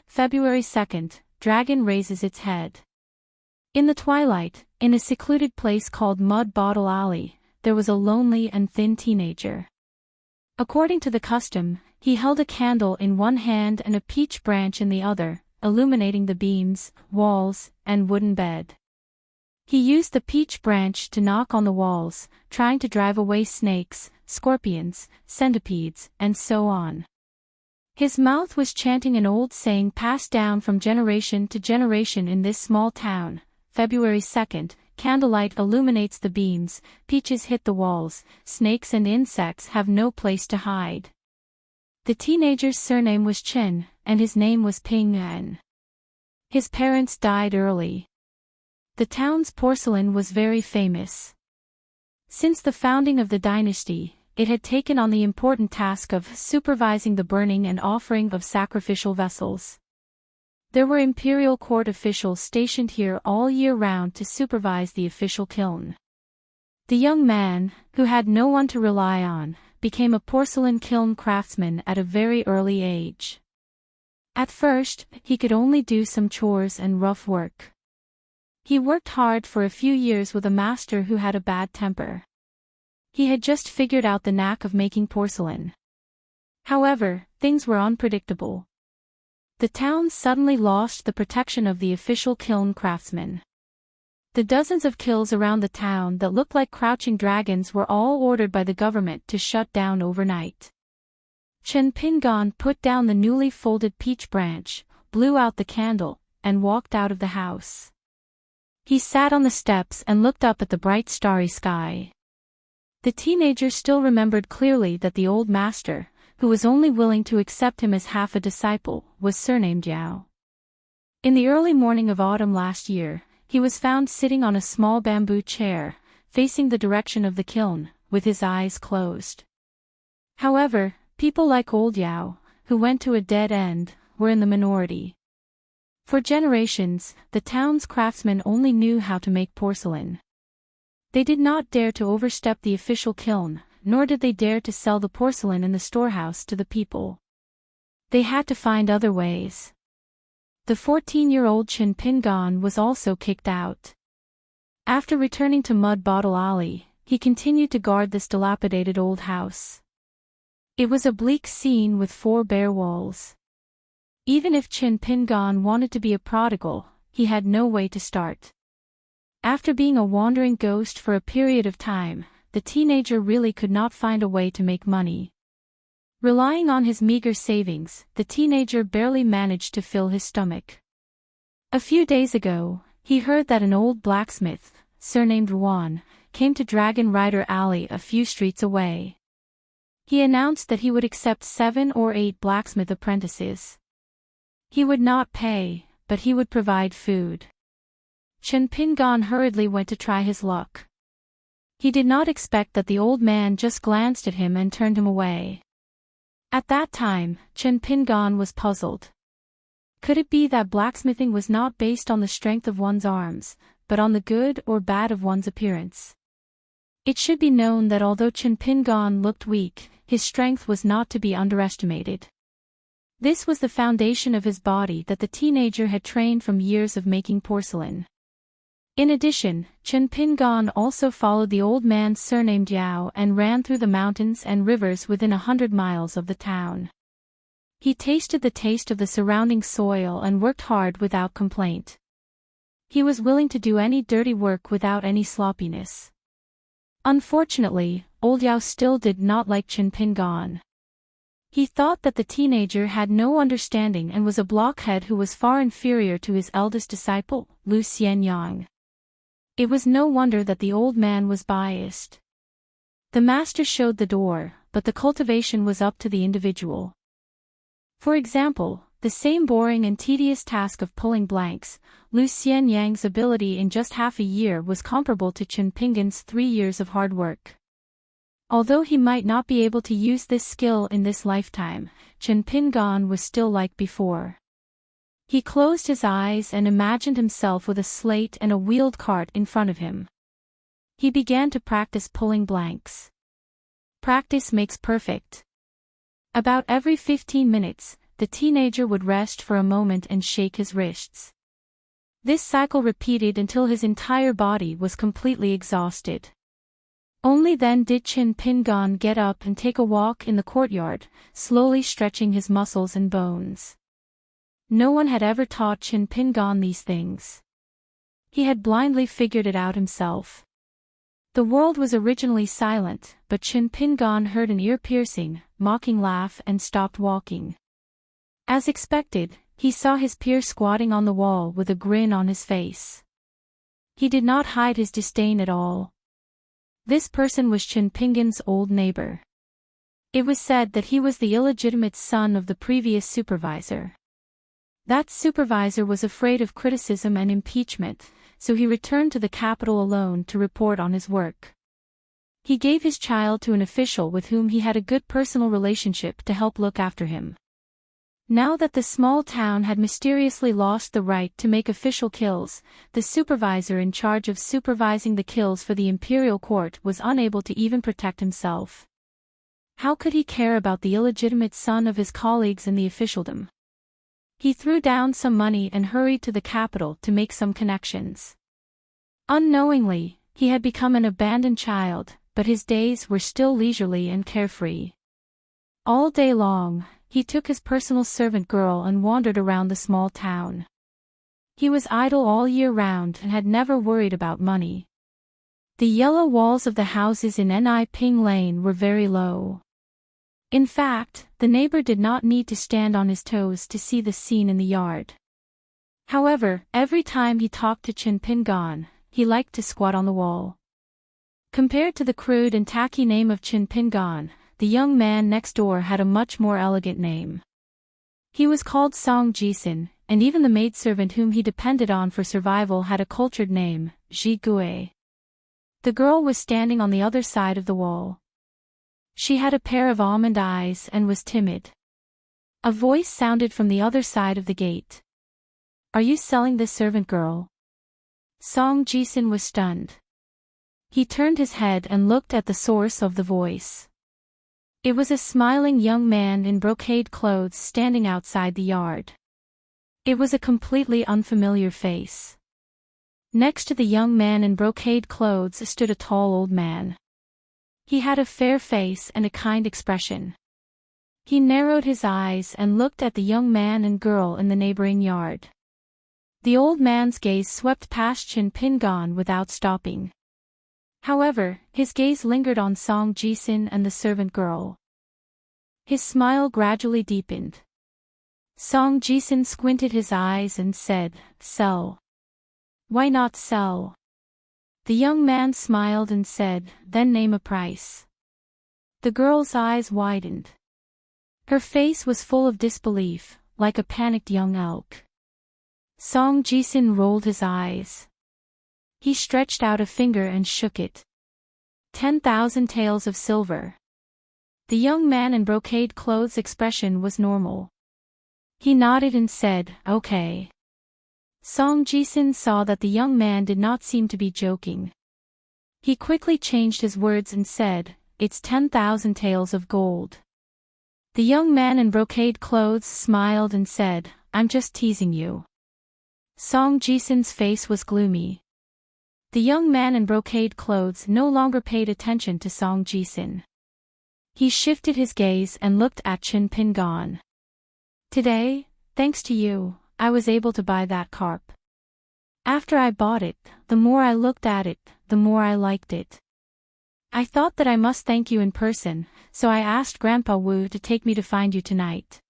February 2nd, dragon raises its head. In the twilight, in a secluded place called Mud Bottle Alley, there was a lonely and thin teenager. According to the custom, he held a candle in one hand and a peach branch in the other, illuminating the beams, walls, and wooden bed. He used the peach branch to knock on the walls, trying to drive away snakes, scorpions, centipedes, and so on. His mouth was chanting an old saying passed down from generation to generation in this small town. February 2nd, candlelight illuminates the beams, peaches hit the walls, snakes and insects have no place to hide. The teenager's surname was Chen, and his name was Ping Yuan. His parents died early. The town's porcelain was very famous. Since the founding of the dynasty, it had taken on the important task of supervising the burning and offering of sacrificial vessels. There were imperial court officials stationed here all year round to supervise the official kiln. The young man, who had no one to rely on, became a porcelain kiln craftsman at a very early age. At first, he could only do some chores and rough work. He worked hard for a few years with a master who had a bad temper. He had just figured out the knack of making porcelain. However, things were unpredictable. The town suddenly lost the protection of the official kiln craftsman. The dozens of kilns around the town that looked like crouching dragons were all ordered by the government to shut down overnight. Chen Pingan put down the newly folded peach branch, blew out the candle, and walked out of the house. He sat on the steps and looked up at the bright starry sky. The teenager still remembered clearly that the old master, who was only willing to accept him as half a disciple, was surnamed Yao. In the early morning of autumn last year, he was found sitting on a small bamboo chair, facing the direction of the kiln, with his eyes closed. However, people like old Yao, who went to a dead end, were in the minority. For generations, the town's craftsmen only knew how to make porcelain. They did not dare to overstep the official kiln, nor did they dare to sell the porcelain in the storehouse to the people. They had to find other ways. The 14-year-old Chen Pingan was also kicked out. After returning to Mud Bottle Alley, he continued to guard this dilapidated old house. It was a bleak scene with 4 bare walls. Even if Chen Pingan wanted to be a prodigal, he had no way to start. After being a wandering ghost for a period of time, the teenager really could not find a way to make money. Relying on his meager savings, the teenager barely managed to fill his stomach. A few days ago, he heard that an old blacksmith, surnamed Ruan, came to Dragon Rider Alley a few streets away. He announced that he would accept 7 or 8 blacksmith apprentices. He would not pay, but he would provide food. Chen Pingan hurriedly went to try his luck. He did not expect that the old man just glanced at him and turned him away. At that time, Chen Pingan was puzzled. Could it be that blacksmithing was not based on the strength of one's arms, but on the good or bad of one's appearance? It should be known that although Chen Pingan looked weak, his strength was not to be underestimated. This was the foundation of his body that the teenager had trained from years of making porcelain. In addition, Chen Pingan also followed the old man surnamed Yao and ran through the mountains and rivers within 100 miles of the town. He tasted the taste of the surrounding soil and worked hard without complaint. He was willing to do any dirty work without any sloppiness. Unfortunately, old Yao still did not like Chen Pingan. He thought that the teenager had no understanding and was a blockhead who was far inferior to his eldest disciple, Lu Xianyang. It was no wonder that the old man was biased. The master showed the door, but the cultivation was up to the individual. For example, the same boring and tedious task of pulling blanks, Lu Xianyang's ability in just half a year was comparable to Chen Pingan's 3 years of hard work. Although he might not be able to use this skill in this lifetime, Chen Pingan was still like before. He closed his eyes and imagined himself with a slate and a wheeled cart in front of him. He began to practice pulling blanks. Practice makes perfect. About every 15 minutes, the teenager would rest for a moment and shake his wrists. This cycle repeated until his entire body was completely exhausted. Only then did Chin Pingan get up and take a walk in the courtyard, slowly stretching his muscles and bones. No one had ever taught Chin Pingan these things. He had blindly figured it out himself. The world was originally silent, but Chin Pingan heard an ear-piercing, mocking laugh and stopped walking. As expected, he saw his peer squatting on the wall with a grin on his face. He did not hide his disdain at all. This person was Chin Pingan's old neighbor. It was said that he was the illegitimate son of the previous supervisor. That supervisor was afraid of criticism and impeachment, so he returned to the capital alone to report on his work. He gave his child to an official with whom he had a good personal relationship to help look after him. Now that the small town had mysteriously lost the right to make official kills, the supervisor in charge of supervising the kills for the imperial court was unable to even protect himself. How could he care about the illegitimate son of his colleagues in the officialdom? He threw down some money and hurried to the capital to make some connections. Unknowingly, he had become an abandoned child, but his days were still leisurely and carefree. All day long, he took his personal servant girl and wandered around the small town. He was idle all year round and had never worried about money. The yellow walls of the houses in Ni Ping Lane were very low. In fact, the neighbor did not need to stand on his toes to see the scene in the yard. However, every time he talked to Chin Pingan, he liked to squat on the wall. Compared to the crude and tacky name of Chin Pingan, the young man next door had a much more elegant name. He was called Song Jisin, and even the maidservant whom he depended on for survival had a cultured name, Ji Gue. The girl was standing on the other side of the wall. She had a pair of almond eyes and was timid. A voice sounded from the other side of the gate. "Are you selling this servant girl?" Song Jisin was stunned. He turned his head and looked at the source of the voice. It was a smiling young man in brocade clothes standing outside the yard. It was a completely unfamiliar face. Next to the young man in brocade clothes stood a tall old man. He had a fair face and a kind expression. He narrowed his eyes and looked at the young man and girl in the neighboring yard. The old man's gaze swept past Chin Pingan without stopping. However, his gaze lingered on Song Jisin and the servant girl. His smile gradually deepened. Song Jisin squinted his eyes and said, "Sell." "Why not sell?" The young man smiled and said, "Then name a price." The girl's eyes widened. Her face was full of disbelief, like a panicked young elk. Song Jisin rolled his eyes. He stretched out a finger and shook it. 10,000 taels of silver. The young man in brocade clothes' expression was normal. He nodded and said, "Okay." Song Jisin saw that the young man did not seem to be joking. He quickly changed his words and said, "It's 10,000 taels of gold." The young man in brocade clothes smiled and said, "I'm just teasing you." Song Jisin's face was gloomy. The young man in brocade clothes no longer paid attention to Song Jisin. He shifted his gaze and looked at Chin Pingan. "Today, thanks to you, I was able to buy that carp. After I bought it, the more I looked at it, the more I liked it. I thought that I must thank you in person, so I asked Grandpa Wu to take me to find you tonight."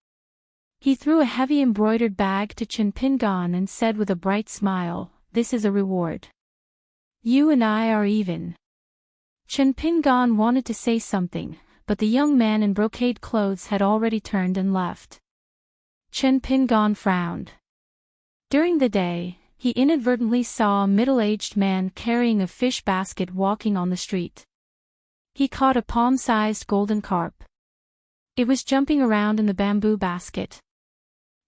He threw a heavy embroidered bag to Chin Pingan and said with a bright smile, "This is a reward. You and I are even." Chin Pingan wanted to say something, but the young man in brocade clothes had already turned and left. Chin Pingan frowned. During the day, he inadvertently saw a middle-aged man carrying a fish basket walking on the street. He caught a palm-sized golden carp. It was jumping around in the bamboo basket.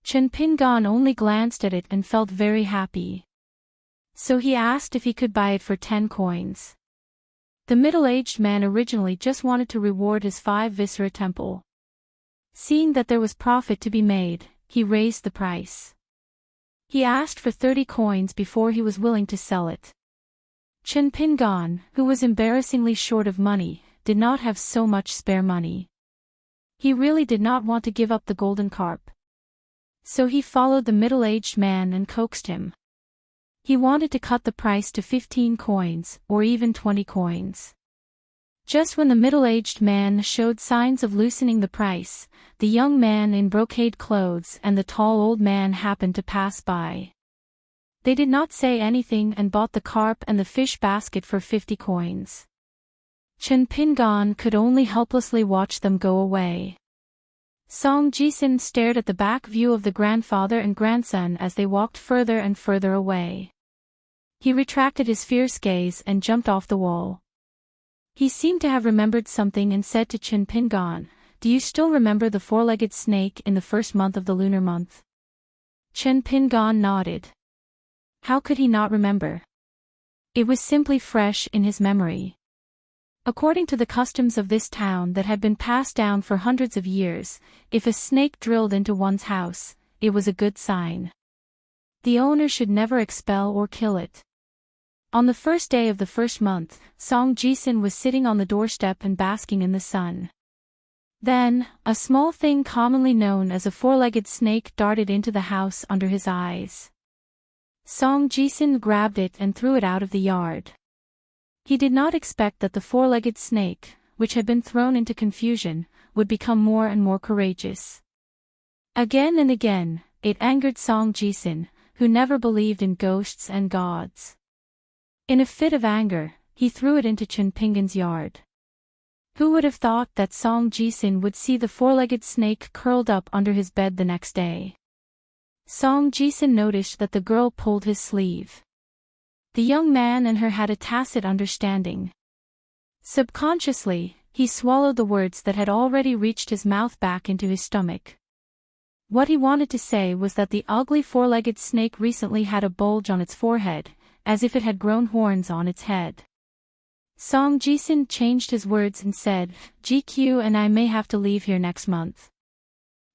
Chin Pingan only glanced at it and felt very happy. So he asked if he could buy it for 10 coins. The middle-aged man originally just wanted to reward his 5 viscera temple. Seeing that there was profit to be made, he raised the price. He asked for 30 coins before he was willing to sell it. Chen Pingan, who was embarrassingly short of money, did not have so much spare money. He really did not want to give up the golden carp. So he followed the middle-aged man and coaxed him. He wanted to cut the price to 15 coins, or even 20 coins. Just when the middle-aged man showed signs of loosening the price, the young man in brocade clothes and the tall old man happened to pass by. They did not say anything and bought the carp and the fish basket for 50 coins. Chen Pingan could only helplessly watch them go away. Song Jisin stared at the back view of the grandfather and grandson as they walked further and further away. He retracted his fierce gaze and jumped off the wall. He seemed to have remembered something and said to Chen Pingan, "Do you still remember the four-legged snake in the first month of the lunar month?" Chen Pingan nodded. How could he not remember? It was simply fresh in his memory. According to the customs of this town that had been passed down for hundreds of years, if a snake drilled into one's house, it was a good sign. The owner should never expel or kill it. On the first day of the first month, Song Jisin was sitting on the doorstep and basking in the sun. Then, a small thing commonly known as a four-legged snake darted into the house under his eyes. Song Jisin grabbed it and threw it out of the yard. He did not expect that the four-legged snake, which had been thrown into confusion, would become more and more courageous. Again and again, it angered Song Jisin, who never believed in ghosts and gods. In a fit of anger, he threw it into Chen Pingan's yard. Who would have thought that Song Jisin would see the four-legged snake curled up under his bed the next day? Song Jisin noticed that the girl pulled his sleeve. The young man and her had a tacit understanding. Subconsciously, he swallowed the words that had already reached his mouth back into his stomach. What he wanted to say was that the ugly four-legged snake recently had a bulge on its forehead, as if it had grown horns on its head. Song Jisin changed his words and said, "GQ and I may have to leave here next month."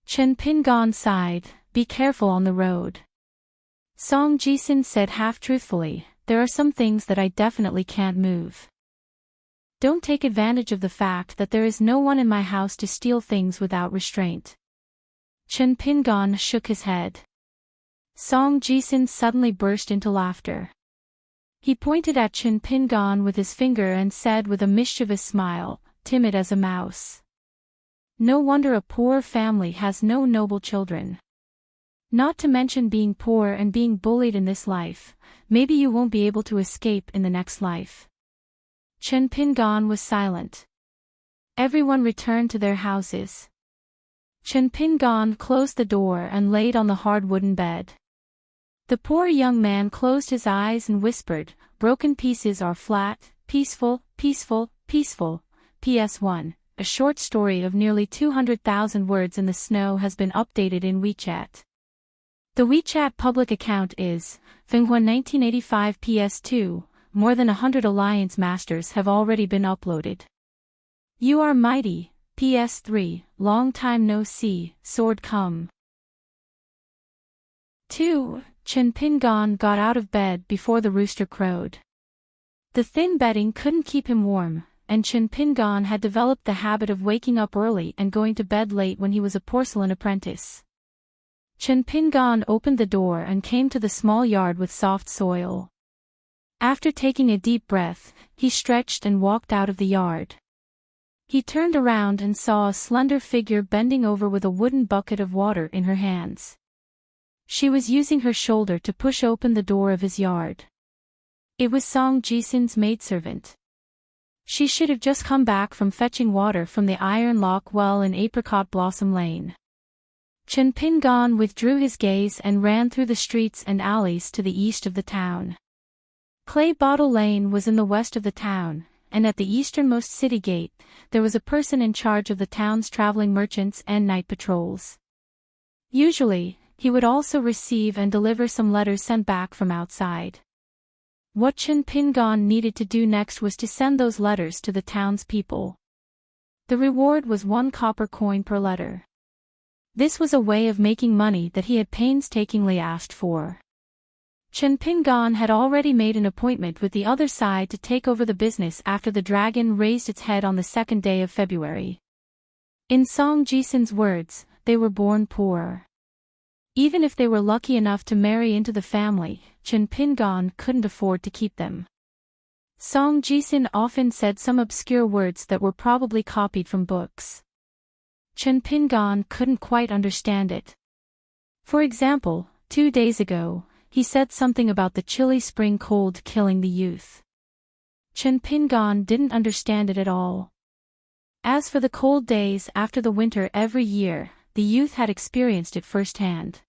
Chen Pingan sighed, "Be careful on the road." Song Jisin said half-truthfully, "There are some things that I definitely can't move. Don't take advantage of the fact that there is no one in my house to steal things without restraint." Chen Pingan shook his head. Song Jisin suddenly burst into laughter. He pointed at Chen Pingan with his finger and said with a mischievous smile, timid as a mouse, "No wonder a poor family has no noble children. Not to mention being poor and being bullied in this life, maybe you won't be able to escape in the next life." Chen Pingan was silent. Everyone returned to their houses. Chen Pingan closed the door and laid on the hard wooden bed. The poor young man closed his eyes and whispered, "Broken pieces are flat, peaceful, peaceful, peaceful." PS1, a short story of nearly 200,000 words in the snow has been updated in WeChat. The WeChat public account is Fenghua 1985 PS2, more than 100 Alliance Masters have already been uploaded. You are mighty, PS3, long time no see, sword come. 2. Chen Pingan got out of bed before the rooster crowed. The thin bedding couldn't keep him warm, and Chen Pingan had developed the habit of waking up early and going to bed late when he was a porcelain apprentice. Chen Pingan opened the door and came to the small yard with soft soil. After taking a deep breath, he stretched and walked out of the yard. He turned around and saw a slender figure bending over with a wooden bucket of water in her hands. She was using her shoulder to push open the door of his yard. It was Song Jisin's maidservant. She should have just come back from fetching water from the Iron Lock well in Apricot Blossom Lane. Chen Pingan withdrew his gaze and ran through the streets and alleys to the east of the town. Clay Bottle Lane was in the west of the town, and at the easternmost city gate, there was a person in charge of the town's traveling merchants and night patrols. Usually, he would also receive and deliver some letters sent back from outside. What Chen Pingan needed to do next was to send those letters to the townspeople. The reward was 1 copper coin per letter. This was a way of making money that he had painstakingly asked for. Chen Pingan had already made an appointment with the other side to take over the business after the dragon raised its head on the 2nd day of February. In Song Jisun's words, they were born poor. Even if they were lucky enough to marry into the family, Chen Pingan couldn't afford to keep them. Song Jisun often said some obscure words that were probably copied from books. Chen Pingan couldn't quite understand it. For example, 2 days ago, he said something about the chilly spring cold killing the youth. Chen Pingan didn't understand it at all. As for the cold days after the winter every year, the youth had experienced it firsthand.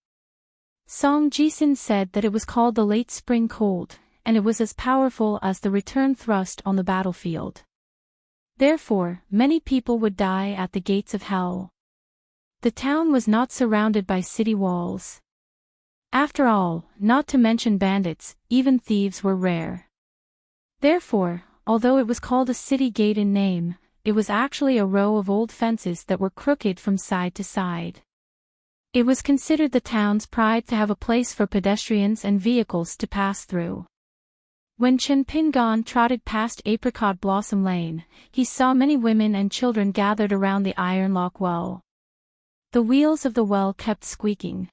Song Jisun said that it was called the late spring cold, and it was as powerful as the return thrust on the battlefield. Therefore, many people would die at the gates of hell. The town was not surrounded by city walls. After all, not to mention bandits, even thieves were rare. Therefore, although it was called a city gate in name, it was actually a row of old fences that were crooked from side to side. It was considered the town's pride to have a place for pedestrians and vehicles to pass through. When Chen Pingan trotted past Apricot Blossom Lane, he saw many women and children gathered around the iron lock well. The wheels of the well kept squeaking.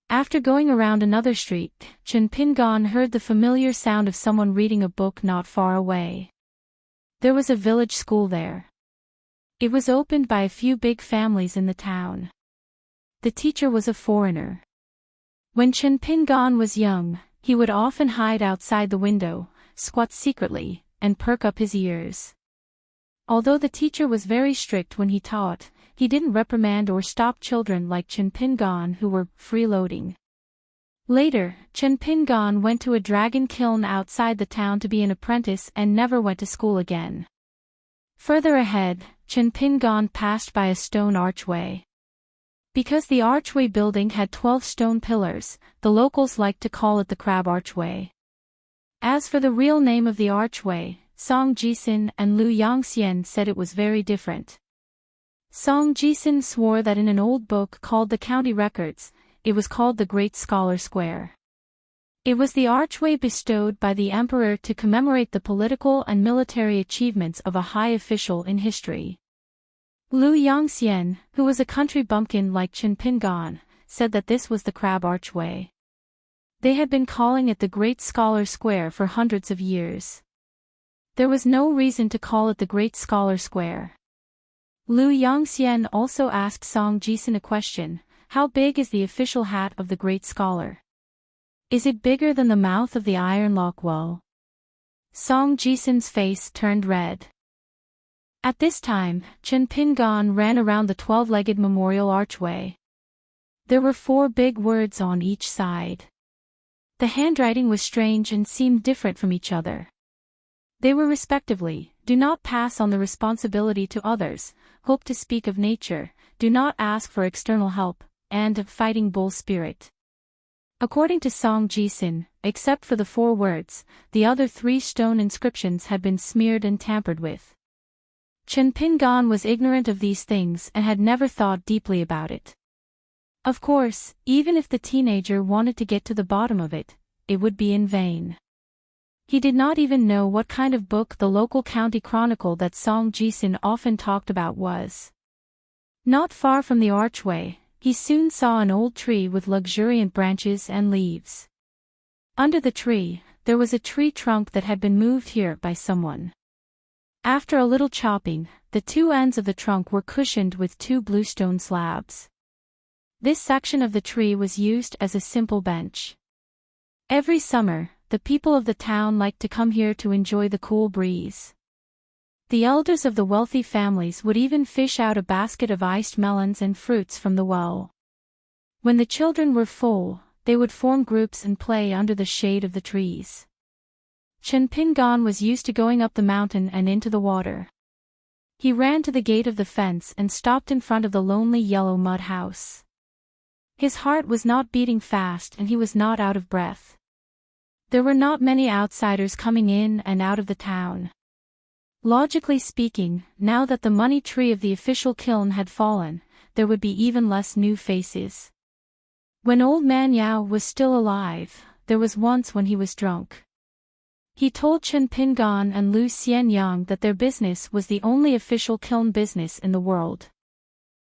After going around another street, Chen Pingan heard the familiar sound of someone reading a book not far away. There was a village school there. It was opened by a few big families in the town. The teacher was a foreigner. When Chen Pingan was young, he would often hide outside the window, squat secretly, and perk up his ears. Although the teacher was very strict when he taught, he didn't reprimand or stop children like Chen Pingan who were freeloading. Later, Chen Pingan went to a dragon kiln outside the town to be an apprentice and never went to school again. Further ahead, Chen Pingan passed by a stone archway. Because the archway building had 12 stone pillars, the locals liked to call it the Crab Archway. As for the real name of the archway, Song Jisun and Lu Yangxian said it was very different. Song Jisun swore that in an old book called the County Records, it was called the Great Scholar Square. It was the archway bestowed by the emperor to commemorate the political and military achievements of a high official in history. Lu Yangxian, who was a country bumpkin like Chen Pingan, said that this was the Crab Archway. They had been calling it the Great Scholar Square for hundreds of years. There was no reason to call it the Great Scholar Square. Lu Yangxian also asked Song Jisun a question: how big is the official hat of the Great Scholar? Is it bigger than the mouth of the iron lock well? Song Jisun's face turned red. At this time, Chen Pingan ran around the 12-legged memorial archway. There were 4 big words on each side. The handwriting was strange and seemed different from each other. They were respectively: do not pass on the responsibility to others, hope to speak of nature, do not ask for external help, and fighting bull spirit. According to Song Jisun, except for the 4 words, the other 3 stone inscriptions had been smeared and tampered with. Chen Pingan was ignorant of these things and had never thought deeply about it. Of course, even if the teenager wanted to get to the bottom of it, it would be in vain. He did not even know what kind of book the local county chronicle that Song Jisun often talked about was. Not far from the archway, he soon saw an old tree with luxuriant branches and leaves. Under the tree, there was a tree trunk that had been moved here by someone. After a little chopping, the 2 ends of the trunk were cushioned with 2 bluestone slabs. This section of the tree was used as a simple bench. Every summer, the people of the town liked to come here to enjoy the cool breeze. The elders of the wealthy families would even fish out a basket of iced melons and fruits from the well. When the children were full, they would form groups and play under the shade of the trees. Chen Pingan was used to going up the mountain and into the water. He ran to the gate of the fence and stopped in front of the lonely yellow mud house. His heart was not beating fast and he was not out of breath. There were not many outsiders coming in and out of the town. Logically speaking, now that the money tree of the official kiln had fallen, there would be even less new faces. When Old Man Yao was still alive, there was once when he was drunk. He told Chen Pingan and Lu Xianyang that their business was the only official kiln business in the world.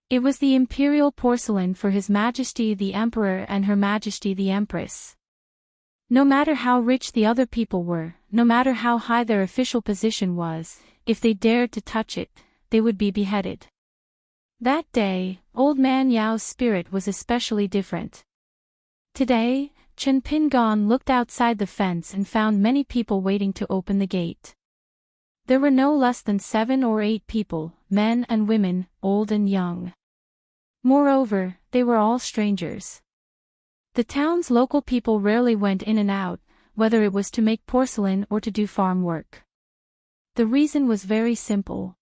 It was the imperial porcelain for His Majesty the Emperor and Her Majesty the Empress. No matter how rich the other people were, no matter how high their official position was, if they dared to touch it, they would be beheaded. That day, Old Man Yao's spirit was especially different. Today, Chen Pingan looked outside the fence and found many people waiting to open the gate. There were no less than 7 or 8 people, men and women, old and young. Moreover, they were all strangers. The town's local people rarely went in and out, whether it was to make porcelain or to do farm work. The reason was very simple.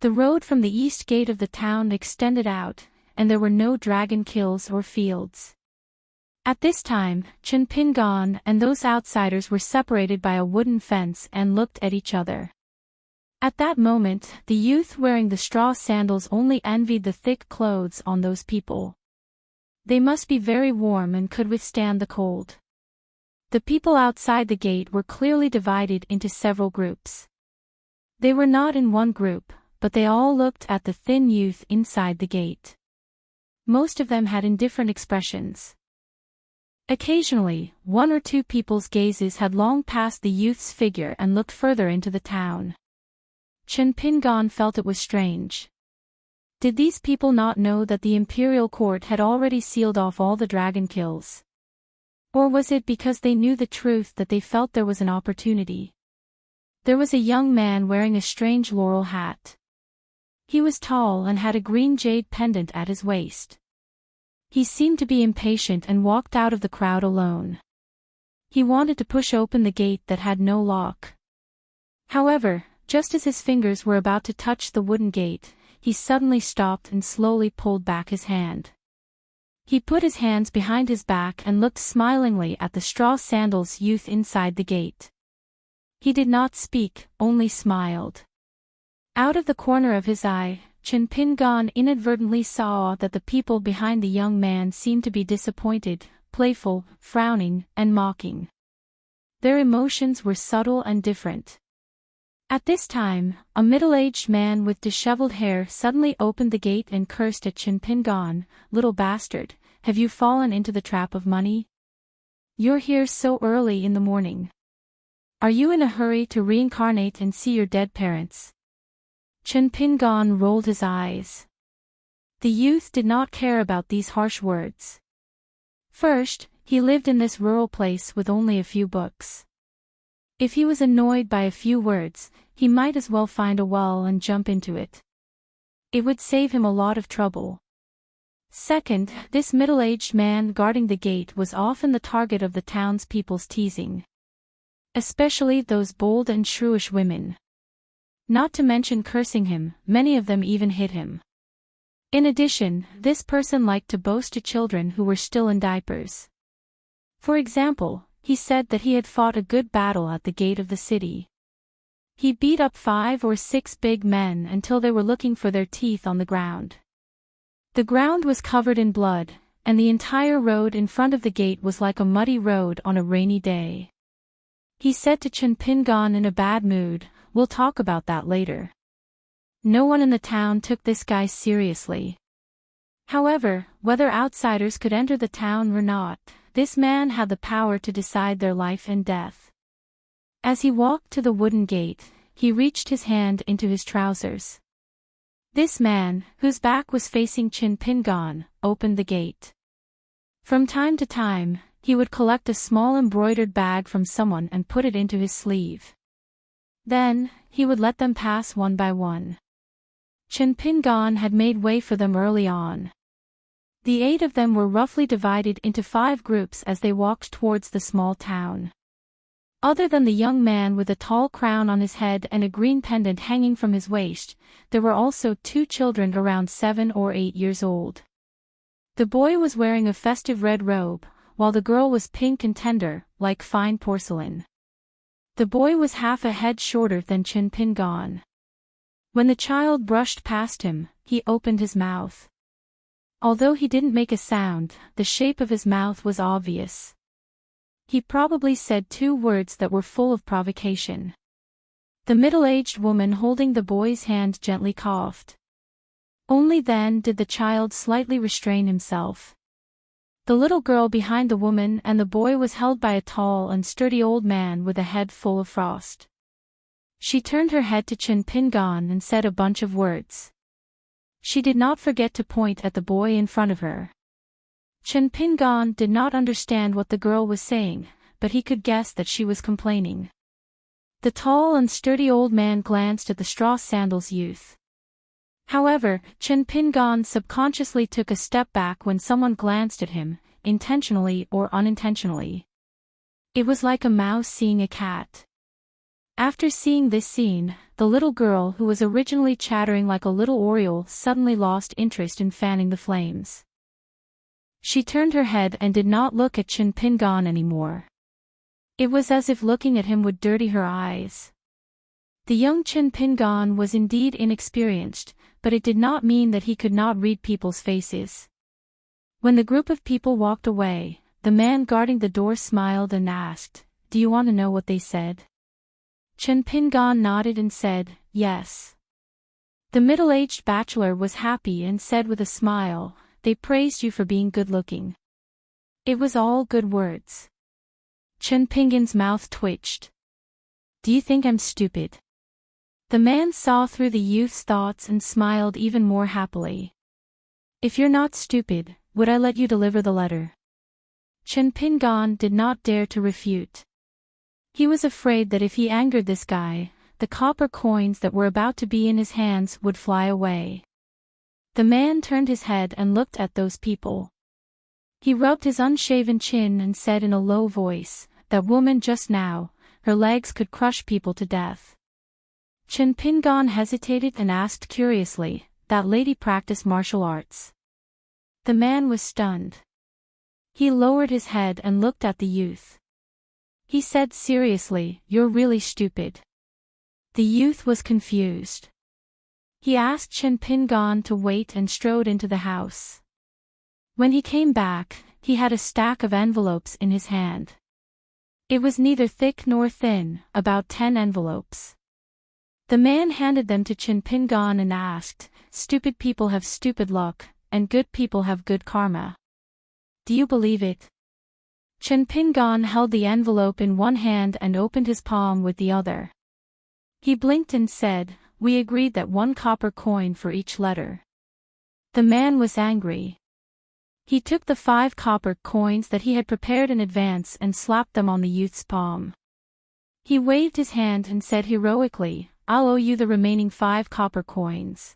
The road from the east gate of the town extended out, and there were no dragon kilns or fields. At this time, Chen Pingan and those outsiders were separated by a wooden fence and looked at each other. At that moment, the youth wearing the straw sandals only envied the thick clothes on those people. They must be very warm and could withstand the cold. The people outside the gate were clearly divided into several groups. They were not in one group, but they all looked at the thin youth inside the gate. Most of them had indifferent expressions. Occasionally, 1 or 2 people's gazes had long passed the youth's figure and looked further into the town. Chen Pingan felt it was strange. Did these people not know that the imperial court had already sealed off all the dragon kills? Or was it because they knew the truth that they felt there was an opportunity? There was a young man wearing a strange laurel hat. He was tall and had a green jade pendant at his waist. He seemed to be impatient and walked out of the crowd alone. He wanted to push open the gate that had no lock. However, just as his fingers were about to touch the wooden gate, he suddenly stopped and slowly pulled back his hand. He put his hands behind his back and looked smilingly at the straw sandals youth inside the gate. He did not speak, only smiled. Out of the corner of his eye, Chen Pingan inadvertently saw that the people behind the young man seemed to be disappointed, playful, frowning, and mocking. Their emotions were subtle and different. At this time, a middle-aged man with disheveled hair suddenly opened the gate and cursed at Chen Pingan, "Little bastard, have you fallen into the trap of money? You're here so early in the morning. Are you in a hurry to reincarnate and see your dead parents?" Chen Pingan rolled his eyes. The youth did not care about these harsh words. First, he lived in this rural place with only a few books. If he was annoyed by a few words, he might as well find a well and jump into it. It would save him a lot of trouble. Second, this middle-aged man guarding the gate was often the target of the townspeople's teasing. Especially those bold and shrewish women. Not to mention cursing him, many of them even hit him. In addition, this person liked to boast to children who were still in diapers. For example, he said that he had fought a good battle at the gate of the city. He beat up 5 or 6 big men until they were looking for their teeth on the ground. The ground was covered in blood, and the entire road in front of the gate was like a muddy road on a rainy day. He said to Chen Pingan in a bad mood, "We'll talk about that later." No one in the town took this guy seriously. However, whether outsiders could enter the town or not, this man had the power to decide their life and death. As he walked to the wooden gate, he reached his hand into his trousers. This man, whose back was facing Chen Pingan, opened the gate. From time to time, he would collect a small embroidered bag from someone and put it into his sleeve. Then, he would let them pass one by one. Chen Pingan had made way for them early on. The 8 of them were roughly divided into 5 groups as they walked towards the small town. Other than the young man with a tall crown on his head and a green pendant hanging from his waist, there were also 2 children around 7 or 8 years old. The boy was wearing a festive red robe, while the girl was pink and tender, like fine porcelain. The boy was half a head shorter than Chen Pingan. When the child brushed past him, he opened his mouth. Although he didn't make a sound, the shape of his mouth was obvious. He probably said 2 words that were full of provocation. The middle-aged woman holding the boy's hand gently coughed. Only then did the child slightly restrain himself. The little girl behind the woman and the boy was held by a tall and sturdy old man with a head full of frost. She turned her head to Chen Pingan and said a bunch of words. She did not forget to point at the boy in front of her. Chen Pingan did not understand what the girl was saying, but he could guess that she was complaining. The tall and sturdy old man glanced at the straw sandals youth. However, Chen Pingan subconsciously took a step back when someone glanced at him, intentionally or unintentionally. It was like a mouse seeing a cat. After seeing this scene, the little girl who was originally chattering like a little oriole suddenly lost interest in fanning the flames. She turned her head and did not look at Chen Pingan anymore. It was as if looking at him would dirty her eyes. The young Chen Pingan was indeed inexperienced, but it did not mean that he could not read people's faces. When the group of people walked away, the man guarding the door smiled and asked, "Do you want to know what they said?" Chen Pingan nodded and said, "Yes." The middle-aged bachelor was happy and said with a smile, "They praised you for being good-looking." It was all good words. Chen Pingan's mouth twitched. "Do you think I'm stupid?" The man saw through the youth's thoughts and smiled even more happily. "If you're not stupid, would I let you deliver the letter?" Chen Pingan did not dare to refute. He was afraid that if he angered this guy, the copper coins that were about to be in his hands would fly away. The man turned his head and looked at those people. He rubbed his unshaven chin and said in a low voice, "That woman just now, her legs could crush people to death." Chen Pingan hesitated and asked curiously, "That lady practice martial arts?" The man was stunned. He lowered his head and looked at the youth. He said seriously, "You're really stupid." The youth was confused. He asked Chen Pingan to wait and strode into the house. When he came back, he had a stack of envelopes in his hand. It was neither thick nor thin, about 10 envelopes. The man handed them to Chen Pingan and asked, "Stupid people have stupid luck, and good people have good karma. Do you believe it?" Chen Pingan held the envelope in one hand and opened his palm with the other. He blinked and said, "We agreed that 1 copper coin for each letter." The man was angry. He took the 5 copper coins that he had prepared in advance and slapped them on the youth's palm. He waved his hand and said heroically, "I'll owe you the remaining 5 copper coins."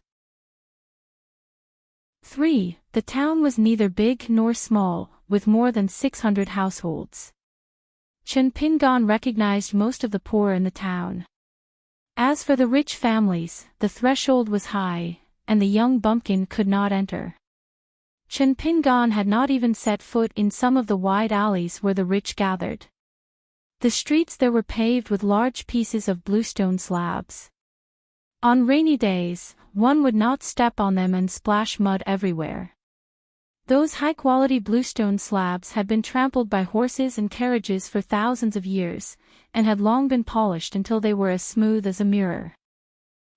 3. The town was neither big nor small, with more than 600 households. Chen Pingan recognized most of the poor in the town. As for the rich families, the threshold was high, and the young bumpkin could not enter. Chen Pingan had not even set foot in some of the wide alleys where the rich gathered. The streets there were paved with large pieces of bluestone slabs. On rainy days, one would not step on them and splash mud everywhere. Those high-quality bluestone slabs had been trampled by horses and carriages for thousands of years, and had long been polished until they were as smooth as a mirror.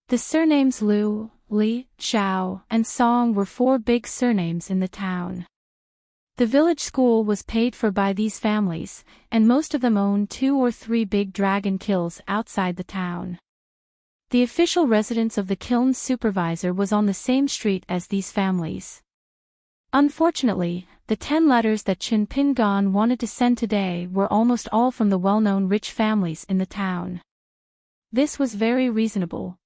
The surnames Liu, Li, Zhao, and Song were 4 big surnames in the town. The village school was paid for by these families, and most of them owned 2 or 3 big dragon kilns outside the town. The official residence of the kiln's supervisor was on the same street as these families. Unfortunately, the 10 letters that Chen Pingan wanted to send today were almost all from the well-known rich families in the town. This was very reasonable.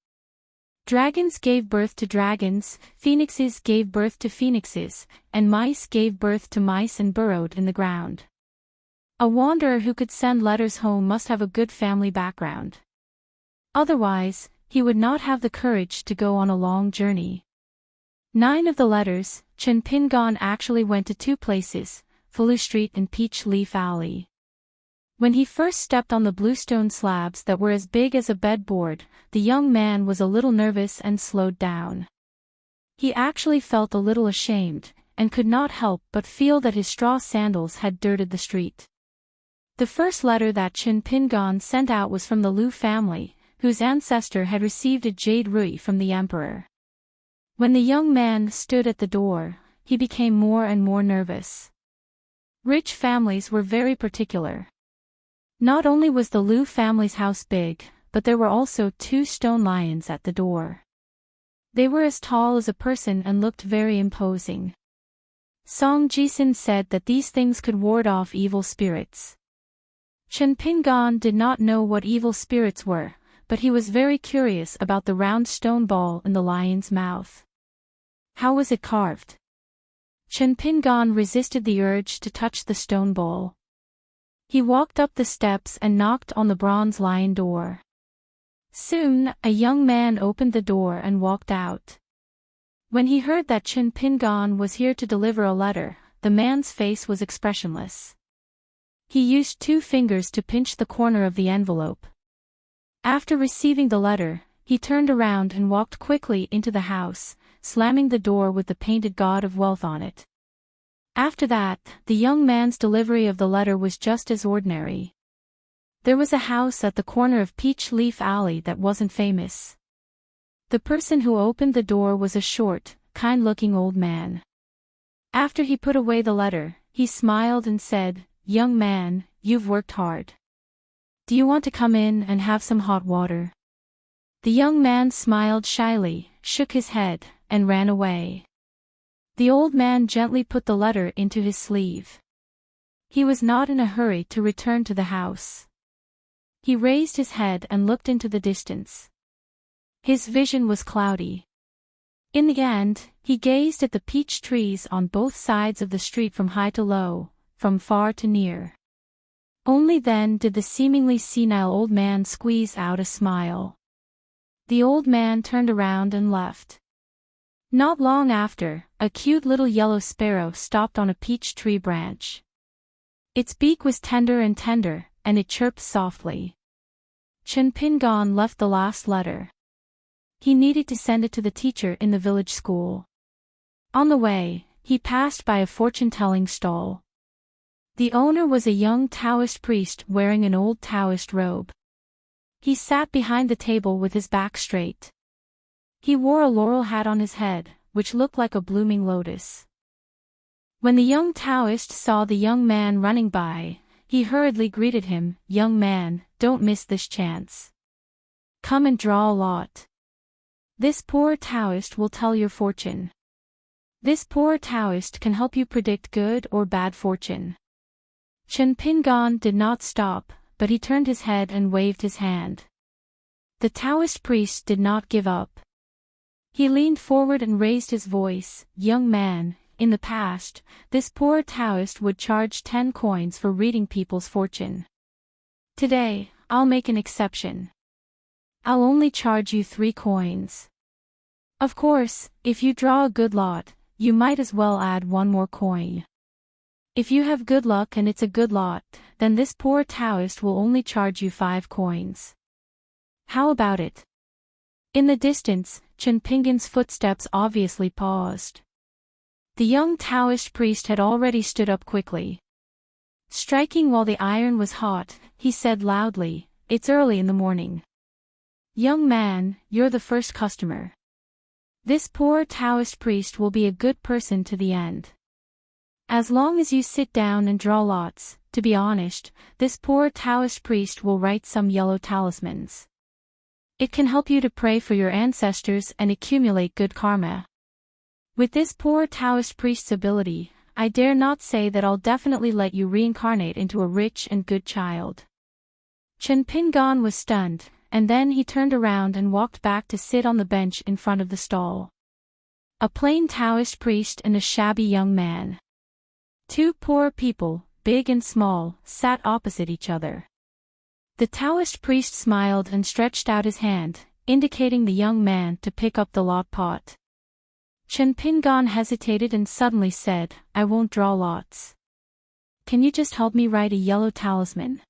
Dragons gave birth to dragons, phoenixes gave birth to phoenixes, and mice gave birth to mice and burrowed in the ground. A wanderer who could send letters home must have a good family background. Otherwise, he would not have the courage to go on a long journey. 9 of the letters, Chen Pingan actually went to 2 places, Falu Street and Peach Leaf Alley. When he first stepped on the bluestone slabs that were as big as a bedboard, the young man was a little nervous and slowed down. He actually felt a little ashamed, and could not help but feel that his straw sandals had dirted the street. The first letter that Chin Pingan sent out was from the Liu family, whose ancestor had received a jade rui from the emperor. When the young man stood at the door, he became more and more nervous. Rich families were very particular. Not only was the Liu family's house big, but there were also 2 stone lions at the door. They were as tall as a person and looked very imposing. Song Jisin said that these things could ward off evil spirits. Chen Pingan did not know what evil spirits were, but he was very curious about the round stone ball in the lion's mouth. How was it carved? Chen Pingan resisted the urge to touch the stone ball. He walked up the steps and knocked on the bronze lion door. Soon, a young man opened the door and walked out. When he heard that Chen Pingan was here to deliver a letter, the man's face was expressionless. He used 2 fingers to pinch the corner of the envelope. After receiving the letter, he turned around and walked quickly into the house, slamming the door with the painted god of wealth on it. After that, the young man's delivery of the letter was just as ordinary. There was a house at the corner of Peach Leaf Alley that wasn't famous. The person who opened the door was a short, kind-looking old man. After he put away the letter, he smiled and said, "Young man, you've worked hard. Do you want to come in and have some hot water?" The young man smiled shyly, shook his head, and ran away. The old man gently put the letter into his sleeve. He was not in a hurry to return to the house. He raised his head and looked into the distance. His vision was cloudy. In the end, he gazed at the peach trees on both sides of the street from high to low, from far to near. Only then did the seemingly senile old man squeeze out a smile. The old man turned around and left. Not long after, a cute little yellow sparrow stopped on a peach tree branch. Its beak was tender, and it chirped softly. Chen Pingan left the last letter. He needed to send it to the teacher in the village school. On the way, he passed by a fortune-telling stall. The owner was a young Taoist priest wearing an old Taoist robe. He sat behind the table with his back straight. He wore a laurel hat on his head, which looked like a blooming lotus. When the young Taoist saw the young man running by, he hurriedly greeted him, "Young man, don't miss this chance. Come and draw a lot. This poor Taoist will tell your fortune. This poor Taoist can help you predict good or bad fortune." Chen Pingan did not stop, but he turned his head and waved his hand. The Taoist priest did not give up. He leaned forward and raised his voice, "Young man, in the past, this poor Taoist would charge 10 coins for reading people's fortune. Today, I'll make an exception. I'll only charge you 3 coins. Of course, if you draw a good lot, you might as well add 1 more coin. If you have good luck and it's a good lot, then this poor Taoist will only charge you 5 coins. How about it?" In the distance, Chen Pingan's footsteps obviously paused. The young Taoist priest had already stood up quickly. Striking while the iron was hot, he said loudly, "It's early in the morning. Young man, you're the first customer. This poor Taoist priest will be a good person to the end. As long as you sit down and draw lots, to be honest, this poor Taoist priest will write some yellow talismans. It can help you to pray for your ancestors and accumulate good karma. With this poor Taoist priest's ability, I dare not say that I'll definitely let you reincarnate into a rich and good child." Chen Pingan was stunned, and then he turned around and walked back to sit on the bench in front of the stall. A plain Taoist priest and a shabby young man. 2 poor people, big and small, sat opposite each other. The Taoist priest smiled and stretched out his hand, indicating the young man to pick up the lot pot. Chen Pingan hesitated and suddenly said, "I won't draw lots. Can you just help me write a yellow talisman?"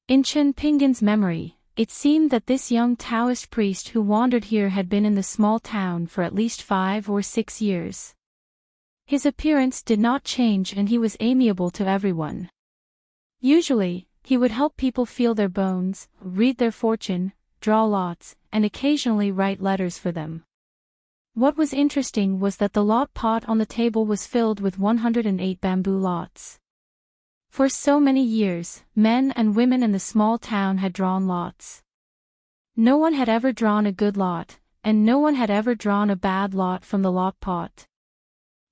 In Chen Pingan's memory, it seemed that this young Taoist priest who wandered here had been in the small town for at least 5 or 6 years. His appearance did not change and he was amiable to everyone. Usually, he would help people feel their bones, read their fortune, draw lots, and occasionally write letters for them. What was interesting was that the lot pot on the table was filled with 108 bamboo lots. For so many years, men and women in the small town had drawn lots. No one had ever drawn a good lot, and no one had ever drawn a bad lot from the lot pot.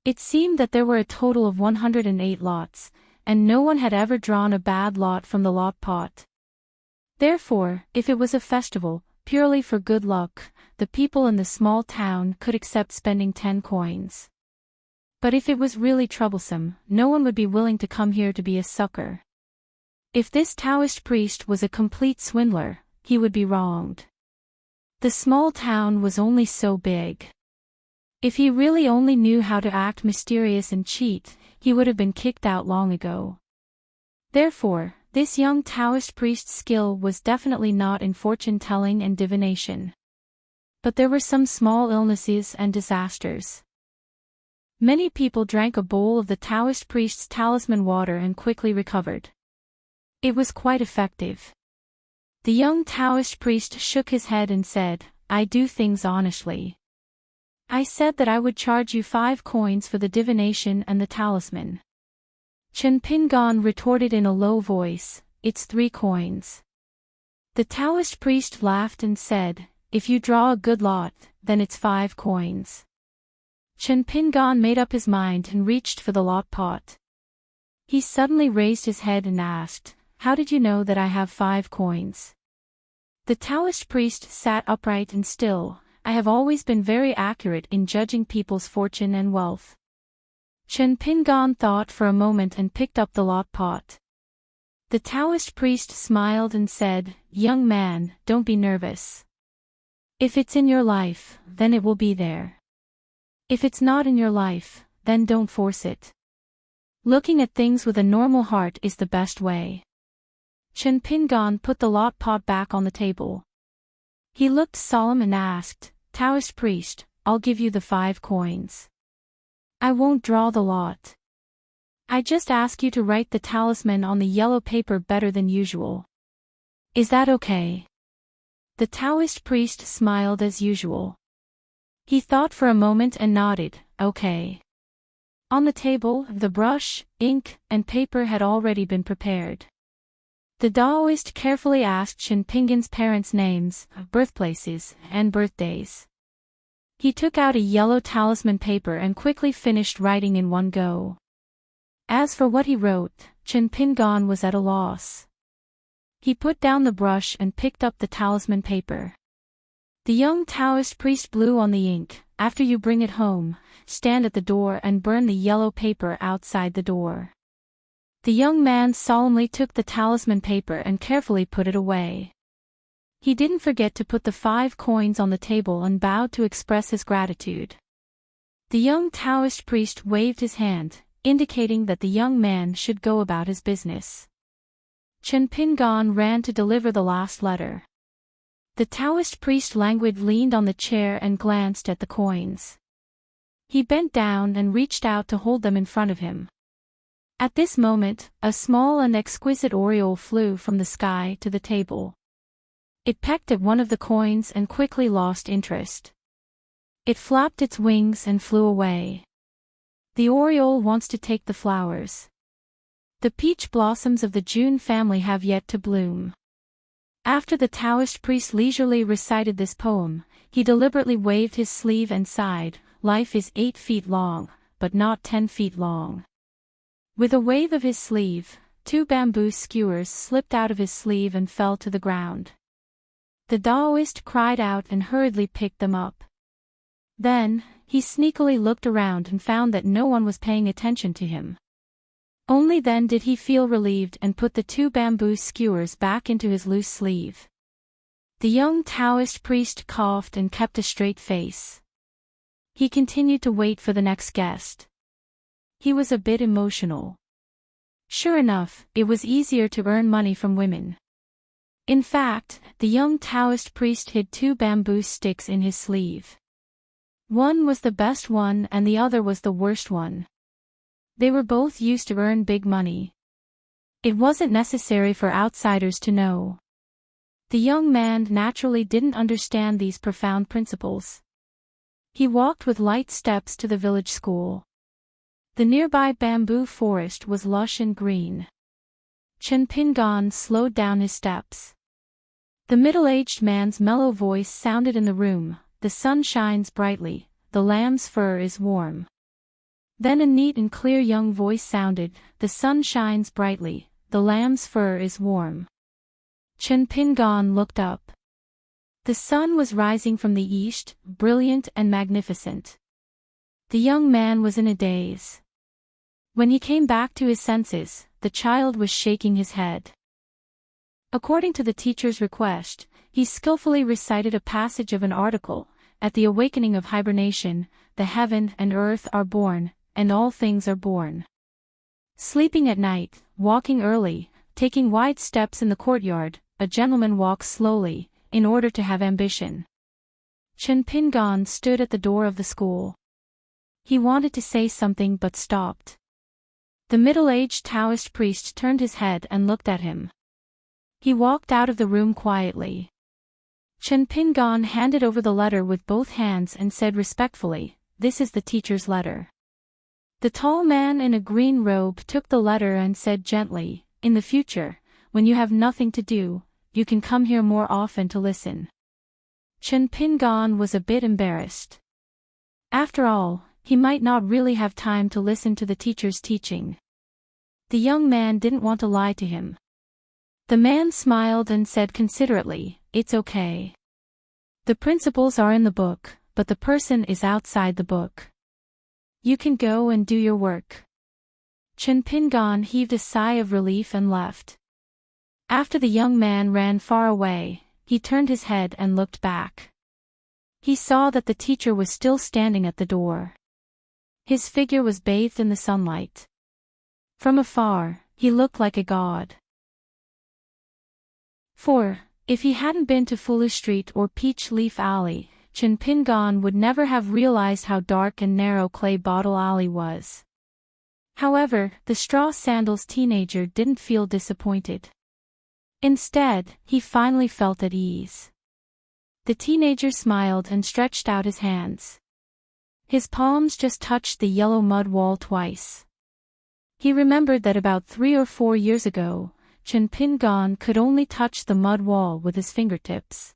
It seemed that there were a total of 108 lots, and no one had ever drawn a bad lot from the lot pot. Therefore, if it was a festival, purely for good luck, the people in the small town could accept spending 10 coins. But if it was really troublesome, no one would be willing to come here to be a sucker. If this Taoist priest was a complete swindler, he would be wronged. The small town was only so big. If he really only knew how to act mysterious and cheat, he would have been kicked out long ago. Therefore, this young Taoist priest's skill was definitely not in fortune-telling and divination. But there were some small illnesses and disasters. Many people drank a bowl of the Taoist priest's talisman water and quickly recovered. It was quite effective. The young Taoist priest shook his head and said, "I do things honestly. I said that I would charge you 5 coins for the divination and the talisman." Chen Pingan retorted in a low voice, "It's 3 coins. The Taoist priest laughed and said, "If you draw a good lot, then it's 5 coins. Chen Pingan made up his mind and reached for the lot pot. He suddenly raised his head and asked, "How did you know that I have 5 coins?" The Taoist priest sat upright and still. "I have always been very accurate in judging people's fortune and wealth." Chen Pingan thought for a moment and picked up the lot pot. The Taoist priest smiled and said, "Young man, don't be nervous. If it's in your life, then it will be there. If it's not in your life, then don't force it. Looking at things with a normal heart is the best way." Chen Pingan put the lot pot back on the table. He looked solemn and asked, "Taoist priest, I'll give you the 5 coins. I won't draw the lot. I just ask you to write the talisman on the yellow paper better than usual. Is that okay?" The Taoist priest smiled as usual. He thought for a moment and nodded, "Okay." On the table, the brush, ink, and paper had already been prepared. The Taoist carefully asked Chen Pingan's parents' names, birthplaces, and birthdays. He took out a yellow talisman paper and quickly finished writing in one go. As for what he wrote, Chen Pingan was at a loss. He put down the brush and picked up the talisman paper. The young Taoist priest blew on the ink. "After you bring it home, stand at the door and burn the yellow paper outside the door." The young man solemnly took the talisman paper and carefully put it away. He didn't forget to put the 5 coins on the table and bowed to express his gratitude. The young Taoist priest waved his hand, indicating that the young man should go about his business. Chen Pingan ran to deliver the last letter. The Taoist priest languid leaned on the chair and glanced at the coins. He bent down and reached out to hold them in front of him. At this moment, a small and exquisite oriole flew from the sky to the table. It pecked at one of the coins and quickly lost interest. It flapped its wings and flew away. "The oriole wants to take the flowers. The peach blossoms of the June family have yet to bloom." After the Taoist priest leisurely recited this poem, he deliberately waved his sleeve and sighed, "Life is 8 feet long, but not 10 feet long." With a wave of his sleeve, 2 bamboo skewers slipped out of his sleeve and fell to the ground. The Taoist cried out and hurriedly picked them up. Then, he sneakily looked around and found that no one was paying attention to him. Only then did he feel relieved and put the 2 bamboo skewers back into his loose sleeve. The young Taoist priest coughed and kept a straight face. He continued to wait for the next guest. He was a bit emotional. Sure enough, it was easier to earn money from women. In fact, the young Taoist priest hid 2 bamboo sticks in his sleeve. One was the best one and the other was the worst one. They were both used to earn big money. It wasn't necessary for outsiders to know. The young man naturally didn't understand these profound principles. He walked with light steps to the village school. The nearby bamboo forest was lush and green. Chen Pingan slowed down his steps. The middle-aged man's mellow voice sounded in the room, "The sun shines brightly, the lamb's fur is warm." Then a neat and clear young voice sounded, "The sun shines brightly, the lamb's fur is warm." Chen Pingan looked up. The sun was rising from the east, brilliant and magnificent. The young man was in a daze. When he came back to his senses, the child was shaking his head. According to the teacher's request, he skillfully recited a passage of an article, "At the awakening of hibernation, the heaven and earth are born, and all things are born." Sleeping at night, walking early, taking wide steps in the courtyard, a gentleman walks slowly, in order to have ambition. Chen Pingan stood at the door of the school. He wanted to say something but stopped. The middle-aged Taoist priest turned his head and looked at him. He walked out of the room quietly. Chen Pingan handed over the letter with both hands and said respectfully, "This is the teacher's letter." The tall man in a green robe took the letter and said gently, "In the future, when you have nothing to do, you can come here more often to listen." Chen Pingan was a bit embarrassed. After all, he might not really have time to listen to the teacher's teaching. The young man didn't want to lie to him. The man smiled and said considerately, "It's okay. The principles are in the book, but the person is outside the book. You can go and do your work." Chen Pingan heaved a sigh of relief and left. After the young man ran far away, he turned his head and looked back. He saw that the teacher was still standing at the door. His figure was bathed in the sunlight. From afar, he looked like a god. 4. If he hadn't been to Fulu Street or Peach Leaf Alley, Chen Pingan would never have realized how dark and narrow Clay Bottle Alley was. However, the straw sandals teenager didn't feel disappointed. Instead, he finally felt at ease. The teenager smiled and stretched out his hands. His palms just touched the yellow mud wall twice. He remembered that about 3 or 4 years ago, Chen Pingan could only touch the mud wall with his fingertips.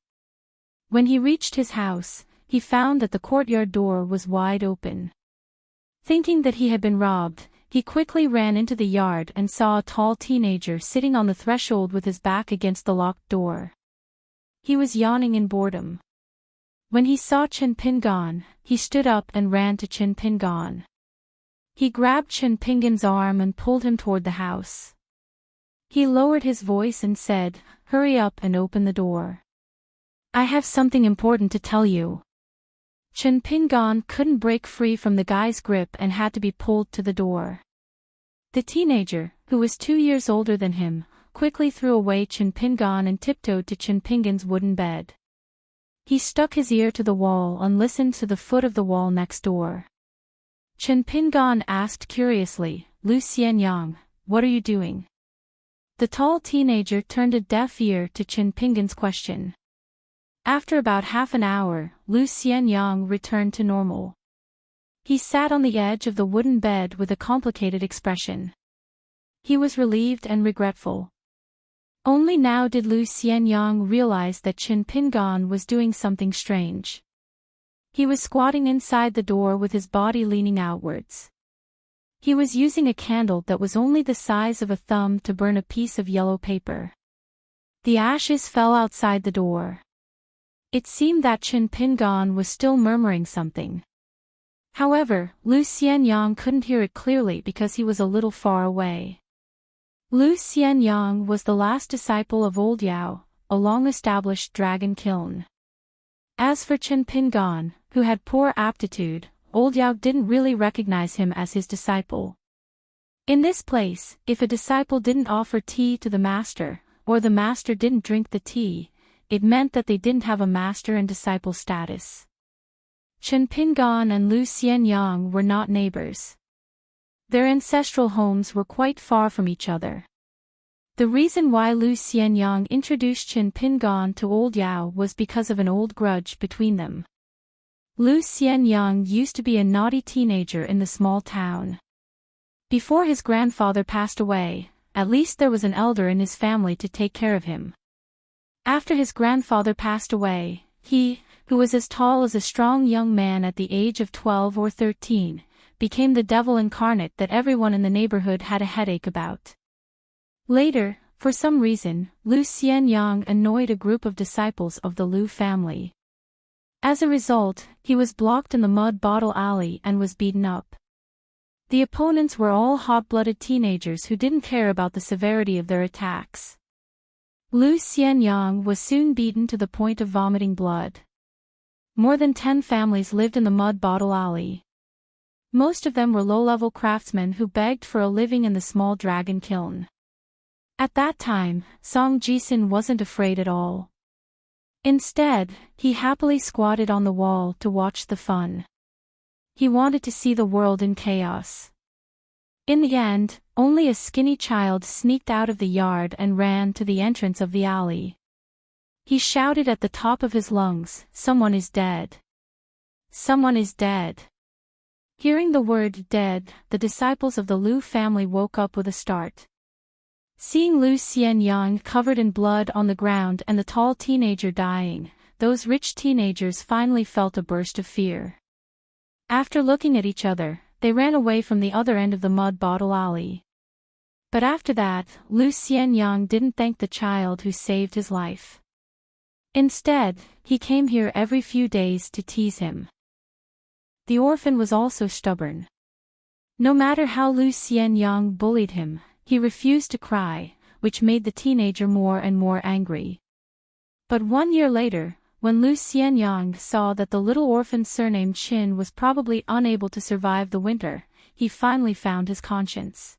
When he reached his house, he found that the courtyard door was wide open. Thinking that he had been robbed, he quickly ran into the yard and saw a tall teenager sitting on the threshold with his back against the locked door. He was yawning in boredom. When he saw Chen Pingan, he stood up and ran to Chen Pingan. He grabbed Chen Pingan's arm and pulled him toward the house. He lowered his voice and said, "Hurry up and open the door. I have something important to tell you." Chen Pingan couldn't break free from the guy's grip and had to be pulled to the door. The teenager, who was 2 years older than him, quickly threw away Chen Pingan and tiptoed to Chen Pingan's wooden bed. He stuck his ear to the wall and listened to the foot of the wall next door. Chen Pingan asked curiously, "Lu Xianyang, what are you doing?" The tall teenager turned a deaf ear to Chen Pingan's question. After about half an hour, Lu Xianyang returned to normal. He sat on the edge of the wooden bed with a complicated expression. He was relieved and regretful. Only now did Lu Xianyang realize that Chen Pingan was doing something strange. He was squatting inside the door with his body leaning outwards. He was using a candle that was only the size of a thumb to burn a piece of yellow paper. The ashes fell outside the door. It seemed that Chen Pingan was still murmuring something. However, Lu Xianyang couldn't hear it clearly because he was a little far away. Lu Xianyang was the last disciple of Old Yao, a long-established dragon kiln. As for Chen Pingan, who had poor aptitude, Old Yao didn't really recognize him as his disciple. In this place, if a disciple didn't offer tea to the master, or the master didn't drink the tea, it meant that they didn't have a master and disciple status. Chen Pingan and Lu Xianyang were not neighbors. Their ancestral homes were quite far from each other. The reason why Lu Xianyang introduced Chen Pingan to Old Yao was because of an old grudge between them. Lu Xianyang used to be a naughty teenager in the small town. Before his grandfather passed away, at least there was an elder in his family to take care of him. After his grandfather passed away, he, who was as tall as a strong young man at the age of 12 or 13, became the devil incarnate that everyone in the neighborhood had a headache about. Later, for some reason, Lu Xianyang annoyed a group of disciples of the Lu family. As a result, he was blocked in the mud bottle alley and was beaten up. The opponents were all hot-blooded teenagers who didn't care about the severity of their attacks. Lu Xianyang was soon beaten to the point of vomiting blood. More than 10 families lived in the mud bottle alley. Most of them were low-level craftsmen who begged for a living in the small dragon kiln. At that time, Song Jisun wasn't afraid at all. Instead, he happily squatted on the wall to watch the fun. He wanted to see the world in chaos. In the end, only a skinny child sneaked out of the yard and ran to the entrance of the alley. He shouted at the top of his lungs, "Someone is dead! Someone is dead!" Hearing the word dead, the disciples of the Lu family woke up with a start. Seeing Lu Xianyang covered in blood on the ground and the tall teenager dying, those rich teenagers finally felt a burst of fear. After looking at each other, they ran away from the other end of the mud bottle alley. But after that, Lu Xianyang didn't thank the child who saved his life. Instead, he came here every few days to tease him. The orphan was also stubborn. No matter how Lu Xianyang bullied him, he refused to cry, which made the teenager more and more angry. But 1 year later, when Lu Xianyang saw that the little orphan surnamed Qin was probably unable to survive the winter, he finally found his conscience.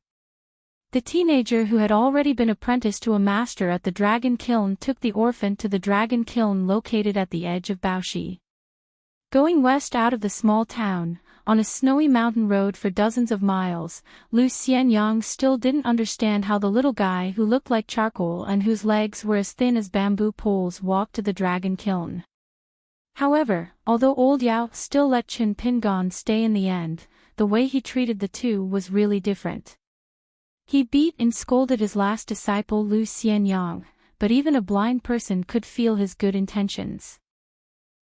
The teenager who had already been apprenticed to a master at the dragon kiln took the orphan to the dragon kiln located at the edge of Baoshi. Going west out of the small town, on a snowy mountain road for dozens of miles, Lu Xianyang still didn't understand how the little guy who looked like charcoal and whose legs were as thin as bamboo poles walked to the dragon kiln. However, although Old Yao still let Chen Pingan stay in the end, the way he treated the two was really different. He beat and scolded his last disciple Lu Xianyang, but even a blind person could feel his good intentions.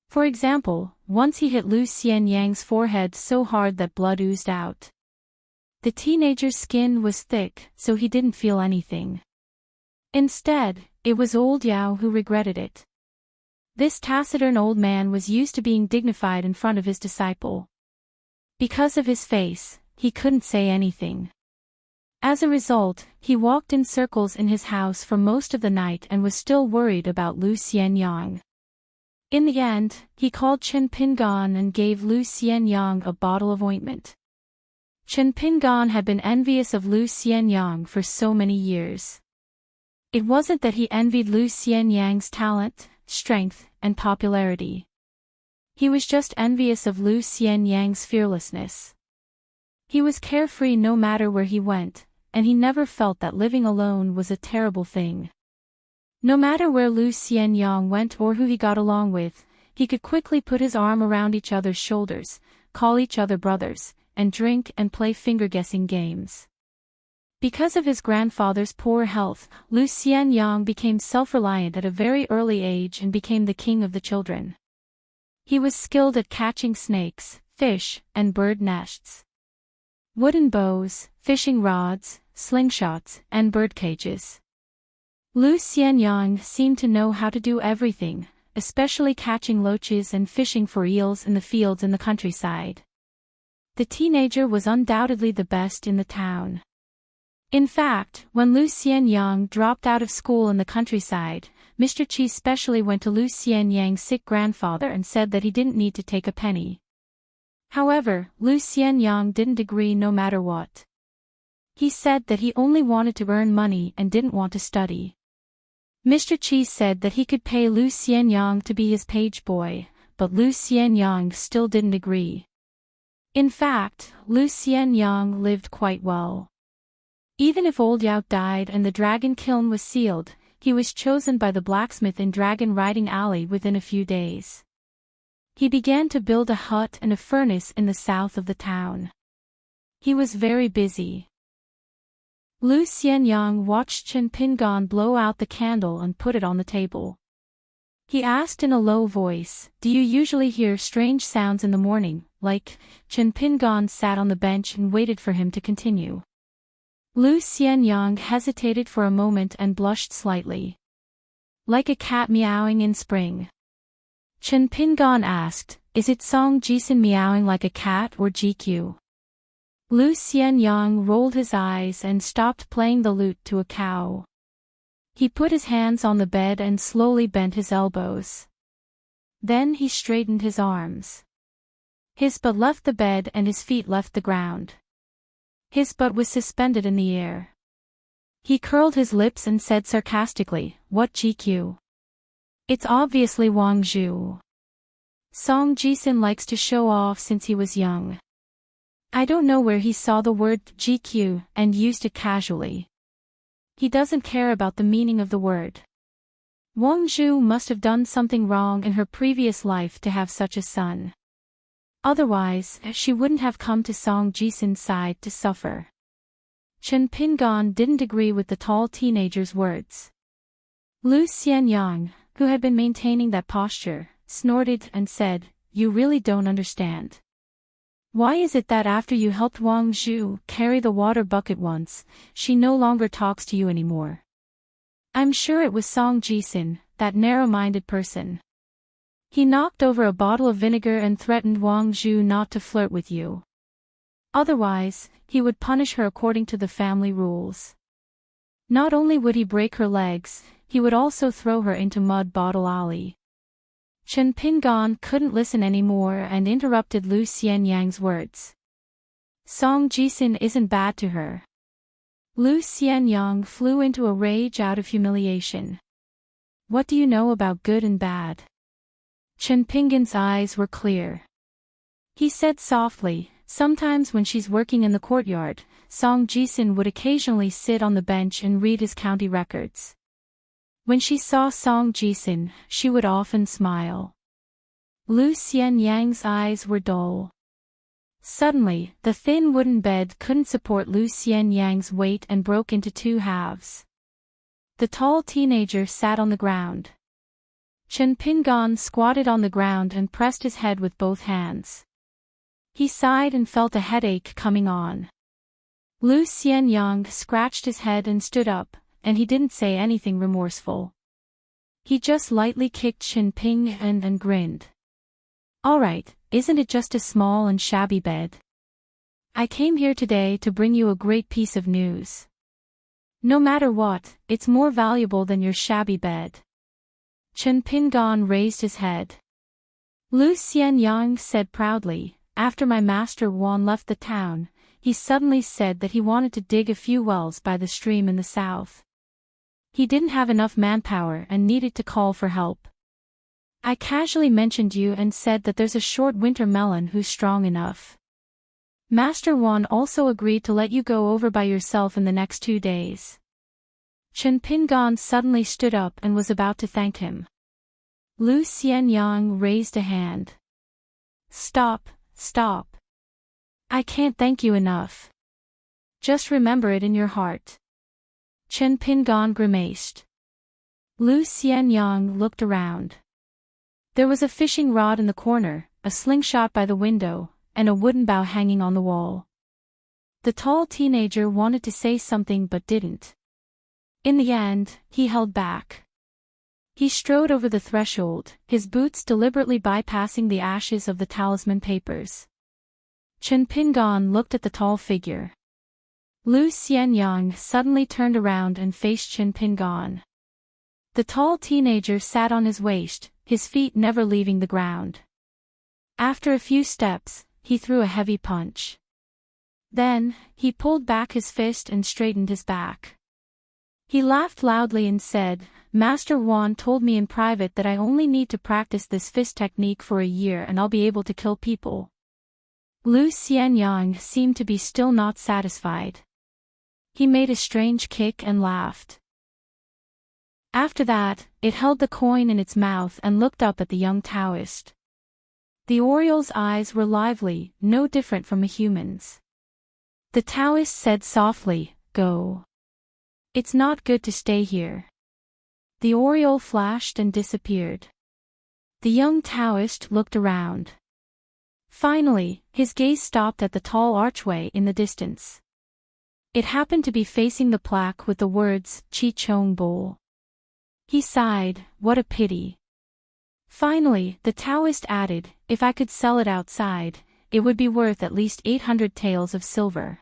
For example, once he hit Lu Xianyang's forehead so hard that blood oozed out. The teenager's skin was thick, so he didn't feel anything. Instead, it was Old Yao who regretted it. This taciturn old man was used to being dignified in front of his disciple. Because of his face, he couldn't say anything. As a result, he walked in circles in his house for most of the night and was still worried about Lu Xianyang. In the end, he called Chen Pingan and gave Lu Xianyang a bottle of ointment. Chen Pingan had been envious of Lu Xianyang for so many years. It wasn't that he envied Lu Xianyang's talent, strength, and popularity. He was just envious of Lu Xianyang's fearlessness. He was carefree no matter where he went, and he never felt that living alone was a terrible thing. No matter where Lu Xianyang went or who he got along with, he could quickly put his arm around each other's shoulders, call each other brothers, and drink and play finger-guessing games. Because of his grandfather's poor health, Lu Xianyang became self-reliant at a very early age and became the king of the children. He was skilled at catching snakes, fish, and bird nests. Wooden bows, fishing rods, slingshots, and bird cages. Lu Xianyang seemed to know how to do everything, especially catching loaches and fishing for eels in the fields in the countryside. The teenager was undoubtedly the best in the town. In fact, when Lu Xianyang dropped out of school in the countryside, Mr. Qi specially went to Lu Xianyang's sick grandfather and said that he didn't need to take a penny. However, Lu Xianyang didn't agree no matter what. He said that he only wanted to earn money and didn't want to study. Mr. Qi said that he could pay Lu Xianyang to be his page boy, but Lu Xianyang still didn't agree. In fact, Lu Xianyang lived quite well. Even if old Yao died and the dragon kiln was sealed, he was chosen by the blacksmith in Dragon Riding Alley within a few days. He began to build a hut and a furnace in the south of the town. He was very busy. Lu Xianyang watched Chen Pingan blow out the candle and put it on the table. He asked in a low voice, "Do you usually hear strange sounds in the morning, like?" Chen Pingan sat on the bench and waited for him to continue. Lu Xianyang hesitated for a moment and blushed slightly. "Like a cat meowing in spring." Chen Pingan asked, "Is it Song Jisun meowing like a cat or GQ?" Lu Xianyang rolled his eyes and stopped playing the lute to a cow. He put his hands on the bed and slowly bent his elbows. Then he straightened his arms. His butt left the bed and his feet left the ground. His butt was suspended in the air. He curled his lips and said sarcastically, "What GQ? It's obviously Wang Zhu. Song Jisun likes to show off since he was young. I don't know where he saw the word GQ and used it casually. He doesn't care about the meaning of the word. Wang Zhu must have done something wrong in her previous life to have such a son. Otherwise, she wouldn't have come to Song Jisun's side to suffer." Chen Pingan didn't agree with the tall teenager's words. Lu Xianyang, who had been maintaining that posture, snorted and said, "You really don't understand. Why is it that after you helped Wang Zhu carry the water bucket once, she no longer talks to you anymore? I'm sure it was Song Jisun, that narrow-minded person. He knocked over a bottle of vinegar and threatened Wang Zhu not to flirt with you. Otherwise, he would punish her according to the family rules. Not only would he break her legs, he would also throw her into Mud Bottle Alley." Chen Pingan couldn't listen anymore and interrupted Lu Xianyang's words. "Song Jisun isn't bad to her." Lu Xianyang flew into a rage out of humiliation. "What do you know about good and bad?" Chen Pingan's eyes were clear. He said softly, "Sometimes when she's working in the courtyard, Song Jisun would occasionally sit on the bench and read his county records. When she saw Song Jisun, she would often smile." Lu Xianyang's eyes were dull. Suddenly, the thin wooden bed couldn't support Lu Xianyang's weight and broke into two halves. The tall teenager sat on the ground. Chen Pingan squatted on the ground and pressed his head with both hands. He sighed and felt a headache coming on. Lu Xianyang scratched his head and stood up, and he didn't say anything remorseful. He just lightly kicked Chen Pingan and grinned. "All right, isn't it just a small and shabby bed? I came here today to bring you a great piece of news. No matter what, it's more valuable than your shabby bed." Chen Pingan raised his head. Lu Xianyang said proudly, "After my master Wan left the town, he suddenly said that he wanted to dig a few wells by the stream in the south. He didn't have enough manpower and needed to call for help. I casually mentioned you and said that there's a short winter melon who's strong enough. Master Wan also agreed to let you go over by yourself in the next 2 days." Chen Pingan suddenly stood up and was about to thank him. Lu Xianyang raised a hand. "Stop, stop. I can't thank you enough. Just remember it in your heart." Chen Pingan grimaced. Lu Xianyang looked around. There was a fishing rod in the corner, a slingshot by the window, and a wooden bow hanging on the wall. The tall teenager wanted to say something but didn't. In the end, he held back. He strode over the threshold, his boots deliberately bypassing the ashes of the talisman papers. Chen Pingan looked at the tall figure. Lu Xianyang suddenly turned around and faced Chen Pingan. The tall teenager sat on his waist, his feet never leaving the ground. After a few steps, he threw a heavy punch. Then, he pulled back his fist and straightened his back. He laughed loudly and said, Master Wan told me in private that I only need to practice this fist technique for a year and I'll be able to kill people. Lu Xianyang seemed to be still not satisfied. He made a strange kick and laughed. After that, it held the coin in its mouth and looked up at the young Taoist. The Oriole's eyes were lively, no different from a human's. The Taoist said softly, Go. It's not good to stay here. The Oriole flashed and disappeared. The young Taoist looked around. Finally, his gaze stopped at the tall archway in the distance. It happened to be facing the plaque with the words, Chi Chong Bowl. He sighed, what a pity. Finally, the Taoist added, if I could sell it outside, it would be worth at least 800 taels of silver.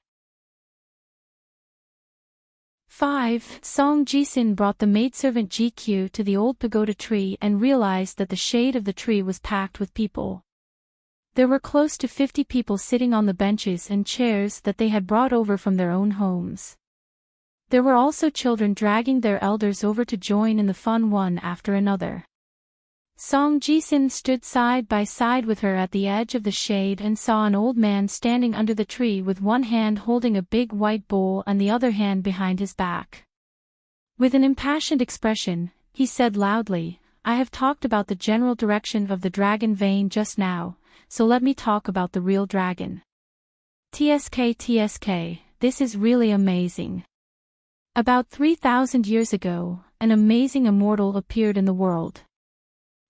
5. Song Jisin brought the maidservant GQ to the old pagoda tree and realized that the shade of the tree was packed with people. There were close to 50 people sitting on the benches and chairs that they had brought over from their own homes. There were also children dragging their elders over to join in the fun one after another. Song Jisin stood side by side with her at the edge of the shade and saw an old man standing under the tree with one hand holding a big white bowl and the other hand behind his back. With an impassioned expression, he said loudly, I have talked about the general direction of the dragon vein just now, so let me talk about the real dragon. TSK, this is really amazing. About 3,000 years ago, an amazing immortal appeared in the world.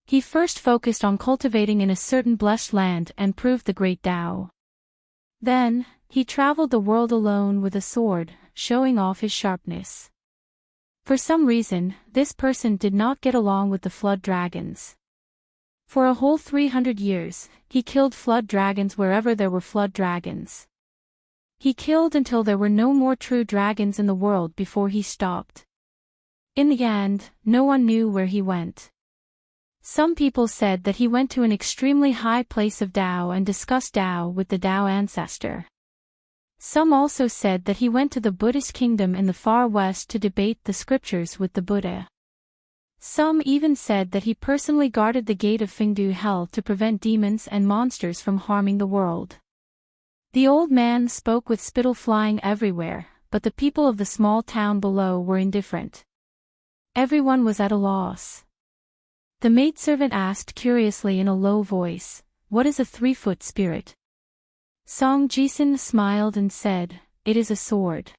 He first focused on cultivating in a certain blessed land and proved the great Tao. Then, he traveled the world alone with a sword, showing off his sharpness. For some reason, this person did not get along with the flood dragons. For a whole 300 years, he killed flood dragons wherever there were flood dragons. He killed until there were no more true dragons in the world before he stopped. In the end, no one knew where he went. Some people said that he went to an extremely high place of Tao and discussed Tao with the Tao ancestor. Some also said that he went to the Buddhist kingdom in the far west to debate the scriptures with the Buddha. Some even said that he personally guarded the gate of Fengdu Hell to prevent demons and monsters from harming the world. The old man spoke with spittle flying everywhere, but the people of the small town below were indifferent. Everyone was at a loss. The maidservant asked curiously in a low voice, what is a 3-foot spirit? Song Jisin smiled and said, it is a sword.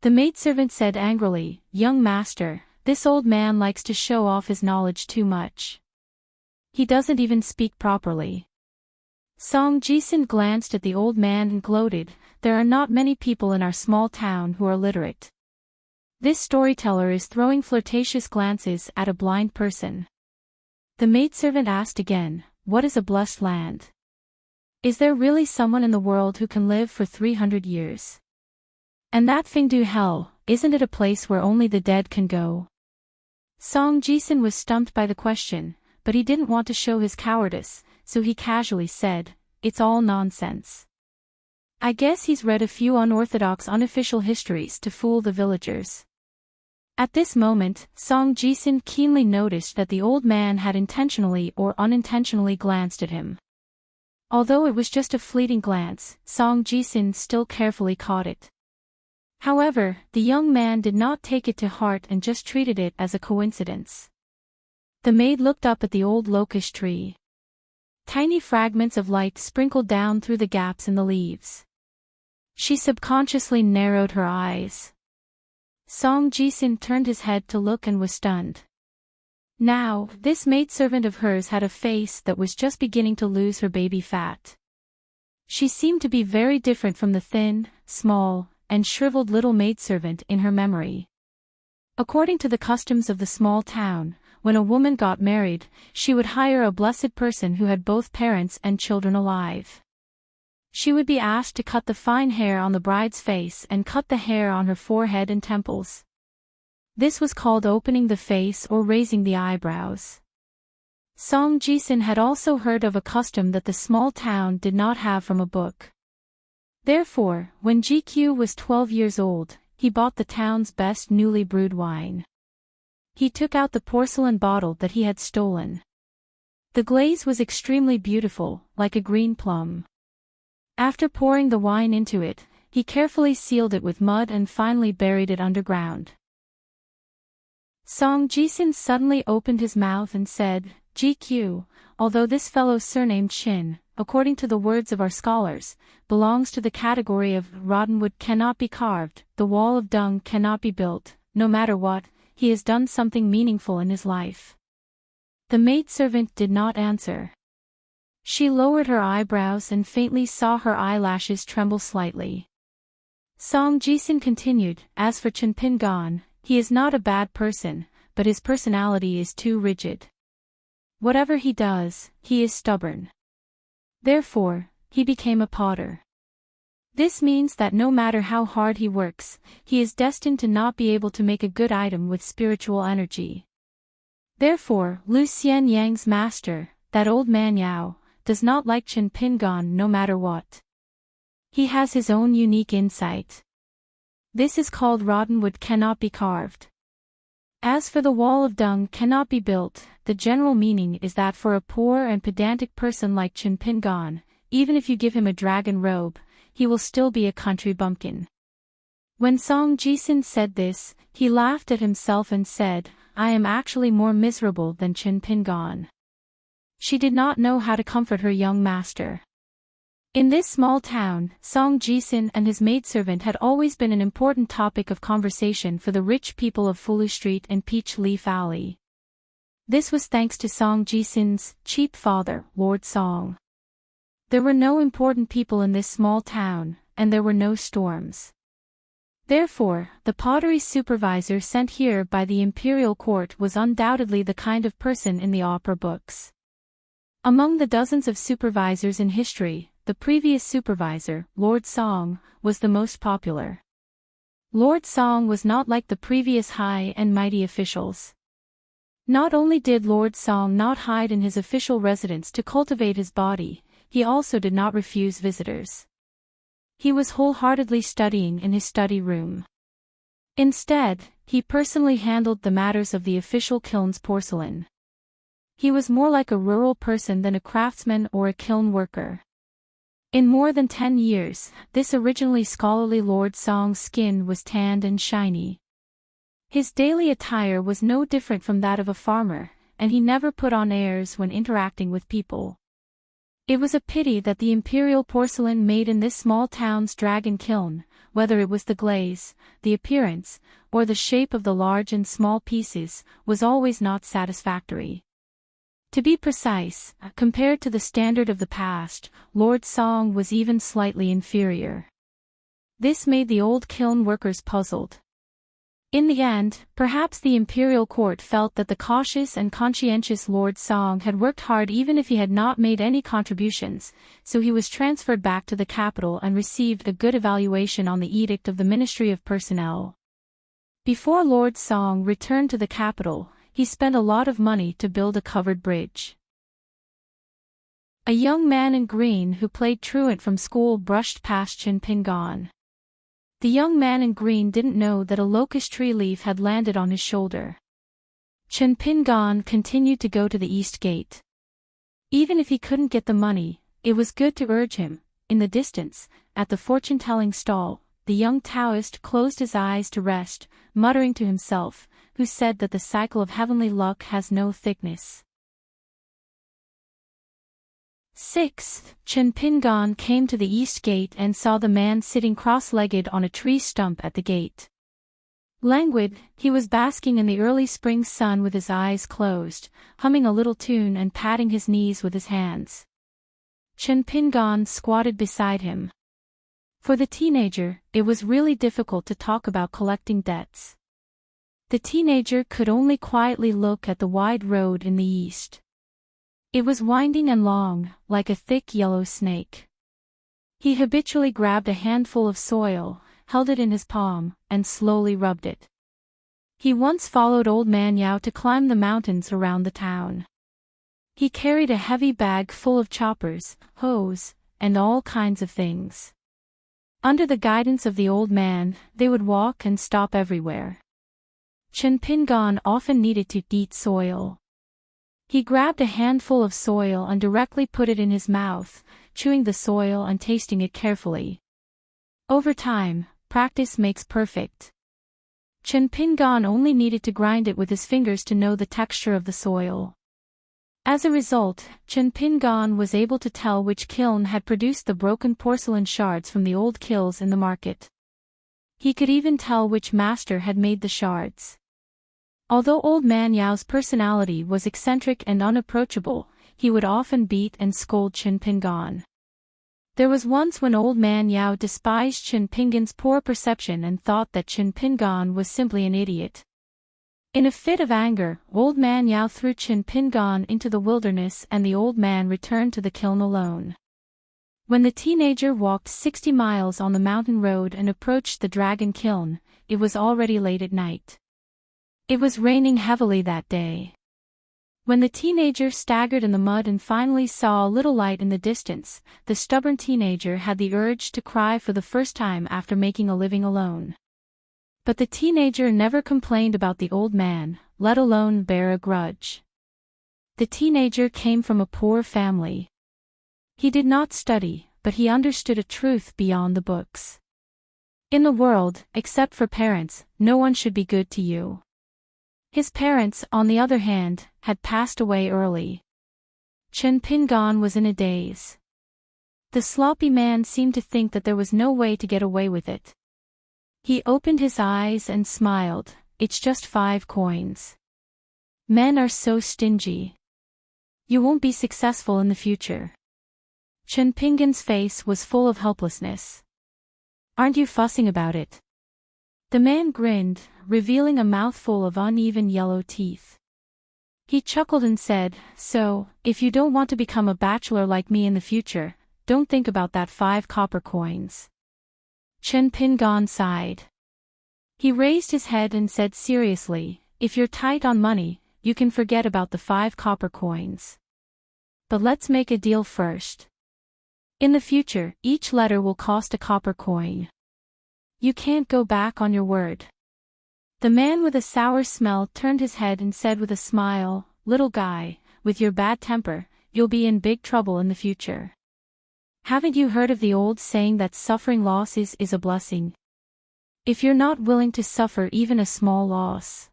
The maidservant said angrily, young master, this old man likes to show off his knowledge too much. He doesn't even speak properly. Song Jisin glanced at the old man and gloated, there are not many people in our small town who are literate. This storyteller is throwing flirtatious glances at a blind person. The maidservant asked again, what is a blessed land? Is there really someone in the world who can live for 300 years? And that Fengdu Hell, isn't it a place where only the dead can go? Song Jisin was stumped by the question, but he didn't want to show his cowardice, so he casually said, it's all nonsense. I guess he's read a few unorthodox unofficial histories to fool the villagers. At this moment, Song Jisin keenly noticed that the old man had intentionally or unintentionally glanced at him. Although it was just a fleeting glance, Song Jisin still carefully caught it. However, the young man did not take it to heart and just treated it as a coincidence. The maid looked up at the old locust tree. Tiny fragments of light sprinkled down through the gaps in the leaves. She subconsciously narrowed her eyes. Song Jisin turned his head to look and was stunned. Now, this maidservant of hers had a face that was just beginning to lose her baby fat. She seemed to be very different from the thin, small, and shriveled little maidservant in her memory. According to the customs of the small town, when a woman got married, she would hire a blessed person who had both parents and children alive. She would be asked to cut the fine hair on the bride's face and cut the hair on her forehead and temples. This was called opening the face or raising the eyebrows. Song Jisin had also heard of a custom that the small town did not have from a book. Therefore, when GQ was 12 years old, he bought the town's best newly brewed wine. He took out the porcelain bottle that he had stolen. The glaze was extremely beautiful, like a green plum. After pouring the wine into it, he carefully sealed it with mud and finally buried it underground. Song Jisun suddenly opened his mouth and said, "GQ, although this fellow surnamed Shin, according to the words of our scholars, belongs to the category of rotten wood cannot be carved, the wall of dung cannot be built, no matter what, he has done something meaningful in his life." The maidservant did not answer. She lowered her eyebrows and faintly saw her eyelashes tremble slightly. Song Jisun continued, "As for Chen Pingan, he is not a bad person, but his personality is too rigid. Whatever he does, he is stubborn. Therefore, he became a potter. This means that no matter how hard he works, he is destined to not be able to make a good item with spiritual energy. Therefore, Lu Xian Yang's master, that old man Yao, does not like Chen Pingan no matter what. He has his own unique insight. This is called rotten wood cannot be carved. As for the wall of dung cannot be built, the general meaning is that for a poor and pedantic person like Chen Pingan, even if you give him a dragon robe, he will still be a country bumpkin." When Song Jisun said this, he laughed at himself and said, "I am actually more miserable than Chen Pingan." She did not know how to comfort her young master. In this small town, Song Jisun and his maidservant had always been an important topic of conversation for the rich people of Fulu Street and Peach Leaf Alley. This was thanks to Song Jisun's cheap father, Lord Song. There were no important people in this small town, and there were no storms. Therefore, the pottery supervisor sent here by the imperial court was undoubtedly the kind of person in the opera books. Among the dozens of supervisors in history, the previous supervisor, Lord Song, was the most popular. Lord Song was not like the previous high and mighty officials. Not only did Lord Song not hide in his official residence to cultivate his body, he also did not refuse visitors. He was wholeheartedly studying in his study room. Instead, he personally handled the matters of the official kiln's porcelain. He was more like a rural person than a craftsman or a kiln worker. In more than 10 years, this originally scholarly Lord Song's skin was tanned and shiny. His daily attire was no different from that of a farmer, and he never put on airs when interacting with people. It was a pity that the imperial porcelain made in this small town's dragon kiln, whether it was the glaze, the appearance, or the shape of the large and small pieces, was always not satisfactory. To be precise, compared to the standard of the past, Lord Song was even slightly inferior. This made the old kiln workers puzzled. In the end, perhaps the imperial court felt that the cautious and conscientious Lord Song had worked hard even if he had not made any contributions, so he was transferred back to the capital and received a good evaluation on the edict of the Ministry of Personnel. Before Lord Song returned to the capital, he spent a lot of money to build a covered bridge. A young man in green who played truant from school brushed past Chen Pingan. The young man in green didn't know that a locust tree leaf had landed on his shoulder. Chen Pingan continued to go to the east gate. Even if he couldn't get the money, it was good to urge him. In the distance, at the fortune-telling stall, the young Taoist closed his eyes to rest, muttering to himself, who said that the cycle of heavenly luck has no thickness. 6. Chen Pingan came to the east gate and saw the man sitting cross-legged on a tree stump at the gate. Languid, he was basking in the early spring sun with his eyes closed, humming a little tune and patting his knees with his hands. Chen Pingan squatted beside him. For the teenager, it was really difficult to talk about collecting debts. The teenager could only quietly look at the wide road in the east. It was winding and long, like a thick yellow snake. He habitually grabbed a handful of soil, held it in his palm, and slowly rubbed it. He once followed Old Man Yao to climb the mountains around the town. He carried a heavy bag full of choppers, hoes, and all kinds of things. Under the guidance of the old man, they would walk and stop everywhere. Chenpingon often needed to eat soil. He grabbed a handful of soil and directly put it in his mouth, chewing the soil and tasting it carefully. Over time, practice makes perfect. Chenpingon only needed to grind it with his fingers to know the texture of the soil. As a result, Chenpingon was able to tell which kiln had produced the broken porcelain shards from the old kilns in the market. He could even tell which master had made the shards. Although Old Man Yao's personality was eccentric and unapproachable, he would often beat and scold Chenpingon. There was once when Old Man Yao despised Chenpingon's poor perception and thought that Chenpingon was simply an idiot. In a fit of anger, Old Man Yao threw Chenpingon into the wilderness and the old man returned to the kiln alone. When the teenager walked 60 miles on the mountain road and approached the dragon kiln, it was already late at night. It was raining heavily that day. When the teenager staggered in the mud and finally saw a little light in the distance, the stubborn teenager had the urge to cry for the first time after making a living alone. But the teenager never complained about the old man, let alone bear a grudge. The teenager came from a poor family. He did not study, but he understood a truth beyond the books. In the world, except for parents, no one should be good to you. His parents, on the other hand, had passed away early. Chenpingon was in a daze. The sloppy man seemed to think that there was no way to get away with it. He opened his eyes and smiled. It's just 5 coins. Men are so stingy. You won't be successful in the future. Chenpingon's face was full of helplessness. Aren't you fussing about it? The man grinned, revealing a mouthful of uneven yellow teeth. He chuckled and said, "So, if you don't want to become a bachelor like me in the future, don't think about that 5 copper coins." Chenpingon sighed. He raised his head and said seriously, "If you're tight on money, you can forget about the 5 copper coins. But let's make a deal first. In the future, each letter will cost a copper coin. You can't go back on your word." The man with a sour smell turned his head and said with a smile, "Little guy, with your bad temper, you'll be in big trouble in the future. Haven't you heard of the old saying that suffering losses is a blessing? If you're not willing to suffer even a small loss."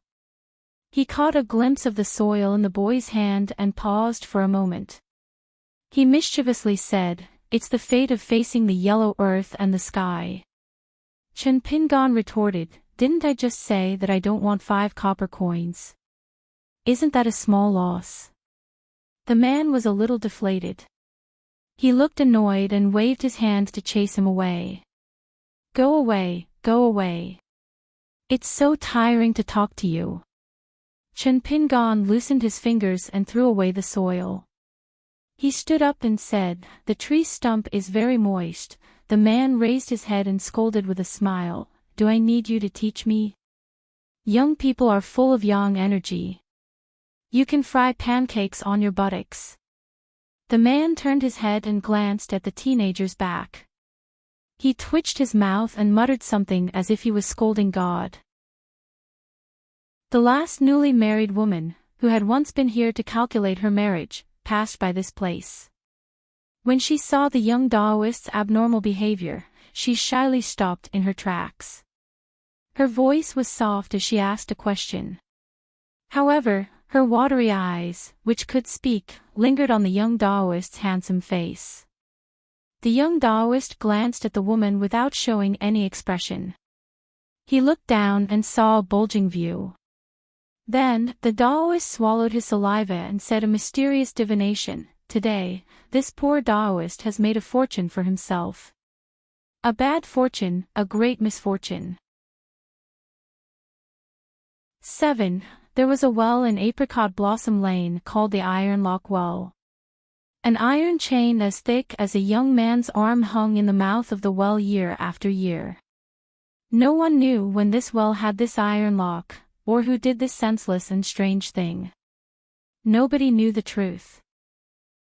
He caught a glimpse of the soil in the boy's hand and paused for a moment. He mischievously said, "It's the fate of facing the yellow earth and the sky." Chenpingon retorted, "Didn't I just say that I don't want 5 copper coins? Isn't that a small loss?" The man was a little deflated. He looked annoyed and waved his hand to chase him away. "Go away, go away. It's so tiring to talk to you." Chenpingon loosened his fingers and threw away the soil. He stood up and said, "The tree stump is very moist." The man raised his head and scolded with a smile, "Do I need you to teach me? Young people are full of young energy. You can fry pancakes on your buttocks." The man turned his head and glanced at the teenager's back. He twitched his mouth and muttered something as if he was scolding God. The last newly married woman, who had once been here to calculate her marriage, passed by this place. When she saw the young Taoist's abnormal behavior, she shyly stopped in her tracks. Her voice was soft as she asked a question. However, her watery eyes, which could speak, lingered on the young Taoist's handsome face. The young Taoist glanced at the woman without showing any expression. He looked down and saw a bulging view. Then, the Taoist swallowed his saliva and said a mysterious divination, "Today, this poor Taoist has made a fortune for himself. A bad fortune, a great misfortune." 7. There was a well in Apricot Blossom Lane called the Iron Lock Well. An iron chain as thick as a young man's arm hung in the mouth of the well year after year. No one knew when this well had this iron lock, or who did this senseless and strange thing. Nobody knew the truth.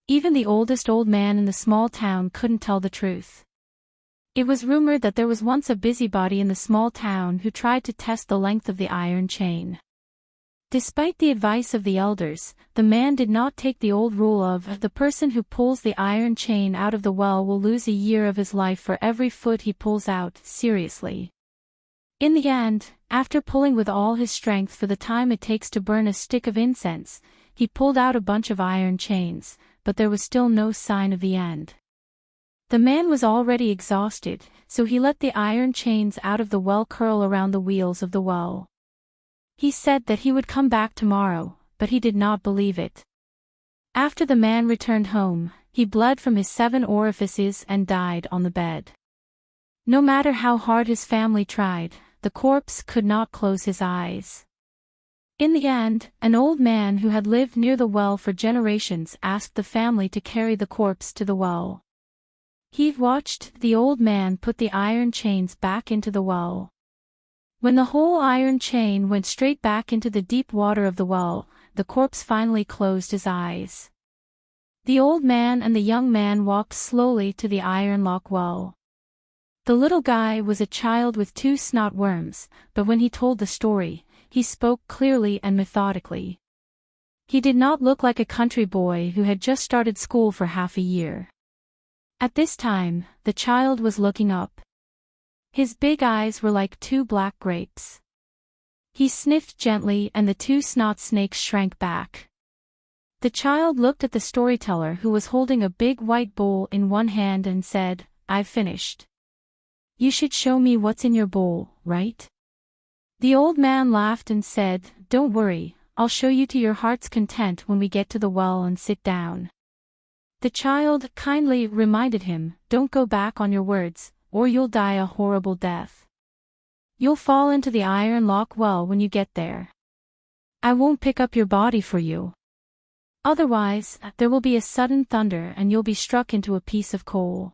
Even the oldest old man in the small town couldn't tell the truth. It was rumored that there was once a busybody in the small town who tried to test the length of the iron chain. Despite the advice of the elders, the man did not take the old rule of the person who pulls the iron chain out of the well will lose a year of his life for every foot he pulls out seriously. In the end, after pulling with all his strength for the time it takes to burn a stick of incense, he pulled out a bunch of iron chains, but there was still no sign of the end. The man was already exhausted, so he let the iron chains out of the well curl around the wheels of the well. He said that he would come back tomorrow, but he did not believe it. After the man returned home, he bled from his 7 orifices and died on the bed. No matter how hard his family tried, the corpse could not close his eyes. In the end, an old man who had lived near the well for generations asked the family to carry the corpse to the well. He watched the old man put the iron chains back into the well. When the whole iron chain went straight back into the deep water of the well, the corpse finally closed his eyes. The old man and the young man walked slowly to the iron lock well. The little guy was a child with 2 snot worms, but when he told the story, he spoke clearly and methodically. He did not look like a country boy who had just started school for half a year. At this time, the child was looking up. His big eyes were like 2 black grapes. He sniffed gently and the 2 snot snakes shrank back. The child looked at the storyteller who was holding a big white bowl in one hand and said, "I've finished. You should show me what's in your bowl, right?" The old man laughed and said, "Don't worry, I'll show you to your heart's content when we get to the well and sit down." The child kindly reminded him, "Don't go back on your words, or you'll die a horrible death. You'll fall into the iron lock well when you get there. I won't pick up your body for you. Otherwise, there will be a sudden thunder and you'll be struck into a piece of coal.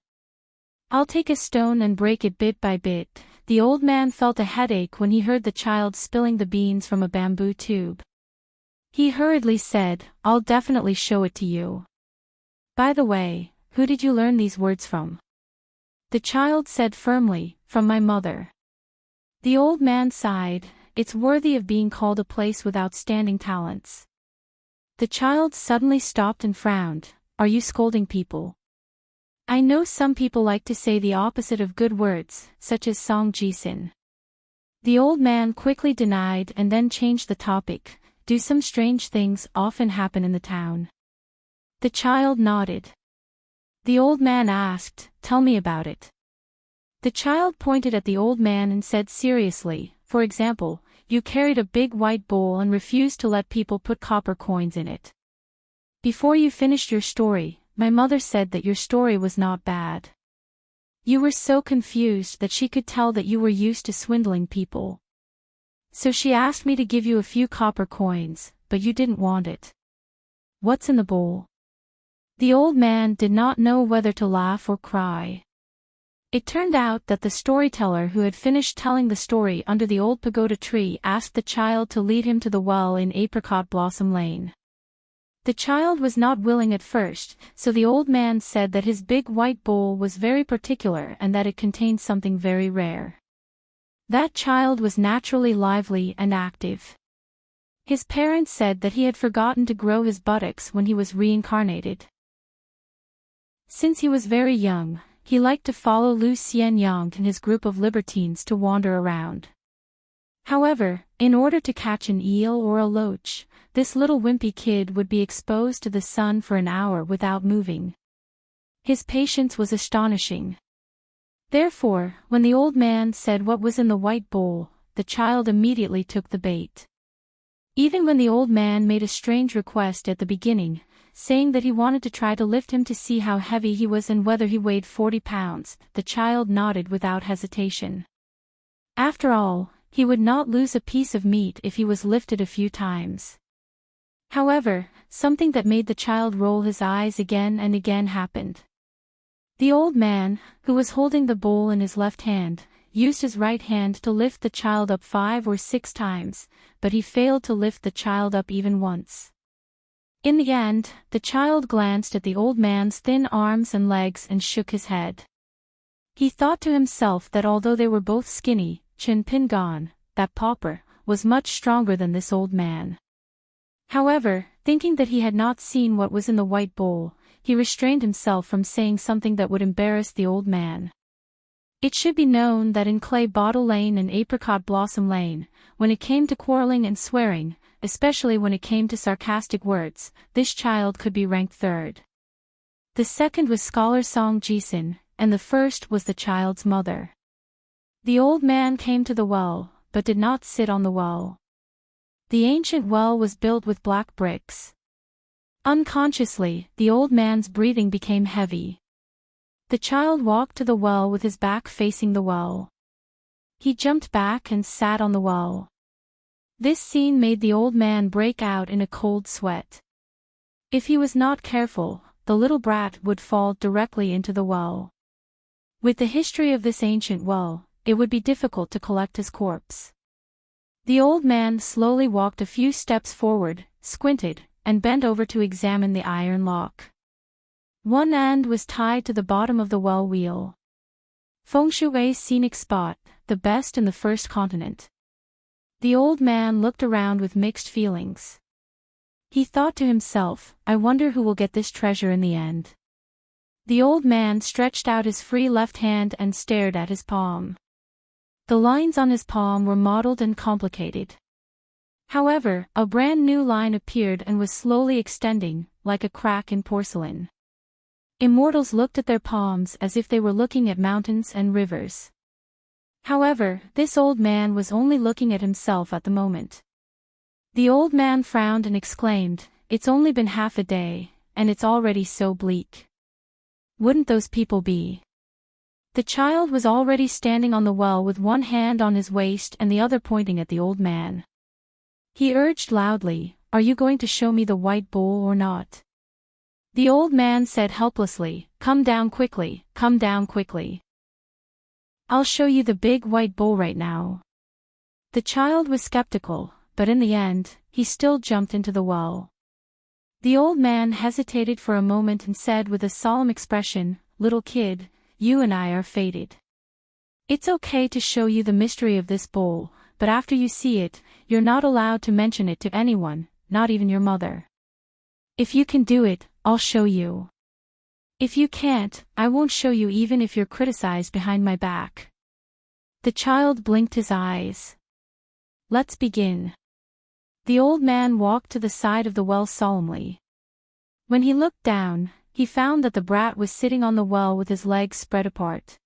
I'll take a stone and break it bit by bit." The old man felt a headache when he heard the child spilling the beans from a bamboo tube. He hurriedly said, "I'll definitely show it to you. By the way, who did you learn these words from?" The child said firmly, "From my mother." The old man sighed, "It's worthy of being called a place with outstanding talents." The child suddenly stopped and frowned. "Are you scolding people?" "I know some people like to say the opposite of good words, such as song jisin." The old man quickly denied and then changed the topic. "Do some strange things often happen in the town?" The child nodded. The old man asked, "Tell me about it." The child pointed at the old man and said seriously, "For example, you carried a big white bowl and refused to let people put copper coins in it. Before you finished your story, my mother said that your story was not bad. You were so confused that she could tell that you were used to swindling people. So she asked me to give you a few copper coins, but you didn't want it. What's in the bowl?" The old man did not know whether to laugh or cry. It turned out that the storyteller who had finished telling the story under the old pagoda tree asked the child to lead him to the well in Apricot Blossom Lane. The child was not willing at first, so the old man said that his big white bowl was very particular and that it contained something very rare. That child was naturally lively and active. His parents said that he had forgotten to grow his buttocks when he was reincarnated. Since he was very young, he liked to follow Lu Xianyang and his group of libertines to wander around. However, in order to catch an eel or a loach, this little wimpy kid would be exposed to the sun for an hour without moving. His patience was astonishing. Therefore, when the old man said what was in the white bowl, the child immediately took the bait. Even when the old man made a strange request at the beginning, saying that he wanted to try to lift him to see how heavy he was and whether he weighed 40 pounds, the child nodded without hesitation. After all, he would not lose a piece of meat if he was lifted a few times. However, something that made the child roll his eyes again and again happened. The old man, who was holding the bowl in his left hand, used his right hand to lift the child up 5 or 6 times, but he failed to lift the child up even once. In the end, the child glanced at the old man's thin arms and legs and shook his head. He thought to himself that although they were both skinny, Chin Pin Gon, that pauper, was much stronger than this old man. However, thinking that he had not seen what was in the white bowl, he restrained himself from saying something that would embarrass the old man. It should be known that in Clay Bottle Lane and Apricot Blossom Lane, when it came to quarreling and swearing, especially when it came to sarcastic words, this child could be ranked third. The second was Scholar Song Jisun, and the first was the child's mother. The old man came to the well, but did not sit on the well. The ancient well was built with black bricks. Unconsciously, the old man's breathing became heavy. The child walked to the well with his back facing the well. He jumped back and sat on the well. This scene made the old man break out in a cold sweat. If he was not careful, the little brat would fall directly into the well. With the history of this ancient well, it would be difficult to collect his corpse. The old man slowly walked a few steps forward, squinted, and bent over to examine the iron lock. One end was tied to the bottom of the well wheel. Feng Shui's scenic spot, the best in the first continent. The old man looked around with mixed feelings. He thought to himself, I wonder who will get this treasure in the end. The old man stretched out his free left hand and stared at his palm. The lines on his palm were mottled and complicated. However, a brand new line appeared and was slowly extending, like a crack in porcelain. Immortals looked at their palms as if they were looking at mountains and rivers. However, this old man was only looking at himself at the moment. The old man frowned and exclaimed, It's only been half a day, and it's already so bleak. Wouldn't those people be? The child was already standing on the well with one hand on his waist and the other pointing at the old man. He urged loudly, Are you going to show me the white bowl or not? The old man said helplessly, Come down quickly, come down quickly. I'll show you the big white bowl right now. The child was skeptical, but in the end, he still jumped into the well. The old man hesitated for a moment and said with a solemn expression, Little kid, you and I are fated. It's okay to show you the mystery of this bowl, but after you see it, you're not allowed to mention it to anyone, not even your mother. If you can do it, I'll show you. If you can't, I won't show you even if you're criticized behind my back. The child blinked his eyes. Let's begin. The old man walked to the side of the well solemnly. When he looked down, he found that the brat was sitting on the well with his legs spread apart.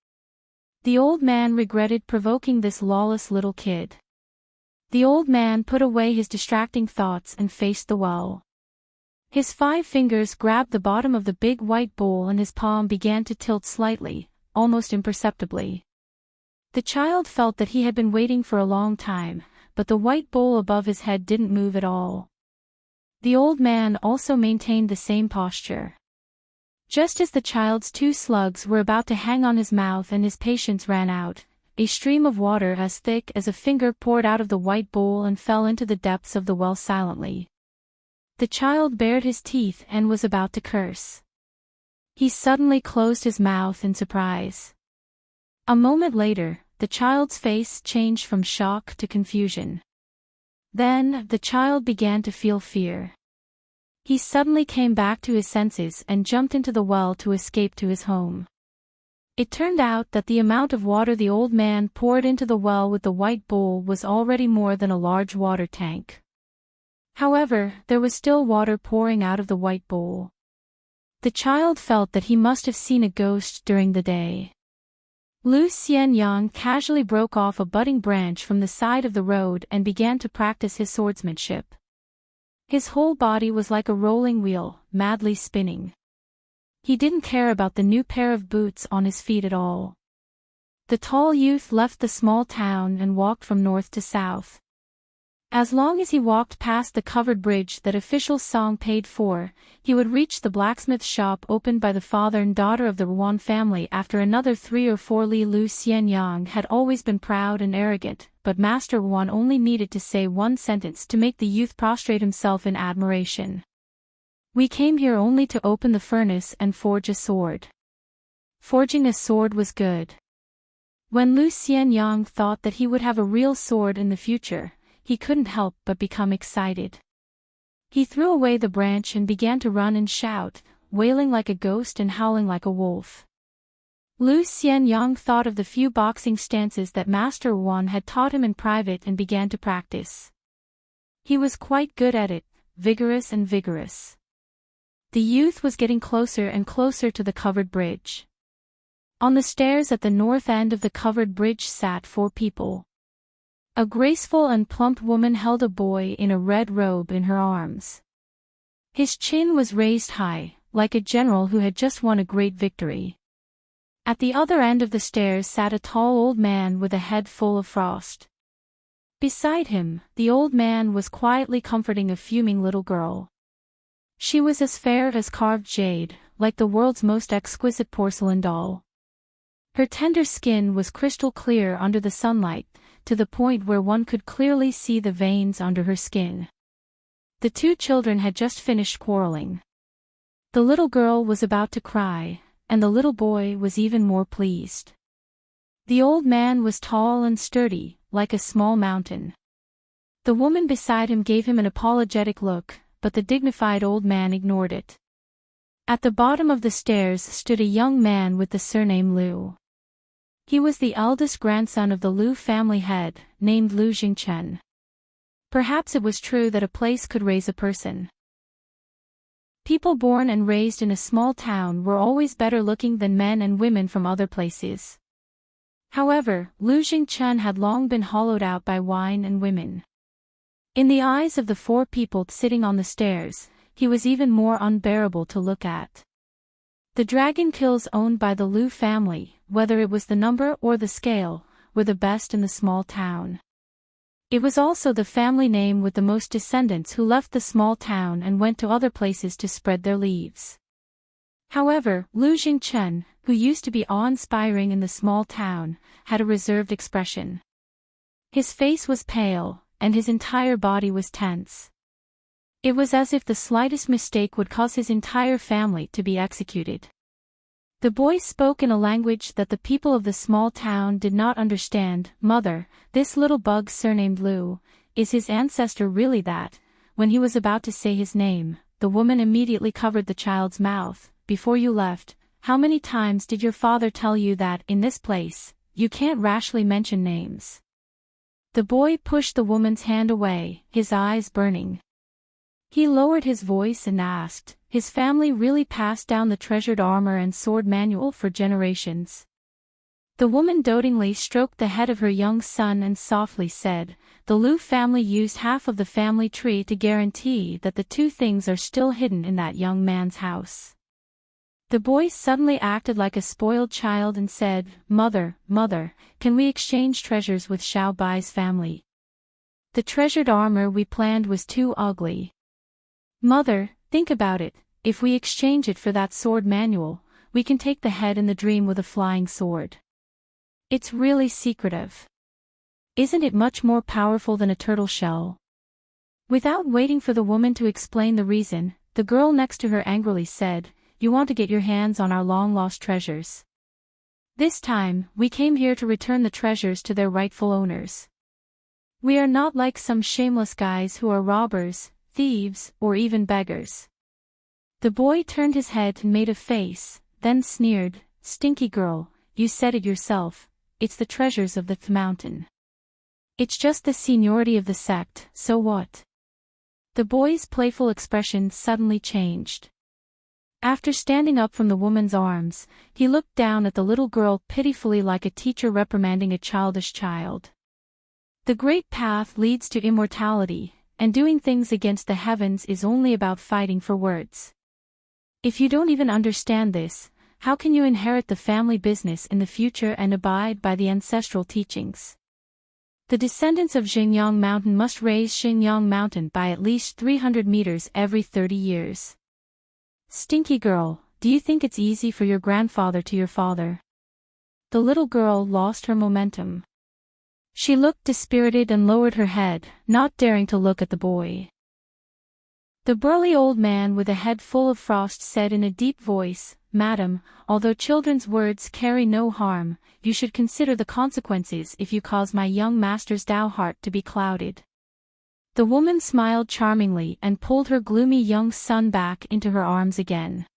The old man regretted provoking this lawless little kid. The old man put away his distracting thoughts and faced the well. His 5 fingers grabbed the bottom of the big white bowl and his palm began to tilt slightly, almost imperceptibly. The child felt that he had been waiting for a long time, but the white bowl above his head didn't move at all. The old man also maintained the same posture. Just as the child's 2 slugs were about to hang on his mouth and his patience ran out, a stream of water as thick as a finger poured out of the white bowl and fell into the depths of the well silently. The child bared his teeth and was about to curse. He suddenly closed his mouth in surprise. A moment later, the child's face changed from shock to confusion. Then, the child began to feel fear. He suddenly came back to his senses and jumped into the well to escape to his home. It turned out that the amount of water the old man poured into the well with the white bowl was already more than a large water tank. However, there was still water pouring out of the white bowl. The child felt that he must have seen a ghost during the day. Lu Xianyang casually broke off a budding branch from the side of the road and began to practice his swordsmanship. His whole body was like a rolling wheel, madly spinning. He didn't care about the new pair of boots on his feet at all. The tall youth left the small town and walked from north to south. As long as he walked past the covered bridge that official Song paid for, he would reach the blacksmith shop opened by the father and daughter of the Ruan family after another 3 or 4 li. Lu Xianyang had always been proud and arrogant, but Master Ruan only needed to say one sentence to make the youth prostrate himself in admiration. We came here only to open the furnace and forge a sword. Forging a sword was good. When Lu Xianyang thought that he would have a real sword in the future, he couldn't help but become excited. He threw away the branch and began to run and shout, wailing like a ghost and howling like a wolf. Lu Xianyang thought of the few boxing stances that Master Wan had taught him in private and began to practice. He was quite good at it, vigorous and vigorous. The youth was getting closer and closer to the covered bridge. On the stairs at the north end of the covered bridge sat 4 people. A graceful and plump woman held a boy in a red robe in her arms. His chin was raised high, like a general who had just won a great victory. At the other end of the stairs sat a tall old man with a head full of frost. Beside him, the old man was quietly comforting a fuming little girl. She was as fair as carved jade, like the world's most exquisite porcelain doll. Her tender skin was crystal clear under the sunlight, to the point where one could clearly see the veins under her skin. The 2 children had just finished quarreling. The little girl was about to cry, and the little boy was even more pleased. The old man was tall and sturdy, like a small mountain. The woman beside him gave him an apologetic look, but the dignified old man ignored it. At the bottom of the stairs stood a young man with the surname Liu. He was the eldest grandson of the Liu family head, named Liu Jingchen. Perhaps it was true that a place could raise a person. People born and raised in a small town were always better looking than men and women from other places. However, Liu Jingchen had long been hollowed out by wine and women. In the eyes of the 4 people sitting on the stairs, he was even more unbearable to look at. The dragon kills owned by the Liu family, whether it was the number or the scale, were the best in the small town. It was also the family name with the most descendants who left the small town and went to other places to spread their leaves. However, Liu Jingchen, who used to be awe-inspiring in the small town, had a reserved expression. His face was pale, and his entire body was tense. It was as if the slightest mistake would cause his entire family to be executed. The boy spoke in a language that the people of the small town did not understand. "Mother, this little bug surnamed Liu, is his ancestor really that?" When he was about to say his name, the woman immediately covered the child's mouth. "Before you left, how many times did your father tell you that in this place, you can't rashly mention names?" The boy pushed the woman's hand away, his eyes burning. He lowered his voice and asked, "His family really passed down the treasured armor and sword manual for generations?" The woman dotingly stroked the head of her young son and softly said, "The Liu family used half of the family tree to guarantee that the 2 things are still hidden in that young man's house." The boy suddenly acted like a spoiled child and said, "Mother, can we exchange treasures with Xiao Bai's family? The treasured armor we planned was too ugly. Mother, think about it, if we exchange it for that sword manual, we can take the head in the dream with a flying sword. It's really secretive. Isn't it much more powerful than a turtle shell?" Without waiting for the woman to explain the reason, the girl next to her angrily said, "You want to get your hands on our long-lost treasures. This time, we came here to return the treasures to their rightful owners. We are not like some shameless guys who are robbers, thieves, or even beggars." The boy turned his head and made a face, then sneered, "Stinky girl, you said it yourself, it's the treasures of the mountain. It's just the seniority of the sect, so what?" The boy's playful expression suddenly changed. After standing up from the woman's arms, he looked down at the little girl pitifully like a teacher reprimanding a childish child. The great path leads to immortality, and doing things against the heavens is only about fighting for words. If you don't even understand this, how can you inherit the family business in the future and abide by the ancestral teachings? The descendants of Xingyang Mountain must raise Xingyang Mountain by at least 300 meters every 30 years. Stinky girl, do you think it's easy for your grandfather to your father? The little girl lost her momentum. She looked dispirited and lowered her head, not daring to look at the boy. The burly old man with a head full of frost said in a deep voice, "Madam, although children's words carry no harm, you should consider the consequences if you cause my young master's dough heart to be clouded." The woman smiled charmingly and pulled her gloomy young son back into her arms again.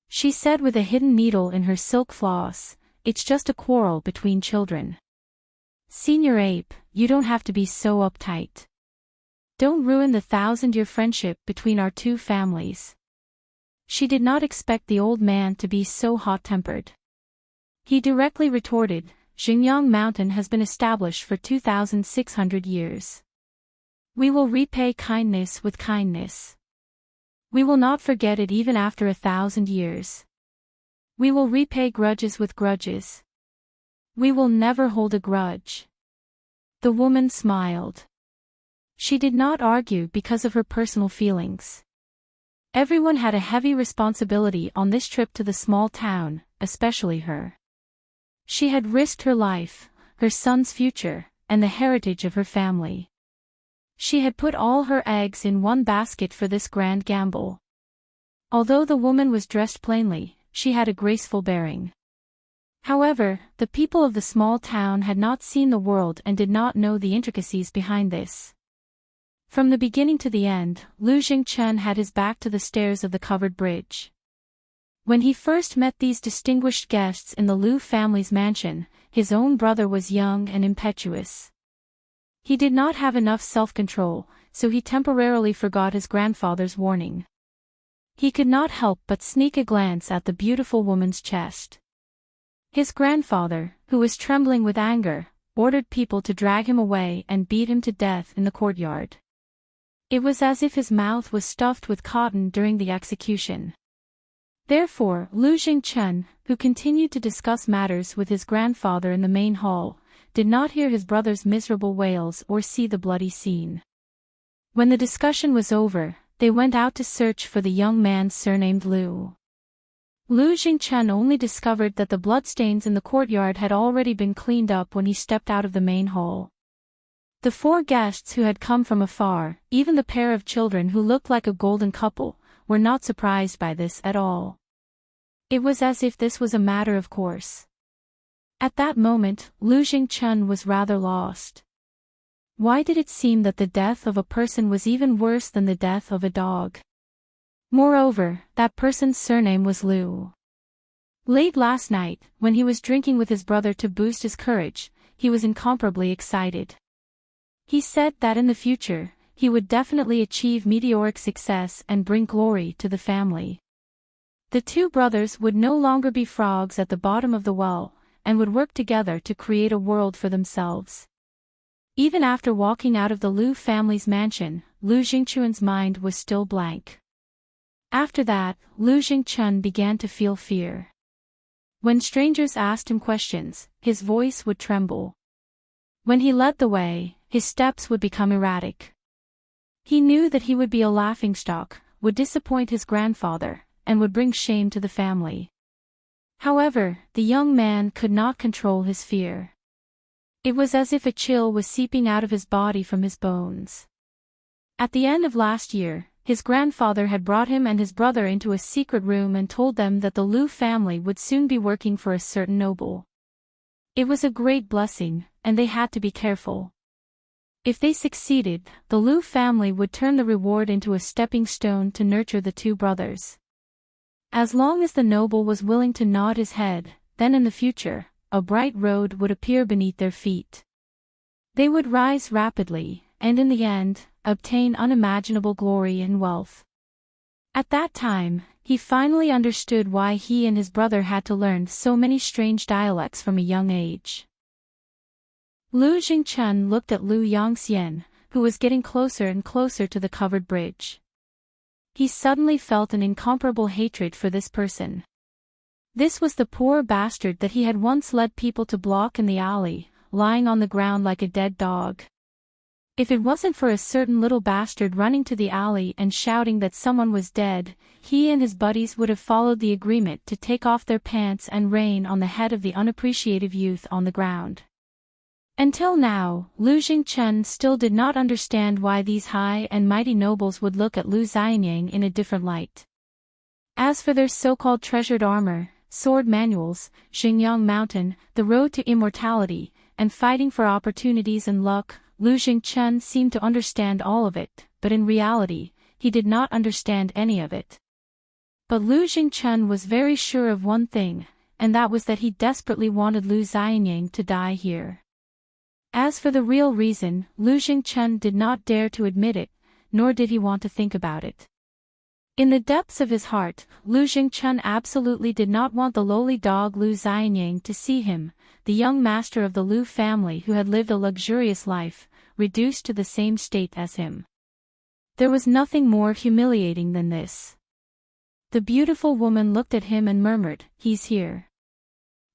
She said with a hidden needle in her silk floss, "It's just a quarrel between children. Senior Ape, you don't have to be so uptight. Don't ruin the 1,000-year friendship between our two families." She did not expect the old man to be so hot-tempered. He directly retorted, "Xinjiang Mountain has been established for 2,600 years. We will repay kindness with kindness. We will not forget it even after 1,000 years. We will repay grudges with grudges. We will never hold a grudge." The woman smiled. She did not argue because of her personal feelings. Everyone had a heavy responsibility on this trip to the small town, especially her. She had risked her life, her son's future, and the heritage of her family. She had put all her eggs in one basket for this grand gamble. Although the woman was dressed plainly, she had a graceful bearing. However, the people of the small town had not seen the world and did not know the intricacies behind this. From the beginning to the end, Lu Jingchen had his back to the stairs of the covered bridge. When he first met these distinguished guests in the Lu family's mansion, his own brother was young and impetuous. He did not have enough self-control, so he temporarily forgot his grandfather's warning. He could not help but sneak a glance at the beautiful woman's chest. His grandfather, who was trembling with anger, ordered people to drag him away and beat him to death in the courtyard. It was as if his mouth was stuffed with cotton during the execution. Therefore, Lu Jingchen, who continued to discuss matters with his grandfather in the main hall, did not hear his brother's miserable wails or see the bloody scene. When the discussion was over, they went out to search for the young man surnamed Lu. Lu Jingchen only discovered that the bloodstains in the courtyard had already been cleaned up when he stepped out of the main hall. The four guests who had come from afar, even the pair of children who looked like a golden couple, were not surprised by this at all. It was as if this was a matter of course. At that moment, Lu Jingchen was rather lost. Why did it seem that the death of a person was even worse than the death of a dog? Moreover, that person's surname was Lu. Late last night, when he was drinking with his brother to boost his courage, he was incomparably excited. He said that in the future, he would definitely achieve meteoric success and bring glory to the family. The two brothers would no longer be frogs at the bottom of the well, and would work together to create a world for themselves. Even after walking out of the Lu family's mansion, Lu Jingchen's mind was still blank. After that, Lu Jingchen began to feel fear. When strangers asked him questions, his voice would tremble. When he led the way, his steps would become erratic. He knew that he would be a laughingstock, would disappoint his grandfather, and would bring shame to the family. However, the young man could not control his fear. It was as if a chill was seeping out of his body from his bones. At the end of last year, his grandfather had brought him and his brother into a secret room and told them that the Lu family would soon be working for a certain noble. It was a great blessing, and they had to be careful. If they succeeded, the Lu family would turn the reward into a stepping stone to nurture the two brothers. As long as the noble was willing to nod his head, then in the future, a bright road would appear beneath their feet. They would rise rapidly, and in the end, obtain unimaginable glory and wealth. At that time, he finally understood why he and his brother had to learn so many strange dialects from a young age. Lu Jingchen looked at Lu Yongxian, who was getting closer and closer to the covered bridge. He suddenly felt an incomparable hatred for this person. This was the poor bastard that he had once led people to block in the alley, lying on the ground like a dead dog. If it wasn't for a certain little bastard running to the alley and shouting that someone was dead, he and his buddies would have followed the agreement to take off their pants and rain on the head of the unappreciative youth on the ground. Until now, Lu Jingchen still did not understand why these high and mighty nobles would look at Lu Xianyang in a different light. As for their so-called treasured armor, sword manuals, Xingyang Mountain, the road to immortality, and fighting for opportunities and luck, Lu Jingchen seemed to understand all of it, but in reality, he did not understand any of it. But Lu Jingchen was very sure of one thing, and that was that he desperately wanted Lu Xianyang to die here. As for the real reason, Lu Jingchen did not dare to admit it, nor did he want to think about it. In the depths of his heart, Lu Jingchen absolutely did not want the lowly dog Lu Xianyang to see him, the young master of the Lu family who had lived a luxurious life, reduced to the same state as him. There was nothing more humiliating than this. The beautiful woman looked at him and murmured, "He's here."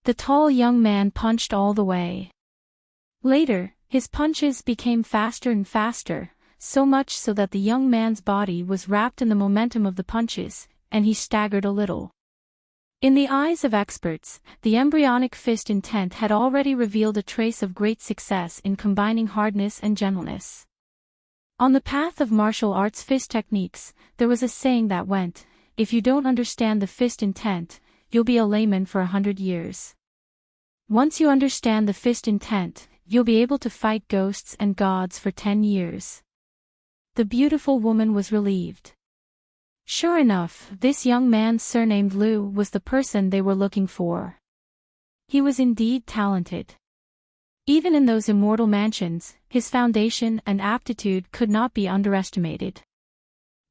The tall young man punched all the way. Later, his punches became faster and faster, so much so that the young man's body was wrapped in the momentum of the punches, and he staggered a little. In the eyes of experts, the embryonic fist intent had already revealed a trace of great success in combining hardness and gentleness. On the path of martial arts fist techniques, there was a saying that went, "If you don't understand the fist intent, you'll be a layman for 100 years. Once you understand the fist intent, you'll be able to fight ghosts and gods for 10 years. The beautiful woman was relieved. Sure enough, this young man surnamed Lu was the person they were looking for. He was indeed talented. Even in those immortal mansions, his foundation and aptitude could not be underestimated.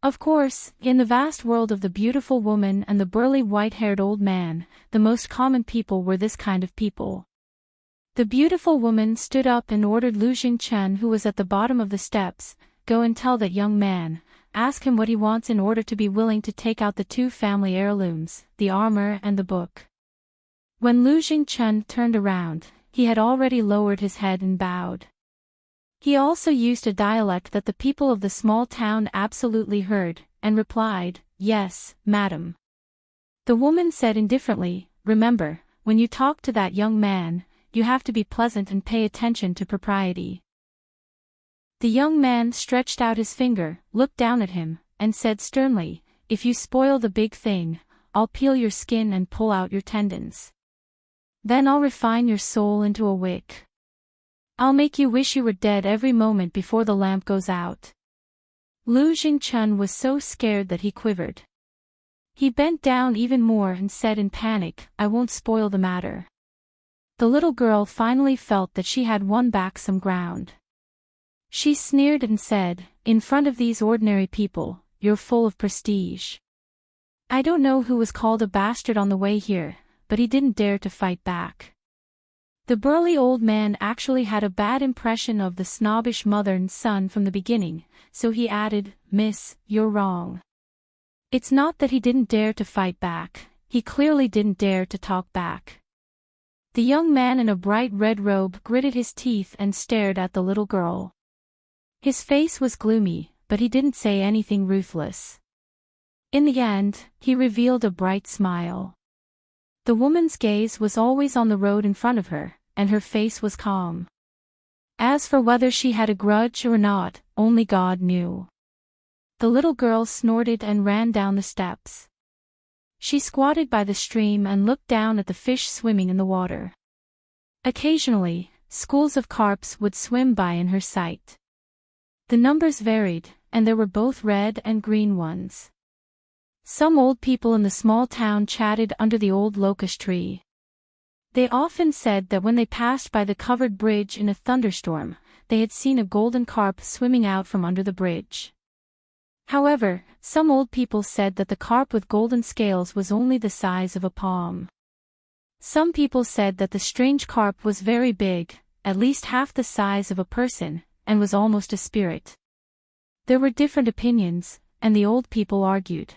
Of course, in the vast world of the beautiful woman and the burly white-haired old man, the most common people were this kind of people. The beautiful woman stood up and ordered Lu Jingchen, who was at the bottom of the steps, "Go and tell that young man, ask him what he wants in order to be willing to take out the 2 family heirlooms, the armor and the book." When Lu Jingchen turned around, he had already lowered his head and bowed. He also used a dialect that the people of the small town absolutely heard, and replied, "Yes, madam." The woman said indifferently, "Remember, when you talk to that young man, you have to be pleasant and pay attention to propriety." The young man stretched out his finger, looked down at him, and said sternly, "If you spoil the big thing, I'll peel your skin and pull out your tendons. Then I'll refine your soul into a wick. I'll make you wish you were dead every moment before the lamp goes out." Lu Jingchen was so scared that he quivered. He bent down even more and said in panic, "I won't spoil the matter." The little girl finally felt that she had won back some ground. She sneered and said, "In front of these ordinary people, you're full of prestige. I don't know who was called a bastard on the way here, but he didn't dare to fight back." The burly old man actually had a bad impression of the snobbish mother and son from the beginning, so he added, "Miss, you're wrong. It's not that he didn't dare to fight back, he clearly didn't dare to talk back." The young man in a bright red robe gritted his teeth and stared at the little girl. His face was gloomy, but he didn't say anything ruthless. In the end, he revealed a bright smile. The woman's gaze was always on the road in front of her, and her face was calm. As for whether she had a grudge or not, only God knew. The little girl snorted and ran down the steps. She squatted by the stream and looked down at the fish swimming in the water. Occasionally, schools of carps would swim by in her sight. The numbers varied, and there were both red and green ones. Some old people in the small town chatted under the old locust tree. They often said that when they passed by the covered bridge in a thunderstorm, they had seen a golden carp swimming out from under the bridge. However, some old people said that the carp with golden scales was only the size of a palm. Some people said that the strange carp was very big, at least half the size of a person, and was almost a spirit. There were different opinions, and the old people argued.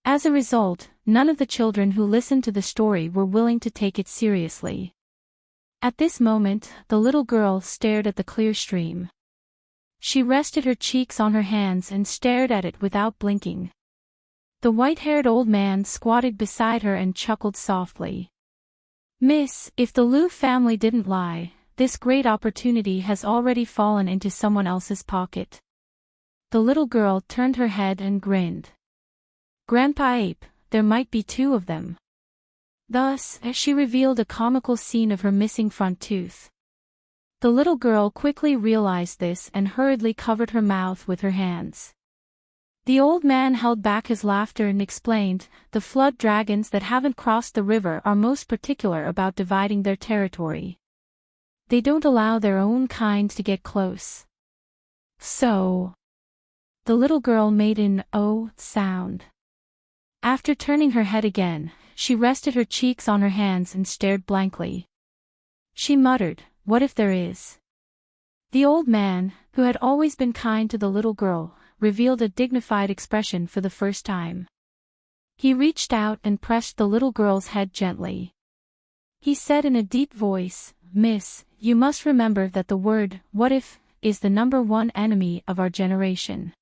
As a result, none of the children who listened to the story were willing to take it seriously. At this moment, the little girl stared at the clear stream. She rested her cheeks on her hands and stared at it without blinking. The white-haired old man squatted beside her and chuckled softly. "Miss, if the Lu family didn't lie, this great opportunity has already fallen into someone else's pocket. The little girl turned her head and grinned. Grandpa Ape, there might be two of them. Thus, as she revealed a comical scene of her missing front tooth. The little girl quickly realized this and hurriedly covered her mouth with her hands. The old man held back his laughter and explained, the flood dragons that haven't crossed the river are most particular about dividing their territory. They don't allow their own kind to get close. So... The little girl made an "oh" sound. After turning her head again, she rested her cheeks on her hands and stared blankly. She muttered, "What if there is?" The old man, who had always been kind to the little girl, revealed a dignified expression for the first time. He reached out and pressed the little girl's head gently. He said in a deep voice, "Miss, you must remember that the word, 'what if,' is the number one enemy of our generation.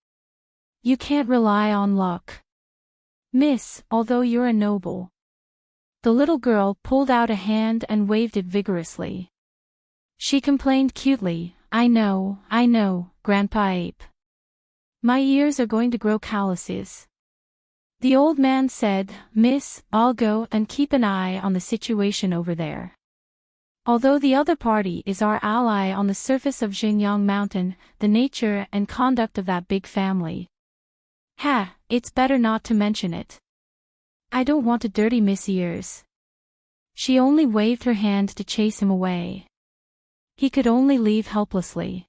You can't rely on luck. Miss, although you're a noble." The little girl pulled out a hand and waved it vigorously. She complained cutely, I know, Grandpa Ape. My ears are going to grow calluses." The old man said, "Miss, I'll go and keep an eye on the situation over there. Although the other party is our ally on the surface of Xinjiang Mountain, the nature and conduct of that big family. It's better not to mention it. I don't want to dirty Miss' ears." She only waved her hand to chase him away. He could only leave helplessly.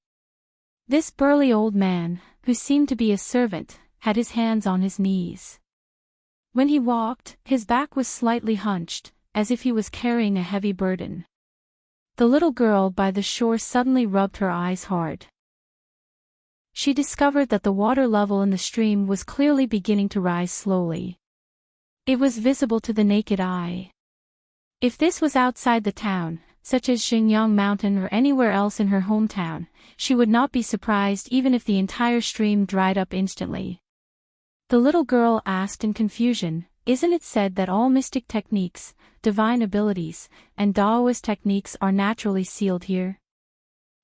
This burly old man, who seemed to be a servant, had his hands on his knees. When he walked, his back was slightly hunched, as if he was carrying a heavy burden. The little girl by the shore suddenly rubbed her eyes hard. She discovered that the water level in the stream was clearly beginning to rise slowly. It was visible to the naked eye. If this was outside the town, such as Xinjiang Mountain or anywhere else in her hometown, she would not be surprised even if the entire stream dried up instantly. The little girl asked in confusion, "Isn't it said that all mystic techniques, divine abilities, and Taoist techniques are naturally sealed here?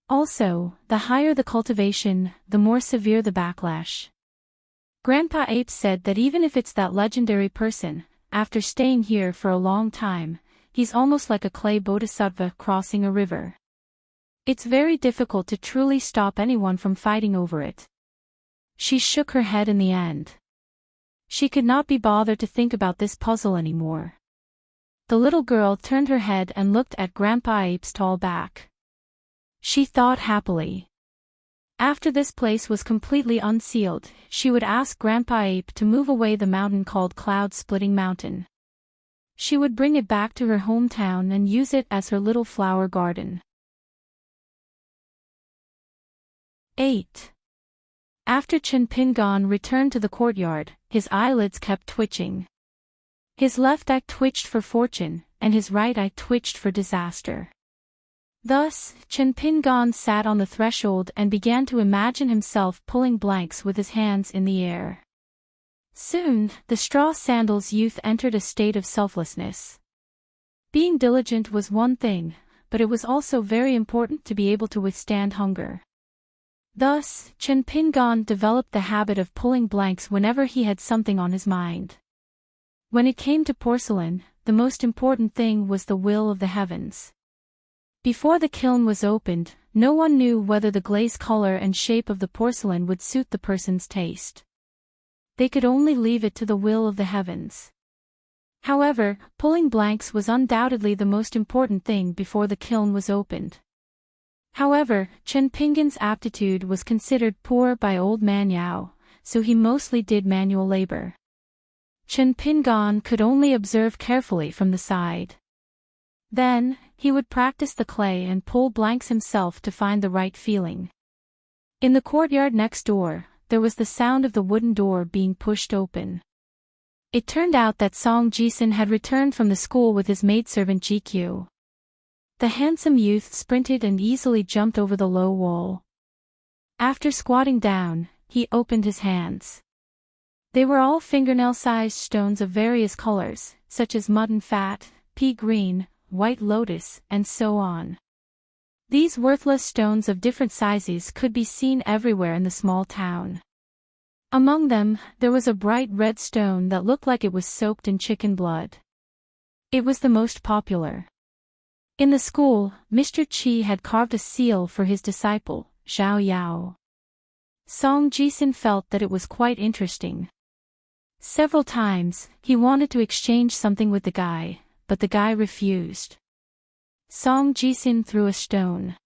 Also, the higher the cultivation, the more severe the backlash." Grandpa Ape said that even if it's that legendary person, after staying here for a long time, he's almost like a clay bodhisattva crossing a river. It's very difficult to truly stop anyone from fighting over it. She shook her head in the end. She could not be bothered to think about this puzzle anymore. The little girl turned her head and looked at Grandpa Ape's tall back. She thought happily. After this place was completely unsealed, she would ask Grandpa Ape to move away the mountain called Cloud-Splitting Mountain. She would bring it back to her hometown and use it as her little flower garden. 8. After Chen Pingon returned to the courtyard, his eyelids kept twitching. His left eye twitched for fortune, and his right eye twitched for disaster. Thus, Chen Pingon sat on the threshold and began to imagine himself pulling blanks with his hands in the air. Soon, the straw sandals youth entered a state of selflessness. Being diligent was one thing, but it was also very important to be able to withstand hunger. Thus, Chen Pingon developed the habit of pulling blanks whenever he had something on his mind. When it came to porcelain, the most important thing was the will of the heavens. Before the kiln was opened, no one knew whether the glaze color and shape of the porcelain would suit the person's taste. They could only leave it to the will of the heavens. However, pulling blanks was undoubtedly the most important thing before the kiln was opened. However, Chen Pingon's aptitude was considered poor by old man Yao, so he mostly did manual labor. Chen Pingon could only observe carefully from the side. Then, he would practice the clay and pull blanks himself to find the right feeling. In the courtyard next door, there was the sound of the wooden door being pushed open. It turned out that Song Jisun had returned from the school with his maidservant GQ. The handsome youth sprinted and easily jumped over the low wall. After squatting down, he opened his hands. They were all fingernail-sized stones of various colors, such as mutton fat, pea green, white lotus, and so on. These worthless stones of different sizes could be seen everywhere in the small town. Among them, there was a bright red stone that looked like it was soaked in chicken blood. It was the most popular. In the school, Mr. Chi had carved a seal for his disciple, Xiao Yao. Song Jisun felt that it was quite interesting. Several times, he wanted to exchange something with the guy, but the guy refused. Song Jisun threw a stone.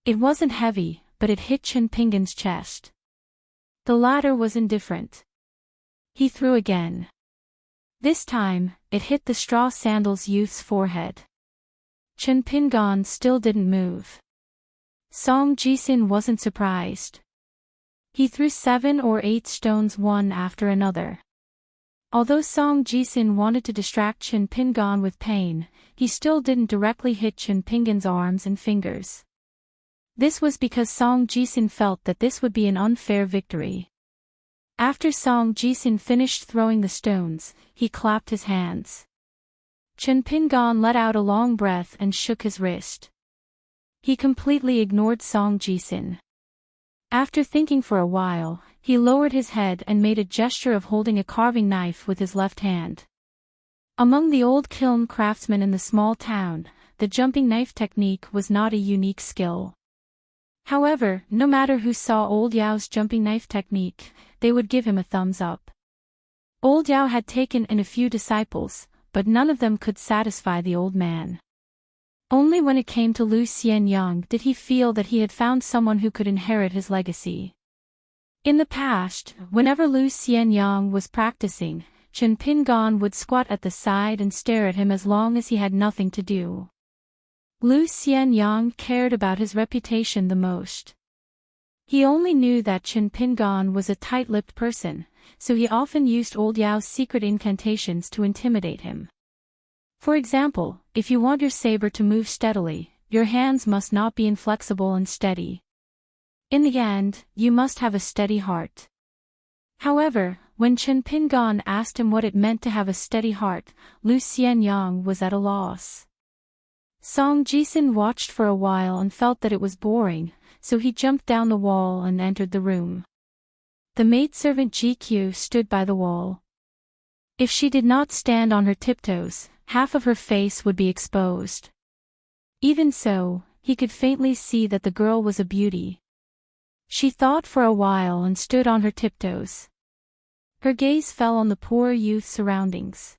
It wasn't heavy, but it hit Chen Pingan's chest. The latter was indifferent. He threw again. This time, it hit the straw sandals youth's forehead. Chen Pingan still didn't move. Song Jisun wasn't surprised. He threw 7 or 8 stones one after another. Although Song Jisun wanted to distract Chen Pingan with pain, he still didn't directly hit Chen Pingan's arms and fingers. This was because Song Jisun felt that this would be an unfair victory. After Song Jisun finished throwing the stones, he clapped his hands. Chen Pingan let out a long breath and shook his wrist. He completely ignored Song Jisun. After thinking for a while, he lowered his head and made a gesture of holding a carving knife with his left hand. Among the old kiln craftsmen in the small town, the jumping knife technique was not a unique skill. However, no matter who saw Old Yao's jumping knife technique, they would give him a thumbs up. Old Yao had taken in a few disciples, but none of them could satisfy the old man. Only when it came to Lu Xianyang did he feel that he had found someone who could inherit his legacy. In the past, whenever Lu Xianyang was practicing, Chen Pingan would squat at the side and stare at him as long as he had nothing to do. Lu Xianyang cared about his reputation the most. He only knew that Chen Pingan was a tight-lipped person, so he often used Old Yao's secret incantations to intimidate him. For example, if you want your saber to move steadily, your hands must not be inflexible and steady. In the end, you must have a steady heart. However, when Chen Pingan asked him what it meant to have a steady heart, Lu Xianyang was at a loss. Song Jisun watched for a while and felt that it was boring, so he jumped down the wall and entered the room. The maidservant GQ stood by the wall. If she did not stand on her tiptoes, half of her face would be exposed. Even so, he could faintly see that the girl was a beauty. She thought for a while and stood on her tiptoes. Her gaze fell on the poor youth's surroundings.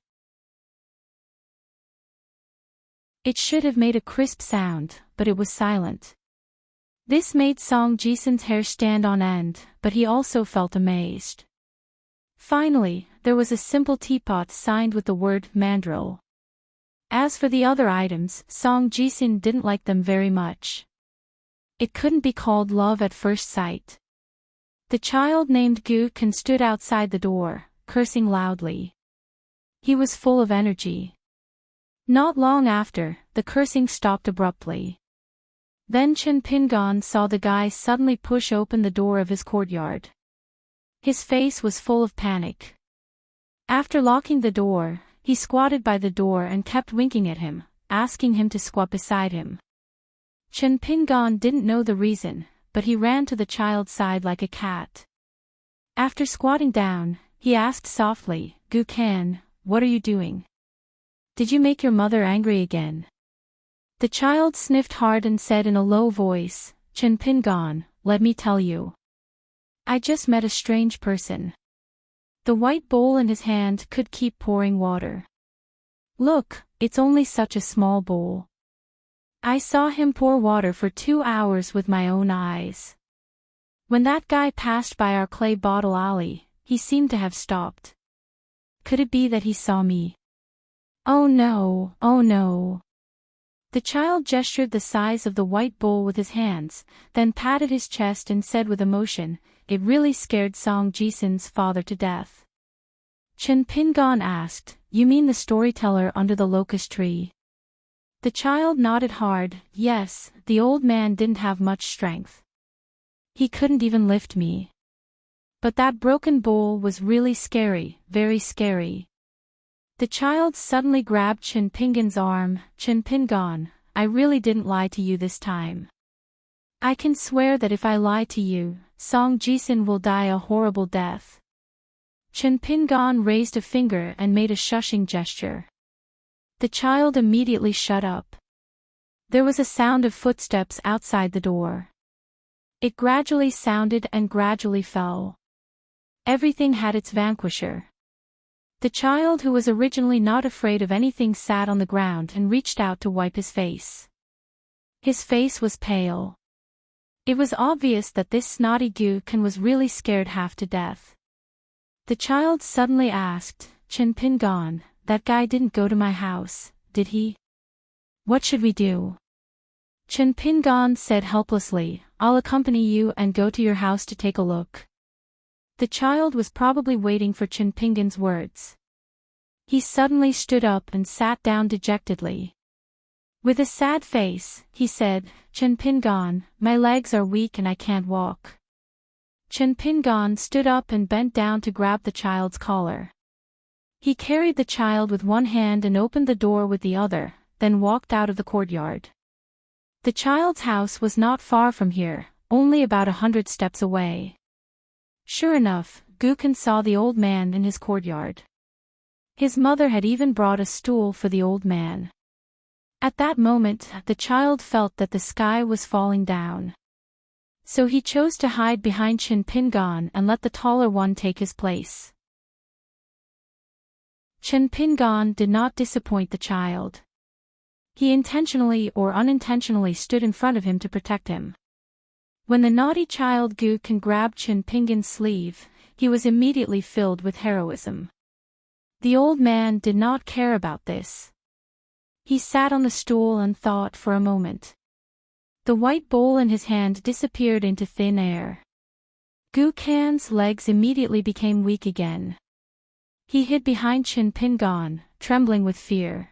It should have made a crisp sound, but it was silent. This made Song Jisun's hair stand on end, but he also felt amazed. Finally, there was a simple teapot signed with the word mandrill. As for the other items, Song Jisun didn't like them very much. It couldn't be called love at first sight. The child named Gu Kan stood outside the door, cursing loudly. He was full of energy. Not long after, the cursing stopped abruptly. Then Chen Pingan saw the guy suddenly push open the door of his courtyard. His face was full of panic. After locking the door, he squatted by the door and kept winking at him, asking him to squat beside him. Chen Pingan didn't know the reason, but he ran to the child's side like a cat. After squatting down, he asked softly, "Gu Kan, what are you doing? Did you make your mother angry again?" The child sniffed hard and said in a low voice, "Chen Pingan, let me tell you. I just met a strange person." The white bowl in his hand could keep pouring water. "Look, it's only such a small bowl. I saw him pour water for 2 hours with my own eyes. When that guy passed by our clay bottle alley, he seemed to have stopped. Could it be that he saw me? Oh no, oh no." The child gestured the size of the white bowl with his hands, then patted his chest and said with emotion, "It really scared Song Jisun's father to death." Chen Pingan asked, "You mean the storyteller under the locust tree?" The child nodded hard. "Yes, the old man didn't have much strength. He couldn't even lift me. But that broken bowl was really scary, very scary." The child suddenly grabbed Chen Pingan's arm. "Chen Pingan, I really didn't lie to you this time. I can swear that if I lie to you, Song Jisun will die a horrible death. Chen Pingan raised a finger and made a shushing gesture. The child immediately shut up. There was a sound of footsteps outside the door. It gradually sounded and gradually fell. Everything had its vanquisher. The child, who was originally not afraid of anything, sat on the ground and reached out to wipe his face. His face was pale. It was obvious that this snotty Gukan was really scared half to death. The child suddenly asked, Chen Pingan, that guy didn't go to my house, did he? What should we do? Chen Pingan said helplessly, I'll accompany you and go to your house to take a look. The child was probably waiting for Chen Pingan's words. He suddenly stood up and sat down dejectedly. With a sad face, he said, Chen Pingan, my legs are weak and I can't walk. Chen Pingan stood up and bent down to grab the child's collar. He carried the child with one hand and opened the door with the other, then walked out of the courtyard. The child's house was not far from here, only about 100 steps away. Sure enough, Gukan saw the old man in his courtyard. His mother had even brought a stool for the old man. At that moment, the child felt that the sky was falling down. So he chose to hide behind Chen Pingan and let the taller one take his place. Chen Pingan did not disappoint the child. He intentionally or unintentionally stood in front of him to protect him. When the naughty child Gukan grabbed Chen Pingan's sleeve, he was immediately filled with heroism. The old man did not care about this. He sat on the stool and thought for a moment. The white bowl in his hand disappeared into thin air. Gukan's legs immediately became weak again. He hid behind Chen Pingan, trembling with fear.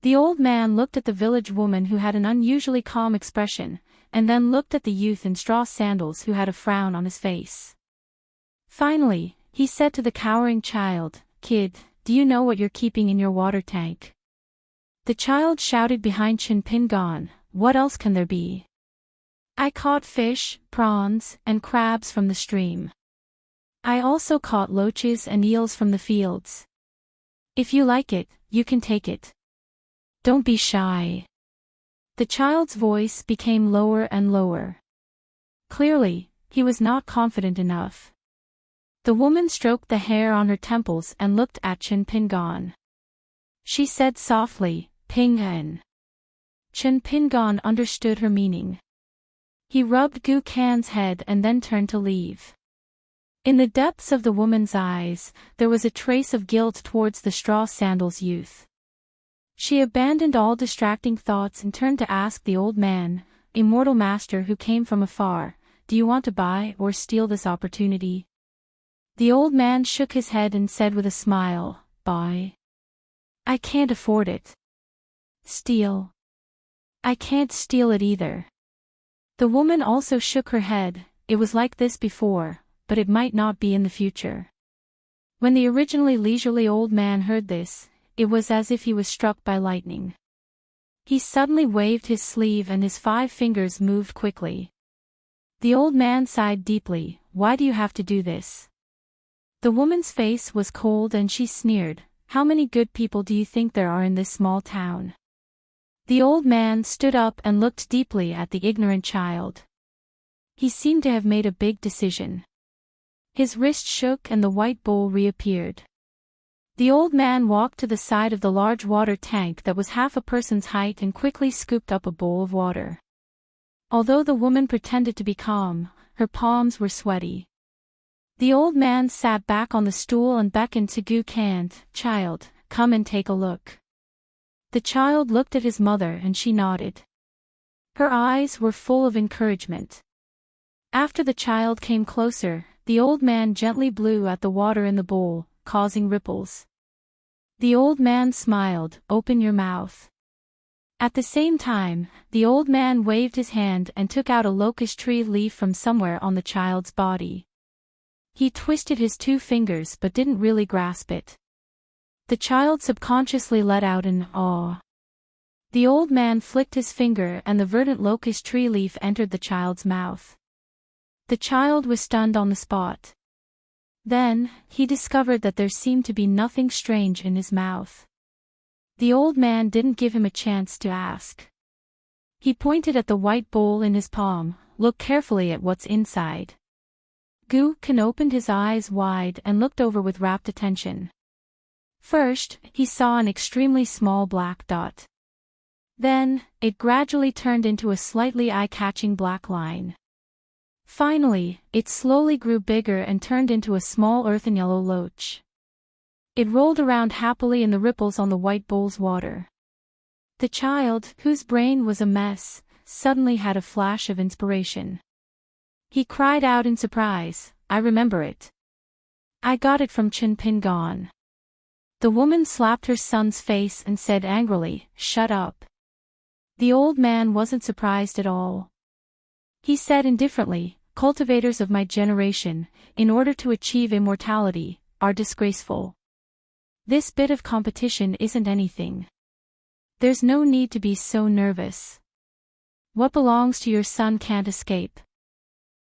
The old man looked at the village woman, who had an unusually calm expression, and then looked at the youth in straw sandals, who had a frown on his face. Finally, he said to the cowering child, Kid, do you know what you're keeping in your water tank? The child shouted behind Chen Pingan, What else can there be? I caught fish, prawns, and crabs from the stream. I also caught loaches and eels from the fields. If you like it, you can take it. Don't be shy. The child's voice became lower and lower. Clearly, he was not confident enough. The woman stroked the hair on her temples and looked at Chen Pingan. She said softly, Pingan. Chen Pingan understood her meaning. He rubbed Gukan's head and then turned to leave. In the depths of the woman's eyes, there was a trace of guilt towards the straw sandals youth. She abandoned all distracting thoughts and turned to ask the old man, immortal master who came from afar, do you want to buy or steal this opportunity? The old man shook his head and said with a smile, Buy. I can't afford it. Steal. I can't steal it either. The woman also shook her head. It was like this before, but it might not be in the future. When the originally leisurely old man heard this, it was as if he was struck by lightning. He suddenly waved his sleeve and his 5 fingers moved quickly. The old man sighed deeply, Why do you have to do this? The woman's face was cold and she sneered, How many good people do you think there are in this small town? The old man stood up and looked deeply at the ignorant child. He seemed to have made a big decision. His wrist shook and the white bowl reappeared. The old man walked to the side of the large water tank that was half a person's height and quickly scooped up a bowl of water. Although the woman pretended to be calm, her palms were sweaty. The old man sat back on the stool and beckoned to Gukan, Child, come and take a look. The child looked at his mother and she nodded. Her eyes were full of encouragement. After the child came closer, the old man gently blew at the water in the bowl, causing ripples. The old man smiled, Open your mouth. At the same time, the old man waved his hand and took out a locust tree leaf from somewhere on the child's body. He twisted his 2 fingers but didn't really grasp it. The child subconsciously let out an aw. The old man flicked his finger and the verdant locust tree leaf entered the child's mouth. The child was stunned on the spot. Then, he discovered that there seemed to be nothing strange in his mouth. The old man didn't give him a chance to ask. He pointed at the white bowl in his palm, looked carefully at what's inside. Gu-kun opened his eyes wide and looked over with rapt attention. First, he saw an extremely small black dot. Then, it gradually turned into a slightly eye-catching black line. Finally, it slowly grew bigger and turned into a small earthen yellow loach. It rolled around happily in the ripples on the white bowl's water. The child, whose brain was a mess, suddenly had a flash of inspiration. He cried out in surprise, "I remember it. I got it from Chin Pingon." The woman slapped her son's face and said angrily, "Shut up." The old man wasn't surprised at all. He said indifferently, "Cultivators of my generation, in order to achieve immortality, are disgraceful. This bit of competition isn't anything. There's no need to be so nervous. What belongs to your son can't escape.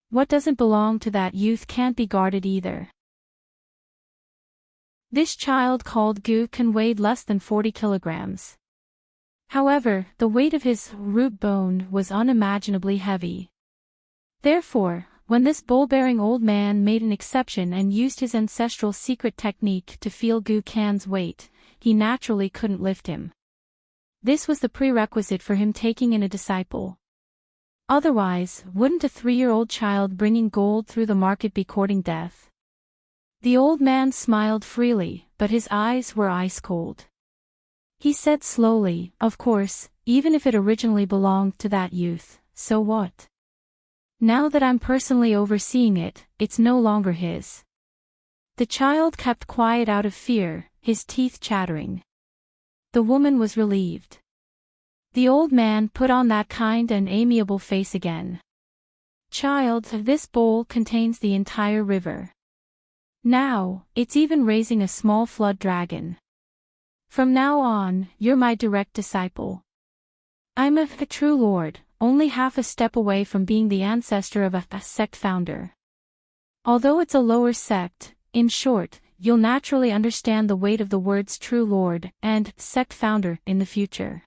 What doesn't belong to that youth can't be guarded either." This child called Gu-kun weighed less than 40 kilograms. However, the weight of his root bone was unimaginably heavy. Therefore, when this bowl-bearing old man made an exception and used his ancestral secret technique to feel Gu-kun's weight, he naturally couldn't lift him. This was the prerequisite for him taking in a disciple. Otherwise, wouldn't a 3-year-old child bringing gold through the market be courting death? The old man smiled freely, but his eyes were ice-cold. He said slowly, "Of course, even if it originally belonged to that youth, so what? Now that I'm personally overseeing it, it's no longer his." The child kept quiet out of fear, his teeth chattering. The woman was relieved. The old man put on that kind and amiable face again. "Child, this bowl contains the entire river. Now, it's even raising a small flood dragon. From now on, you're my direct disciple. I'm a true lord, only half a step away from being the ancestor of a sect founder. Although it's a lower sect, in short, you'll naturally understand the weight of the words true lord and sect founder in the future."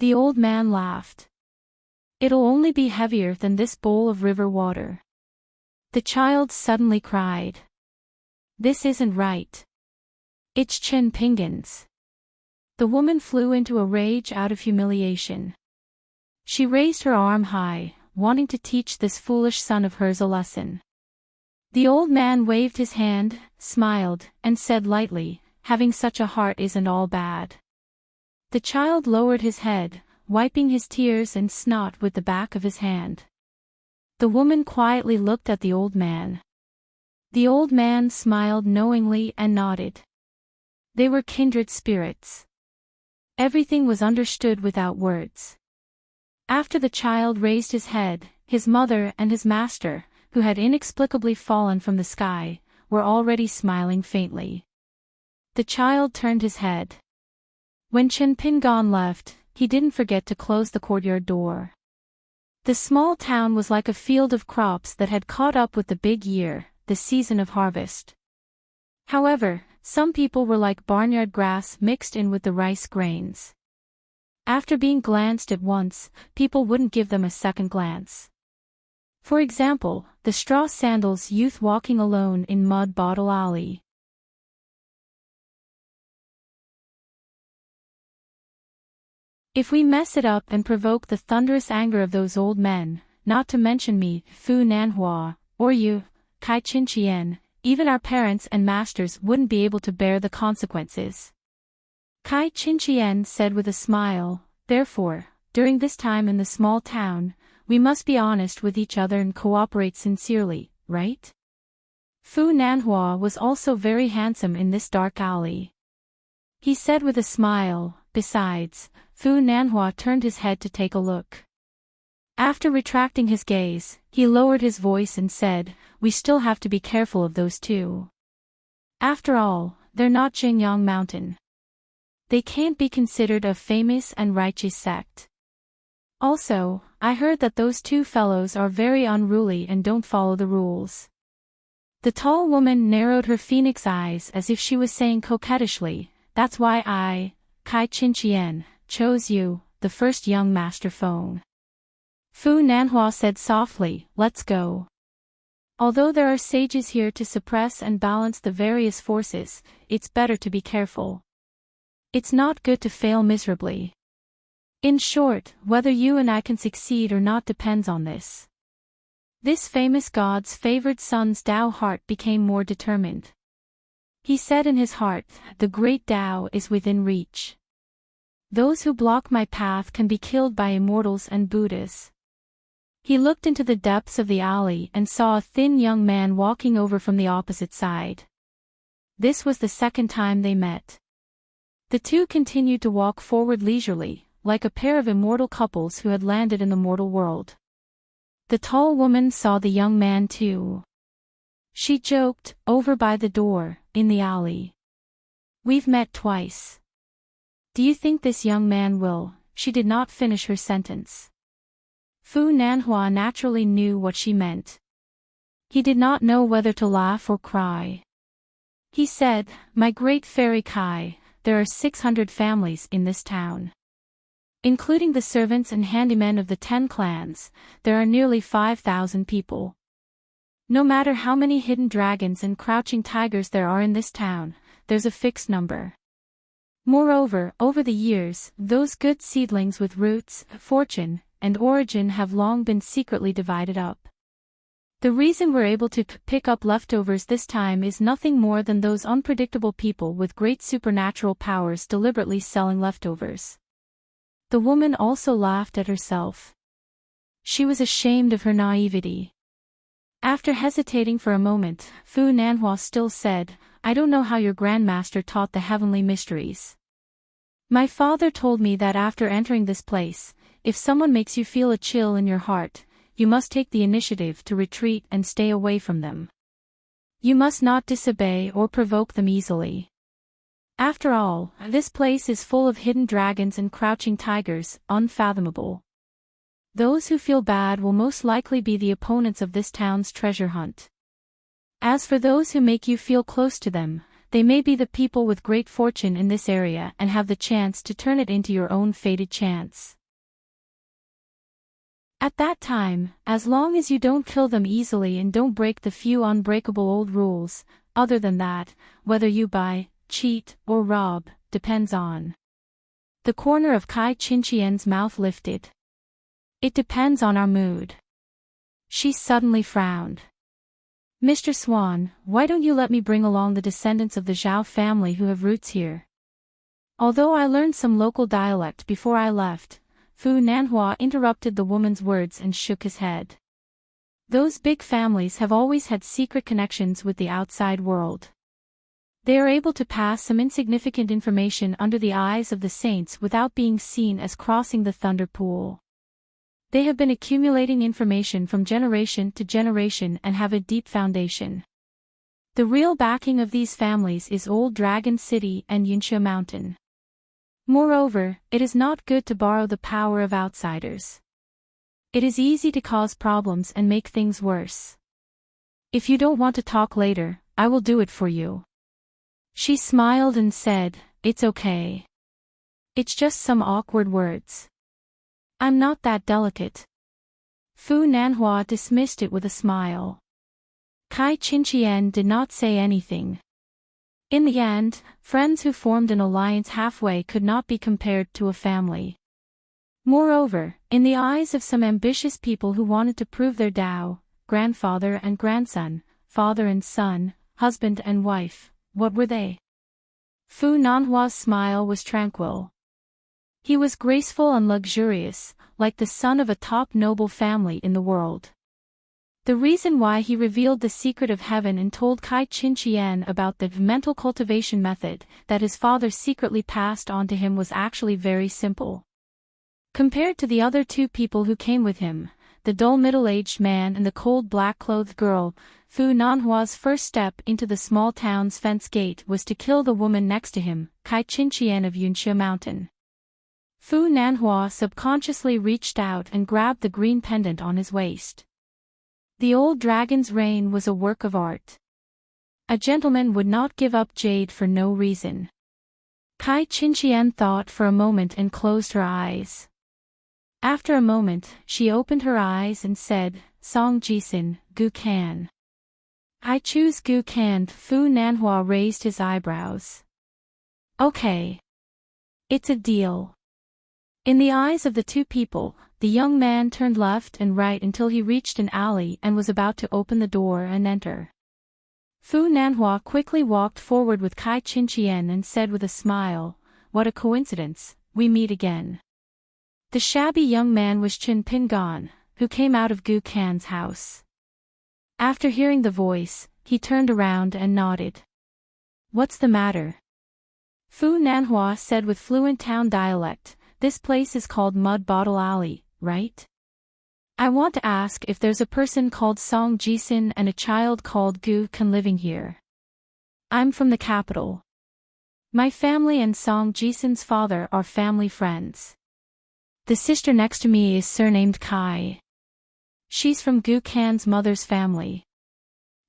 The old man laughed. "It'll only be heavier than this bowl of river water." The child suddenly cried. "This isn't right. It's Chin Pingon's." The woman flew into a rage out of humiliation. She raised her arm high, wanting to teach this foolish son of hers a lesson. The old man waved his hand, smiled, and said lightly, "Having such a heart isn't all bad." The child lowered his head, wiping his tears and snot with the back of his hand. The woman quietly looked at the old man. The old man smiled knowingly and nodded. They were kindred spirits. Everything was understood without words. After the child raised his head, his mother and his master, who had inexplicably fallen from the sky, were already smiling faintly. The child turned his head. When Chin Pingon left, he didn't forget to close the courtyard door. The small town was like a field of crops that had caught up with the big year, the season of harvest. However, some people were like barnyard grass mixed in with the rice grains. After being glanced at once, people wouldn't give them a second glance. For example, the straw sandals youth walking alone in Mud Bottle Alley. If we mess it up and provoke the thunderous anger of those old men, not to mention me, Fu Nanhua, or you, Kai Chin-chien, even our parents and masters wouldn't be able to bear the consequences. Kai Chin-chien said with a smile, "Therefore, during this time in the small town, we must be honest with each other and cooperate sincerely, right?" Fu Nanhua was also very handsome in this dark alley. He said with a smile. Besides, Fu Nanhua turned his head to take a look. After retracting his gaze, he lowered his voice and said, "We still have to be careful of those two. After all, they're not Jingyang Mountain. they can't be considered a famous and righteous sect. Also, I heard that those two fellows are very unruly and don't follow the rules. The tall woman narrowed her phoenix eyes as if she was saying coquettishly, "That's why I, Kai Chin-chien, chose you, the first young master phone." Fu Nanhua said softly, "Let's go." Although there are sages here to suppress and balance the various forces, it's better to be careful. It's not good to fail miserably. In short, whether you and I can succeed or not depends on this. This famous god's favored son's Tao heart became more determined. He said in his heart, "The great Tao is within reach. Those who block my path can be killed by immortals and Buddhas." He looked into the depths of the alley and saw a thin young man walking over from the opposite side. This was the second time they met. The two continued to walk forward leisurely, like a pair of immortal couples who had landed in the mortal world. The tall woman saw the young man too. She joked, "Over by the door, in the alley. We've met twice. Do you think this young man will—" She did not finish her sentence. Fu Nanhua naturally knew what she meant. He did not know whether to laugh or cry. He said, "My great fairy Kai, there are 600 families in this town. Including the servants and handymen of the 10 clans, there are nearly 5,000 people. No matter how many hidden dragons and crouching tigers there are in this town, there's a fixed number. Moreover, over the years, those good seedlings with roots, fortune, and origin have long been secretly divided up. The reason we're able to pick up leftovers this time is nothing more than those unpredictable people with great supernatural powers deliberately selling leftovers." The woman also laughed at herself. She was ashamed of her naivety. After hesitating for a moment, Fu Nanhua still said, "I don't know how your grandmaster taught the heavenly mysteries. My father told me that after entering this place, if someone makes you feel a chill in your heart, you must take the initiative to retreat and stay away from them. You must not disobey or provoke them easily. After all, this place is full of hidden dragons and crouching tigers, unfathomable. Those who feel bad will most likely be the opponents of this town's treasure hunt. As for those who make you feel close to them, they may be the people with great fortune in this area and have the chance to turn it into your own fated chance. At that time, as long as you don't kill them easily and don't break the few unbreakable old rules, other than that, whether you buy, cheat, or rob, depends on." The corner of Kai Chin-chien's mouth lifted. "It depends on our mood." She suddenly frowned. "Mr. Swan, why don't you let me bring along the descendants of the Zhao family who have roots here?" Although I learned some local dialect before I left, Fu Nanhua interrupted the woman's words and shook his head. Those big families have always had secret connections with the outside world. They are able to pass some insignificant information under the eyes of the saints without being seen as crossing the thunder pool. They have been accumulating information from generation to generation and have a deep foundation. The real backing of these families is Old Dragon City and Yinshe Mountain. Moreover, it is not good to borrow the power of outsiders. It is easy to cause problems and make things worse. If you don't want to talk later, I will do it for you." She smiled and said, "It's okay. It's just some awkward words. I'm not that delicate." Fu Nanhua dismissed it with a smile. Kai Chin-chien did not say anything. In the end, friends who formed an alliance halfway could not be compared to a family. Moreover, in the eyes of some ambitious people who wanted to prove their Tao, grandfather and grandson, father and son, husband and wife, what were they? Fu Nanhua's smile was tranquil. He was graceful and luxurious, like the son of a top noble family in the world. The reason why he revealed the secret of heaven and told Kai Chin-chien about the mental cultivation method that his father secretly passed on to him was actually very simple. Compared to the other two people who came with him, the dull middle-aged man and the cold black-clothed girl, Fu Nanhua's first step into the small town's fence gate was to kill the woman next to him, Kai Qinqian of Yunxia Mountain. Fu Nanhua subconsciously reached out and grabbed the green pendant on his waist. The old dragon's reign was a work of art. A gentleman would not give up jade for no reason. Kai Qinqian thought for a moment and closed her eyes. After a moment, she opened her eyes and said, Song Jisin, Gu Kan. I choose Gu Kan. Fu Nanhua raised his eyebrows. Okay. It's a deal. In the eyes of the two people, the young man turned left and right until he reached an alley and was about to open the door and enter. Fu Nanhua quickly walked forward with Kai Qinqian and said with a smile, What a coincidence, we meet again. The shabby young man was Chen Pingan, who came out of Gu Kan's house. After hearing the voice, he turned around and nodded. What's the matter? Fu Nanhua said with fluent town dialect, This place is called Mud Bottle Alley, right? I want to ask if there's a person called Song Jisin and a child called Gu Kan living here. I'm from the capital. My family and Song Jisin's father are family friends. The sister next to me is surnamed Kai. She's from Gu Kan's mother's family.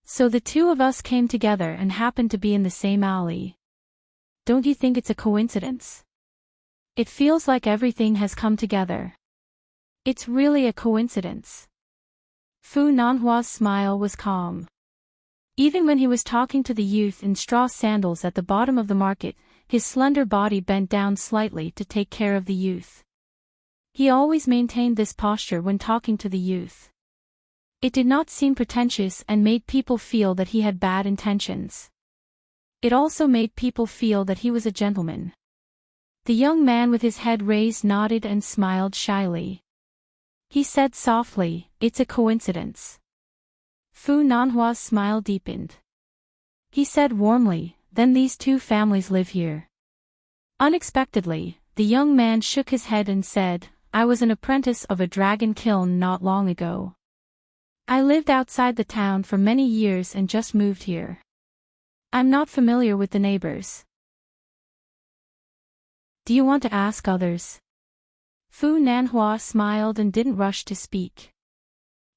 So the two of us came together and happened to be in the same alley. Don't you think it's a coincidence? It feels like everything has come together. It's really a coincidence. Fu Nanhua's smile was calm. Even when he was talking to the youth in straw sandals at the bottom of the market, his slender body bent down slightly to take care of the youth. He always maintained this posture when talking to the youth. It did not seem pretentious and made people feel that he had bad intentions. It also made people feel that he was a gentleman. The young man with his head raised nodded and smiled shyly. He said softly, It's a coincidence. Fu Nanhua's smile deepened. He said warmly, Then these two families live here. Unexpectedly, the young man shook his head and said, I was an apprentice of a dragon kiln not long ago. I lived outside the town for many years and just moved here. I'm not familiar with the neighbors. Do you want to ask others? Fu Nanhua smiled and didn't rush to speak.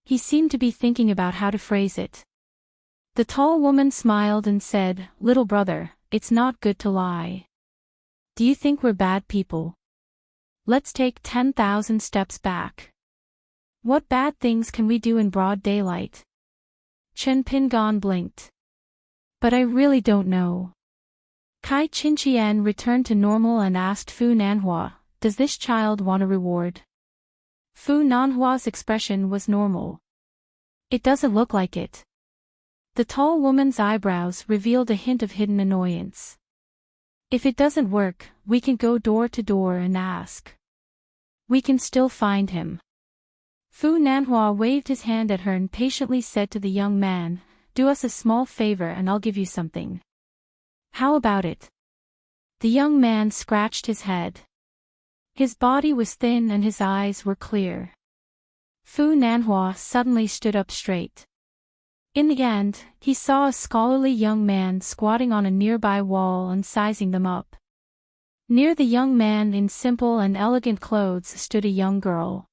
He seemed to be thinking about how to phrase it. The tall woman smiled and said, Little brother, it's not good to lie. Do you think we're bad people? Let's take 10,000 steps back. What bad things can we do in broad daylight? Chen Pingan blinked. But I really don't know. Kai Qinqian returned to normal and asked Fu Nanhua, Does this child want a reward? Fu Nanhua's expression was normal. It doesn't look like it. The tall woman's eyebrows revealed a hint of hidden annoyance. If it doesn't work, we can go door to door and ask. We can still find him. Fu Nanhua waved his hand at her and patiently said to the young man, Do us a small favor and I'll give you something. How about it? The young man scratched his head. His body was thin and his eyes were clear. Fu Nanhua suddenly stood up straight. In the end, he saw a scholarly young man squatting on a nearby wall and sizing them up. Near the young man in simple and elegant clothes stood a young girl.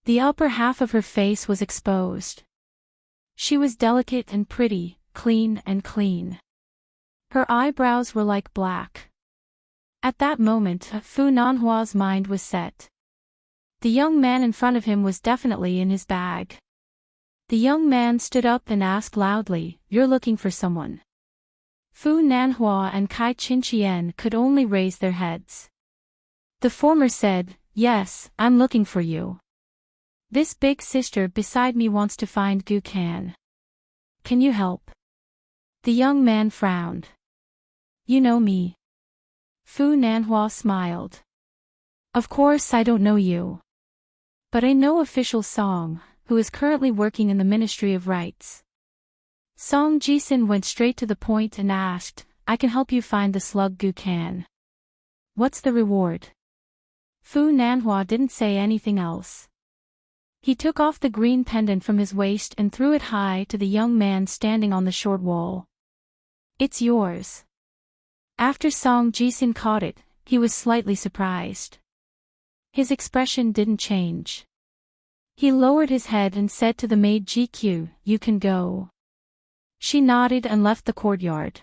The upper half of her face was exposed. She was delicate and pretty, clean and clean. Her eyebrows were like black. At that moment, Fu Nanhua's mind was set. The young man in front of him was definitely in his bag. The young man stood up and asked loudly, You're looking for someone. Fu Nanhua and Kai Qinqian could only raise their heads. The former said, Yes, I'm looking for you. This big sister beside me wants to find Gu Kan. Can you help? The young man frowned. You know me. Fu Nanhua smiled. Of course I don't know you. But I know official Song, who is currently working in the Ministry of Rights. Song Jisin went straight to the point and asked, I can help you find the slug Gu Kan. What's the reward? Fu Nanhua didn't say anything else. He took off the green pendant from his waist and threw it high to the young man standing on the short wall. "It's yours." After Song Ji-sin caught it, he was slightly surprised. His expression didn't change. He lowered his head and said to the maid GQ, "You can go." She nodded and left the courtyard.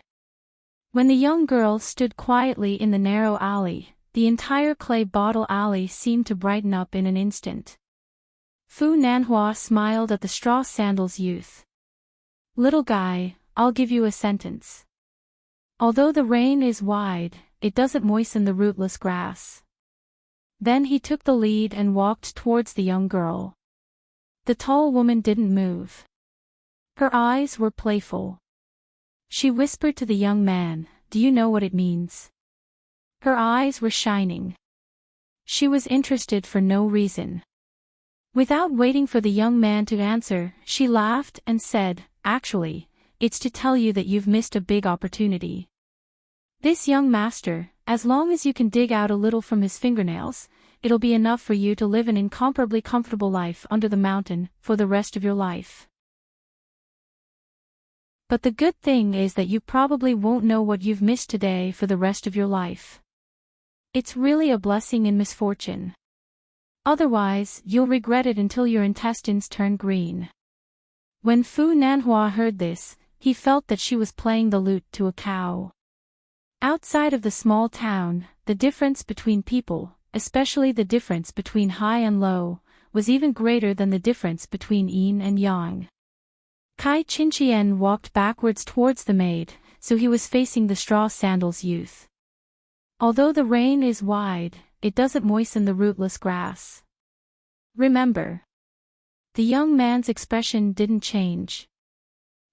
When the young girl stood quietly in the narrow alley, the entire clay bottle alley seemed to brighten up in an instant. Fu Nanhua smiled at the straw sandals youth. "Little guy, I'll give you a sentence. Although the rain is wide, it doesn't moisten the rootless grass." Then he took the lead and walked towards the young girl. The tall woman didn't move. Her eyes were playful. She whispered to the young man, "Do you know what it means?" Her eyes were shining. She was interested for no reason. Without waiting for the young man to answer, she laughed and said, "Actually, it's to tell you that you've missed a big opportunity. This young master, as long as you can dig out a little from his fingernails, it'll be enough for you to live an incomparably comfortable life under the mountain for the rest of your life. But the good thing is that you probably won't know what you've missed today for the rest of your life. It's really a blessing in misfortune. Otherwise, you'll regret it until your intestines turn green." When Fu Nanhua heard this, he felt that she was playing the lute to a cow. Outside of the small town, the difference between people, especially the difference between high and low, was even greater than the difference between yin and yang. Kai Chinchien walked backwards towards the maid, so he was facing the straw sandals youth. "Although the rain is wide, it doesn't moisten the rootless grass. Remember." The young man's expression didn't change.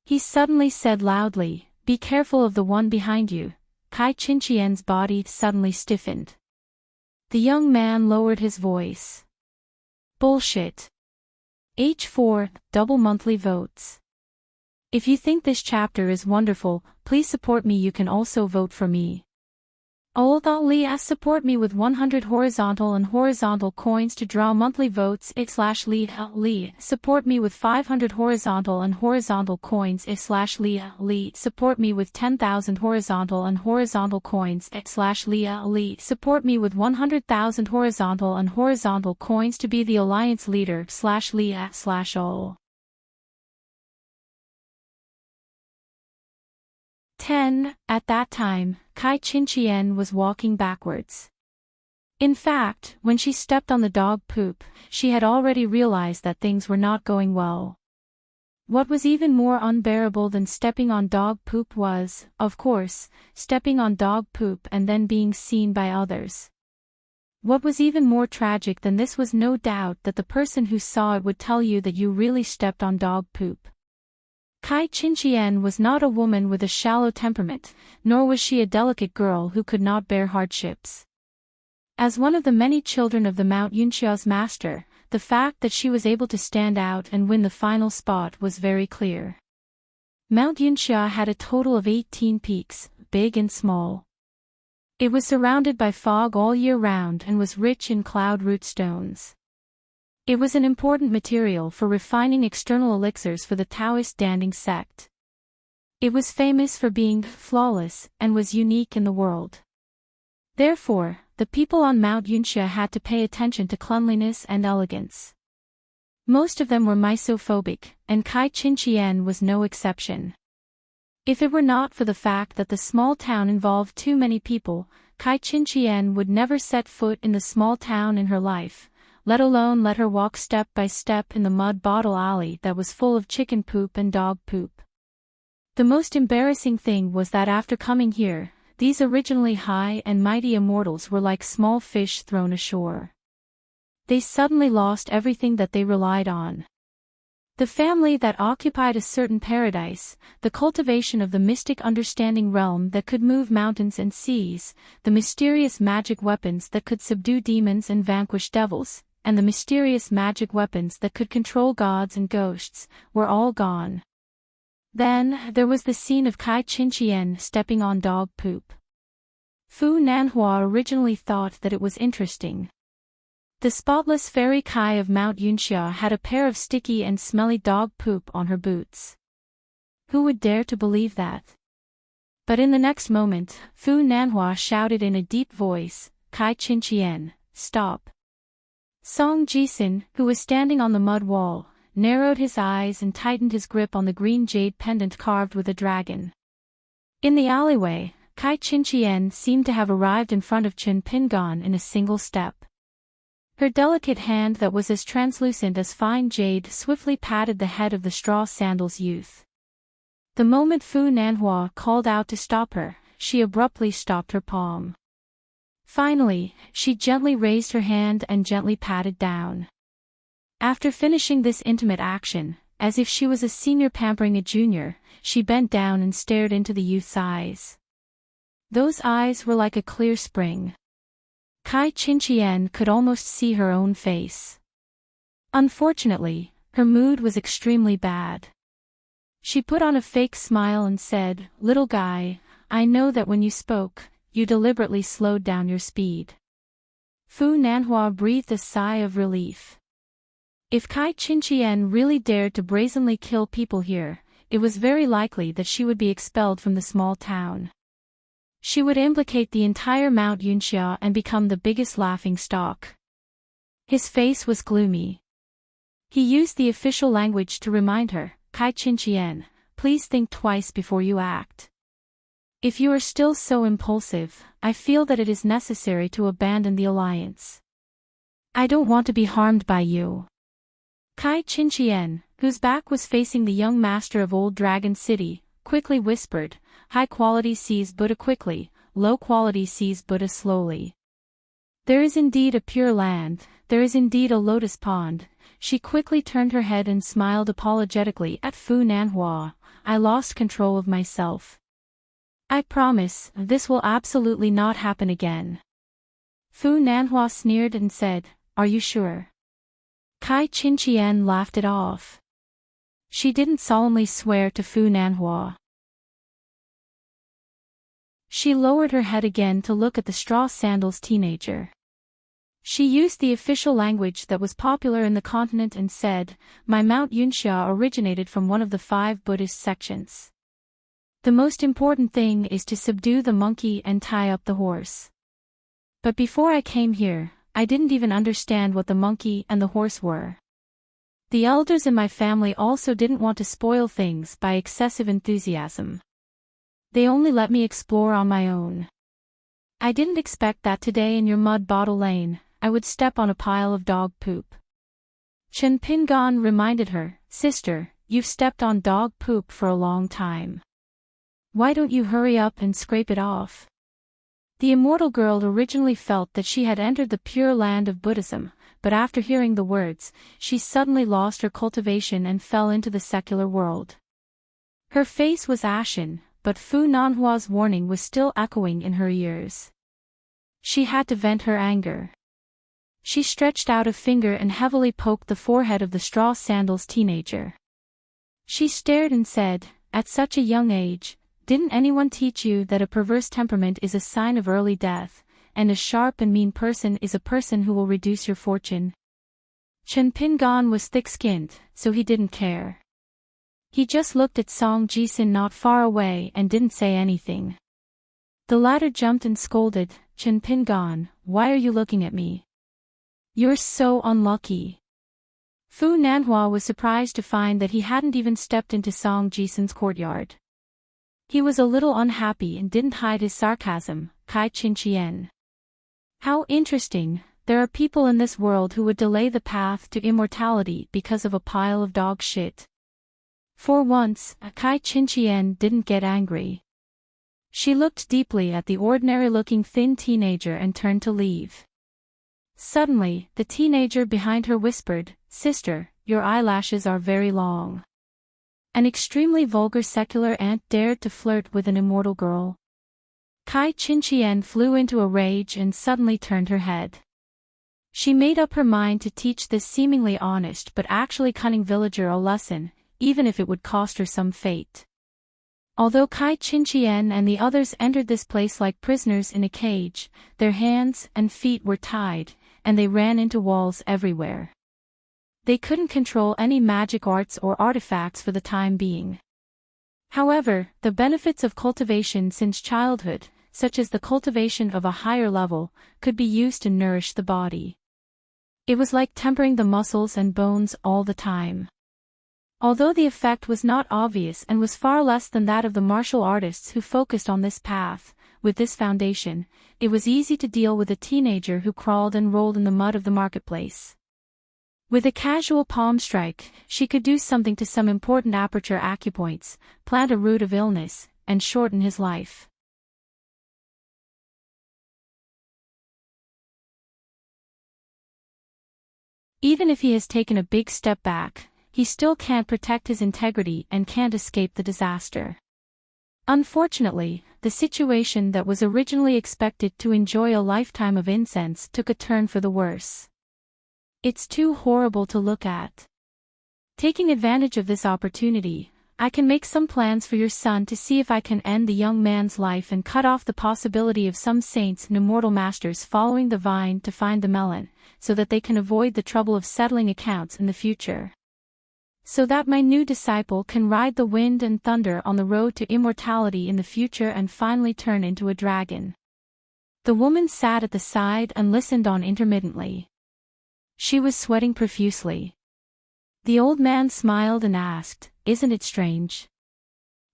He suddenly said loudly, "Be careful of the one behind you." Kai Chinchien's body suddenly stiffened. The young man lowered his voice. "Bullshit. H4, double monthly votes. If you think this chapter is wonderful, please support me. You can also vote for me. Support me with 100 horizontal coins to draw monthly votes. Support me with 500 horizontal coins. Support me with 10,000 horizontal coins. Support me with 100,000 horizontal coins to be the alliance leader. All. 10. At that time, Kai Chinchien was walking backwards. In fact, when she stepped on the dog poop, she had already realized that things were not going well. What was even more unbearable than stepping on dog poop was, of course, stepping on dog poop and then being seen by others. What was even more tragic than this was no doubt that the person who saw it would tell you that you really stepped on dog poop. Kai Chinchien was not a woman with a shallow temperament, nor was she a delicate girl who could not bear hardships. As one of the many children of the Mount Yunxia's master, the fact that she was able to stand out and win the final spot was very clear. Mount Yunxia had a total of 18 peaks, big and small. It was surrounded by fog all year round and was rich in cloud root stones. It was an important material for refining external elixirs for the Taoist Danding sect. It was famous for being flawless and was unique in the world. Therefore, the people on Mount Yunxia had to pay attention to cleanliness and elegance. Most of them were misophobic, and Kai Chinchien was no exception. If it were not for the fact that the small town involved too many people, Kai Chinchien would never set foot in the small town in her life, let alone let her walk step by step in the mud bottle alley that was full of chicken poop and dog poop. The most embarrassing thing was that after coming here, these originally high and mighty immortals were like small fish thrown ashore. They suddenly lost everything that they relied on. The family that occupied a certain paradise, the cultivation of the mystic understanding realm that could move mountains and seas, the mysterious magic weapons that could subdue demons and vanquish devils, and the mysterious magic weapons that could control gods and ghosts, were all gone. Then, there was the scene of Kai Chinchien stepping on dog poop. Fu Nanhua originally thought that it was interesting. The spotless fairy Kai of Mount Yunxia had a pair of sticky and smelly dog poop on her boots. Who would dare to believe that? But in the next moment, Fu Nanhua shouted in a deep voice, "Kai Qinqian, stop." Song Jisun, who was standing on the mud wall, narrowed his eyes and tightened his grip on the green jade pendant carved with a dragon. In the alleyway, Kai Qinqian seemed to have arrived in front of Chen Pingan in a single step. Her delicate hand that was as translucent as fine jade swiftly patted the head of the straw sandals youth. The moment Fu Nanhua called out to stop her, she abruptly stopped her palm. Finally, she gently raised her hand and gently patted down. After finishing this intimate action, as if she was a senior pampering a junior, she bent down and stared into the youth's eyes. Those eyes were like a clear spring. Kai Qinqian could almost see her own face. Unfortunately, her mood was extremely bad. She put on a fake smile and said, "Little guy, I know that when you spoke, you deliberately slowed down your speed." Fu Nanhua breathed a sigh of relief. If Kai Qinqian really dared to brazenly kill people here, it was very likely that she would be expelled from the small town. She would implicate the entire Mount Yunxia and become the biggest laughingstock. His face was gloomy. He used the official language to remind her, "Kai Qinqian, please think twice before you act. If you are still so impulsive, I feel that it is necessary to abandon the alliance. I don't want to be harmed by you." Kai Qinqian, whose back was facing the young master of Old Dragon City, quickly whispered, "High quality sees Buddha quickly, low quality sees Buddha slowly. There is indeed a pure land, there is indeed a lotus pond." She quickly turned her head and smiled apologetically at Fu Nanhua. "I lost control of myself. I promise, this will absolutely not happen again." Fu Nanhua sneered and said, "Are you sure?" Kai Qinqian laughed it off. She didn't solemnly swear to Fu Nanhua. She lowered her head again to look at the straw sandals teenager. She used the official language that was popular in the continent and said, "My Mount Yunxia originated from one of the 5 Buddhist sections. The most important thing is to subdue the monkey and tie up the horse. But before I came here, I didn't even understand what the monkey and the horse were. The elders in my family also didn't want to spoil things by excessive enthusiasm. They only let me explore on my own. I didn't expect that today in your mud bottle lane, I would step on a pile of dog poop." Chen Pingan reminded her, "Sister, you've stepped on dog poop for a long time. Why don't you hurry up and scrape it off?" The immortal girl originally felt that she had entered the pure land of Buddhism, but after hearing the words, she suddenly lost her cultivation and fell into the secular world. Her face was ashen, but Fu Nanhua's warning was still echoing in her ears. She had to vent her anger. She stretched out a finger and heavily poked the forehead of the straw sandals teenager. She stared and said, "At such a young age, didn't anyone teach you that a perverse temperament is a sign of early death, and a sharp and mean person is a person who will reduce your fortune?" Chen Pingan was thick-skinned, so he didn't care. He just looked at Song Jisun not far away and didn't say anything. The latter jumped and scolded, "Chen Pingan, why are you looking at me? You're so unlucky." Fu Nanhua was surprised to find that he hadn't even stepped into Song Jisun's courtyard. He was a little unhappy and didn't hide his sarcasm, "Kai Qinqian. How interesting, there are people in this world who would delay the path to immortality because of a pile of dog shit." For once, Kai Qinqian didn't get angry. She looked deeply at the ordinary-looking thin teenager and turned to leave. Suddenly, the teenager behind her whispered, "Sister, your eyelashes are very long." An extremely vulgar secular ant dared to flirt with an immortal girl. Kai Qinqian flew into a rage and suddenly turned her head. She made up her mind to teach this seemingly honest but actually cunning villager a lesson, even if it would cost her some fate. Although Kai Qinqian and the others entered this place like prisoners in a cage, their hands and feet were tied, and they ran into walls everywhere. They couldn't control any magic arts or artifacts for the time being. However, the benefits of cultivation since childhood, such as the cultivation of a higher level, could be used to nourish the body. It was like tempering the muscles and bones all the time. Although the effect was not obvious and was far less than that of the martial artists who focused on this path, with this foundation, it was easy to deal with a teenager who crawled and rolled in the mud of the marketplace. With a casual palm strike, she could do something to some important aperture acupoints, plant a root of illness, and shorten his life. Even if he has taken a big step back, he still can't protect his integrity and can't escape the disaster. Unfortunately, the situation that was originally expected to enjoy a lifetime of incense took a turn for the worse. It's too horrible to look at. Taking advantage of this opportunity, I can make some plans for your son to see if I can end the young man's life and cut off the possibility of some saints and immortal masters following the vine to find the melon, so that they can avoid the trouble of settling accounts in the future. So that my new disciple can ride the wind and thunder on the road to immortality in the future and finally turn into a dragon. The woman sat at the side and listened on intermittently. She was sweating profusely. The old man smiled and asked, "Isn't it strange?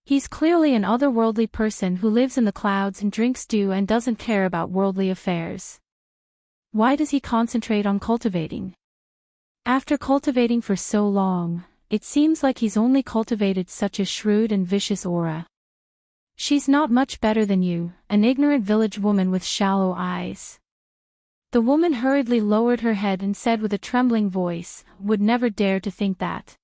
He's clearly an otherworldly person who lives in the clouds and drinks dew and doesn't care about worldly affairs. Why does he concentrate on cultivating? After cultivating for so long, it seems like he's only cultivated such a shrewd and vicious aura. She's not much better than you, an ignorant village woman with shallow eyes." The woman hurriedly lowered her head and said with a trembling voice, "Would never dare to think that."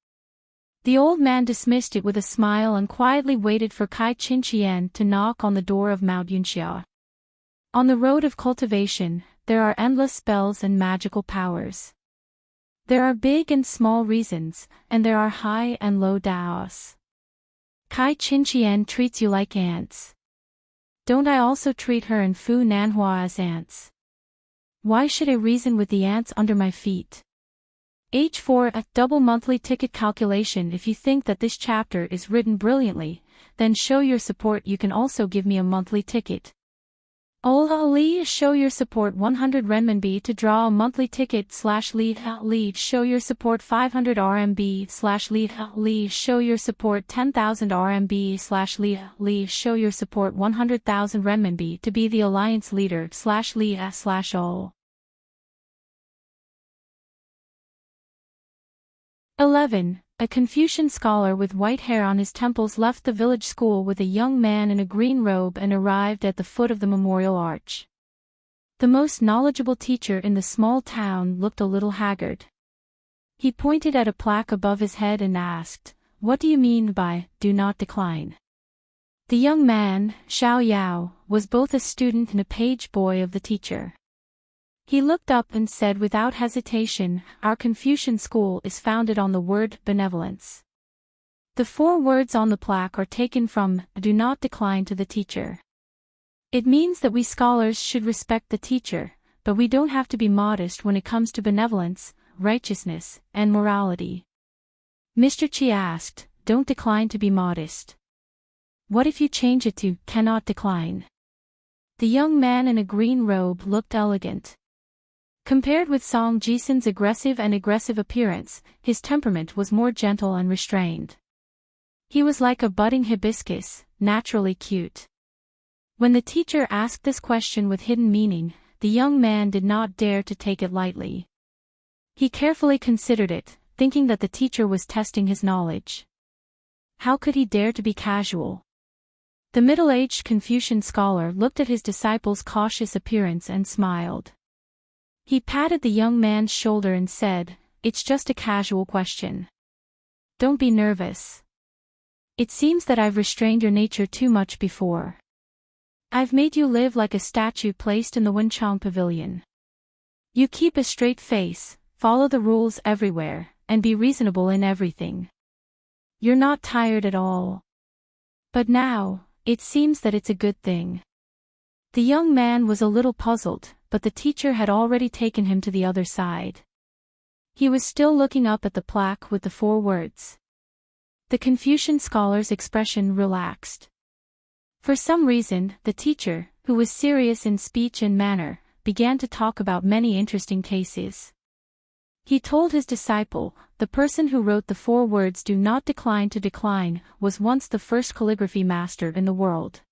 The old man dismissed it with a smile and quietly waited for Kai Qin to knock on the door of Mount Yunxia. On the road of cultivation, there are endless spells and magical powers. There are big and small reasons, and there are high and low daos. Kai Qin treats you like ants. Don't I also treat her and Fu Nanhua as ants? Why should I reason with the ants under my feet? H4 a double monthly ticket calculation. If you think that this chapter is written brilliantly, then show your support. You can also give me a monthly ticket. Li show your support 100 renminbi to draw a monthly ticket /Li show your support 500 RMB /Li show your support 10,000 RMB /Li show your support 100,000 renminbi to be the alliance leader /Li/O. 11. A Confucian scholar with white hair on his temples left the village school with a young man in a green robe and arrived at the foot of the memorial arch. The most knowledgeable teacher in the small town looked a little haggard. He pointed at a plaque above his head and asked, "What do you mean by, 'Do not decline'?" The young man, Xiao Yao, was both a student and a page boy of the teacher. He looked up and said without hesitation, "Our Confucian school is founded on the word benevolence." The 4 words on the plaque are taken from "Do not decline" to the teacher. It means that we scholars should respect the teacher, but we don't have to be modest when it comes to benevolence, righteousness, and morality. Mr. Qi asked, "Don't decline to be modest. What if you change it to cannot decline?" The young man in a green robe looked elegant. Compared with Song Jisun's aggressive appearance, his temperament was more gentle and restrained. He was like a budding hibiscus, naturally cute. When the teacher asked this question with hidden meaning, the young man did not dare to take it lightly. He carefully considered it, thinking that the teacher was testing his knowledge. How could he dare to be casual? The middle-aged Confucian scholar looked at his disciple's cautious appearance and smiled. He patted the young man's shoulder and said, "It's just a casual question. Don't be nervous. It seems that I've restrained your nature too much before. I've made you live like a statue placed in the Wenchang pavilion. You keep a straight face, follow the rules everywhere, and be reasonable in everything. You're not tired at all. But now, it seems that it's a good thing." The young man was a little puzzled, but the teacher had already taken him to the other side. He was still looking up at the plaque with the 4 words. The Confucian scholar's expression relaxed. For some reason, the teacher, who was serious in speech and manner, began to talk about many interesting cases. He told his disciple, the person who wrote the 4 words "do not decline to decline" was once the first calligraphy master in the world.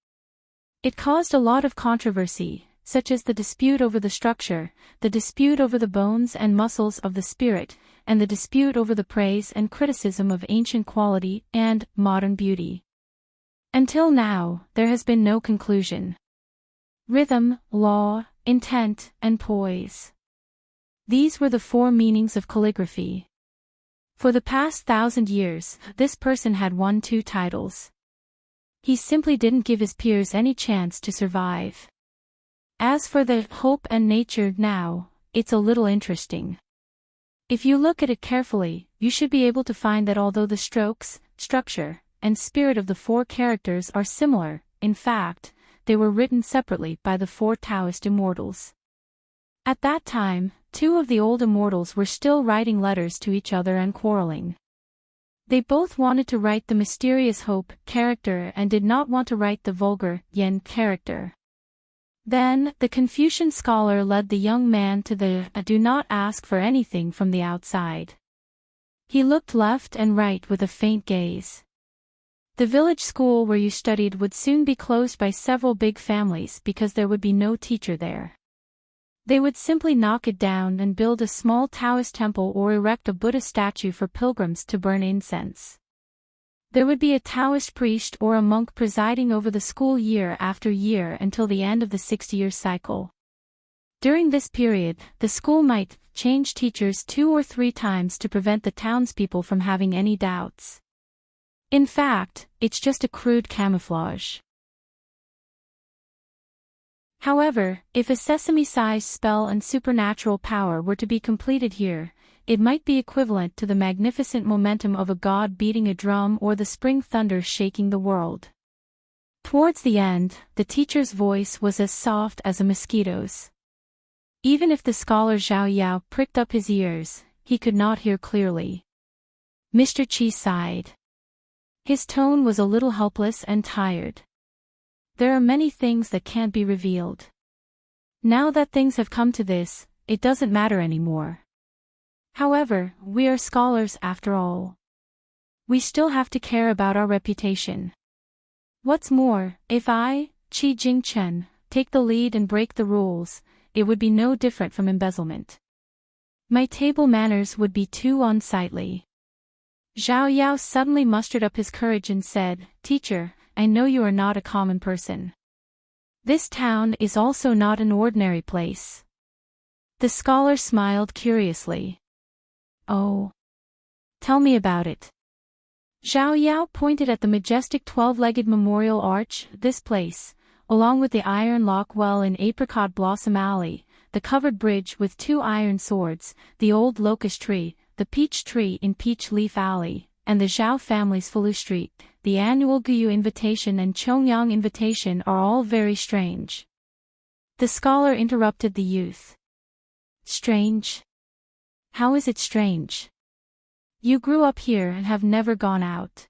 It caused a lot of controversy, such as the dispute over the structure, the dispute over the bones and muscles of the spirit, and the dispute over the praise and criticism of ancient quality and modern beauty. Until now, there has been no conclusion. Rhythm, law, intent, and poise. These were the 4 meanings of calligraphy. For the past 1,000 years, this person had won 2 titles. He simply didn't give his peers any chance to survive. As for the hope and nature now, it's a little interesting. If you look at it carefully, you should be able to find that although the strokes, structure, and spirit of the 4 characters are similar, in fact, they were written separately by the 4 Taoist immortals. At that time, 2 of the old immortals were still writing letters to each other and quarreling. They both wanted to write the mysterious hope character and did not want to write the vulgar yen character. Then, the Confucian scholar led the young man to the "do not ask for anything from the outside." He looked left and right with a faint gaze. The village school where you studied would soon be closed by several big families because there would be no teacher there. They would simply knock it down and build a small Taoist temple or erect a Buddha statue for pilgrims to burn incense. There would be a Taoist priest or a monk presiding over the school year after year until the end of the 60-year cycle. During this period, the school might change teachers 2 or 3 times to prevent the townspeople from having any doubts. In fact, it's just a crude camouflage. However, if a sesame-sized spell and supernatural power were to be completed here, it might be equivalent to the magnificent momentum of a god beating a drum or the spring thunder shaking the world. Towards the end, the teacher's voice was as soft as a mosquito's. Even if the scholar Zhao Yao pricked up his ears, he could not hear clearly. Mr. Qi sighed. His tone was a little helpless and tired. There are many things that can't be revealed. Now that things have come to this, it doesn't matter anymore. However, we are scholars after all. We still have to care about our reputation. What's more, if I, Qi Jingchen, take the lead and break the rules, it would be no different from embezzlement. My table manners would be too unsightly. Zhao Yao suddenly mustered up his courage and said, "Teacher, I know you are not a common person. This town is also not an ordinary place." The scholar smiled curiously. "Oh. Tell me about it." Zhao Yao pointed at the majestic 12-legged memorial arch. This place, along with the iron lock well in Apricot Blossom Alley, the covered bridge with 2 iron swords, the old locust tree, the peach tree in Peach Leaf Alley, and the Zhao family's Falu Street, the annual Guyu invitation and Chongyang invitation are all very strange. The scholar interrupted the youth. Strange? How is it strange? You grew up here and have never gone out.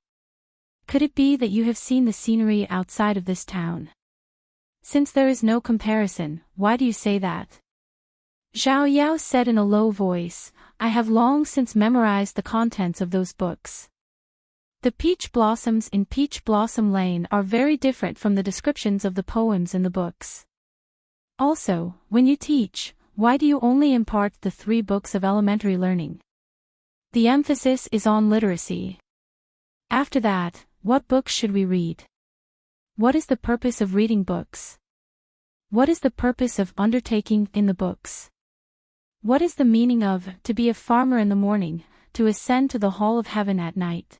Could it be that you have seen the scenery outside of this town? Since there is no comparison, why do you say that? Zhao Yao said in a low voice, "I have long since memorized the contents of those books. The peach blossoms in Peach Blossom Lane are very different from the descriptions of the poems in the books. Also, when you teach, why do you only impart the 3 books of elementary learning? The emphasis is on literacy. After that, what books should we read? What is the purpose of reading books? What is the purpose of undertaking in the books? What is the meaning of to be a farmer in the morning, to ascend to the hall of heaven at night?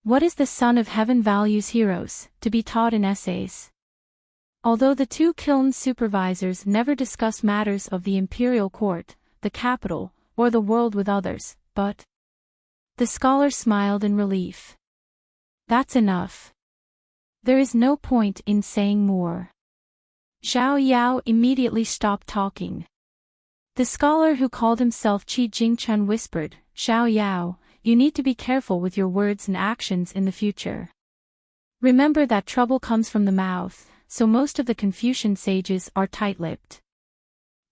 What is the Son of Heaven values heroes, to be taught in essays?" Although the 2 kiln supervisors never discussed matters of the imperial court, the capital, or the world with others, but the scholar smiled in relief. "That's enough. There is no point in saying more." Xiao Yao immediately stopped talking. The scholar who called himself Qi Jingchen whispered, "Xiao Yao, you need to be careful with your words and actions in the future. Remember that trouble comes from the mouth, so most of the Confucian sages are tight-lipped.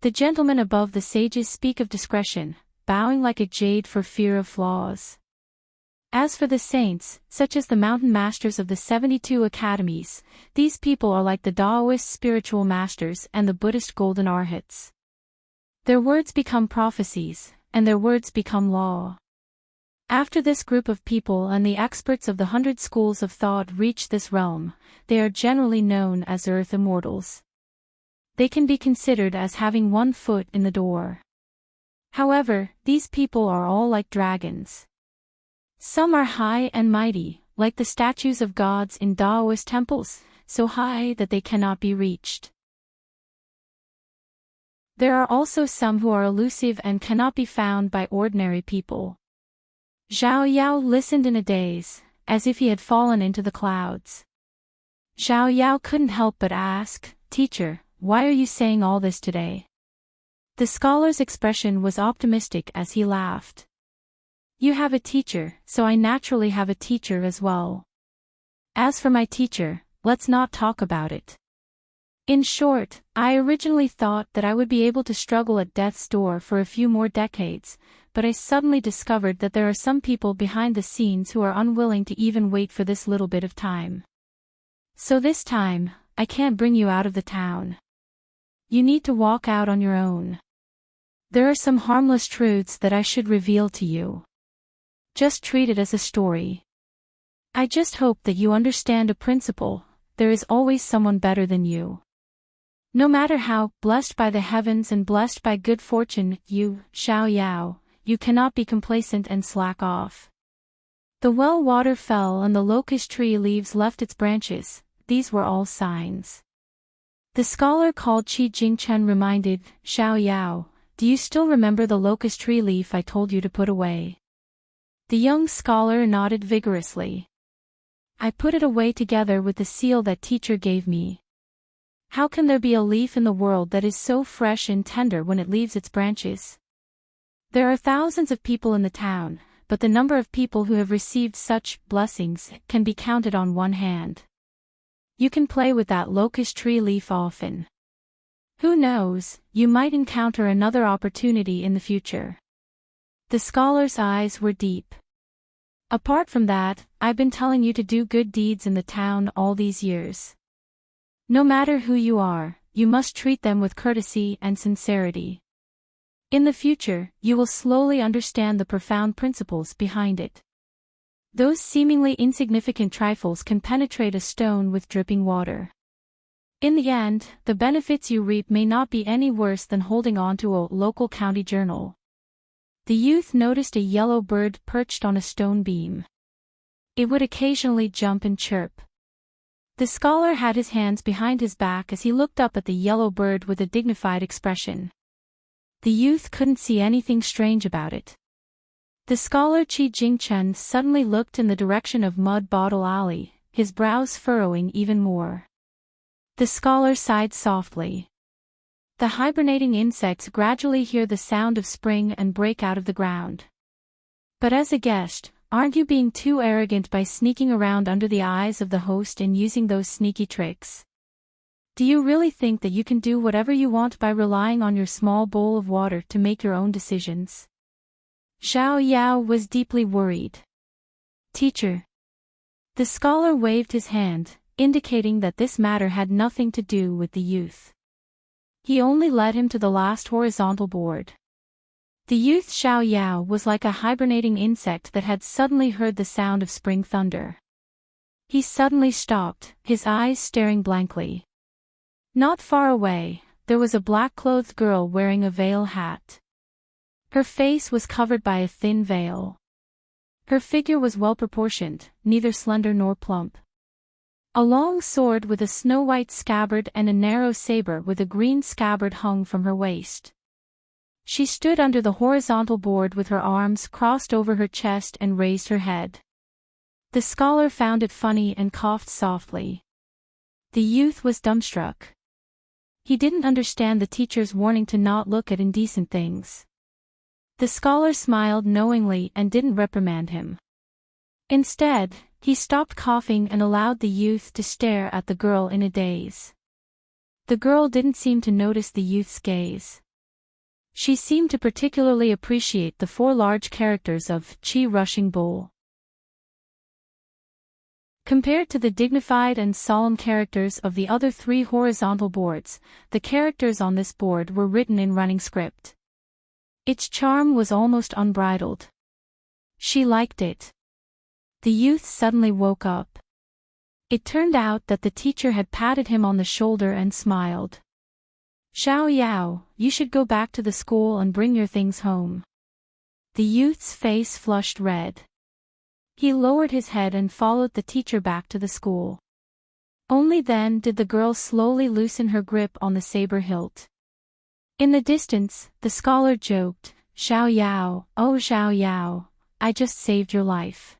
The gentlemen above the sages speak of discretion, bowing like a jade for fear of flaws. As for the saints, such as the mountain masters of the 72 academies, these people are like the Taoist spiritual masters and the Buddhist golden arhats. Their words become prophecies, and their words become law." After this group of people and the experts of the 100 schools of thought reach this realm, they are generally known as earth immortals. They can be considered as having one foot in the door. However, these people are all like dragons. Some are high and mighty, like the statues of gods in Taoist temples, so high that they cannot be reached. There are also some who are elusive and cannot be found by ordinary people. Xiao Yao listened in a daze, as if he had fallen into the clouds. Xiao Yao couldn't help but ask, "Teacher, why are you saying all this today?" The scholar's expression was optimistic as he laughed. "You have a teacher, so I naturally have a teacher as well. As for my teacher, let's not talk about it. In short, I originally thought that I would be able to struggle at death's door for a few more decades, but I suddenly discovered that there are some people behind the scenes who are unwilling to even wait for this little bit of time. So this time, I can't bring you out of the town. You need to walk out on your own. There are some harmless truths that I should reveal to you. Just treat it as a story. I just hope that you understand a principle: there is always someone better than you. No matter how blessed by the heavens and blessed by good fortune you, Xiao Yao, you cannot be complacent and slack off. The well water fell and the locust tree leaves left its branches, these were all signs." The scholar called Qi Jingchen reminded, "Xiao Yao, do you still remember the locust tree leaf I told you to put away?" The young scholar nodded vigorously. "I put it away together with the seal that teacher gave me. How can there be a leaf in the world that is so fresh and tender when it leaves its branches? There are thousands of people in the town, but the number of people who have received such blessings can be counted on one hand. You can play with that locust tree leaf often. Who knows, you might encounter another opportunity in the future." The scholar's eyes were deep. "Apart from that, I've been telling you to do good deeds in the town all these years. No matter who you are, you must treat them with courtesy and sincerity. In the future, you will slowly understand the profound principles behind it. Those seemingly insignificant trifles can penetrate a stone with dripping water. In the end, the benefits you reap may not be any worse than holding on to a local county journal." The youth noticed a yellow bird perched on a stone beam. It would occasionally jump and chirp. The scholar had his hands behind his back as he looked up at the yellow bird with a dignified expression. The youth couldn't see anything strange about it. The scholar Qi Jingchen suddenly looked in the direction of Mud Bottle Alley, his brows furrowing even more. The scholar sighed softly. The hibernating insects gradually hear the sound of spring and break out of the ground. "But as a guest, aren't you being too arrogant by sneaking around under the eyes of the host and using those sneaky tricks? Do you really think that you can do whatever you want by relying on your small bowl of water to make your own decisions?" Xiao Yao was deeply worried. "Teacher." The scholar waved his hand, indicating that this matter had nothing to do with the youth. He only led him to the last horizontal board. The youth Xiao Yao was like a hibernating insect that had suddenly heard the sound of spring thunder. He suddenly stopped, his eyes staring blankly. Not far away, there was a black-clothed girl wearing a veil hat. Her face was covered by a thin veil. Her figure was well-proportioned, neither slender nor plump. A long sword with a snow-white scabbard and a narrow saber with a green scabbard hung from her waist. She stood under the horizontal board with her arms crossed over her chest and raised her head. The scholar found it funny and coughed softly. The youth was dumbstruck. He didn't understand the teacher's warning to not look at indecent things. The scholar smiled knowingly and didn't reprimand him. Instead, he stopped coughing and allowed the youth to stare at the girl in a daze. The girl didn't seem to notice the youth's gaze. She seemed to particularly appreciate the 4 large characters of Chi rushing bull. Compared to the dignified and solemn characters of the other 3 horizontal boards, the characters on this board were written in running script. Its charm was almost unbridled. She liked it. The youth suddenly woke up. It turned out that the teacher had patted him on the shoulder and smiled. "Xiao Yao, you should go back to the school and bring your things home." The youth's face flushed red. He lowered his head and followed the teacher back to the school. Only then did the girl slowly loosen her grip on the saber hilt. In the distance, the scholar joked, "Xiao Yao, oh Xiao Yao, I just saved your life."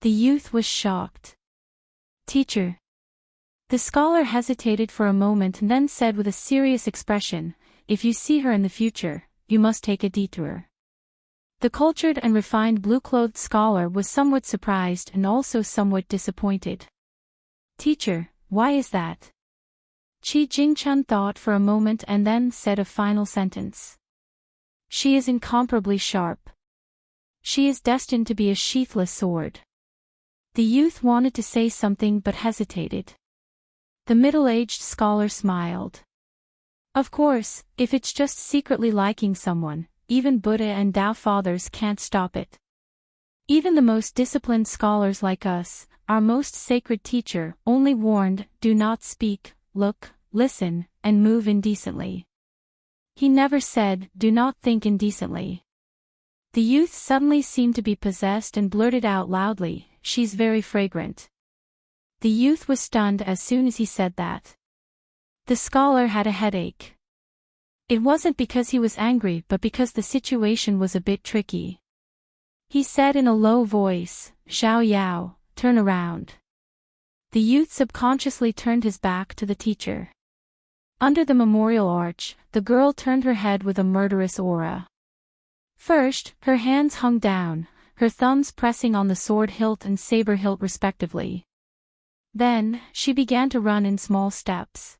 The youth was shocked. "Teacher." The scholar hesitated for a moment and then said with a serious expression, "If you see her in the future, you must take a detour." The cultured and refined blue-clothed scholar was somewhat surprised and also somewhat disappointed. "Teacher, why is that?" Qi Jingchun thought for a moment and then said a final sentence. "She is incomparably sharp. She is destined to be a sheathless sword." The youth wanted to say something but hesitated. The middle-aged scholar smiled. "Of course, if it's just secretly liking someone, even Buddha and Tao fathers can't stop it. Even the most disciplined scholars like us, our most sacred teacher, only warned, do not speak, look, listen, and move indecently. He never said, do not think indecently." The youth suddenly seemed to be possessed and blurted out loudly, "She's very fragrant." The youth was stunned as soon as he said that. The scholar had a headache. It wasn't because he was angry but because the situation was a bit tricky. He said in a low voice, "Xiao Yao, turn around." The youth subconsciously turned his back to the teacher. Under the memorial arch, the girl turned her head with a murderous aura. First, her hands hung down, her thumbs pressing on the sword hilt and saber hilt respectively. Then, she began to run in small steps.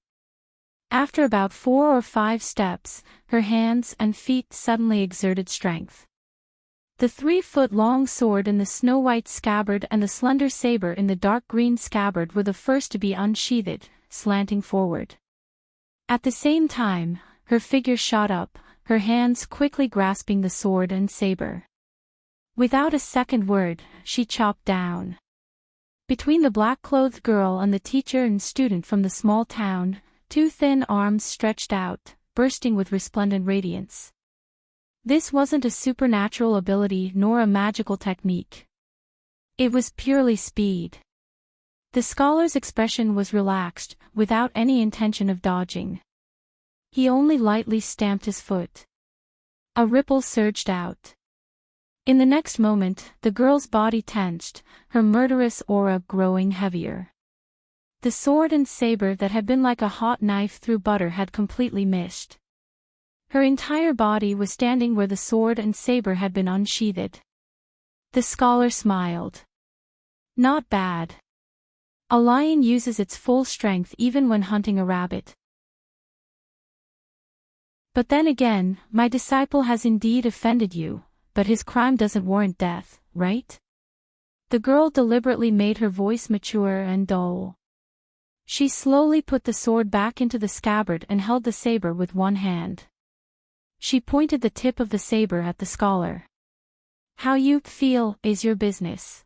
After about 4 or 5 steps, her hands and feet suddenly exerted strength. The 3-foot-long sword in the snow-white scabbard and the slender saber in the dark green scabbard were the first to be unsheathed, slanting forward. At the same time, her figure shot up, her hands quickly grasping the sword and saber. Without a second word, she chopped down. Between the black-clothed girl and the teacher and student from the small town, 2 thin arms stretched out, bursting with resplendent radiance. This wasn't a supernatural ability nor a magical technique. It was purely speed. The scholar's expression was relaxed, without any intention of dodging. He only lightly stamped his foot. A ripple surged out. In the next moment, the girl's body tensed, her murderous aura growing heavier. The sword and saber that had been like a hot knife through butter had completely missed. Her entire body was standing where the sword and saber had been unsheathed. The scholar smiled. "Not bad. A lion uses its full strength even when hunting a rabbit. But then again, my disciple has indeed offended you, but his crime doesn't warrant death, right?" The girl deliberately made her voice mature and dull. She slowly put the sword back into the scabbard and held the saber with one hand. She pointed the tip of the saber at the scholar. "How you feel is your business.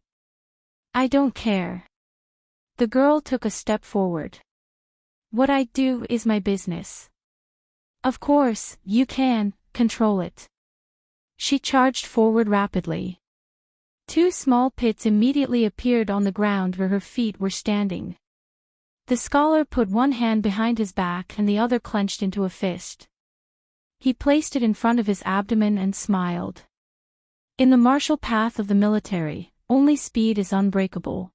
I don't care." The girl took a step forward. "What I do is my business. Of course, you can control it." She charged forward rapidly. 2 small pits immediately appeared on the ground where her feet were standing. The scholar put one hand behind his back and the other clenched into a fist. He placed it in front of his abdomen and smiled. In the martial path of the military, only speed is unbreakable.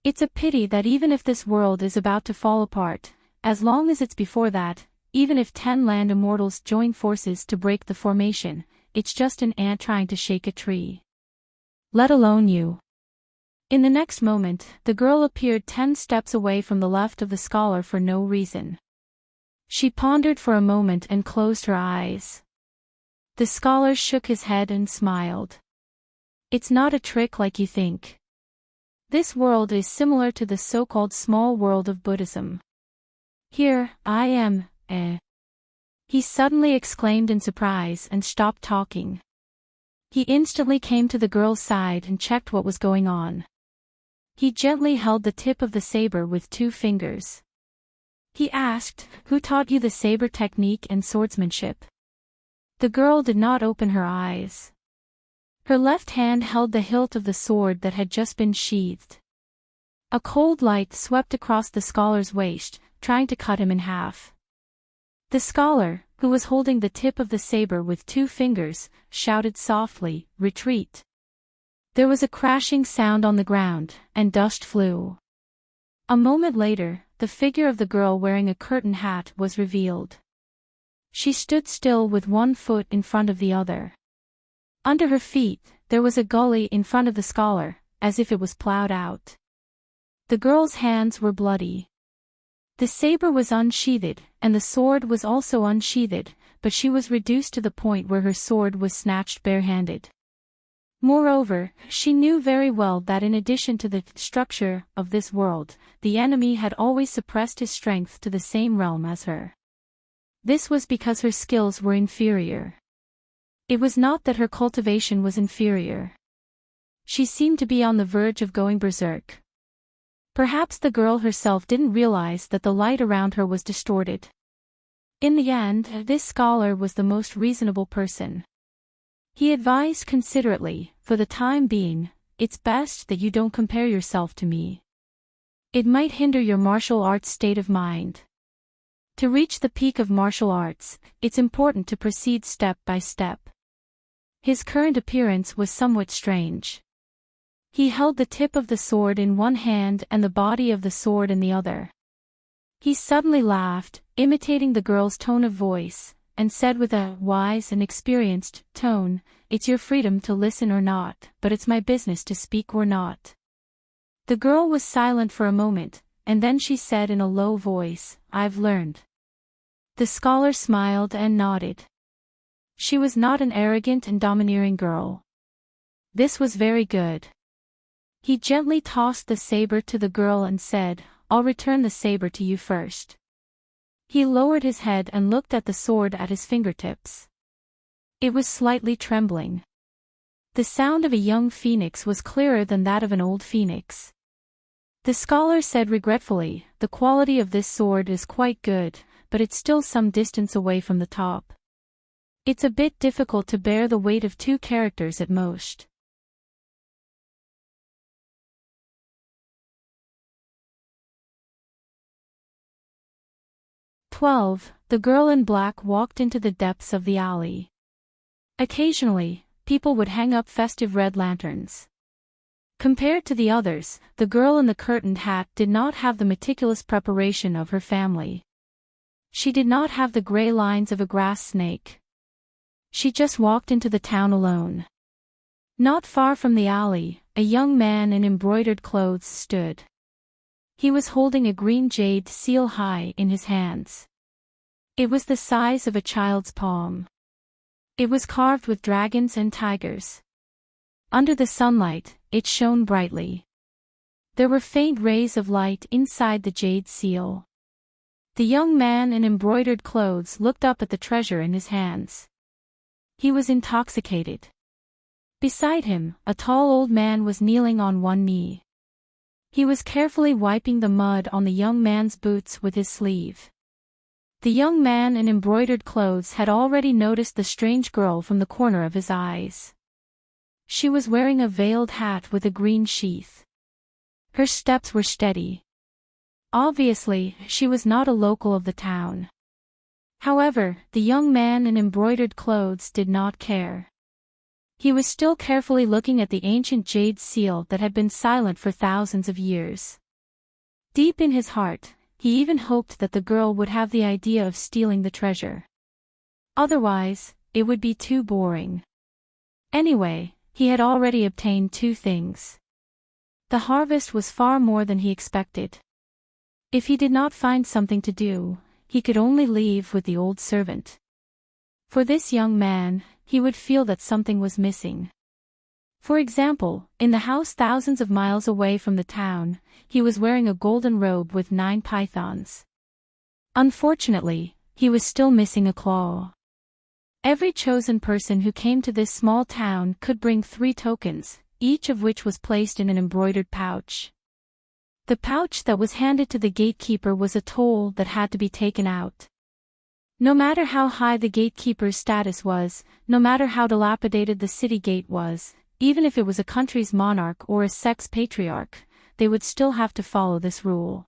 It's a pity that even if this world is about to fall apart, as long as it's before that, even if 10 land immortals join forces to break the formation, it's just an ant trying to shake a tree. Let alone you. In the next moment, the girl appeared 10 steps away from the left of the scholar for no reason. She pondered for a moment and closed her eyes. The scholar shook his head and smiled. It's not a trick like you think. This world is similar to the so-called small world of Buddhism. Here, I am, He suddenly exclaimed in surprise and stopped talking. He instantly came to the girl's side and checked what was going on. He gently held the tip of the saber with 2 fingers. He asked, "Who taught you the saber technique and swordsmanship?" The girl did not open her eyes. Her left hand held the hilt of the sword that had just been sheathed. A cold light swept across the scholar's waist, trying to cut him in half. The scholar, who was holding the tip of the saber with 2 fingers, shouted softly, "Retreat!" There was a crashing sound on the ground, and dust flew. A moment later, the figure of the girl wearing a curtain hat was revealed. She stood still with 1 foot in front of the other. Under her feet, there was a gully in front of the scholar, as if it was plowed out. The girl's hands were bloody. The saber was unsheathed, and the sword was also unsheathed, but she was reduced to the point where her sword was snatched barehanded. Moreover, she knew very well that in addition to the structure of this world, the enemy had always suppressed his strength to the same realm as her. This was because her skills were inferior. It was not that her cultivation was inferior. She seemed to be on the verge of going berserk. Perhaps the girl herself didn't realize that the light around her was distorted. In the end, this scholar was the most reasonable person. He advised considerately, "For the time being, it's best that you don't compare yourself to me. It might hinder your martial arts state of mind. To reach the peak of martial arts, it's important to proceed step by step." His current appearance was somewhat strange. He held the tip of the sword in one hand and the body of the sword in the other. He suddenly laughed, imitating the girl's tone of voice, and said with a wise and experienced tone, "It's your freedom to listen or not, but it's my business to speak or not." The girl was silent for a moment, and then she said in a low voice, "I've learned." The scholar smiled and nodded. She was not an arrogant and domineering girl. This was very good. He gently tossed the saber to the girl and said, "I'll return the saber to you first." He lowered his head and looked at the sword at his fingertips. It was slightly trembling. The sound of a young phoenix was clearer than that of an old phoenix. The scholar said regretfully, "The quality of this sword is quite good, but it's still some distance away from the top. It's a bit difficult to bear the weight of 2 characters at most." The girl in black walked into the depths of the alley. Occasionally, people would hang up festive red lanterns. Compared to the others, the girl in the curtained hat did not have the meticulous preparation of her family. She did not have the gray lines of a grass snake. She just walked into the town alone. Not far from the alley, a young man in embroidered clothes stood. He was holding a green jade seal high in his hands. It was the size of a child's palm. It was carved with dragons and tigers. Under the sunlight, it shone brightly. There were faint rays of light inside the jade seal. The young man in embroidered clothes looked up at the treasure in his hands. He was intoxicated. Beside him, a tall old man was kneeling on one knee. He was carefully wiping the mud on the young man's boots with his sleeve. The young man in embroidered clothes had already noticed the strange girl from the corner of his eyes. She was wearing a veiled hat with a green sheath. Her steps were steady. Obviously, she was not a local of the town. However, the young man in embroidered clothes did not care. He was still carefully looking at the ancient jade seal that had been silent for thousands of years. Deep in his heart, he even hoped that the girl would have the idea of stealing the treasure. Otherwise, it would be too boring. Anyway, he had already obtained two things. The harvest was far more than he expected. If he did not find something to do, he could only leave with the old servant. For this young man, he would feel that something was missing. For example, in the house thousands of miles away from the town, he was wearing a golden robe with 9 pythons. Unfortunately, he was still missing a claw. Every chosen person who came to this small town could bring 3 tokens, each of which was placed in an embroidered pouch. The pouch that was handed to the gatekeeper was a toll that had to be taken out. No matter how high the gatekeeper's status was, no matter how dilapidated the city gate was, even if it was a country's monarch or a sex patriarch, they would still have to follow this rule.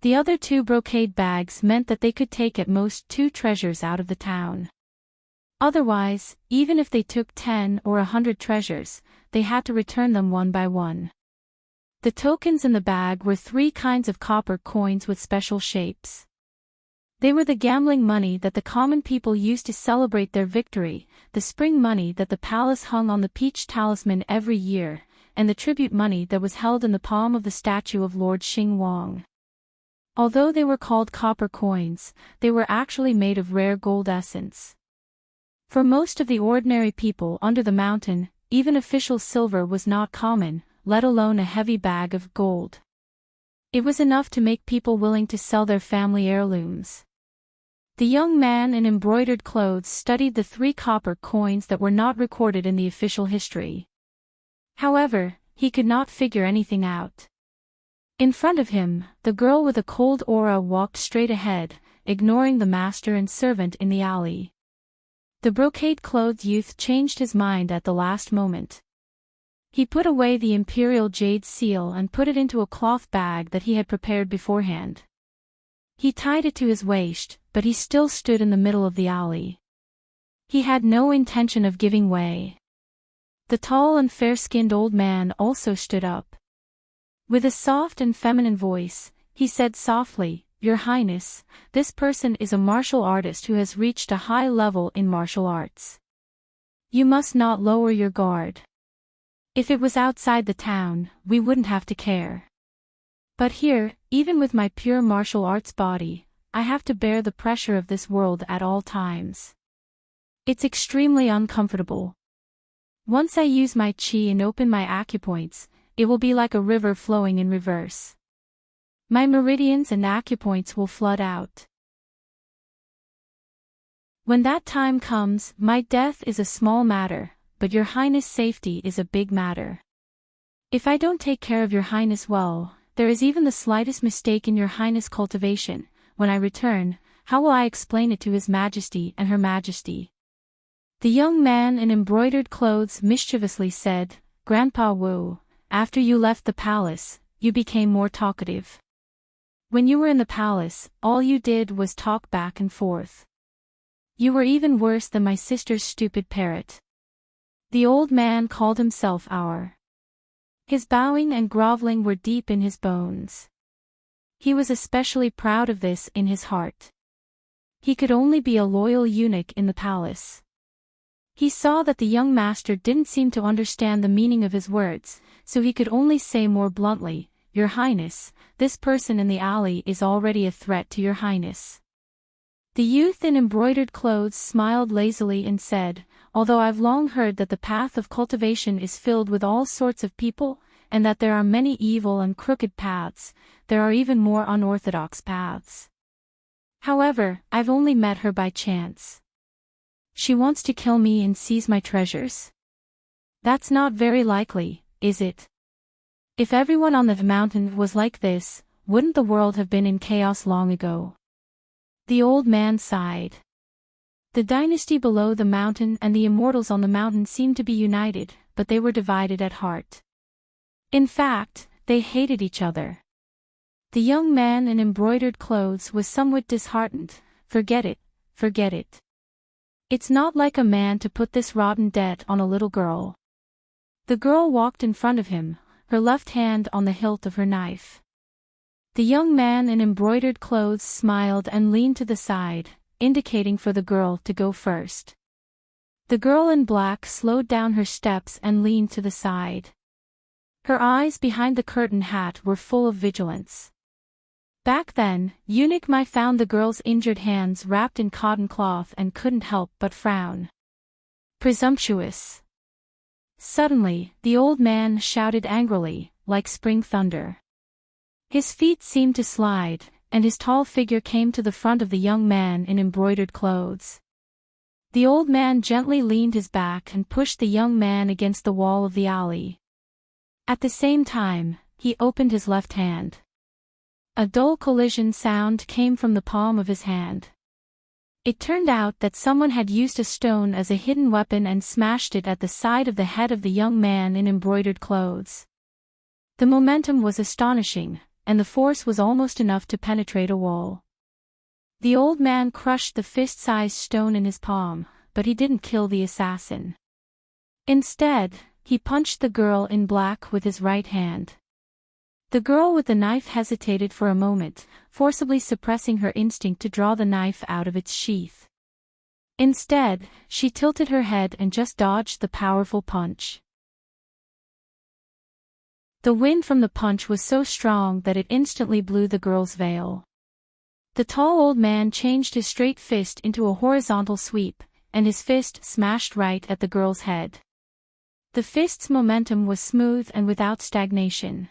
The other 2 brocade bags meant that they could take at most 2 treasures out of the town. Otherwise, even if they took 10 or 100 treasures, they had to return them one by one. The tokens in the bag were 3 kinds of copper coins with special shapes. They were the gambling money that the common people used to celebrate their victory, the spring money that the palace hung on the peach talisman every year, and the tribute money that was held in the palm of the statue of Lord Xing Wang. Although they were called copper coins, they were actually made of rare gold essence. For most of the ordinary people under the mountain, even official silver was not common, let alone a heavy bag of gold. It was enough to make people willing to sell their family heirlooms. The young man in embroidered clothes studied the 3 copper coins that were not recorded in the official history. However, he could not figure anything out. In front of him, the girl with a cold aura walked straight ahead, ignoring the master and servant in the alley. The brocade-clothed youth changed his mind at the last moment. He put away the imperial jade seal and put it into a cloth bag that he had prepared beforehand. He tied it to his waist, but he still stood in the middle of the alley. He had no intention of giving way. The tall and fair-skinned old man also stood up. With a soft and feminine voice, he said softly, "Your Highness, this person is a martial artist who has reached a high level in martial arts. You must not lower your guard. If it was outside the town, we wouldn't have to care. But here, even with my pure martial arts body, I have to bear the pressure of this world at all times. It's extremely uncomfortable. Once I use my chi and open my acupoints, it will be like a river flowing in reverse. My meridians and acupoints will flood out. When that time comes, my death is a small matter, but your Highness' safety is a big matter. If I don't take care of your Highness well, there is even the slightest mistake in your Highness' cultivation, when I return, how will I explain it to His Majesty and Her Majesty?" The young man in embroidered clothes mischievously said, "Grandpa Wu, after you left the palace, you became more talkative. When you were in the palace, all you did was talk back and forth. You were even worse than my sister's stupid parrot." The old man called himself our. His bowing and groveling were deep in his bones. He was especially proud of this in his heart. He could only be a loyal eunuch in the palace. He saw that the young master didn't seem to understand the meaning of his words, so he could only say more bluntly, "Your Highness, this person in the alley is already a threat to your Highness." The youth in embroidered clothes smiled lazily and said, "Although I've long heard that the path of cultivation is filled with all sorts of people, and that there are many evil and crooked paths, there are even more unorthodox paths. However, I've only met her by chance. She wants to kill me and seize my treasures. That's not very likely, is it? If everyone on the mountain was like this, wouldn't the world have been in chaos long ago?" The old man sighed. The dynasty below the mountain and the immortals on the mountain seemed to be united, but they were divided at heart. In fact, they hated each other. The young man in embroidered clothes was somewhat disheartened. Forget it, forget it. It's not like a man to put this rotten debt on a little girl." The girl walked in front of him, her left hand on the hilt of her knife. The young man in embroidered clothes smiled and leaned to the side, indicating for the girl to go first. The girl in black slowed down her steps and leaned to the side. Her eyes behind the curtain hat were full of vigilance. Back then, Eunuch Mai found the girl's injured hands wrapped in cotton cloth and couldn't help but frown. Presumptuous. Suddenly, the old man shouted angrily, like spring thunder. His feet seemed to slide, and his tall figure came to the front of the young man in embroidered clothes. The old man gently leaned his back and pushed the young man against the wall of the alley. At the same time, he opened his left hand. A dull collision sound came from the palm of his hand. It turned out that someone had used a stone as a hidden weapon and smashed it at the side of the head of the young man in embroidered clothes. The momentum was astonishing, and the force was almost enough to penetrate a wall. The old man crushed the fist-sized stone in his palm, but he didn't kill the assassin. Instead, he punched the girl in black with his right hand. The girl with the knife hesitated for a moment, forcibly suppressing her instinct to draw the knife out of its sheath. Instead, she tilted her head and just dodged the powerful punch. The wind from the punch was so strong that it instantly blew the girl's veil. The tall old man changed his straight fist into a horizontal sweep, and his fist smashed right at the girl's head. The fist's momentum was smooth and without stagnation.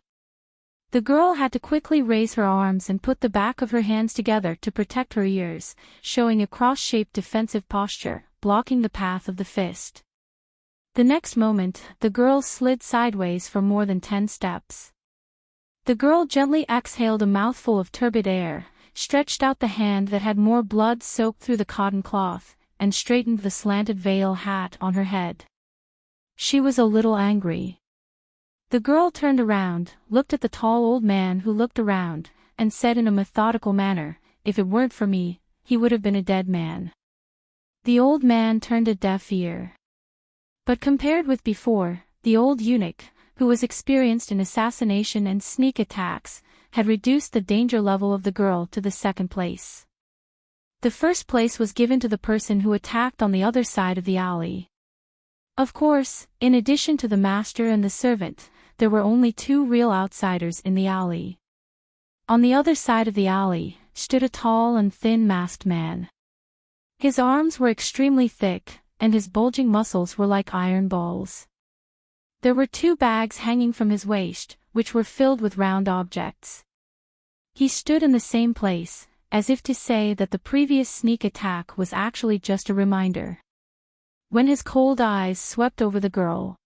The girl had to quickly raise her arms and put the back of her hands together to protect her ears, showing a cross-shaped defensive posture, blocking the path of the fist. The next moment, the girl slid sideways for more than 10 steps. The girl gently exhaled a mouthful of turbid air, stretched out the hand that had more blood soaked through the cotton cloth, and straightened the slanted veil hat on her head. She was a little angry. The girl turned around, looked at the tall old man who looked around, and said in a methodical manner, "If it weren't for me, he would have been a dead man." The old man turned a deaf ear. But compared with before, the old eunuch, who was experienced in assassination and sneak attacks, had reduced the danger level of the girl to the second place. The first place was given to the person who attacked on the other side of the alley. Of course, in addition to the master and the servant, there were only 2 real outsiders in the alley. On the other side of the alley, stood a tall and thin masked man. His arms were extremely thick, and his bulging muscles were like iron balls. There were 2 bags hanging from his waist, which were filled with round objects. He stood in the same place, as if to say that the previous sneak attack was actually just a reminder. When his cold eyes swept over the girl,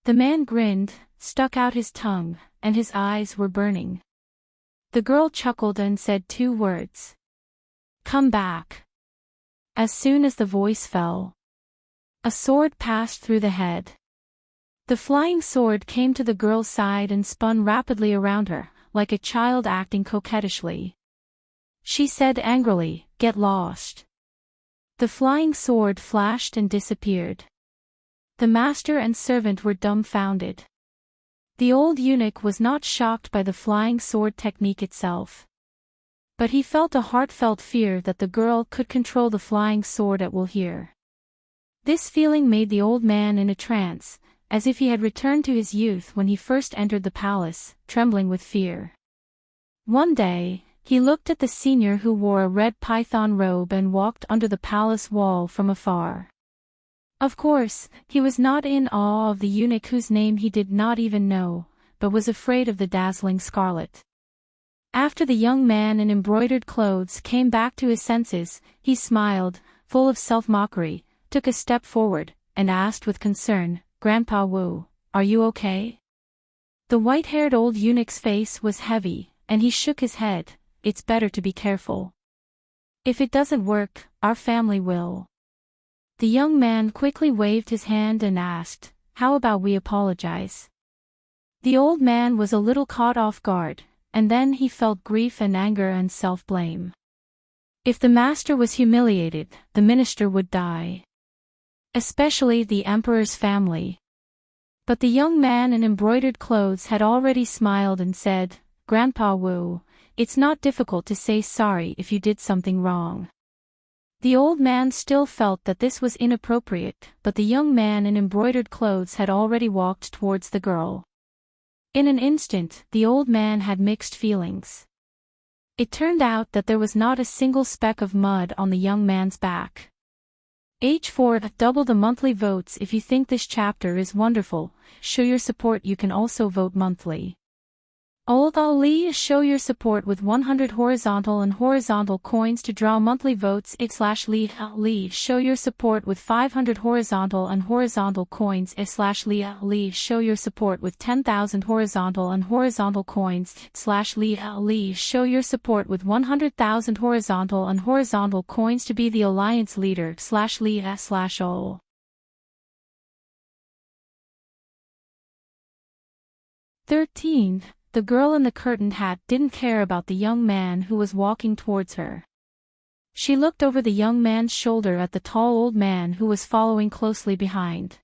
the man grinned, stuck out his tongue, and his eyes were burning. The girl chuckled and said 2 words. "Come back." As soon as the voice fell, a sword passed through the head. The flying sword came to the girl's side and spun rapidly around her, like a child acting coquettishly. She said angrily, "Get lost." The flying sword flashed and disappeared. The master and servant were dumbfounded. The old eunuch was not shocked by the flying sword technique itself. But he felt a heartfelt fear that the girl could control the flying sword at will here. This feeling made the old man in a trance, as if he had returned to his youth when he first entered the palace, trembling with fear. One day, he looked at the senior who wore a red python robe and walked under the palace wall from afar. Of course, he was not in awe of the eunuch whose name he did not even know, but was afraid of the dazzling scarlet. After the young man in embroidered clothes came back to his senses, he smiled, full of self-mockery, took a step forward, and asked with concern, "Grandpa Wu, are you okay?" The white-haired old eunuch's face was heavy, and he shook his head. "It's better to be careful. If it doesn't work, our family will." The young man quickly waved his hand and asked, "How about we apologize?" The old man was a little caught off guard, and then he felt grief and anger and self-blame. If the master was humiliated, the minister would die. Especially the emperor's family. But the young man in embroidered clothes had already smiled and said, "Grandpa Wu, it's not difficult to say sorry if you did something wrong. The old man still felt that this was inappropriate, but the young man in embroidered clothes had already walked towards the girl. In an instant, the old man had mixed feelings. It turned out that there was not a single speck of mud on the young man's back. H4 double the monthly votes. If you think this chapter is wonderful, show your support. You can also vote monthly. Ali, show your support with 100 horizontal coins to draw monthly votes. Lee, show your support with 500 horizontal coins. Lee, show your support with 10,000 horizontal coins. Lee, show your support with 100,000 horizontal coins to be the alliance leader. Lee. 13. The girl in the curtained hat didn't care about the young man who was walking towards her. She looked over the young man's shoulder at the tall old man who was following closely behind.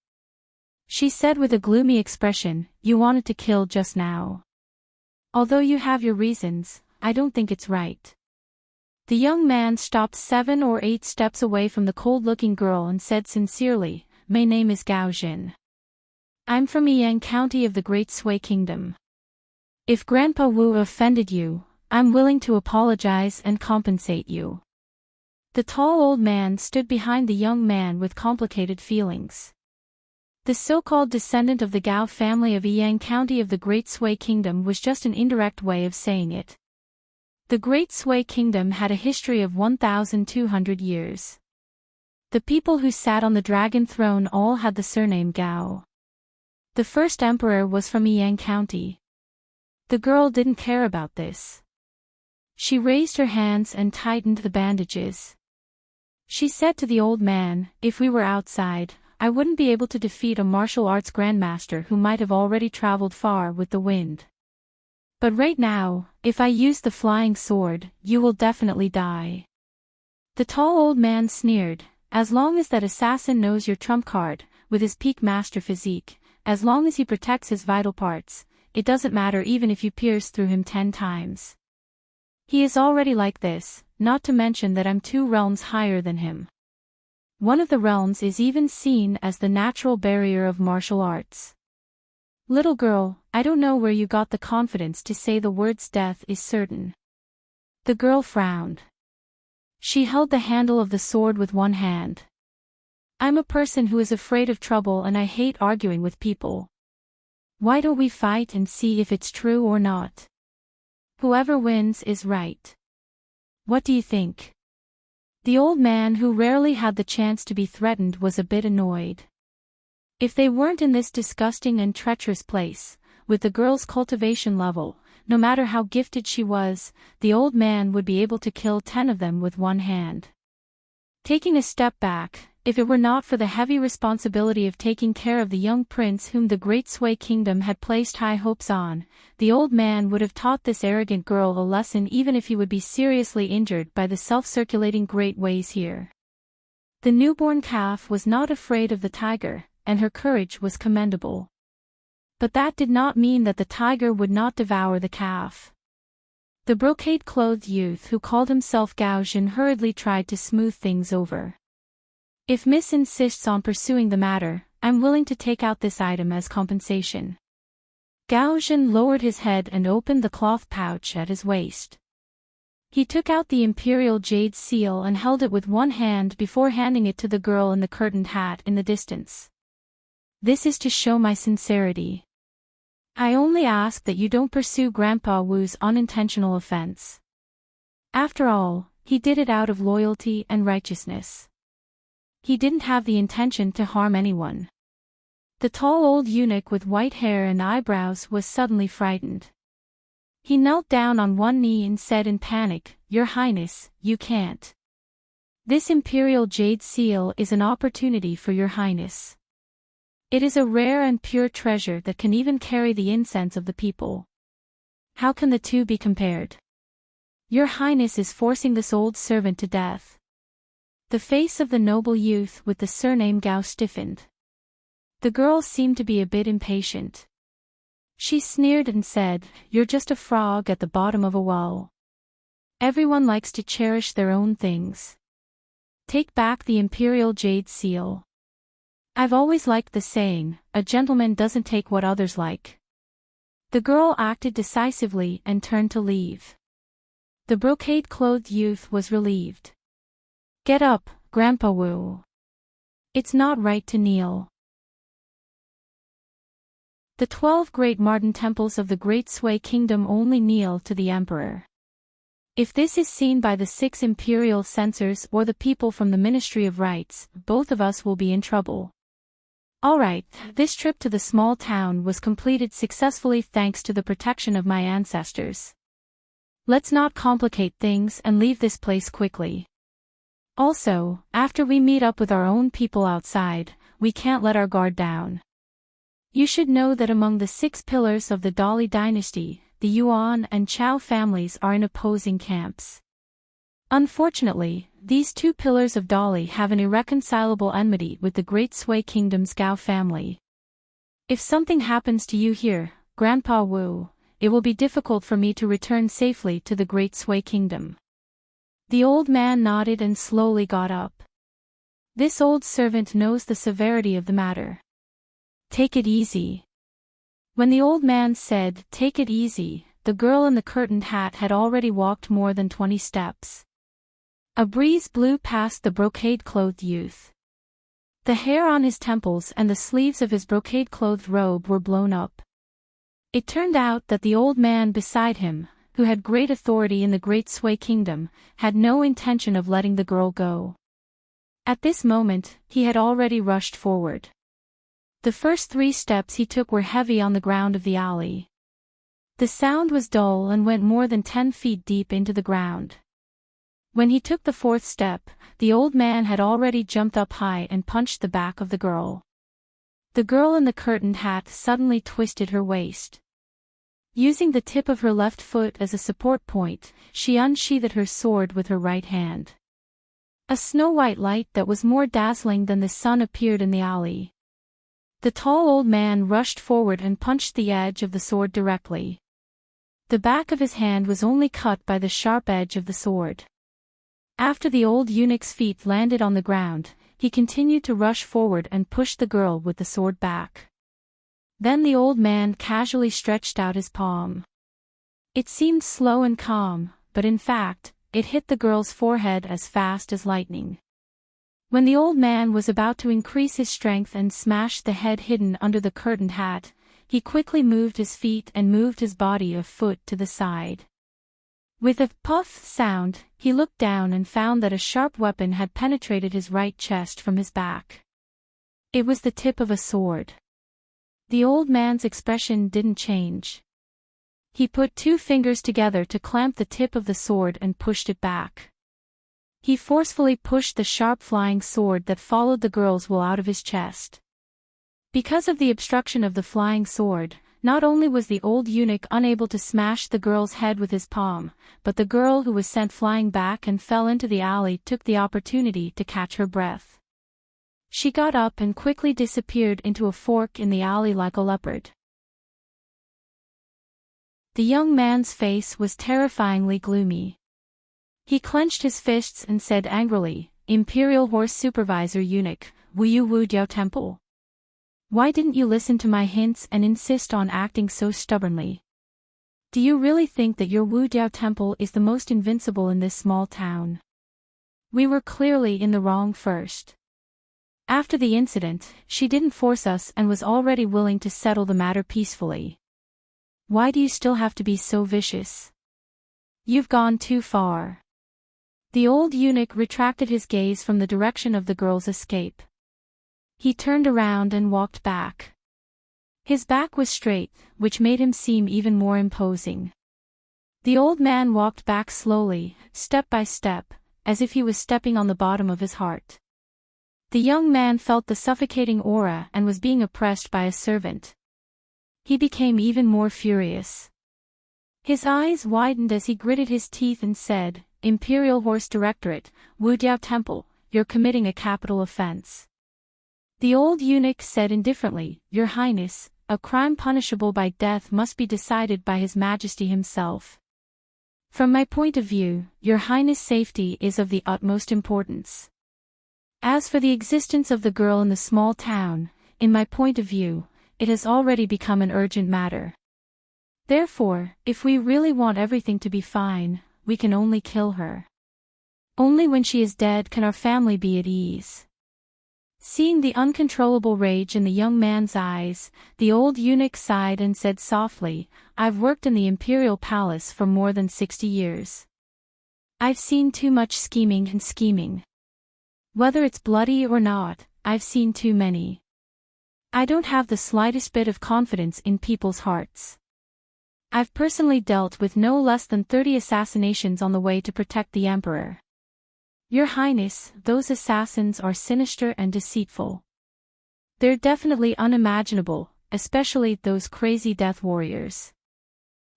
She said with a gloomy expression, "You wanted to kill just now. Although you have your reasons, I don't think it's right." The young man stopped 7 or 8 steps away from the cold-looking girl and said sincerely, "My name is Gao Jin. I'm from Yang County of the Great Sui Kingdom. If Grandpa Wu offended you, I'm willing to apologize and compensate you." The tall old man stood behind the young man with complicated feelings. The so-called descendant of the Gao family of Yang County of the Great Sui Kingdom was just an indirect way of saying it. The Great Sui Kingdom had a history of 1,200 years. The people who sat on the dragon throne all had the surname Gao. The first emperor was from Yang County. The girl didn't care about this. She raised her hands and tightened the bandages. She said to the old man, "If we were outside, I wouldn't be able to defeat a martial arts grandmaster who might have already traveled far with the wind. But right now, if I use the flying sword, you will definitely die." The tall old man sneered, "As long as that assassin knows your trump card, with his peak master physique, as long as he protects his vital parts, it doesn't matter even if you pierce through him 10 times. He is already like this, not to mention that I'm 2 realms higher than him. One of the realms is even seen as the natural barrier of martial arts. Little girl, I don't know where you got the confidence to say the words death is certain." The girl frowned. She held the handle of the sword with one hand. "I'm a person who is afraid of trouble and I hate arguing with people. Why don't we fight and see if it's true or not? Whoever wins is right. What do you think?" The old man, who rarely had the chance to be threatened, was a bit annoyed. If they weren't in this disgusting and treacherous place, with the girl's cultivation level, no matter how gifted she was, the old man would be able to kill 10 of them with one hand. Taking a step back, if it were not for the heavy responsibility of taking care of the young prince whom the Great Sui Kingdom had placed high hopes on, the old man would have taught this arrogant girl a lesson, even if he would be seriously injured by the self-circulating great ways here. The newborn calf was not afraid of the tiger, and her courage was commendable. But that did not mean that the tiger would not devour the calf. The brocade-clothed youth who called himself Gao Jin hurriedly tried to smooth things over. "If Miss insists on pursuing the matter, I'm willing to take out this item as compensation." Gao Jin lowered his head and opened the cloth pouch at his waist. He took out the imperial jade seal and held it with one hand before handing it to the girl in the curtained hat in the distance. "This is to show my sincerity. I only ask that you don't pursue Grandpa Wu's unintentional offense. After all, he did it out of loyalty and righteousness. He didn't have the intention to harm anyone." The tall old eunuch with white hair and eyebrows was suddenly frightened. He knelt down on one knee and said in panic, "Your Highness, you can't. This imperial jade seal is an opportunity for your Highness. It is a rare and pure treasure that can even carry the incense of the people. How can the two be compared? Your Highness is forcing this old servant to death." The face of the noble youth with the surname Gao stiffened. The girl seemed to be a bit impatient. She sneered and said, "You're just a frog at the bottom of a well. Everyone likes to cherish their own things. Take back the imperial jade seal. I've always liked the saying, a gentleman doesn't take what others like. The girl acted decisively and turned to leave. The brocade-clothed youth was relieved. Get up, Grandpa Wu. It's not right to kneel. The 12 great Martin temples of the Great Sui Kingdom only kneel to the emperor. If this is seen by the 6 imperial censors or the people from the Ministry of Rites, both of us will be in trouble. Alright, this trip to the small town was completed successfully thanks to the protection of my ancestors. Let's not complicate things and leave this place quickly. Also, after we meet up with our own people outside, we can't let our guard down. You should know that among the 6 pillars of the Dali dynasty, the Yuan and Chao families are in opposing camps. Unfortunately, these 2 pillars of Dali have an irreconcilable enmity with the Great Sui Kingdom's Gao family. If something happens to you here, Grandpa Wu, it will be difficult for me to return safely to the Great Sui Kingdom. The old man nodded and slowly got up. This old servant knows the severity of the matter. Take it easy. When the old man said, "Take it easy," the girl in the curtained hat had already walked more than 20 steps. A breeze blew past the brocade-clothed youth. The hair on his temples and the sleeves of his brocade-clothed robe were blown up. It turned out that the old man beside him, who had great authority in the Great Sui Kingdom, had no intention of letting the girl go. At this moment, he had already rushed forward. The first 3 steps he took were heavy on the ground of the alley. The sound was dull and went more than 10 feet deep into the ground. When he took the 4th step, the old man had already jumped up high and punched the back of the girl. The girl in the curtained hat suddenly twisted her waist. Using the tip of her left foot as a support point, she unsheathed her sword with her right hand. A snow-white light that was more dazzling than the sun appeared in the alley. The tall old man rushed forward and punched the edge of the sword directly. The back of his hand was only cut by the sharp edge of the sword. After the old eunuch's feet landed on the ground, he continued to rush forward and push the girl with the sword back. Then the old man casually stretched out his palm. It seemed slow and calm, but in fact, it hit the girl's forehead as fast as lightning. When the old man was about to increase his strength and smash the head hidden under the curtained hat, he quickly moved his feet and moved his body a foot to the side. With a puff sound, he looked down and found that a sharp weapon had penetrated his right chest from his back. It was the tip of a sword. The old man's expression didn't change. He put 2 fingers together to clamp the tip of the sword and pushed it back. He forcefully pushed the sharp flying sword that followed the girl's will out of his chest. Because of the obstruction of the flying sword, not only was the old eunuch unable to smash the girl's head with his palm, but the girl who was sent flying back and fell into the alley took the opportunity to catch her breath. She got up and quickly disappeared into a fork in the alley like a leopard. The young man's face was terrifyingly gloomy. He clenched his fists and said angrily, "Imperial Horse Supervisor Eunuch, Wu Diao Temple. Why didn't you listen to my hints and insist on acting so stubbornly? Do you really think that your Wu Diao Temple is the most invincible in this small town? We were clearly in the wrong first. After the incident, she didn't force us and was already willing to settle the matter peacefully. Why do you still have to be so vicious? You've gone too far." The old eunuch retracted his gaze from the direction of the girl's escape. He turned around and walked back. His back was straight, which made him seem even more imposing. The old man walked back slowly, step by step, as if he was stepping on the bottom of his heart. The young man felt the suffocating aura and was being oppressed by a servant. He became even more furious. His eyes widened as he gritted his teeth and said, "Imperial Horse Directorate, Wu Diao Temple, you're committing a capital offense." The old eunuch said indifferently, "Your Highness, a crime punishable by death must be decided by His Majesty himself." From my point of view, Your Highness' safety is of the utmost importance. As for the existence of the girl in the small town, in my point of view, it has already become an urgent matter. Therefore, if we really want everything to be fine, we can only kill her. Only when she is dead can our family be at ease. Seeing the uncontrollable rage in the young man's eyes, the old eunuch sighed and said softly, I've worked in the imperial palace for more than 60 years. I've seen too much scheming and scheming. Whether it's bloody or not, I've seen too many. I don't have the slightest bit of confidence in people's hearts. I've personally dealt with no less than 30 assassinations on the way to protect the emperor. Your Highness, those assassins are sinister and deceitful. They're definitely unimaginable, especially those crazy death warriors.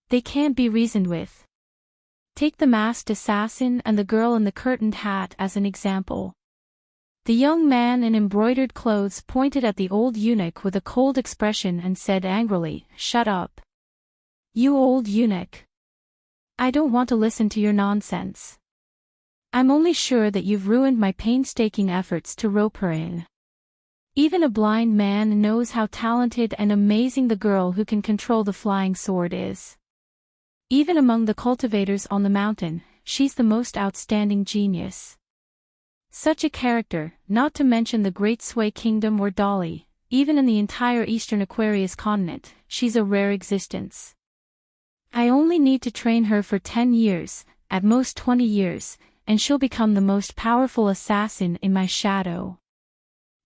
They can't be reasoned with. Take the masked assassin and the girl in the curtained hat as an example. The young man in embroidered clothes pointed at the old eunuch with a cold expression and said angrily, Shut up. You old eunuch. I don't want to listen to your nonsense. I'm only sure that you've ruined my painstaking efforts to rope her in. Even a blind man knows how talented and amazing the girl who can control the flying sword is. Even among the cultivators on the mountain, she's the most outstanding genius. Such a character, not to mention the Great Sway Kingdom or Dolly, even in the entire eastern Aquarius continent, she's a rare existence. I only need to train her for 10 years, at most 20 years, and she'll become the most powerful assassin in my shadow.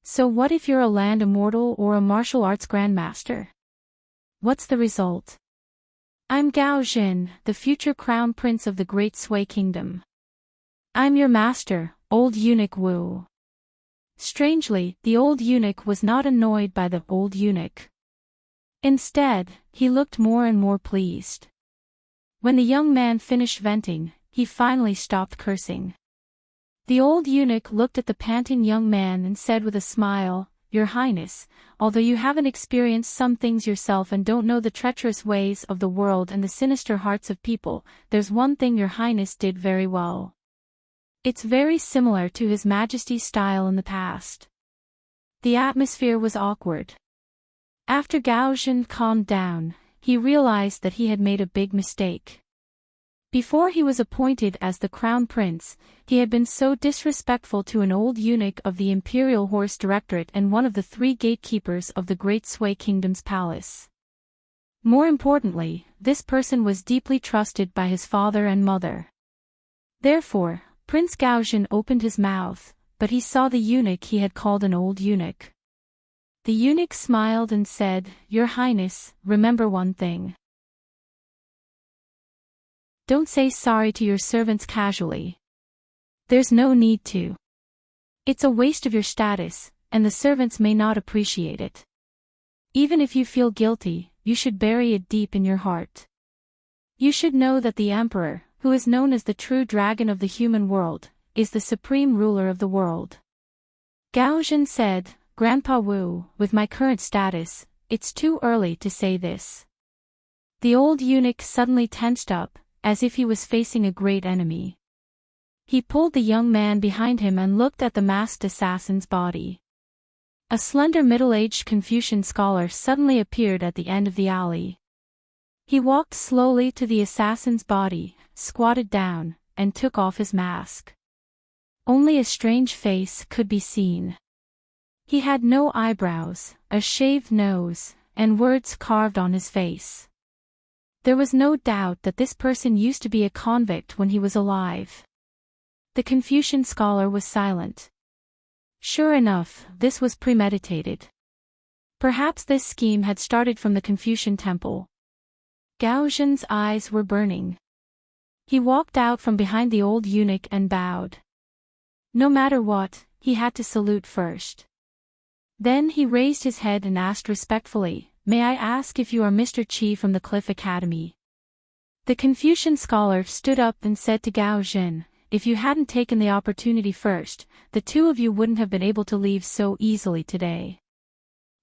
So what if you're a land immortal or a martial arts grandmaster? What's the result? I'm Gao Jin, the future crown prince of the Great Sway Kingdom. I'm your master, old eunuch Wu. Strangely, the old eunuch was not annoyed by the old eunuch. Instead, he looked more and more pleased. When the young man finished venting, he finally stopped cursing. The old eunuch looked at the panting young man and said with a smile, Your Highness, although you haven't experienced some things yourself and don't know the treacherous ways of the world and the sinister hearts of people, there's one thing Your Highness did very well. It's very similar to His Majesty's style in the past. The atmosphere was awkward. After Gao Jin calmed down, he realized that he had made a big mistake. Before he was appointed as the crown prince, he had been so disrespectful to an old eunuch of the Imperial Horse Directorate and one of the 3 gatekeepers of the Great Sway Kingdom's palace. More importantly, this person was deeply trusted by his father and mother. Therefore, Prince Gaozhen opened his mouth, but he saw the eunuch he had called an old eunuch. The eunuch smiled and said, Your Highness, remember one thing. Don't say sorry to your servants casually. There's no need to. It's a waste of your status, and the servants may not appreciate it. Even if you feel guilty, you should bury it deep in your heart. You should know that the Emperor, who is known as the true dragon of the human world, is the supreme ruler of the world. Gao Jin said, Grandpa Wu, with my current status, it's too early to say this. The old eunuch suddenly tensed up, as if he was facing a great enemy. He pulled the young man behind him and looked at the masked assassin's body. A slender middle-aged Confucian scholar suddenly appeared at the end of the alley. He walked slowly to the assassin's body, squatted down, and took off his mask. Only a strange face could be seen. He had no eyebrows, a shaved nose, and words carved on his face. There was no doubt that this person used to be a convict when he was alive. The Confucian scholar was silent. Sure enough, this was premeditated. Perhaps this scheme had started from the Confucian temple. Gao Zhen's eyes were burning. He walked out from behind the old eunuch and bowed. No matter what, he had to salute first. Then he raised his head and asked respectfully, May I ask if you are Mr. Qi from the Cliff Academy? The Confucian scholar stood up and said to Gao Zhen, If you hadn't taken the opportunity first, the two of you wouldn't have been able to leave so easily today.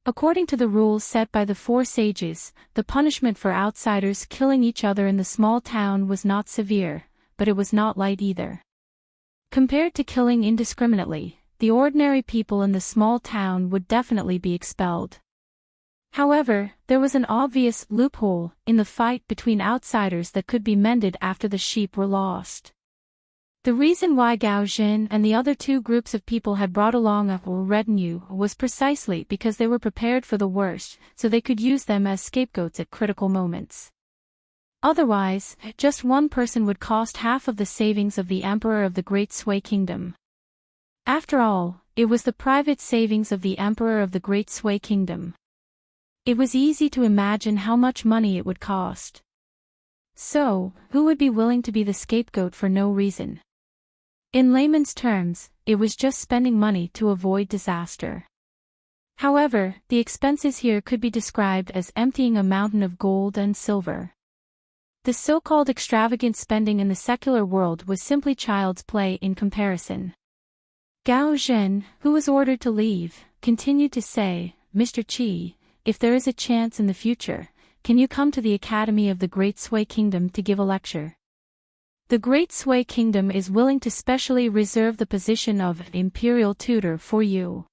According to the rules set by the four sages, the punishment for outsiders killing each other in the small town was not severe, but it was not light either. Compared to killing indiscriminately, the ordinary people in the small town would definitely be expelled. However, there was an obvious loophole in the fight between outsiders that could be mended after the sheep were lost. The reason why Gao Jin and the other two groups of people had brought along a retinue was precisely because they were prepared for the worst, so they could use them as scapegoats at critical moments. Otherwise, just one person would cost half of the savings of the Emperor of the Great Sui Kingdom. After all, it was the private savings of the Emperor of the Great Sui Kingdom. It was easy to imagine how much money it would cost. So, who would be willing to be the scapegoat for no reason? In layman's terms, it was just spending money to avoid disaster. However, the expenses here could be described as emptying a mountain of gold and silver. The so-called extravagant spending in the secular world was simply child's play in comparison. Gao Zhen, who was ordered to leave, continued to say, "Mr. Qi, if there is a chance in the future, can you come to the Academy of the Great Sui Kingdom to give a lecture? The Great Sui Kingdom is willing to specially reserve the position of imperial tutor for you."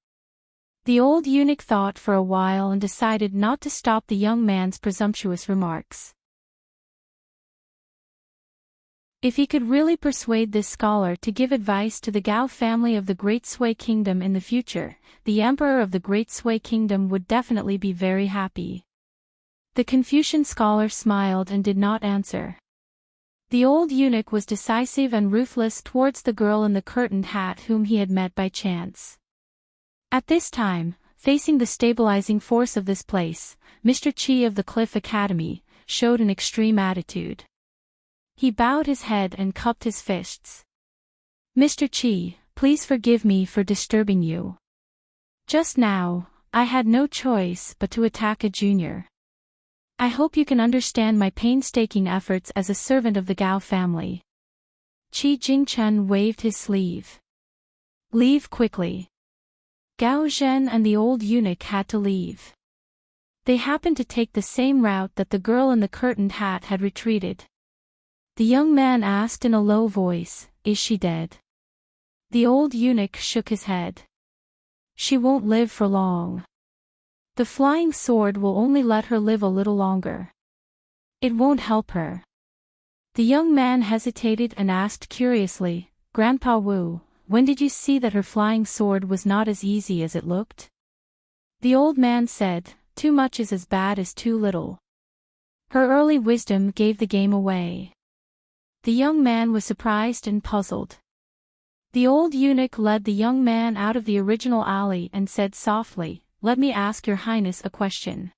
The old eunuch thought for a while and decided not to stop the young man's presumptuous remarks. If he could really persuade this scholar to give advice to the Gao family of the Great Sui Kingdom in the future, the Emperor of the Great Sui Kingdom would definitely be very happy. The Confucian scholar smiled and did not answer. The old eunuch was decisive and ruthless towards the girl in the curtained hat whom he had met by chance. At this time, facing the stabilizing force of this place, Mr. Qi of the Cliff Academy showed an extreme attitude. He bowed his head and cupped his fists. "Mr. Qi, please forgive me for disturbing you. Just now, I had no choice but to attack a junior. I hope you can understand my painstaking efforts as a servant of the Gao family." Qi Jingchen waved his sleeve. "Leave quickly." Gao Zhen and the old eunuch had to leave. They happened to take the same route that the girl in the curtained hat had retreated. The young man asked in a low voice, "Is she dead?" The old eunuch shook his head. "She won't live for long. The flying sword will only let her live a little longer. It won't help her." The young man hesitated and asked curiously, "Grandpa Wu, when did you see that her flying sword was not as easy as it looked?" The old man said, "Too much is as bad as too little. Her early wisdom gave the game away." The young man was surprised and puzzled. The old eunuch led the young man out of the original alley and said softly, "Let me ask your highness a question.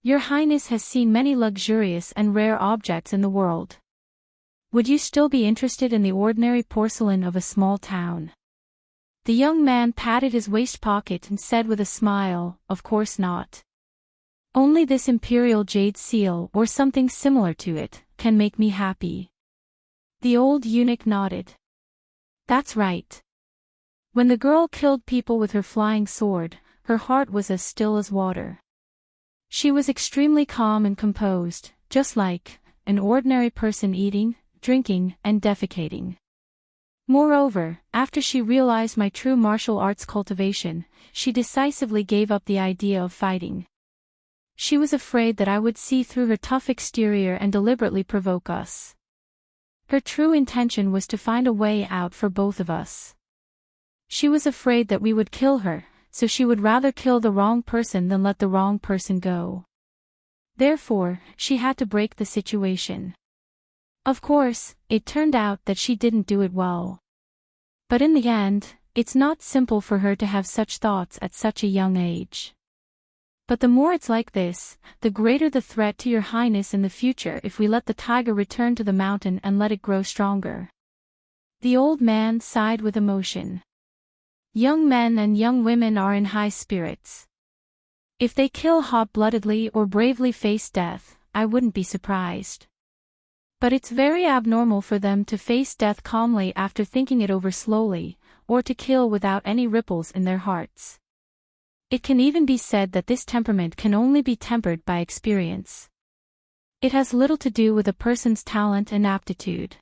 Your highness has seen many luxurious and rare objects in the world. Would you still be interested in the ordinary porcelain of a small town?" The young man patted his waist pocket and said with a smile, "Of course not. Only this imperial jade seal or something similar to it can make me happy." The old eunuch nodded. "That's right. When the girl killed people with her flying sword, her heart was as still as water. She was extremely calm and composed, just like an ordinary person eating, drinking, and defecating. Moreover, after she realized my true martial arts cultivation, she decisively gave up the idea of fighting. She was afraid that I would see through her tough exterior and deliberately provoke us. Her true intention was to find a way out for both of us. She was afraid that we would kill her, so she would rather kill the wrong person than let the wrong person go. Therefore, she had to break the situation. Of course, it turned out that she didn't do it well. But in the end, it's not simple for her to have such thoughts at such a young age. But the more it's like this, the greater the threat to your highness in the future if we let the tiger return to the mountain and let it grow stronger." The old man sighed with emotion. Young men and young women are in high spirits. If they kill hot-bloodedly or bravely face death, I wouldn't be surprised. But it's very abnormal for them to face death calmly after thinking it over slowly, or to kill without any ripples in their hearts. It can even be said that this temperament can only be tempered by experience. It has little to do with a person's talent and aptitude.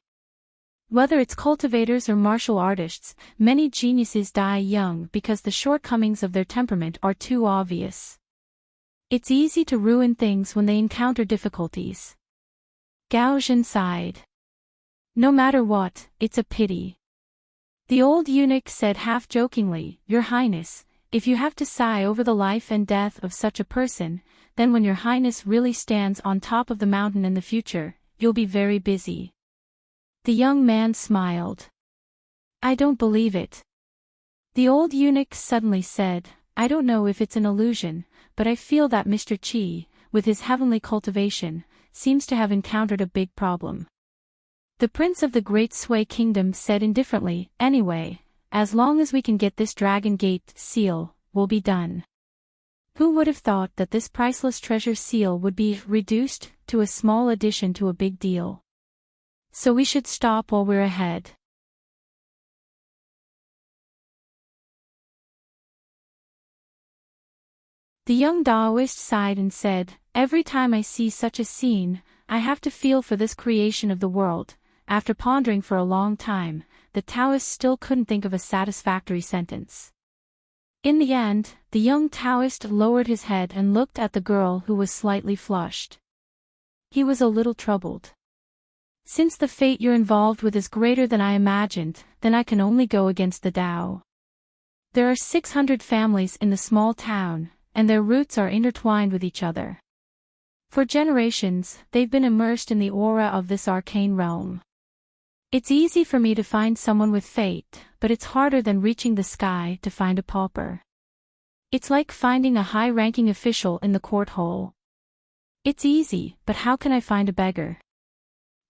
Whether it's cultivators or martial artists, many geniuses die young because the shortcomings of their temperament are too obvious. It's easy to ruin things when they encounter difficulties. Gao Zhen sighed. No matter what, it's a pity. The old eunuch said half-jokingly, Your Highness, if you have to sigh over the life and death of such a person, then when Your Highness really stands on top of the mountain in the future, you'll be very busy. The young man smiled. I don't believe it. The old eunuch suddenly said, I don't know if it's an illusion, but I feel that Mr. Qi, with his heavenly cultivation, seems to have encountered a big problem. The prince of the Great Sui Kingdom said indifferently, Anyway, as long as we can get this Dragon Gate seal, we'll be done. Who would have thought that this priceless treasure seal would be reduced to a small addition to a big deal? So we should stop while we're ahead. The young Taoist sighed and said, Every time I see such a scene, I have to feel for this creation of the world. After pondering for a long time, the Taoist still couldn't think of a satisfactory sentence. In the end, the young Taoist lowered his head and looked at the girl who was slightly flushed. He was a little troubled. Since the fate you're involved with is greater than I imagined, then I can only go against the Tao. There are 600 families in the small town, and their roots are intertwined with each other. For generations, they've been immersed in the aura of this arcane realm. It's easy for me to find someone with fate, but it's harder than reaching the sky to find a pauper. It's like finding a high-ranking official in the court hole. It's easy, but how can I find a beggar?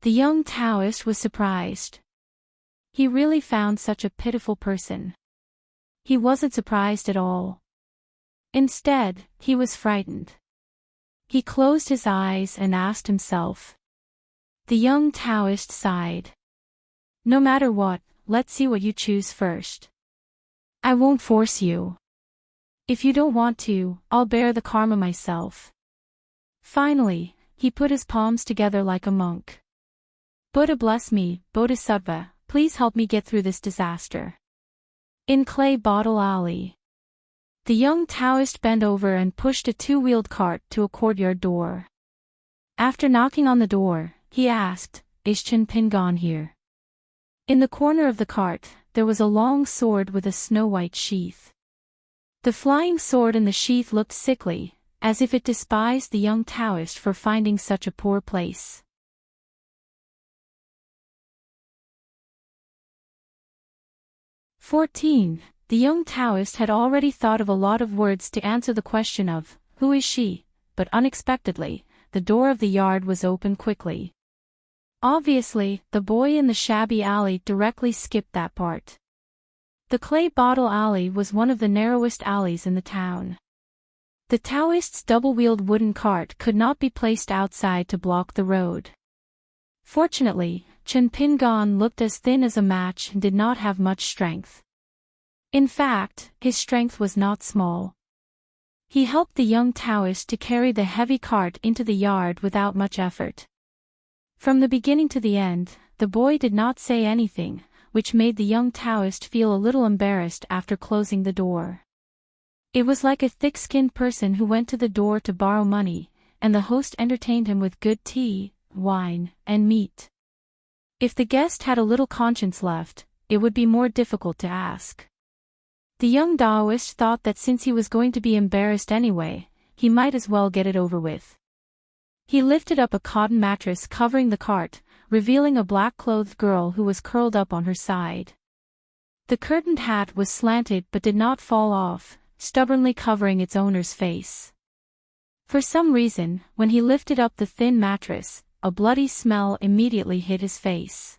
The young Taoist was surprised. He really found such a pitiful person. He wasn't surprised at all. Instead, he was frightened. He closed his eyes and asked himself. The young Taoist sighed. No matter what, let's see what you choose first. I won't force you. If you don't want to, I'll bear the karma myself. Finally, he put his palms together like a monk. Buddha bless me, Bodhisattva, please help me get through this disaster. In Clay Bottle Alley. The young Taoist bent over and pushed a two-wheeled cart to a courtyard door. After knocking on the door, he asked, Is Chen Pin gone here? In the corner of the cart, there was a long sword with a snow-white sheath. The flying sword in the sheath looked sickly, as if it despised the young Taoist for finding such a poor place. 14. The young Taoist had already thought of a lot of words to answer the question of, who is she? But unexpectedly, the door of the yard was opened quickly. Obviously, the boy in the shabby alley directly skipped that part. The Clay Bottle Alley was one of the narrowest alleys in the town. The Taoist's double-wheeled wooden cart could not be placed outside to block the road. Fortunately, Chen Pingon looked as thin as a match and did not have much strength. In fact, his strength was not small. He helped the young Taoist to carry the heavy cart into the yard without much effort. From the beginning to the end, the boy did not say anything, which made the young Taoist feel a little embarrassed after closing the door. It was like a thick-skinned person who went to the door to borrow money, and the host entertained him with good tea, wine, and meat. If the guest had a little conscience left, it would be more difficult to ask. The young Taoist thought that since he was going to be embarrassed anyway, he might as well get it over with. He lifted up a cotton mattress covering the cart, revealing a black-clothed girl who was curled up on her side. The curtained hat was slanted but did not fall off, stubbornly covering its owner's face. For some reason, when he lifted up the thin mattress, a bloody smell immediately hit his face.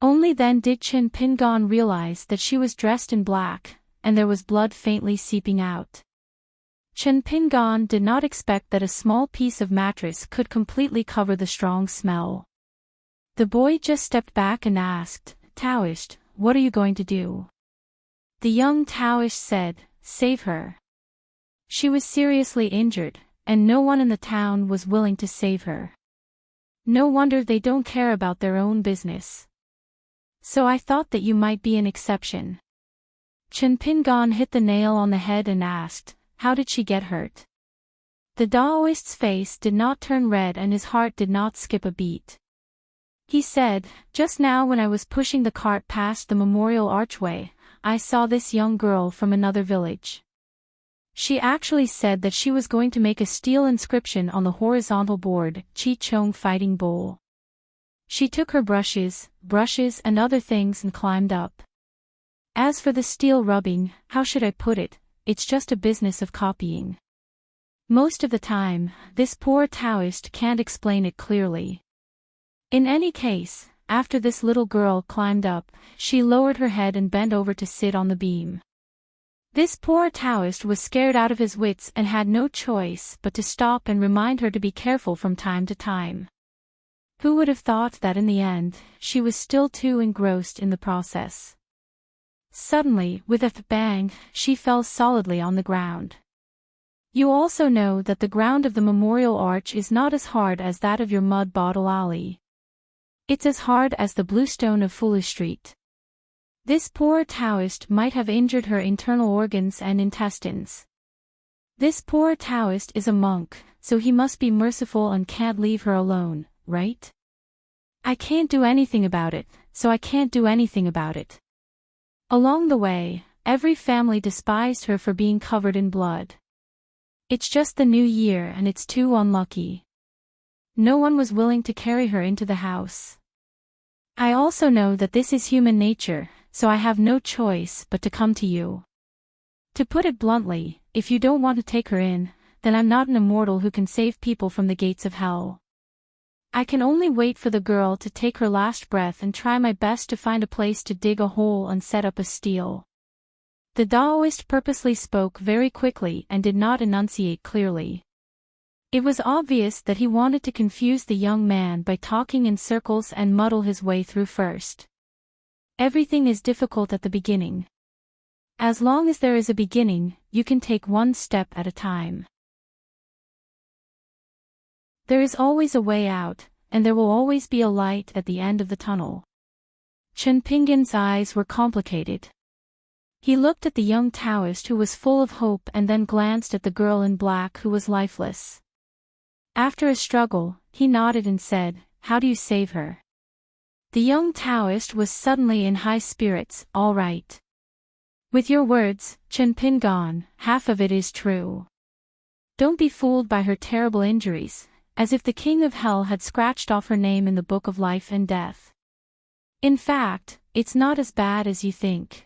Only then did Chen Pingon realize that she was dressed in black, and there was blood faintly seeping out. Chen Pingon did not expect that a small piece of mattress could completely cover the strong smell. The boy just stepped back and asked, Taoist, what are you going to do? The young Taoist said, save her. She was seriously injured, and no one in the town was willing to save her. No wonder they don't care about their own business. So I thought that you might be an exception. Chen Pingon hit the nail on the head and asked, how did she get hurt? The Daoist's face did not turn red and his heart did not skip a beat. He said, just now when I was pushing the cart past the memorial archway, I saw this young girl from another village. She actually said that she was going to make a steel inscription on the horizontal board, Chi Chong Fighting Bowl. She took her brushes and other things and climbed up. As for the steel rubbing, how should I put it, it's just a business of copying. Most of the time, this poor Taoist can't explain it clearly. In any case, after this little girl climbed up, she lowered her head and bent over to sit on the beam. This poor Taoist was scared out of his wits and had no choice but to stop and remind her to be careful from time to time. Who would have thought that in the end, she was still too engrossed in the process? Suddenly, with a bang, she fell solidly on the ground. You also know that the ground of the memorial arch is not as hard as that of your mud bottle alley. It's as hard as the bluestone of Foolish Street. This poor Taoist might have injured her internal organs and intestines. This poor Taoist is a monk, so he must be merciful and can't leave her alone, right? I can't do anything about it, so I can't do anything about it. Along the way, every family despised her for being covered in blood. It's just the new year and it's too unlucky. No one was willing to carry her into the house. I also know that this is human nature, so I have no choice but to come to you. To put it bluntly, if you don't want to take her in, then I'm not an immortal who can save people from the gates of hell. I can only wait for the girl to take her last breath and try my best to find a place to dig a hole and set up a stele. The Daoist purposely spoke very quickly and did not enunciate clearly. It was obvious that he wanted to confuse the young man by talking in circles and muddle his way through first. Everything is difficult at the beginning. As long as there is a beginning, you can take one step at a time. There is always a way out, and there will always be a light at the end of the tunnel. Chen Pingin's eyes were complicated. He looked at the young Taoist who was full of hope and then glanced at the girl in black who was lifeless. After a struggle, he nodded and said, "How do you save her?" The young Taoist was suddenly in high spirits. "All right. With your words, Chen Pingon, half of it is true. Don't be fooled by her terrible injuries, as if the king of hell had scratched off her name in the book of life and death. In fact, it's not as bad as you think.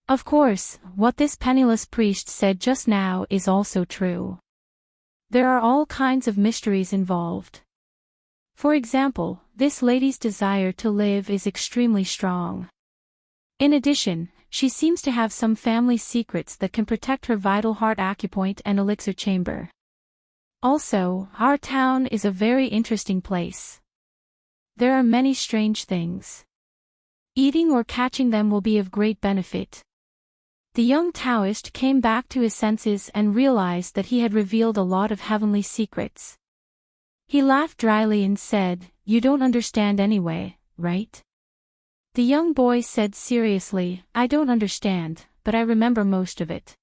Of course, what this penniless priest said just now is also true. There are all kinds of mysteries involved. For example, this lady's desire to live is extremely strong. In addition, she seems to have some family secrets that can protect her vital heart acupoint and elixir chamber. Also, our town is a very interesting place. There are many strange things. Eating or catching them will be of great benefit." The young Taoist came back to his senses and realized that he had revealed a lot of heavenly secrets. He laughed dryly and said, "You don't understand anyway, right?" The young boy said seriously, "I don't understand, but I remember most of it."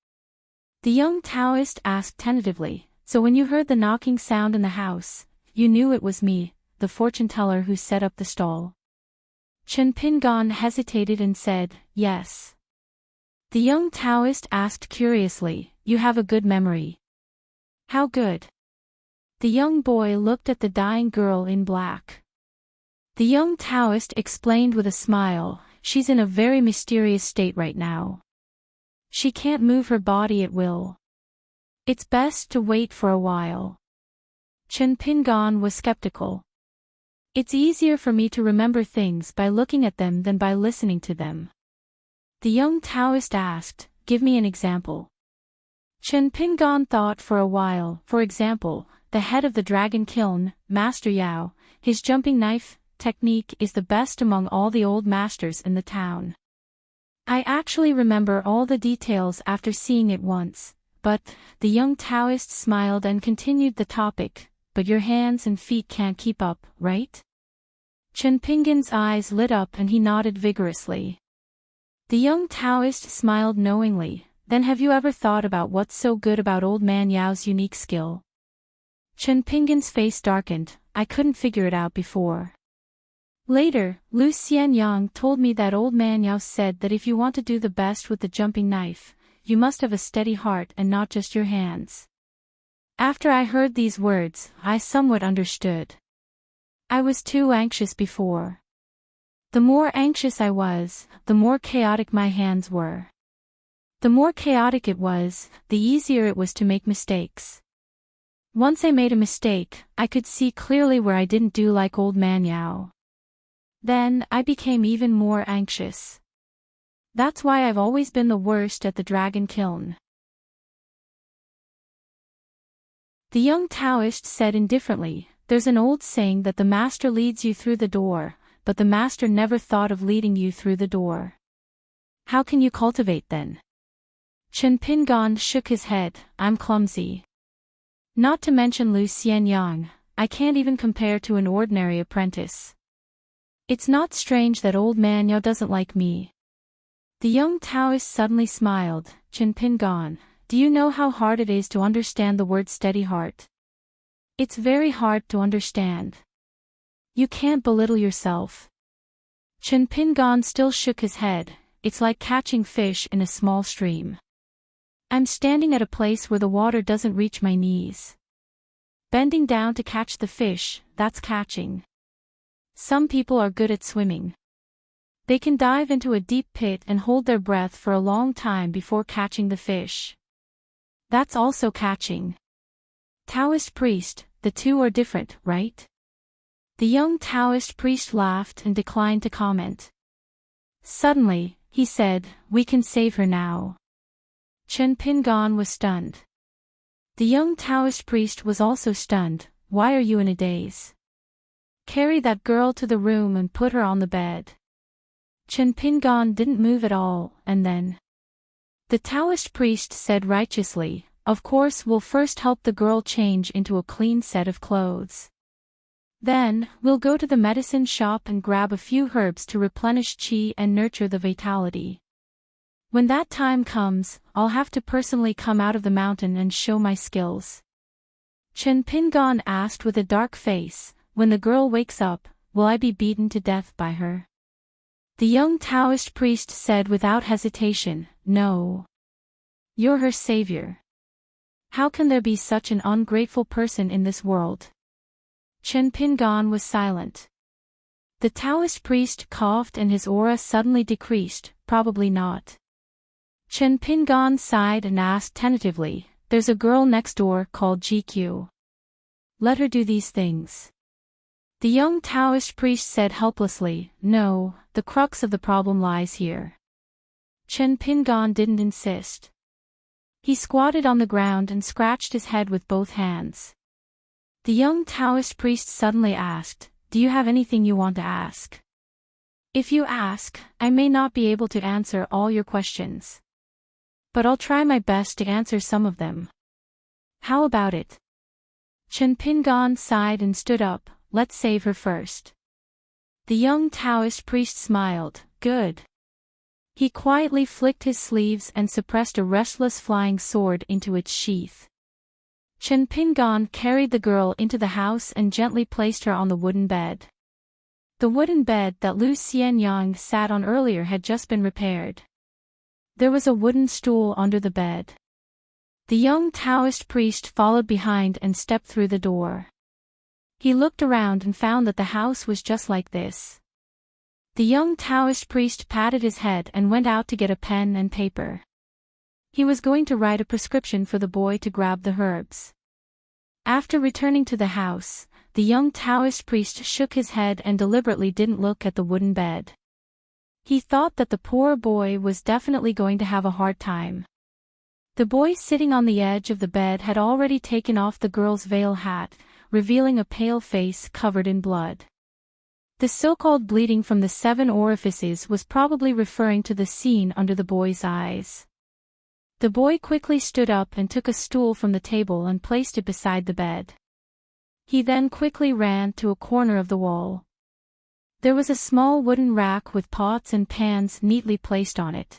The young Taoist asked tentatively, "So when you heard the knocking sound in the house, you knew it was me, the fortune teller who set up the stall?" Chen Pingon hesitated and said, "Yes." The young Taoist asked curiously, "You have a good memory." "How good?" The young boy looked at the dying girl in black. The young Taoist explained with a smile, "She's in a very mysterious state right now. She can't move her body at will. It's best to wait for a while." Chen Pingon was skeptical. "It's easier for me to remember things by looking at them than by listening to them." The young Taoist asked, "Give me an example." Chen Pingon thought for a while. "For example, the head of the dragon kiln, Master Yao, his jumping knife technique is the best among all the old masters in the town. I actually remember all the details after seeing it once, But, the young Taoist smiled and continued the topic, but your hands and feet can't keep up, right? Chen Pingan's eyes lit up and he nodded vigorously. The young Taoist smiled knowingly. Then have you ever thought about what's so good about old man Yao's unique skill? Chen Pingan's face darkened. I couldn't figure it out before. Later, Lu Xianyang told me that old man Yao said that if you want to do the best with the jumping knife, you must have a steady heart and not just your hands. After I heard these words, I somewhat understood. I was too anxious before. The more anxious I was, the more chaotic my hands were. The more chaotic it was, the easier it was to make mistakes. Once I made a mistake, I could see clearly where I didn't do like old man Yao. Then, I became even more anxious. That's why I've always been the worst at the dragon kiln. The young Taoist said indifferently, there's an old saying that the master leads you through the door, but the master never thought of leading you through the door. How can you cultivate then? Chen Pingan shook his head, I'm clumsy. Not to mention Lu Xianyang, I can't even compare to an ordinary apprentice. It's not strange that old man Yao doesn't like me. The young Taoist suddenly smiled, Chen Pingan, do you know how hard it is to understand the word steady heart? It's very hard to understand. You can't belittle yourself. Chen Pingan still shook his head, it's like catching fish in a small stream. I'm standing at a place where the water doesn't reach my knees. Bending down to catch the fish, that's catching. Some people are good at swimming. They can dive into a deep pit and hold their breath for a long time before catching the fish. That's also catching. Taoist priest, the two are different, right? The young Taoist priest laughed and declined to comment. Suddenly, he said, we can save her now. Chen Pingan was stunned. The young Taoist priest was also stunned. Why are you in a daze? Carry that girl to the room and put her on the bed. Chen Pingan didn't move at all, and then the Taoist priest said righteously, of course we'll first help the girl change into a clean set of clothes. Then, we'll go to the medicine shop and grab a few herbs to replenish qi and nurture the vitality. When that time comes, I'll have to personally come out of the mountain and show my skills. Chen Pingan asked with a dark face, when the girl wakes up, will I be beaten to death by her? The young Taoist priest said without hesitation, no. You're her savior. How can there be such an ungrateful person in this world? Chen Pingan was silent. The Taoist priest coughed and his aura suddenly decreased, probably not. Chen Pingan sighed and asked tentatively, there's a girl next door called GQ. Let her do these things. The young Taoist priest said helplessly, no, the crux of the problem lies here. Chen Pingan didn't insist. He squatted on the ground and scratched his head with both hands. The young Taoist priest suddenly asked, do you have anything you want to ask? If you ask, I may not be able to answer all your questions. But I'll try my best to answer some of them. How about it? Chen Pingan sighed and stood up, let's save her first. The young Taoist priest smiled, good. He quietly flicked his sleeves and suppressed a restless flying sword into its sheath. Chen Pingan carried the girl into the house and gently placed her on the wooden bed. The wooden bed that Lu Xianyang sat on earlier had just been repaired. There was a wooden stool under the bed. The young Taoist priest followed behind and stepped through the door. He looked around and found that the house was just like this. The young Taoist priest patted his head and went out to get a pen and paper. He was going to write a prescription for the boy to grab the herbs. After returning to the house, the young Taoist priest shook his head and deliberately didn't look at the wooden bed. He thought that the poor boy was definitely going to have a hard time. The boy sitting on the edge of the bed had already taken off the girl's veil hat, revealing a pale face covered in blood. The so-called bleeding from the 7 orifices was probably referring to the scene under the boy's eyes. The boy quickly stood up and took a stool from the table and placed it beside the bed. He then quickly ran to a corner of the wall. There was a small wooden rack with pots and pans neatly placed on it.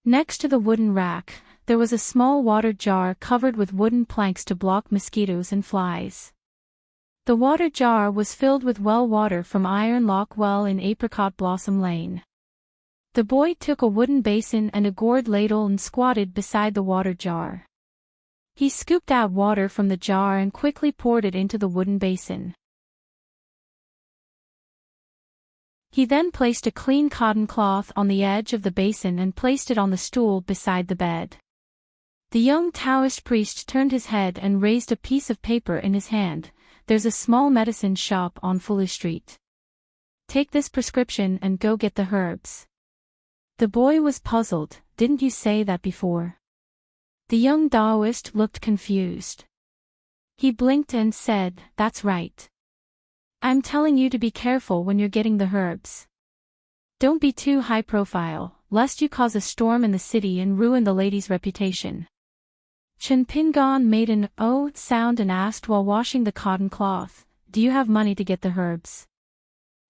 Next to the wooden rack, there was a small water jar covered with wooden planks to block mosquitoes and flies. The water jar was filled with well water from Iron Lock Well in Apricot Blossom Lane. The boy took a wooden basin and a gourd ladle and squatted beside the water jar. He scooped out water from the jar and quickly poured it into the wooden basin. He then placed a clean cotton cloth on the edge of the basin and placed it on the stool beside the bed. The young Taoist priest turned his head and raised a piece of paper in his hand. There's a small medicine shop on Fully Street. Take this prescription and go get the herbs. The boy was puzzled. Didn't you say that before? The young Taoist looked confused. He blinked and said, that's right. I'm telling you to be careful when you're getting the herbs. Don't be too high profile, lest you cause a storm in the city and ruin the lady's reputation. Chen Pingon made an "oh" sound and asked while washing the cotton cloth, do you have money to get the herbs?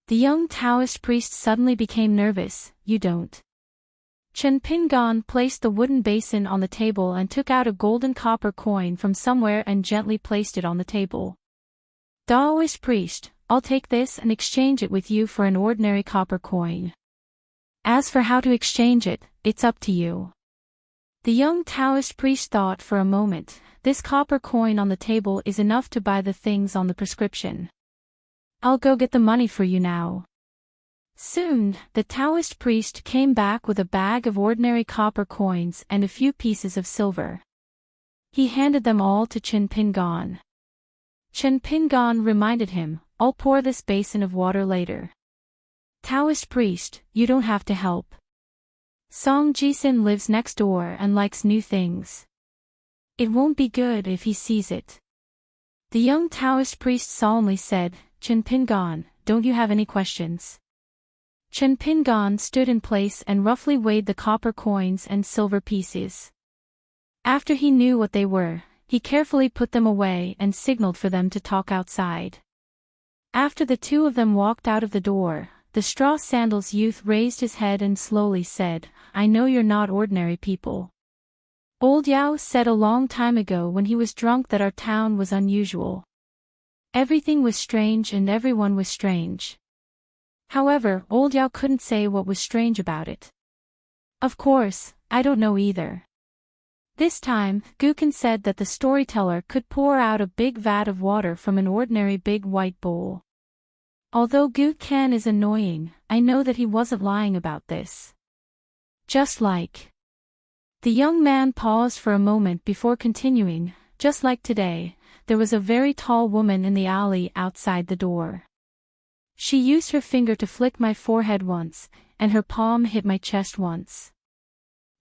The young Taoist priest suddenly became nervous, you don't. Chen Pingon placed the wooden basin on the table and took out a golden copper coin from somewhere and gently placed it on the table. Taoist priest, I'll take this and exchange it with you for an ordinary copper coin. As for how to exchange it, it's up to you. The young Taoist priest thought for a moment, this copper coin on the table is enough to buy the things on the prescription. I'll go get the money for you now. Soon, the Taoist priest came back with a bag of ordinary copper coins and a few pieces of silver. He handed them all to Chen Pingon. Chen Pingon reminded him, I'll pour this basin of water later. Taoist priest, you don't have to help. Song Jisin lives next door and likes new things. It won't be good if he sees it. The young Taoist priest solemnly said, Chen Pingon, don't you have any questions? Chen Pingon stood in place and roughly weighed the copper coins and silver pieces. After he knew what they were, he carefully put them away and signaled for them to talk outside. After the two of them walked out of the door, the straw sandals youth raised his head and slowly said, I know you're not ordinary people. Old Yao said a long time ago when he was drunk that our town was unusual. Everything was strange and everyone was strange. However, Old Yao couldn't say what was strange about it. Of course, I don't know either. This time, Gukin said that the storyteller could pour out a big vat of water from an ordinary big white bowl. Although Gukin is annoying, I know that he wasn't lying about this. Just like. The young man paused for a moment before continuing, just like today, there was a very tall woman in the alley outside the door. She used her finger to flick my forehead once, and her palm hit my chest once.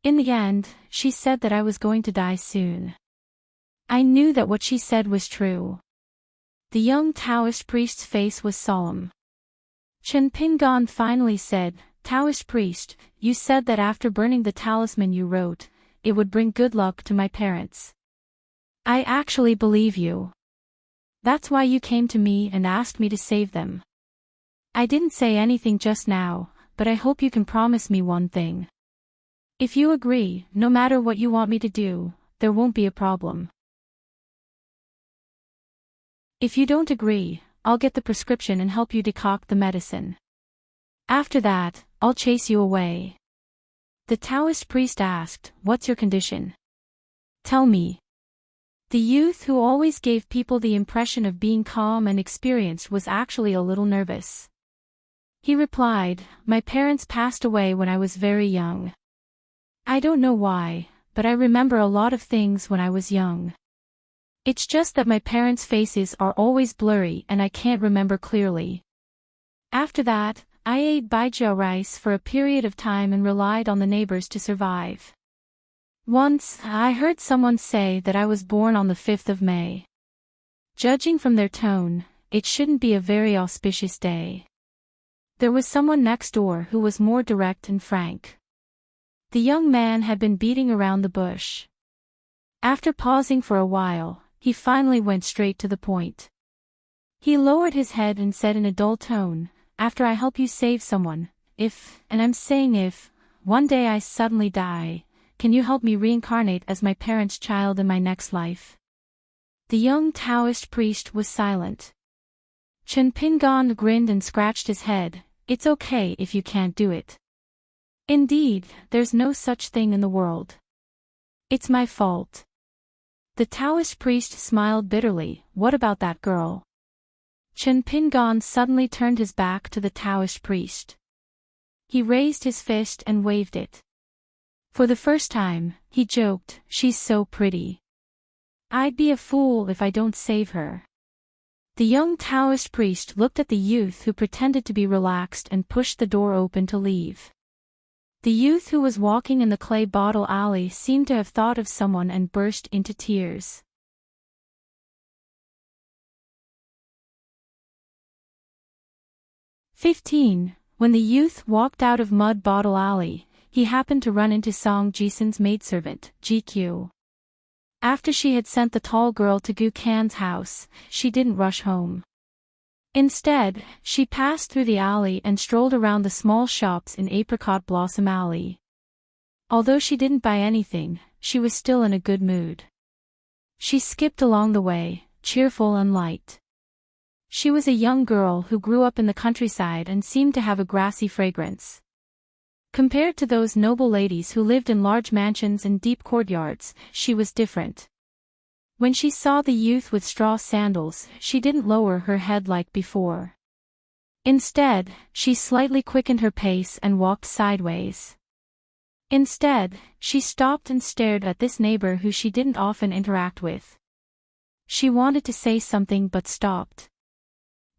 In the end, she said that I was going to die soon. I knew that what she said was true. The young Taoist priest's face was solemn. Chen Pingon finally said, Taoist priest, you said that after burning the talisman you wrote, it would bring good luck to my parents. I actually believe you. That's why you came to me and asked me to save them. I didn't say anything just now, but I hope you can promise me one thing. If you agree, no matter what you want me to do, there won't be a problem. If you don't agree, I'll get the prescription and help you decoct the medicine. After that, I'll chase you away. The Taoist priest asked, what's your condition? Tell me. The youth who always gave people the impression of being calm and experienced was actually a little nervous. He replied, my parents passed away when I was very young. I don't know why, but I remember a lot of things when I was young. It's just that my parents' faces are always blurry and I can't remember clearly. After that, I ate baijia rice for a period of time and relied on the neighbors to survive. Once, I heard someone say that I was born on the 5th of May. Judging from their tone, it shouldn't be a very auspicious day. There was someone next door who was more direct and frank. The young man had been beating around the bush. After pausing for a while, he finally went straight to the point. He lowered his head and said in a dull tone, "After I help you save someone, if, and I'm saying if, one day I suddenly die, can you help me reincarnate as my parents' child in my next life?" The young Taoist priest was silent. Chen Pingon grinned and scratched his head. "It's okay if you can't do it. Indeed, there's no such thing in the world. It's my fault." The Taoist priest smiled bitterly. "What about that girl?" Chen Pingon suddenly turned his back to the Taoist priest. He raised his fist and waved it. For the first time, he joked, "She's so pretty. I'd be a fool if I don't save her." The young Taoist priest looked at the youth who pretended to be relaxed and pushed the door open to leave. The youth who was walking in the clay bottle alley seemed to have thought of someone and burst into tears. 15. When the youth walked out of Mud Bottle Alley, he happened to run into Song Jisun's maidservant, GQ. After she had sent the tall girl to Gu Kan's house, she didn't rush home. Instead, she passed through the alley and strolled around the small shops in Apricot Blossom Alley. Although she didn't buy anything, she was still in a good mood. She skipped along the way, cheerful and light. She was a young girl who grew up in the countryside and seemed to have a grassy fragrance. Compared to those noble ladies who lived in large mansions and deep courtyards, she was different. When she saw the youth with straw sandals, she didn't lower her head like before. Instead, she slightly quickened her pace and walked sideways. Instead, she stopped and stared at this neighbor who she didn't often interact with. She wanted to say something but stopped.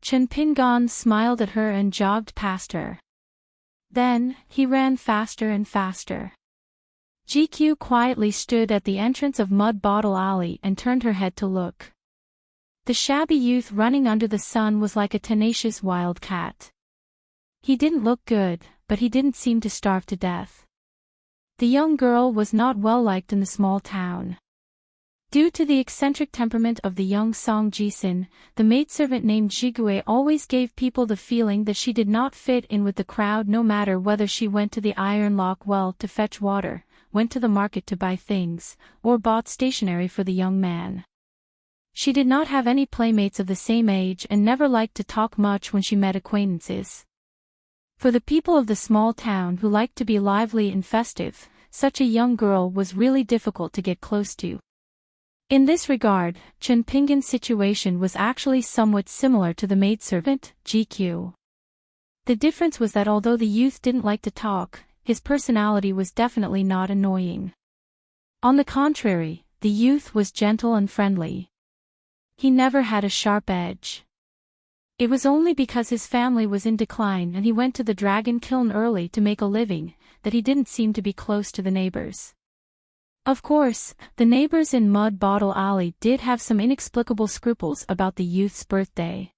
Chen Pingon smiled at her and jogged past her. Then, he ran faster and faster. GQ quietly stood at the entrance of Mud Bottle Alley and turned her head to look. The shabby youth running under the sun was like a tenacious wild cat. He didn't look good, but he didn't seem to starve to death. The young girl was not well liked in the small town. Due to the eccentric temperament of the young Song Jisun, the maidservant named Jigue always gave people the feeling that she did not fit in with the crowd no matter whether she went to the iron lock well to fetch water, went to the market to buy things, or bought stationery for the young man. She did not have any playmates of the same age and never liked to talk much when she met acquaintances. For the people of the small town who liked to be lively and festive, such a young girl was really difficult to get close to. In this regard, Chen Pingon's situation was actually somewhat similar to the maidservant, GQ. The difference was that although the youth didn't like to talk, his personality was definitely not annoying. On the contrary, the youth was gentle and friendly. He never had a sharp edge. It was only because his family was in decline and he went to the dragon kiln early to make a living, that he didn't seem to be close to the neighbors. Of course, the neighbors in Mud Bottle Alley did have some inexplicable scruples about the youth's birthday.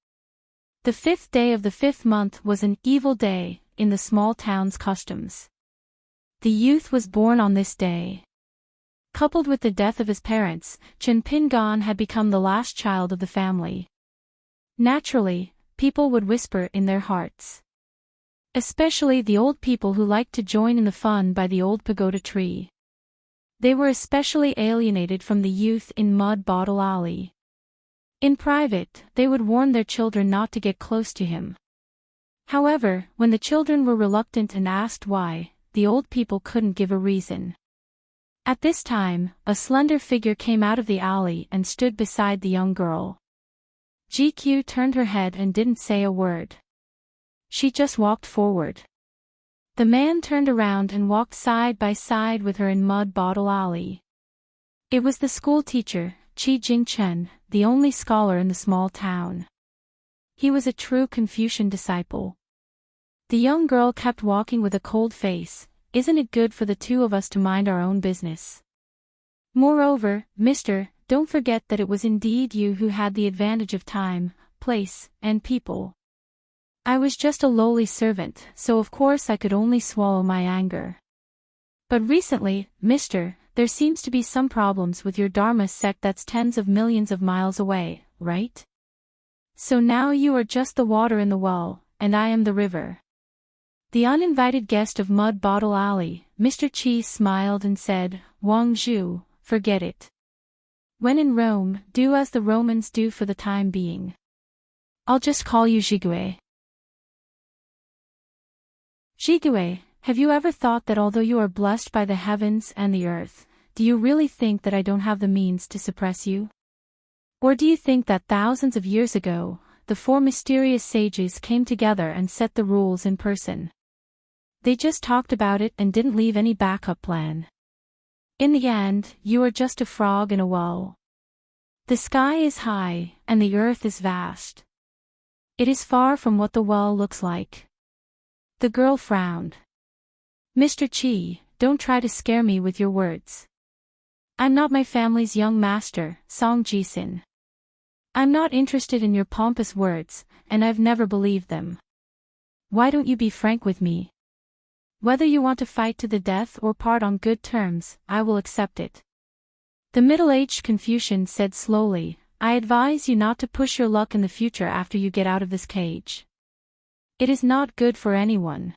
The 5th day of the 5th month was an evil day, in the small town's customs. The youth was born on this day. Coupled with the death of his parents, Chen Pingon had become the last child of the family. Naturally, people would whisper in their hearts. Especially the old people who liked to join in the fun by the old pagoda tree. They were especially alienated from the youth in Mud Bottle Alley. In private, they would warn their children not to get close to him. However, when the children were reluctant and asked why, the old people couldn't give a reason. At this time, a slender figure came out of the alley and stood beside the young girl. GQ turned her head and didn't say a word. She just walked forward. The man turned around and walked side by side with her in Mud Bottle Alley. It was the school teacher, Qi Jingchen, the only scholar in the small town. He was a true Confucian disciple. The young girl kept walking with a cold face. "Isn't it good for the two of us to mind our own business? Moreover, mister, don't forget that it was indeed you who had the advantage of time, place, and people. I was just a lowly servant, so of course I could only swallow my anger." But recently, mister, there seems to be some problems with your Dharma sect that's tens of millions of miles away, right? So now you are just the water in the well, and I am the river. The uninvited guest of Mud Bottle Alley, Mr. Chi smiled and said, Wang Zhu, forget it. When in Rome, do as the Romans do for the time being. I'll just call you Jigue. Jigue, have you ever thought that although you are blessed by the heavens and the earth, do you really think that I don't have the means to suppress you? Or do you think that thousands of years ago, the four mysterious sages came together and set the rules in person? They just talked about it and didn't leave any backup plan. In the end, you are just a frog in a well. The sky is high, and the earth is vast. It is far from what the well looks like. The girl frowned. Mr. Chi, don't try to scare me with your words. I'm not my family's young master, Song Jisin. I'm not interested in your pompous words, and I've never believed them. Why don't you be frank with me? Whether you want to fight to the death or part on good terms, I will accept it. The middle-aged Confucian said slowly, I advise you not to push your luck in the future after you get out of this cage. It is not good for anyone.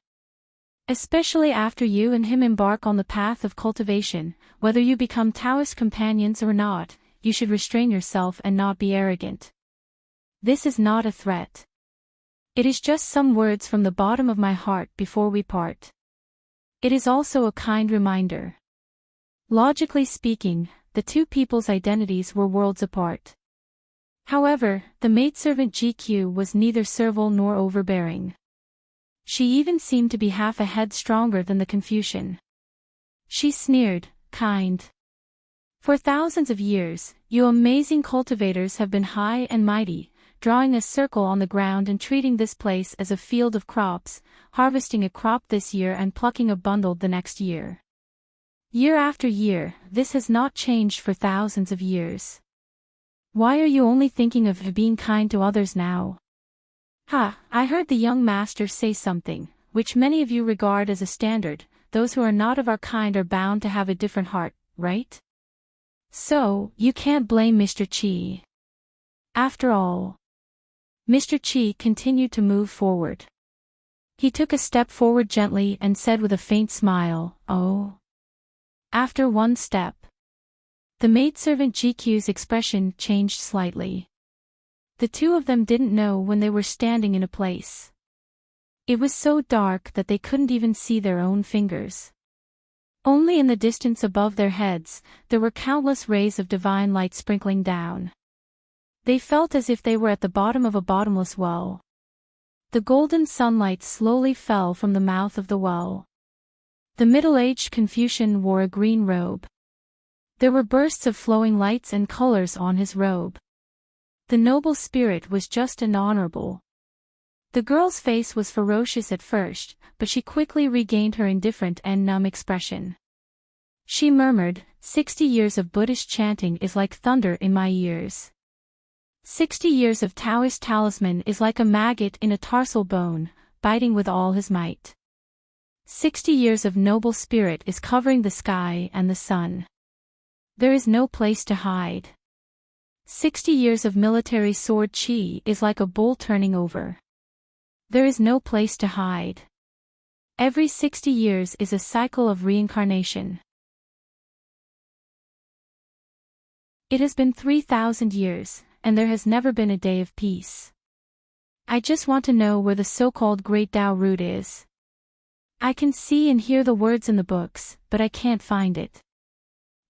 Especially after you and him embark on the path of cultivation, whether you become Taoist companions or not, you should restrain yourself and not be arrogant. This is not a threat. It is just some words from the bottom of my heart before we part. It is also a kind reminder. Logically speaking, the two people's identities were worlds apart. However, the maidservant GQ was neither servile nor overbearing. She even seemed to be half a head stronger than the Confucian. She sneered, kind. For thousands of years, you amazing cultivators have been high and mighty, drawing a circle on the ground and treating this place as a field of crops, harvesting a crop this year and plucking a bundle the next year. Year after year, this has not changed for thousands of years. Why are you only thinking of being kind to others now? Ha, I heard the young master say something, which many of you regard as a standard, those who are not of our kind are bound to have a different heart, right? So, you can't blame Mr. Chi. After all. Mr. Chi continued to move forward. He took a step forward gently and said with a faint smile, Oh. After one step. The maidservant GQ's expression changed slightly. The two of them didn't know when they were standing in a place. It was so dark that they couldn't even see their own fingers. Only in the distance above their heads, there were countless rays of divine light sprinkling down. They felt as if they were at the bottom of a bottomless well. The golden sunlight slowly fell from the mouth of the well. The middle-aged Confucian wore a green robe. There were bursts of flowing lights and colors on his robe. The noble spirit was just and honorable. The girl's face was ferocious at first, but she quickly regained her indifferent and numb expression. She murmured, 60 years of Buddhist chanting is like thunder in my ears. 60 years of Taoist talisman is like a maggot in a tarsal bone, biting with all his might. 60 years of noble spirit is covering the sky and the sun. There is no place to hide. 60 years of military sword chi is like a bull turning over. There is no place to hide. Every 60 years is a cycle of reincarnation. It has been 3,000 years, and there has never been a day of peace. I just want to know where the so-called Great Tao root is. I can see and hear the words in the books, but I can't find it.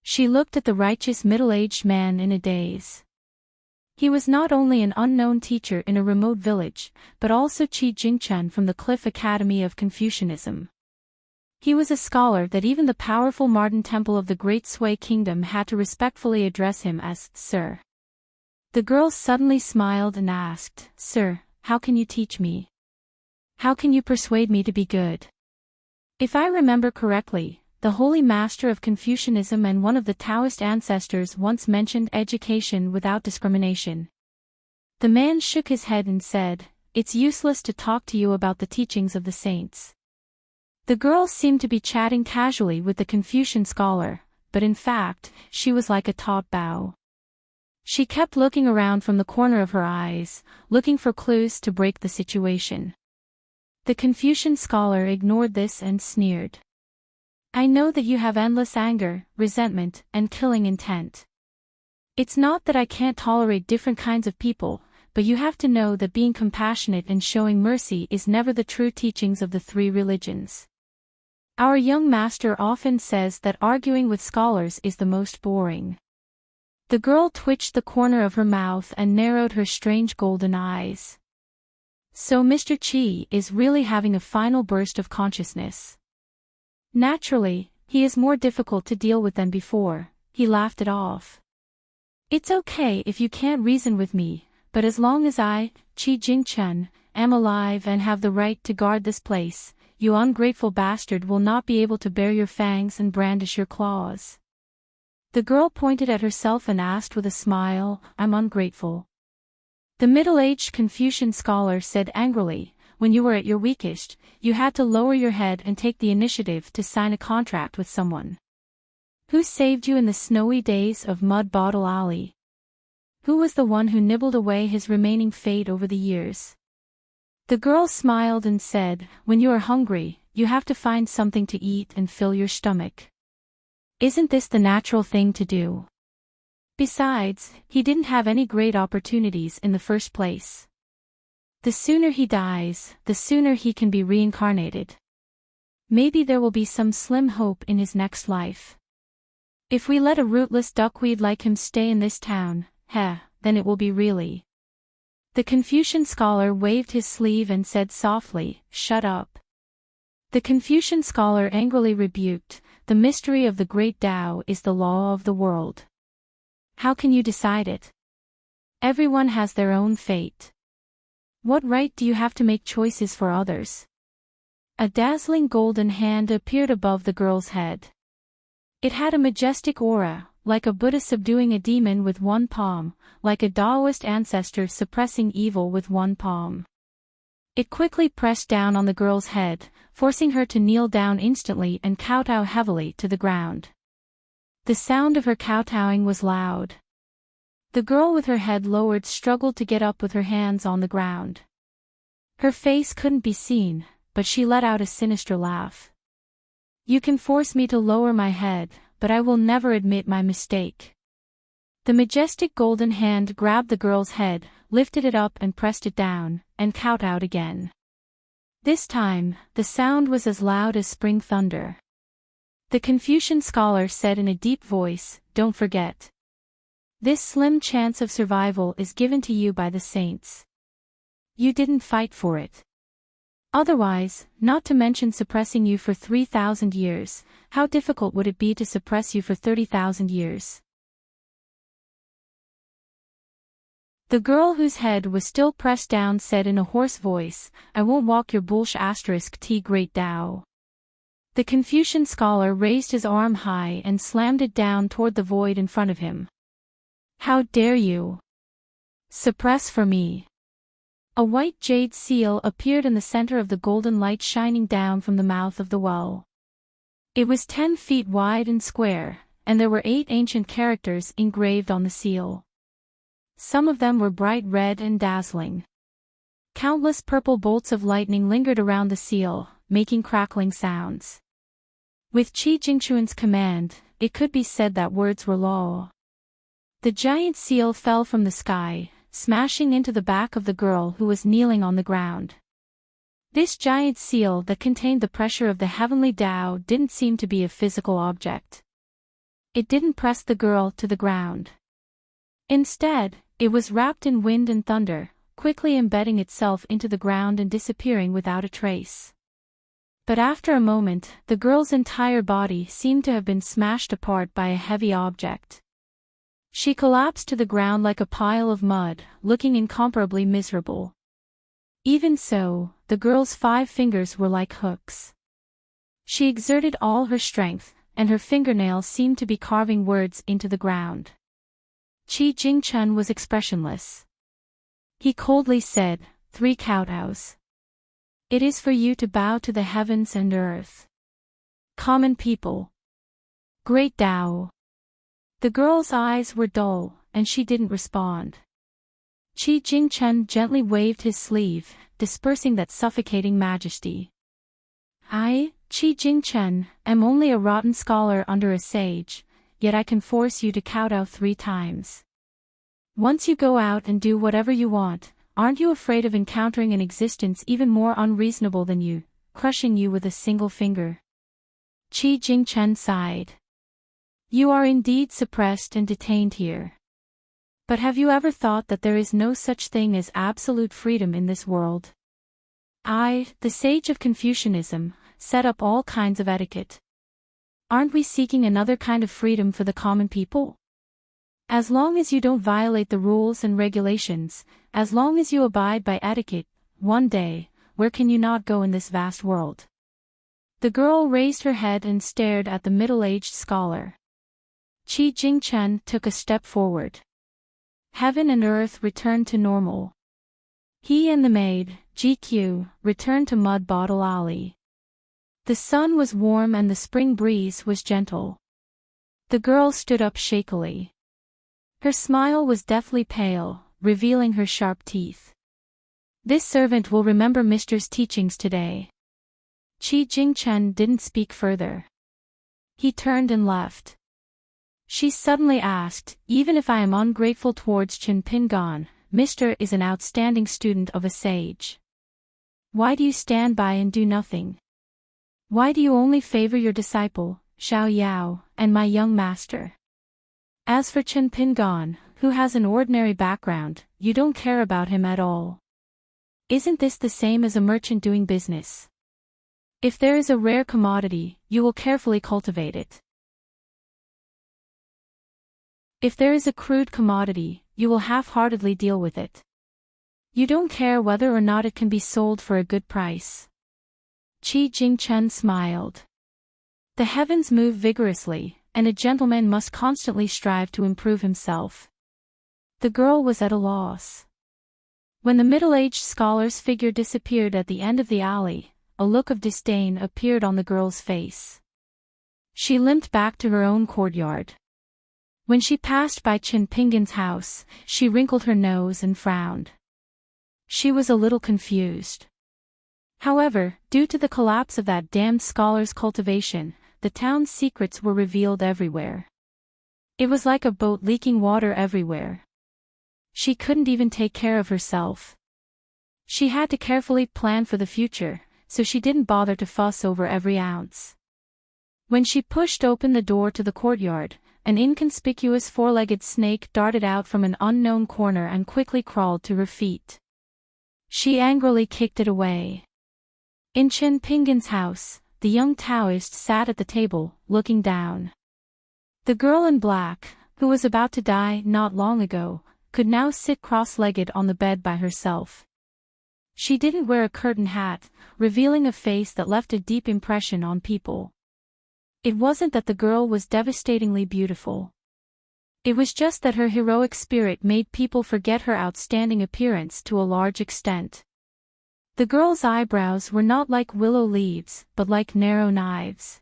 She looked at the righteous middle-aged man in a daze. He was not only an unknown teacher in a remote village, but also Qi Jingchen from the Cliff Academy of Confucianism. He was a scholar that even the powerful Martin Temple of the Great Sui Kingdom had to respectfully address him as Sir. The girl suddenly smiled and asked, Sir, how can you teach me? How can you persuade me to be good? If I remember correctly, the Holy Master of Confucianism and one of the Taoist ancestors once mentioned education without discrimination. The man shook his head and said, It's useless to talk to you about the teachings of the saints. The girl seemed to be chatting casually with the Confucian scholar, but in fact, she was like a taut bow. She kept looking around from the corner of her eyes, looking for clues to break the situation. The Confucian scholar ignored this and sneered. I know that you have endless anger, resentment, and killing intent. It's not that I can't tolerate different kinds of people, but you have to know that being compassionate and showing mercy is never the true teachings of the three religions. Our young master often says that arguing with scholars is the most boring. The girl twitched the corner of her mouth and narrowed her strange golden eyes. So Mr. Chi is really having a final burst of consciousness. Naturally, he is more difficult to deal with than before. He laughed it off. It's okay if you can't reason with me, but as long as I, Qi Jingchun, am alive and have the right to guard this place, you ungrateful bastard will not be able to bare your fangs and brandish your claws. The girl pointed at herself and asked with a smile, I'm ungrateful. The middle-aged Confucian scholar said angrily, when you were at your weakest, you had to lower your head and take the initiative to sign a contract with someone. Who saved you in the snowy days of Mud Bottle Alley? Who was the one who nibbled away his remaining fate over the years? The girl smiled and said, when you are hungry, you have to find something to eat and fill your stomach. Isn't this the natural thing to do? Besides, he didn't have any great opportunities in the first place. The sooner he dies, the sooner he can be reincarnated. Maybe there will be some slim hope in his next life. If we let a rootless duckweed like him stay in this town, then it will be really. The Confucian scholar waved his sleeve and said softly, shut up. The Confucian scholar angrily rebuked, the mystery of the great Tao is the law of the world. How can you decide it? Everyone has their own fate. What right do you have to make choices for others? A dazzling golden hand appeared above the girl's head. It had a majestic aura, like a Buddha subduing a demon with one palm, like a Taoist ancestor suppressing evil with one palm. It quickly pressed down on the girl's head, forcing her to kneel down instantly and kowtow heavily to the ground. The sound of her kowtowing was loud. The girl with her head lowered struggled to get up with her hands on the ground. Her face couldn't be seen, but she let out a sinister laugh. You can force me to lower my head, but I will never admit my mistake. The majestic golden hand grabbed the girl's head, lifted it up and pressed it down, and kowtowed again. This time, the sound was as loud as spring thunder. The Confucian scholar said in a deep voice, don't forget. This slim chance of survival is given to you by the saints. You didn't fight for it. Otherwise, not to mention suppressing you for 3,000 years, how difficult would it be to suppress you for 30,000 years? The girl whose head was still pressed down said in a hoarse voice, I won't walk your bullsh*t great Tao. The Confucian scholar raised his arm high and slammed it down toward the void in front of him. How dare you? Suppress for me. A white jade seal appeared in the center of the golden light shining down from the mouth of the well. It was 10 feet wide and square, and there were 8 ancient characters engraved on the seal. Some of them were bright red and dazzling. Countless purple bolts of lightning lingered around the seal, making crackling sounds. With Qi Jingchun's command, it could be said that words were law. The giant seal fell from the sky, smashing into the back of the girl who was kneeling on the ground. This giant seal that contained the pressure of the heavenly Tao didn't seem to be a physical object. It didn't press the girl to the ground. Instead, it was wrapped in wind and thunder, quickly embedding itself into the ground and disappearing without a trace. But after a moment, the girl's entire body seemed to have been smashed apart by a heavy object. She collapsed to the ground like a pile of mud, looking incomparably miserable. Even so, the girl's 5 fingers were like hooks. She exerted all her strength, and her fingernails seemed to be carving words into the ground. Qi Jingchun was expressionless. He coldly said, 3 kowtows. It is for you to bow to the heavens and earth. Common people. Great Tao. The girl's eyes were dull, and she didn't respond. Qi Jingchen gently waved his sleeve, dispersing that suffocating majesty. I, Qi Jingchen, am only a rotten scholar under a sage, yet I can force you to kowtow 3 times. Once you go out and do whatever you want, aren't you afraid of encountering an existence even more unreasonable than you, crushing you with a single finger? Qi Jingchen sighed. You are indeed suppressed and detained here. But have you ever thought that there is no such thing as absolute freedom in this world? I, the sage of Confucianism, set up all kinds of etiquette. Aren't we seeking another kind of freedom for the common people? As long as you don't violate the rules and regulations, as long as you abide by etiquette, one day, where can you not go in this vast world? The girl raised her head and stared at the middle-aged scholar. Qi Jingchen took a step forward. Heaven and earth returned to normal. He and the maid, GQ, returned to Mud Bottle Alley. The sun was warm and the spring breeze was gentle. The girl stood up shakily. Her smile was deathly pale, revealing her sharp teeth. This servant will remember Mister's teachings today. Qi Jingchen didn't speak further. He turned and left. She suddenly asked, even if I am ungrateful towards Chen Pingan, Mister is an outstanding student of a sage. Why do you stand by and do nothing? Why do you only favor your disciple, Xiao Yao, and my young master? As for Chen Pingan, who has an ordinary background, you don't care about him at all. Isn't this the same as a merchant doing business? If there is a rare commodity, you will carefully cultivate it. If there is a crude commodity, you will half-heartedly deal with it. You don't care whether or not it can be sold for a good price. Qi Jingchen smiled. The heavens move vigorously, and a gentleman must constantly strive to improve himself. The girl was at a loss. When the middle-aged scholar's figure disappeared at the end of the alley, a look of disdain appeared on the girl's face. She limped back to her own courtyard. When she passed by Chen Pingan's house, she wrinkled her nose and frowned. She was a little confused. However, due to the collapse of that damned scholar's cultivation, the town's secrets were revealed everywhere. It was like a boat leaking water everywhere. She couldn't even take care of herself. She had to carefully plan for the future, so she didn't bother to fuss over every ounce. When she pushed open the door to the courtyard, an inconspicuous four-legged snake darted out from an unknown corner and quickly crawled to her feet. She angrily kicked it away. In Chen Pingan's house, the young Taoist sat at the table, looking down. The girl in black, who was about to die not long ago, could now sit cross-legged on the bed by herself. She didn't wear a curtain hat, revealing a face that left a deep impression on people. It wasn't that the girl was devastatingly beautiful. It was just that her heroic spirit made people forget her outstanding appearance to a large extent. The girl's eyebrows were not like willow leaves, but like narrow knives.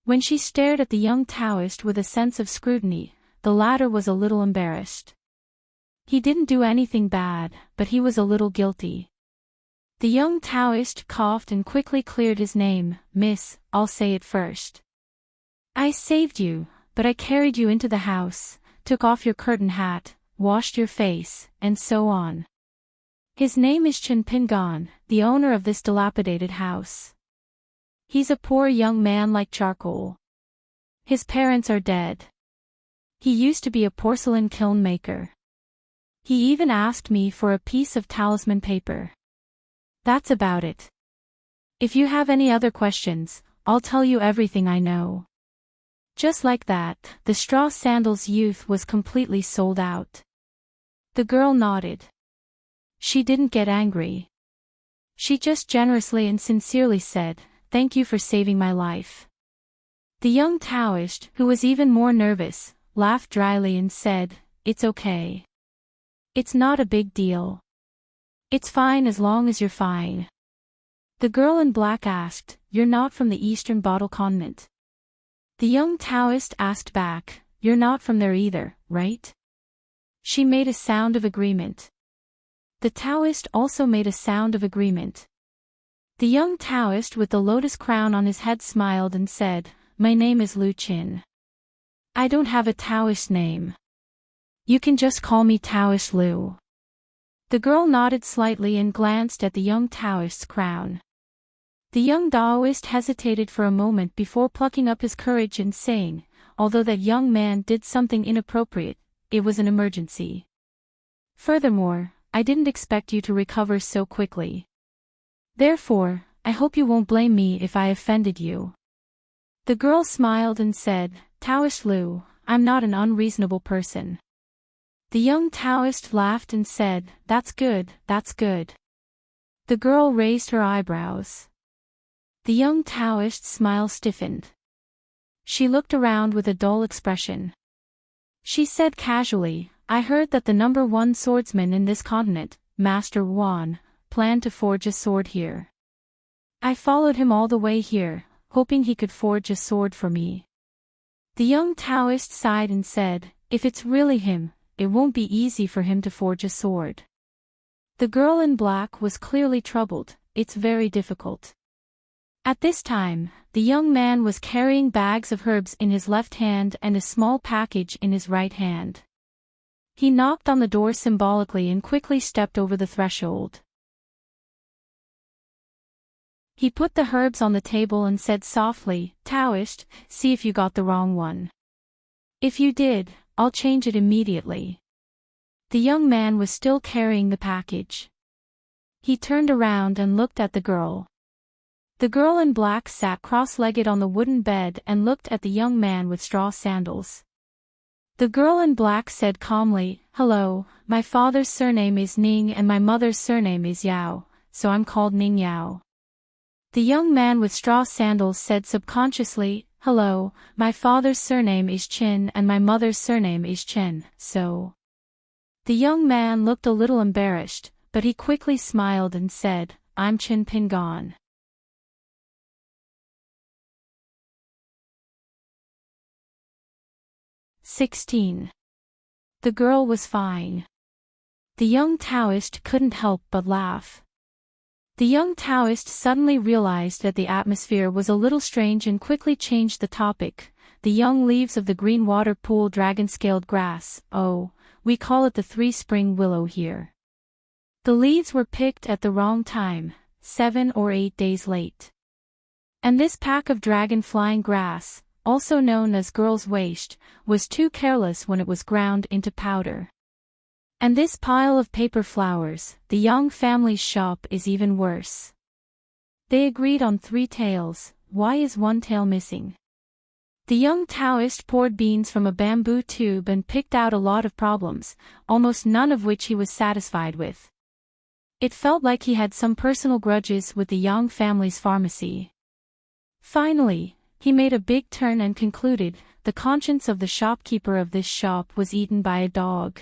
When she stared at the young Taoist with a sense of scrutiny, the latter was a little embarrassed. He didn't do anything bad, but he was a little guilty. The young Taoist coughed and quickly cleared his name. Miss, I'll say it first. I saved you, but I carried you into the house, took off your curtain hat, washed your face, and so on. His name is Chen Pingan, the owner of this dilapidated house. He's a poor young man like charcoal. His parents are dead. He used to be a porcelain kiln maker. He even asked me for a piece of talisman paper. That's about it. If you have any other questions, I'll tell you everything I know. Just like that, the straw sandals youth was completely sold out. The girl nodded. She didn't get angry. She just generously and sincerely said, "Thank you for saving my life." The young Taoist, who was even more nervous, laughed dryly and said, "It's okay. It's not a big deal. It's fine as long as you're fine." The girl in black asked, "You're not from the Eastern Bottle Continent?" The young Taoist asked back, "You're not from there either, right?" She made a sound of agreement. The Taoist also made a sound of agreement. The young Taoist with the lotus crown on his head smiled and said, "My name is Lu Qin. I don't have a Taoist name. You can just call me Taoist Lu." The girl nodded slightly and glanced at the young Taoist's crown. The young Taoist hesitated for a moment before plucking up his courage and saying, "Although that young man did something inappropriate, it was an emergency. Furthermore, I didn't expect you to recover so quickly. Therefore, I hope you won't blame me if I offended you." The girl smiled and said, "Taoist Lu, I'm not an unreasonable person." The young Taoist laughed and said, "That's good, that's good." The girl raised her eyebrows. The young Taoist's smile stiffened. She looked around with a dull expression. She said casually, "I heard that the number one swordsman in this continent, Master Wan, planned to forge a sword here. I followed him all the way here, hoping he could forge a sword for me." The young Taoist sighed and said, "If it's really him, it won't be easy for him to forge a sword." The girl in black was clearly troubled. "It's very difficult." At this time, the young man was carrying bags of herbs in his left hand and a small package in his right hand. He knocked on the door symbolically and quickly stepped over the threshold. He put the herbs on the table and said softly, "Taoist, see if you got the wrong one. If you did, I'll change it immediately." The young man was still carrying the package. He turned around and looked at the girl. The girl in black sat cross-legged on the wooden bed and looked at the young man with straw sandals. The girl in black said calmly, "Hello, my father's surname is Ning and my mother's surname is Yao, so I'm called Ning Yao." The young man with straw sandals said subconsciously, "Hello, my father's surname is Chin and my mother's surname is Chen, so." The young man looked a little embarrassed, but he quickly smiled and said, "I'm Chin Pingon." The girl was fine. The young Taoist couldn't help but laugh. The young Taoist suddenly realized that the atmosphere was a little strange and quickly changed the topic. "The young leaves of the green water pool dragon-scaled grass, oh, we call it the three-spring willow here. The leaves were picked at the wrong time, 7 or 8 days late. And this pack of dragon-flying grass, also known as girl's waste, was too careless when it was ground into powder. And this pile of paper flowers, the young family's shop, is even worse. They agreed on 3 tails, why is 1 tail missing?" The young Taoist poured beans from a bamboo tube and picked out a lot of problems, almost none of which he was satisfied with. It felt like he had some personal grudges with the young family's pharmacy. Finally, he made a big turn and concluded, "The conscience of the shopkeeper of this shop was eaten by a dog.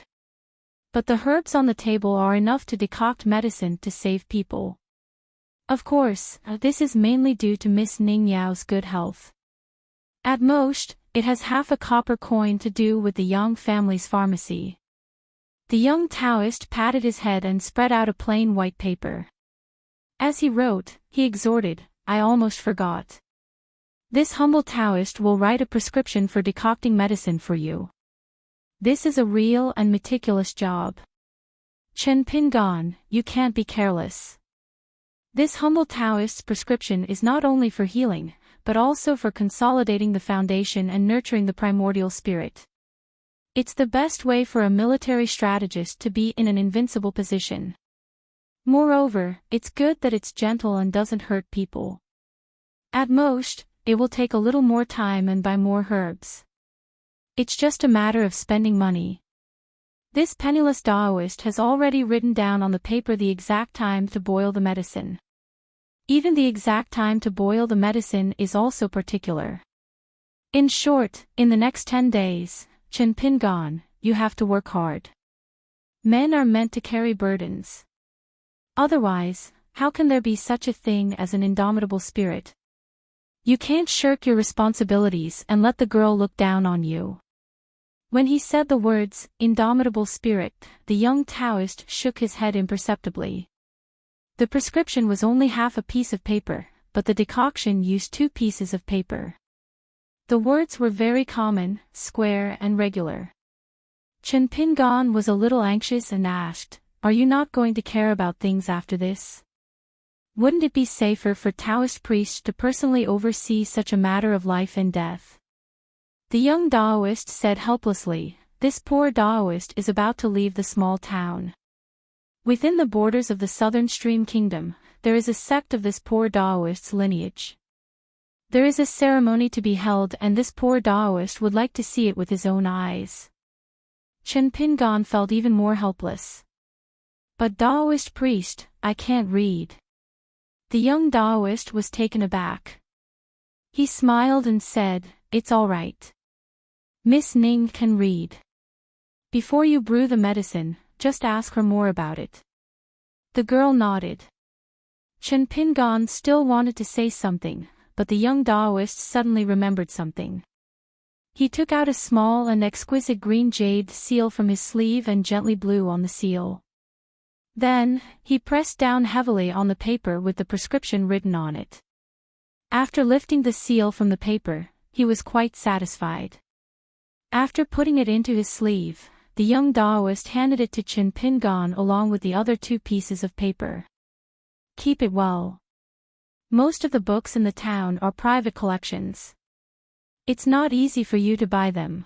But the herbs on the table are enough to decoct medicine to save people. Of course, this is mainly due to Miss Ning Yao's good health. At most, it has half a copper coin to do with the young family's pharmacy." The young Taoist patted his head and spread out a plain white paper. As he wrote, he exhorted, "I almost forgot. This humble Taoist will write a prescription for decocting medicine for you. This is a real and meticulous job. Chen Pingon, you can't be careless. This humble Taoist's prescription is not only for healing, but also for consolidating the foundation and nurturing the primordial spirit. It's the best way for a military strategist to be in an invincible position. Moreover, it's good that it's gentle and doesn't hurt people. At most, it will take a little more time and buy more herbs. It's just a matter of spending money." This penniless Taoist has already written down on the paper the exact time to boil the medicine. Even the exact time to boil the medicine is also particular. In short, in the next 10 days, Chen Pingon, you have to work hard. Men are meant to carry burdens. Otherwise, How can there be such a thing as an indomitable spirit? You can't shirk your responsibilities and let the girl look down on you. When he said the words, indomitable spirit, the young Taoist shook his head imperceptibly. The prescription was only half a piece of paper, but the decoction used 2 pieces of paper. The words were very common, square and regular. Chen Pingan was a little anxious and asked, "Are you not going to care about things after this? Wouldn't it be safer for Taoist priests to personally oversee such a matter of life and death?" The young Taoist said helplessly, "This poor Taoist is about to leave the small town. Within the borders of the Southern Stream Kingdom, there is a sect of this poor Taoist's lineage. There is a ceremony to be held and this poor Taoist would like to see it with his own eyes." Chen Pingan felt even more helpless. "But Taoist priest, I can't read." The young Taoist was taken aback. He smiled and said, "It's all right. Miss Ning can read. Before you brew the medicine, just ask her more about it." The girl nodded. Chen Pingan still wanted to say something, but the young Taoist suddenly remembered something. He took out a small and exquisite green jade seal from his sleeve and gently blew on the seal. Then, he pressed down heavily on the paper with the prescription written on it. After lifting the seal from the paper, he was quite satisfied. After putting it into his sleeve, the young Taoist handed it to Chen Pingan along with the other 2 pieces of paper. "Keep it well. Most of the books in the town are private collections. It's not easy for you to buy them.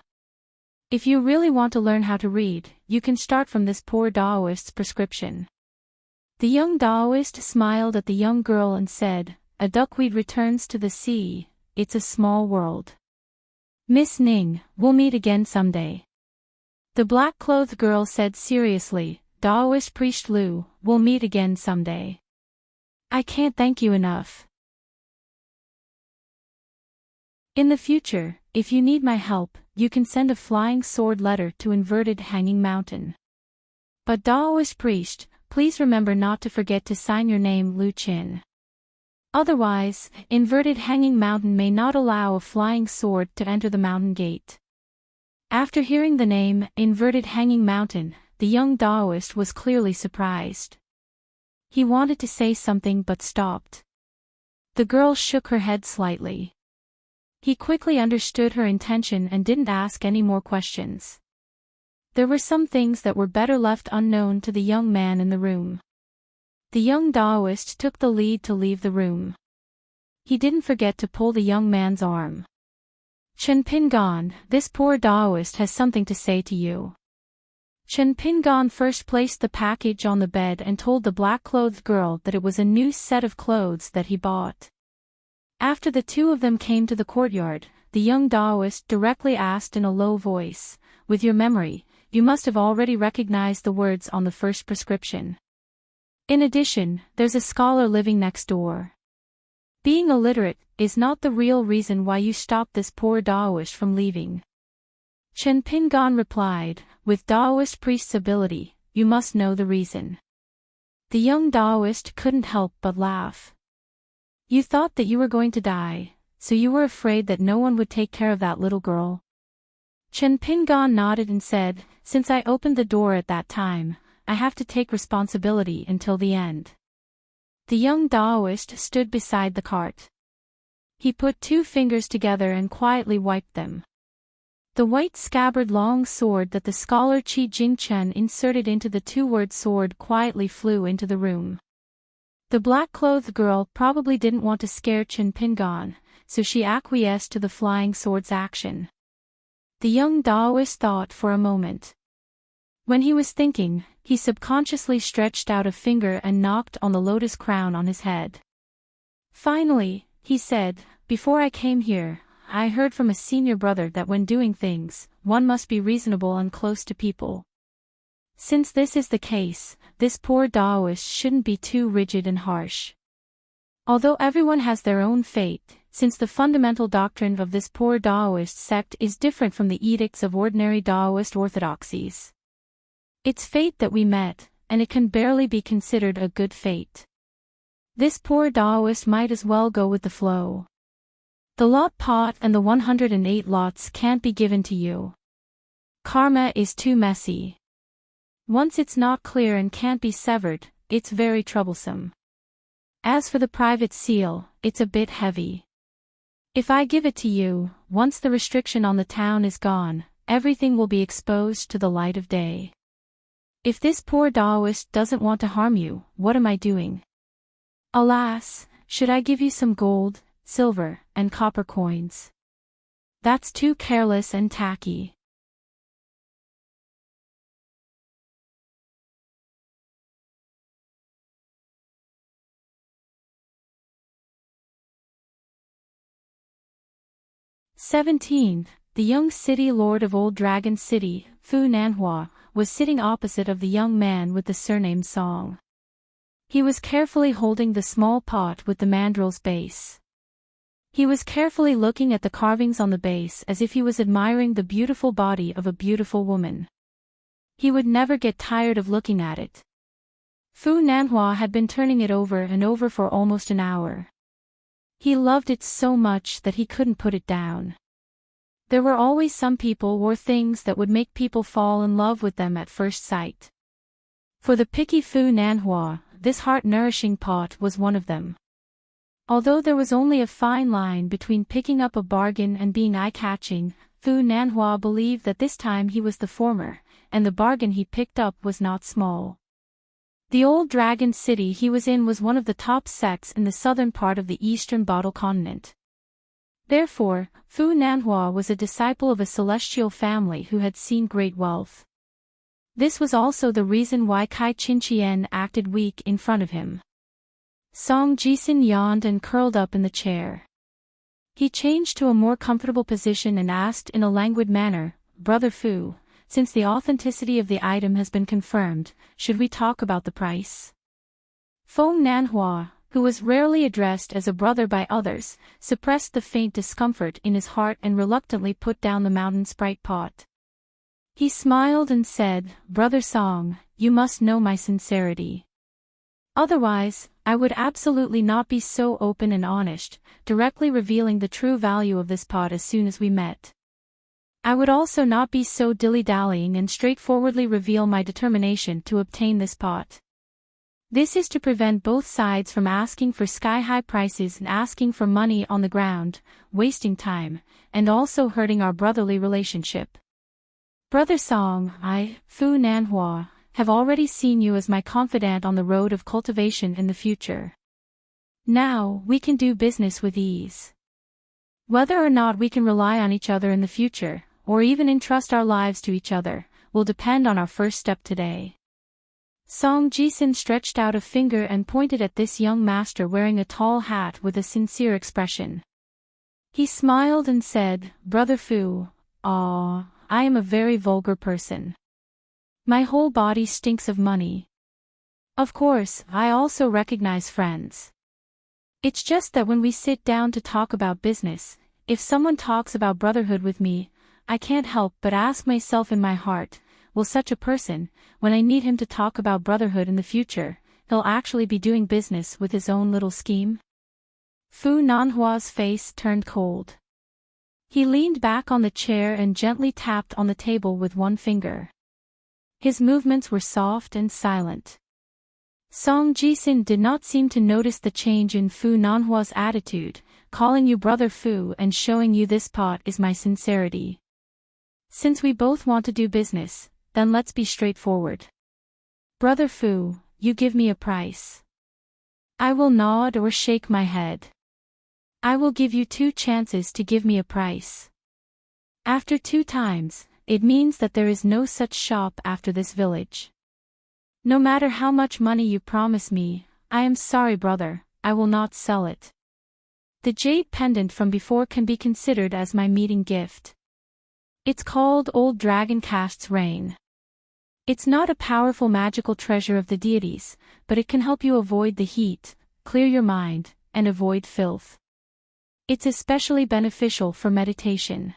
If you really want to learn how to read, you can start from this poor Taoist's prescription." The young Taoist smiled at the young girl and said, "A duckweed returns to the sea, it's a small world. Miss Ning, we'll meet again someday." The black-clothed girl said seriously, "Taoist priest Lu, we'll meet again someday. I can't thank you enough. In the future, if you need my help, you can send a flying sword letter to Inverted Hanging Mountain. But Taoist priest, please remember not to forget to sign your name Lu Qin. Otherwise, Inverted Hanging Mountain may not allow a flying sword to enter the mountain gate." After hearing the name, Inverted Hanging Mountain, the young Taoist was clearly surprised. He wanted to say something but stopped. The girl shook her head slightly. He quickly understood her intention and didn't ask any more questions. There were some things that were better left unknown to the young man in the room. The young Taoist took the lead to leave the room. He didn't forget to pull the young man's arm. "Chen Pingan, this poor Taoist has something to say to you." Chen Pingan first placed the package on the bed and told the black-clothed girl that it was a new set of clothes that he bought. After the 2 of them came to the courtyard, the young Taoist directly asked in a low voice, "With your memory, you must have already recognized the words on the first prescription. In addition, there's a scholar living next door. Being illiterate is not the real reason why you stopped this poor Taoist from leaving." Chen Pingan replied, "With Taoist priest's ability, you must know the reason." The young Taoist couldn't help but laugh. "You thought that you were going to die, so you were afraid that no one would take care of that little girl?" Chen Pingan nodded and said, "Since I opened the door at that time, I have to take responsibility until the end." The young Taoist stood beside the cart. He put 2 fingers together and quietly wiped them. The white scabbard long sword that the scholar Qi Jingchen inserted into the 2-word sword quietly flew into the room. The black-clothed girl probably didn't want to scare Chen Pingan, so she acquiesced to the flying sword's action. The young Taoist thought for a moment. When he was thinking, he subconsciously stretched out a finger and knocked on the lotus crown on his head. Finally, he said, "Before I came here, I heard from a senior brother that when doing things, one must be reasonable and close to people. Since this is the case, this poor Taoist shouldn't be too rigid and harsh. Although everyone has their own fate, since the fundamental doctrine of this poor Taoist sect is different from the edicts of ordinary Taoist orthodoxies. It's fate that we met, and it can barely be considered a good fate. This poor Taoist might as well go with the flow. The lot pot and the 108 lots can't be given to you. Karma is too messy. Once it's not clear and can't be severed, it's very troublesome. As for the private seal, it's a bit heavy. If I give it to you, once the restriction on the town is gone, everything will be exposed to the light of day. If this poor Taoist doesn't want to harm you, what am I doing? Alas, should I give you some gold, silver, and copper coins? That's too careless and tacky. "17. The young city lord of Old Dragon City, Fu Nanhua, was sitting opposite of the young man with the surname Song. He was carefully holding the small pot with the mandrel's base. He was carefully looking at the carvings on the base as if he was admiring the beautiful body of a beautiful woman. He would never get tired of looking at it. Fu Nanhua had been turning it over and over for almost an hour. He loved it so much that he couldn't put it down. There were always some people or things that would make people fall in love with them at first sight. For the picky Fu Nanhua, this heart-nourishing pot was one of them. Although there was only a fine line between picking up a bargain and being eye-catching, Fu Nanhua believed that this time he was the former, and the bargain he picked up was not small. The Old Dragon City he was in was one of the top sects in the southern part of the eastern bottle continent. Therefore, Fu Nanhua was a disciple of a celestial family who had seen great wealth. This was also the reason why Kai Qinqian acted weak in front of him. Song Jisin yawned and curled up in the chair. He changed to a more comfortable position and asked in a languid manner, "Brother Fu, since the authenticity of the item has been confirmed, should we talk about the price?" Feng Nanhua, who was rarely addressed as a brother by others, suppressed the faint discomfort in his heart and reluctantly put down the mountain sprite pot. He smiled and said, "Brother Song, you must know my sincerity. Otherwise, I would absolutely not be so open and honest, directly revealing the true value of this pot as soon as we met. I would also not be so dilly-dallying and straightforwardly reveal my determination to obtain this pot. This is to prevent both sides from asking for sky-high prices and asking for money on the ground, wasting time, and also hurting our brotherly relationship. Brother Song, I, Fu Nanhua, have already seen you as my confidant on the road of cultivation in the future. Now, we can do business with ease. Whether or not we can rely on each other in the future, or even entrust our lives to each other, will depend on our first step today." Song Jisin stretched out a finger and pointed at this young master wearing a tall hat with a sincere expression. He smiled and said, "Brother Fu, I am a very vulgar person. My whole body stinks of money. Of course, I also recognize friends. It's just that when we sit down to talk about business, if someone talks about brotherhood with me, I can't help but ask myself in my heart, will such a person, when I need him to talk about brotherhood in the future, he'll actually be doing business with his own little scheme?" Fu Nanhua's face turned cold. He leaned back on the chair and gently tapped on the table with one finger. His movements were soft and silent. Song Jisin did not seem to notice the change in Fu Nanhua's attitude, calling you Brother Fu and showing you this pot is my sincerity. Since we both want to do business, then let's be straightforward. Brother Fu, you give me a price. I will nod or shake my head. I will give you 2 chances to give me a price. After 2 times, it means that there is no such shop after this village. No matter how much money you promise me, I am sorry brother, I will not sell it. The jade pendant from before can be considered as my meeting gift. It's called Old Dragon Cast's Rain. It's not a powerful magical treasure of the deities, but it can help you avoid the heat, clear your mind, and avoid filth. It's especially beneficial for meditation.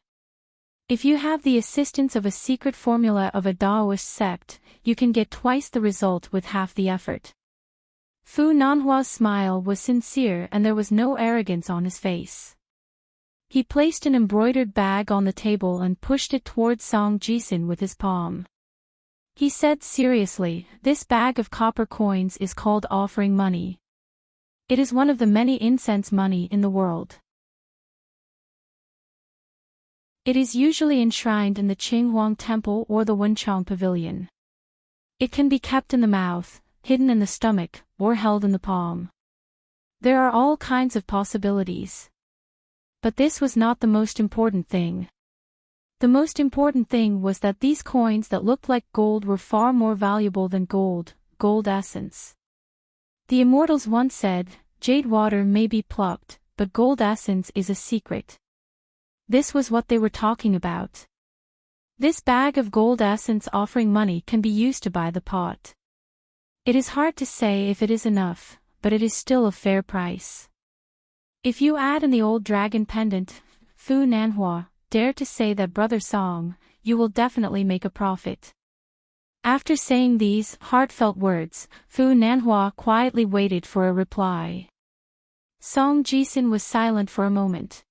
If you have the assistance of a secret formula of a Taoist sect, you can get twice the result with half the effort. Fu Nanhua's smile was sincere and there was no arrogance on his face. He placed an embroidered bag on the table and pushed it towards Song Jisun with his palm. He said seriously, "This bag of copper coins is called offering money. It is one of the many incense money in the world. It is usually enshrined in the Qinghuang Temple or the Wenchang Pavilion. It can be kept in the mouth, hidden in the stomach, or held in the palm. There are all kinds of possibilities. But this was not the most important thing. The most important thing was that these coins that looked like gold were far more valuable than gold, gold essence. The immortals once said, jade water may be plucked, but gold essence is a secret. This was what they were talking about. This bag of gold essence offering money can be used to buy the pot. It is hard to say if it is enough, but it is still a fair price. If you add in the old dragon pendant, Fu Nanhua, dare to say that Brother Song, you will definitely make a profit." After saying these heartfelt words, Fu Nanhua quietly waited for a reply. Song Jisun was silent for a moment.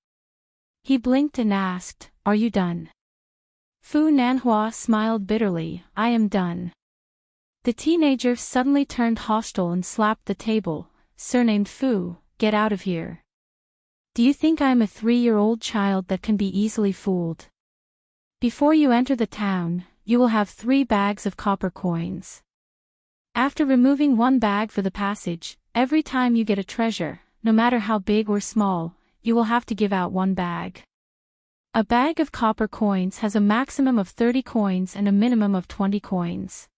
He blinked and asked, "Are you done?" Fu Nanhua smiled bitterly, "I am done." The teenager suddenly turned hostile and slapped the table. "Surnamed Fu, get out of here. Do you think I am a 3-year-old child that can be easily fooled? Before you enter the town, you will have 3 bags of copper coins. After removing 1 bag for the passage, every time you get a treasure, no matter how big or small, you will have to give out 1 bag. A bag of copper coins has a maximum of 30 coins and a minimum of 20 coins.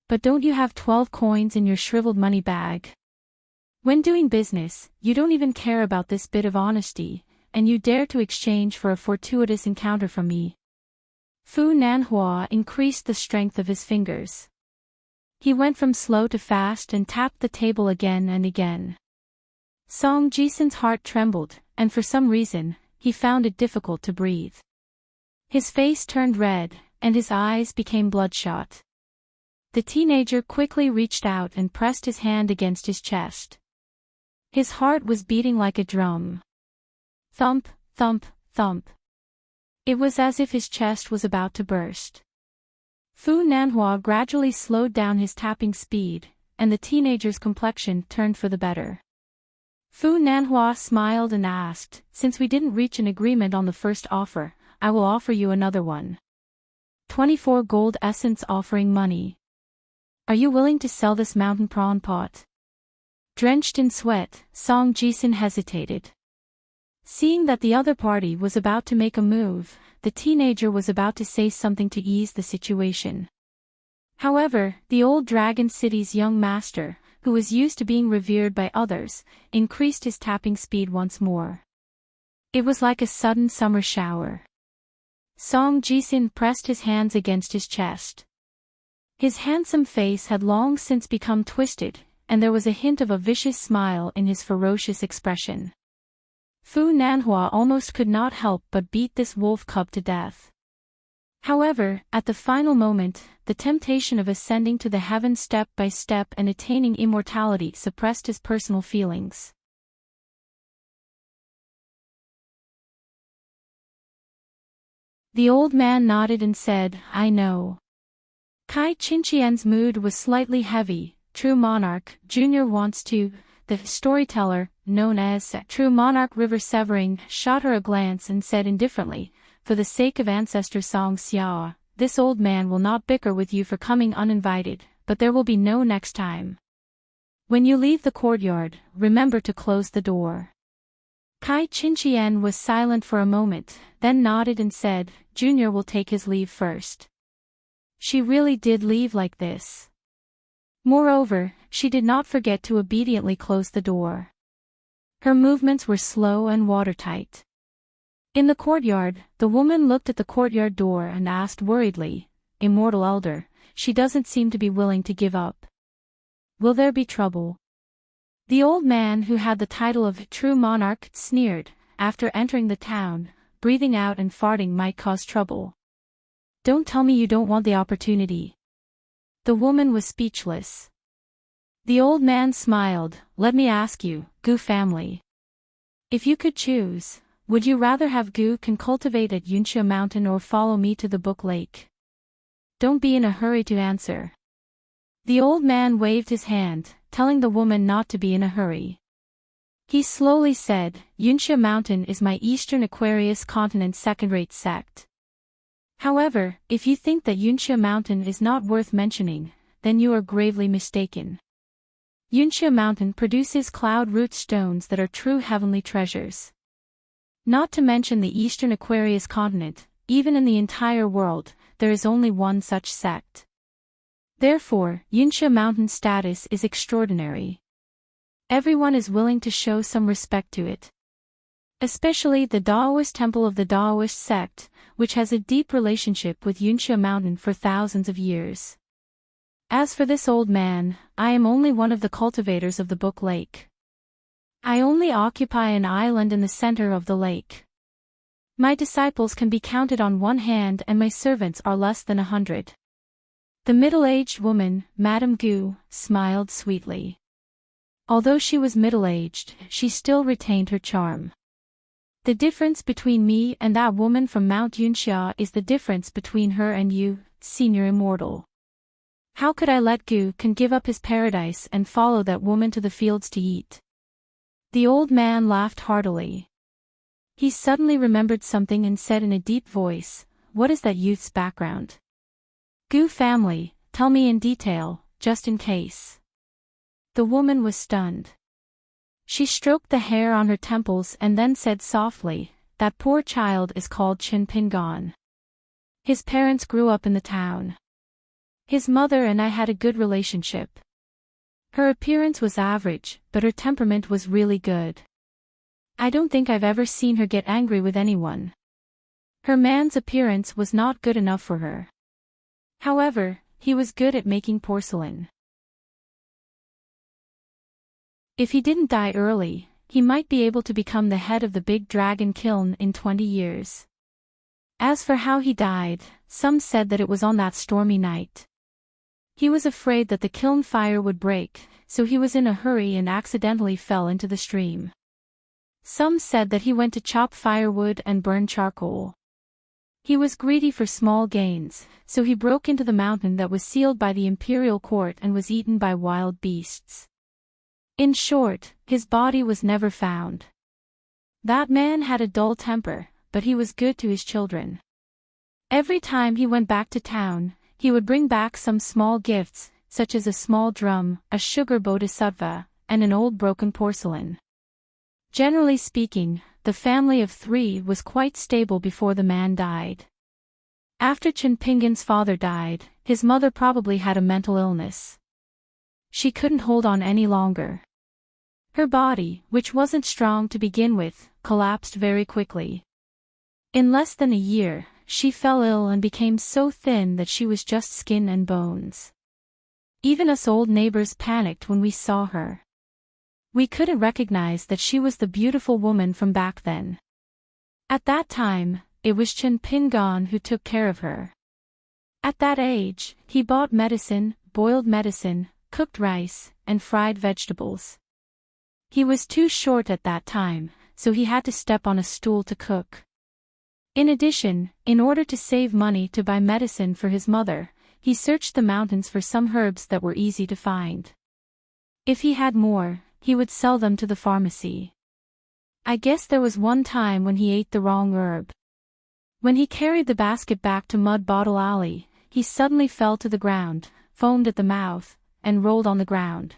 But don't you have 12 coins in your shriveled money bag? When doing business, you don't even care about this bit of honesty, and you dare to exchange for a fortuitous encounter from me." Fu Nanhua increased the strength of his fingers. He went from slow to fast and tapped the table again and again. Song Jisun's heart trembled, and for some reason, he found it difficult to breathe. His face turned red, and his eyes became bloodshot. The teenager quickly reached out and pressed his hand against his chest. His heart was beating like a drum. Thump, thump, thump. It was as if his chest was about to burst. Fu Nanhua gradually slowed down his tapping speed, and the teenager's complexion turned for the better. Fu Nanhua smiled and asked, "Since we didn't reach an agreement on the first offer, I will offer you another one. 24 gold essence offering money. Are you willing to sell this mountain prawn pot?" Drenched in sweat, Song Jisun hesitated. Seeing that the other party was about to make a move, the teenager was about to say something to ease the situation. However, the old Dragon City's young master, who was used to being revered by others, increased his tapping speed once more. It was like a sudden summer shower. Song Jisun pressed his hands against his chest. His handsome face had long since become twisted, and there was a hint of a vicious smile in his ferocious expression. Fu Nanhua almost could not help but beat this wolf cub to death. However, at the final moment, the temptation of ascending to the heavens step by step and attaining immortality suppressed his personal feelings. The old man nodded and said, "I know." Kai Qinqian's mood was slightly heavy. True Monarch, Jr. wants to. The storyteller, known as True Monarch River Severing, shot her a glance and said indifferently, "For the sake of ancestor Song Xiao, this old man will not bicker with you for coming uninvited, but there will be no next time. When you leave the courtyard, remember to close the door." Kai Qinqian was silent for a moment, then nodded and said, "Junior will take his leave first." She really did leave like this. Moreover, she did not forget to obediently close the door. Her movements were slow and watertight. In the courtyard, the woman looked at the courtyard door and asked worriedly, "Immortal Elder, she doesn't seem to be willing to give up. Will there be trouble?" The old man who had the title of True Monarch sneered, "After entering the town, breathing out and farting might cause trouble. Don't tell me you don't want the opportunity." The woman was speechless. The old man smiled. Let me ask you, Gu family. If you could choose, would you rather have Gu can cultivate at Yunxia Mountain or follow me to the Book Lake? Don't be in a hurry to answer. The old man waved his hand, telling the woman not to be in a hurry. He slowly said, Yunxia Mountain is my Eastern Aquarius continent second-rate sect. However, if you think that Yunxia Mountain is not worth mentioning, then you are gravely mistaken. Yunxia Mountain produces cloud root stones that are true heavenly treasures. Not to mention the Eastern Aquarius continent, even in the entire world, there is only one such sect. Therefore, Yunxia Mountain's status is extraordinary. Everyone is willing to show some respect to it. Especially the Daoist temple of the Daoist sect, which has a deep relationship with Yunxia Mountain for thousands of years. As for this old man, I am only one of the cultivators of the Book Lake. I only occupy an island in the center of the lake. My disciples can be counted on one hand and my servants are less than 100. The middle-aged woman, Madame Gu, smiled sweetly. Although she was middle-aged, she still retained her charm. The difference between me and that woman from Mount Yunxia is the difference between her and you, Senior Immortal. How could I let Gu can give up his paradise and follow that woman to the fields to eat? The old man laughed heartily. He suddenly remembered something and said in a deep voice, What is that youth's background? Gu family, tell me in detail, just in case. The woman was stunned. She stroked the hair on her temples and then said softly, That poor child is called Qin Pingon. His parents grew up in the town. His mother and I had a good relationship. Her appearance was average, but her temperament was really good. I don't think I've ever seen her get angry with anyone. Her man's appearance was not good enough for her. However, he was good at making porcelain. If he didn't die early, he might be able to become the head of the big dragon kiln in 20 years. As for how he died, some said that it was on that stormy night. He was afraid that the kiln fire would break, so he was in a hurry and accidentally fell into the stream. Some said that he went to chop firewood and burn charcoal. He was greedy for small gains, so he broke into the mountain that was sealed by the imperial court and was eaten by wild beasts. In short, his body was never found. That man had a dull temper, but he was good to his children. Every time he went back to town, he would bring back some small gifts, such as a small drum, a sugar bodhisattva, and an old broken porcelain. Generally speaking, the family of 3 was quite stable before the man died. After Qin Pingon's father died, his mother probably had a mental illness. She couldn't hold on any longer. Her body, which wasn't strong to begin with, collapsed very quickly. In less than a year, she fell ill and became so thin that she was just skin and bones. Even us old neighbors panicked when we saw her. We couldn't recognize that she was the beautiful woman from back then. At that time, it was Qin Pingon who took care of her. At that age, he bought medicine, boiled medicine, cooked rice, and fried vegetables. He was too short at that time, so he had to step on a stool to cook. In addition, in order to save money to buy medicine for his mother, he searched the mountains for some herbs that were easy to find. If he had more, he would sell them to the pharmacy. I guess there was one time when he ate the wrong herb. When he carried the basket back to Mud Bottle Alley, he suddenly fell to the ground, foamed at the mouth, and rolled on the ground.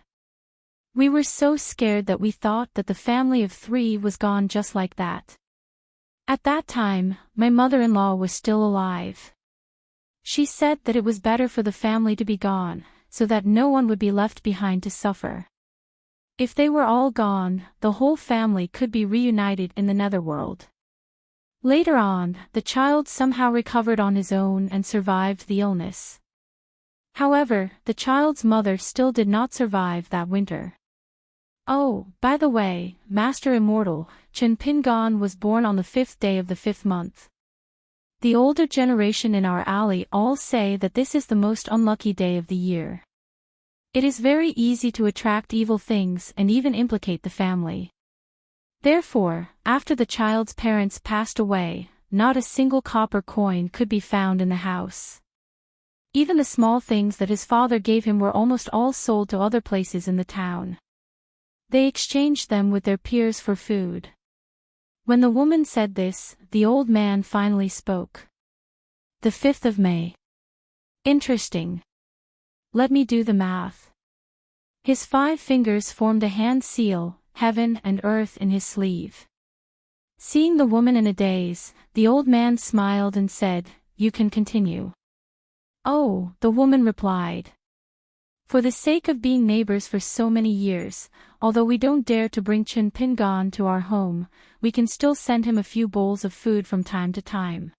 We were so scared that we thought that the family of 3 was gone just like that. At that time, my mother-in-law was still alive. She said that it was better for the family to be gone, so that no one would be left behind to suffer. If they were all gone, the whole family could be reunited in the netherworld. Later on, the child somehow recovered on his own and survived the illness. However, the child's mother still did not survive that winter. Oh, by the way, Master Immortal, Qin Pingon was born on the 5th day of the 5th month. The older generation in our alley all say that this is the most unlucky day of the year. It is very easy to attract evil things and even implicate the family. Therefore, after the child's parents passed away, not a single copper coin could be found in the house. Even the small things that his father gave him were almost all sold to other places in the town. They exchanged them with their peers for food. When the woman said this, the old man finally spoke. The 5th of May. Interesting. Let me do the math. His 5 fingers formed a hand seal, heaven and earth in his sleeve. Seeing the woman in a daze, the old man smiled and said, "You can continue." "Oh," the woman replied. "For the sake of being neighbors for so many years, although we don't dare to bring Chin Pingan to our home, we can still send him a few bowls of food from time to time.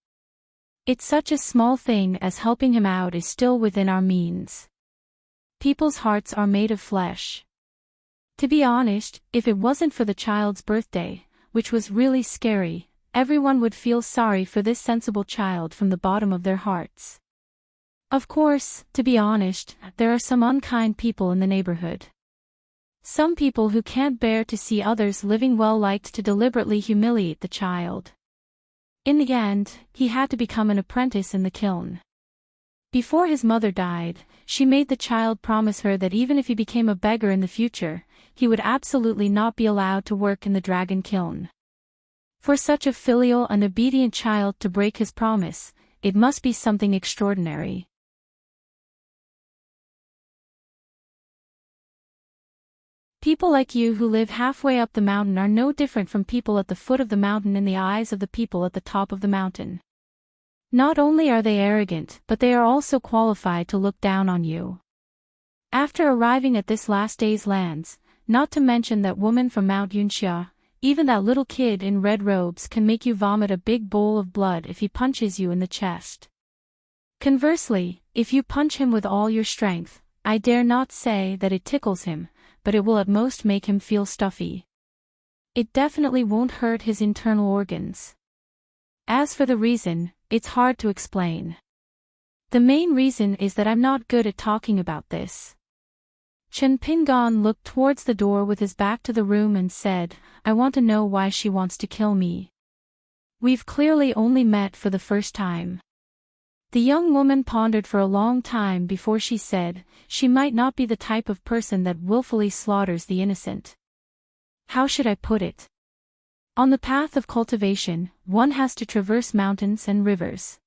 It's such a small thing as helping him out is still within our means. People's hearts are made of flesh. To be honest, if it wasn't for the child's birthday, which was really scary, everyone would feel sorry for this sensible child from the bottom of their hearts. Of course, to be honest, there are some unkind people in the neighborhood. Some people who can't bear to see others living well liked to deliberately humiliate the child. In the end, he had to become an apprentice in the kiln. Before his mother died, she made the child promise her that even if he became a beggar in the future, he would absolutely not be allowed to work in the dragon kiln. For such a filial and obedient child to break his promise, it must be something extraordinary. People like you who live halfway up the mountain are no different from people at the foot of the mountain in the eyes of the people at the top of the mountain. Not only are they arrogant, but they are also qualified to look down on you. After arriving at this last day's lands, not to mention that woman from Mount Yunxia, even that little kid in red robes can make you vomit a big bowl of blood if he punches you in the chest. Conversely, if you punch him with all your strength, I dare not say that it tickles him, but it will at most make him feel stuffy. It definitely won't hurt his internal organs. As for the reason, it's hard to explain. The main reason is that I'm not good at talking about this. Chen Pingan looked towards the door with his back to the room and said, "I want to know why she wants to kill me. We've clearly only met for the first time." The young woman pondered for a long time before she said, "She might not be the type of person that willfully slaughters the innocent. How should I put it? On the path of cultivation, one has to traverse mountains and rivers.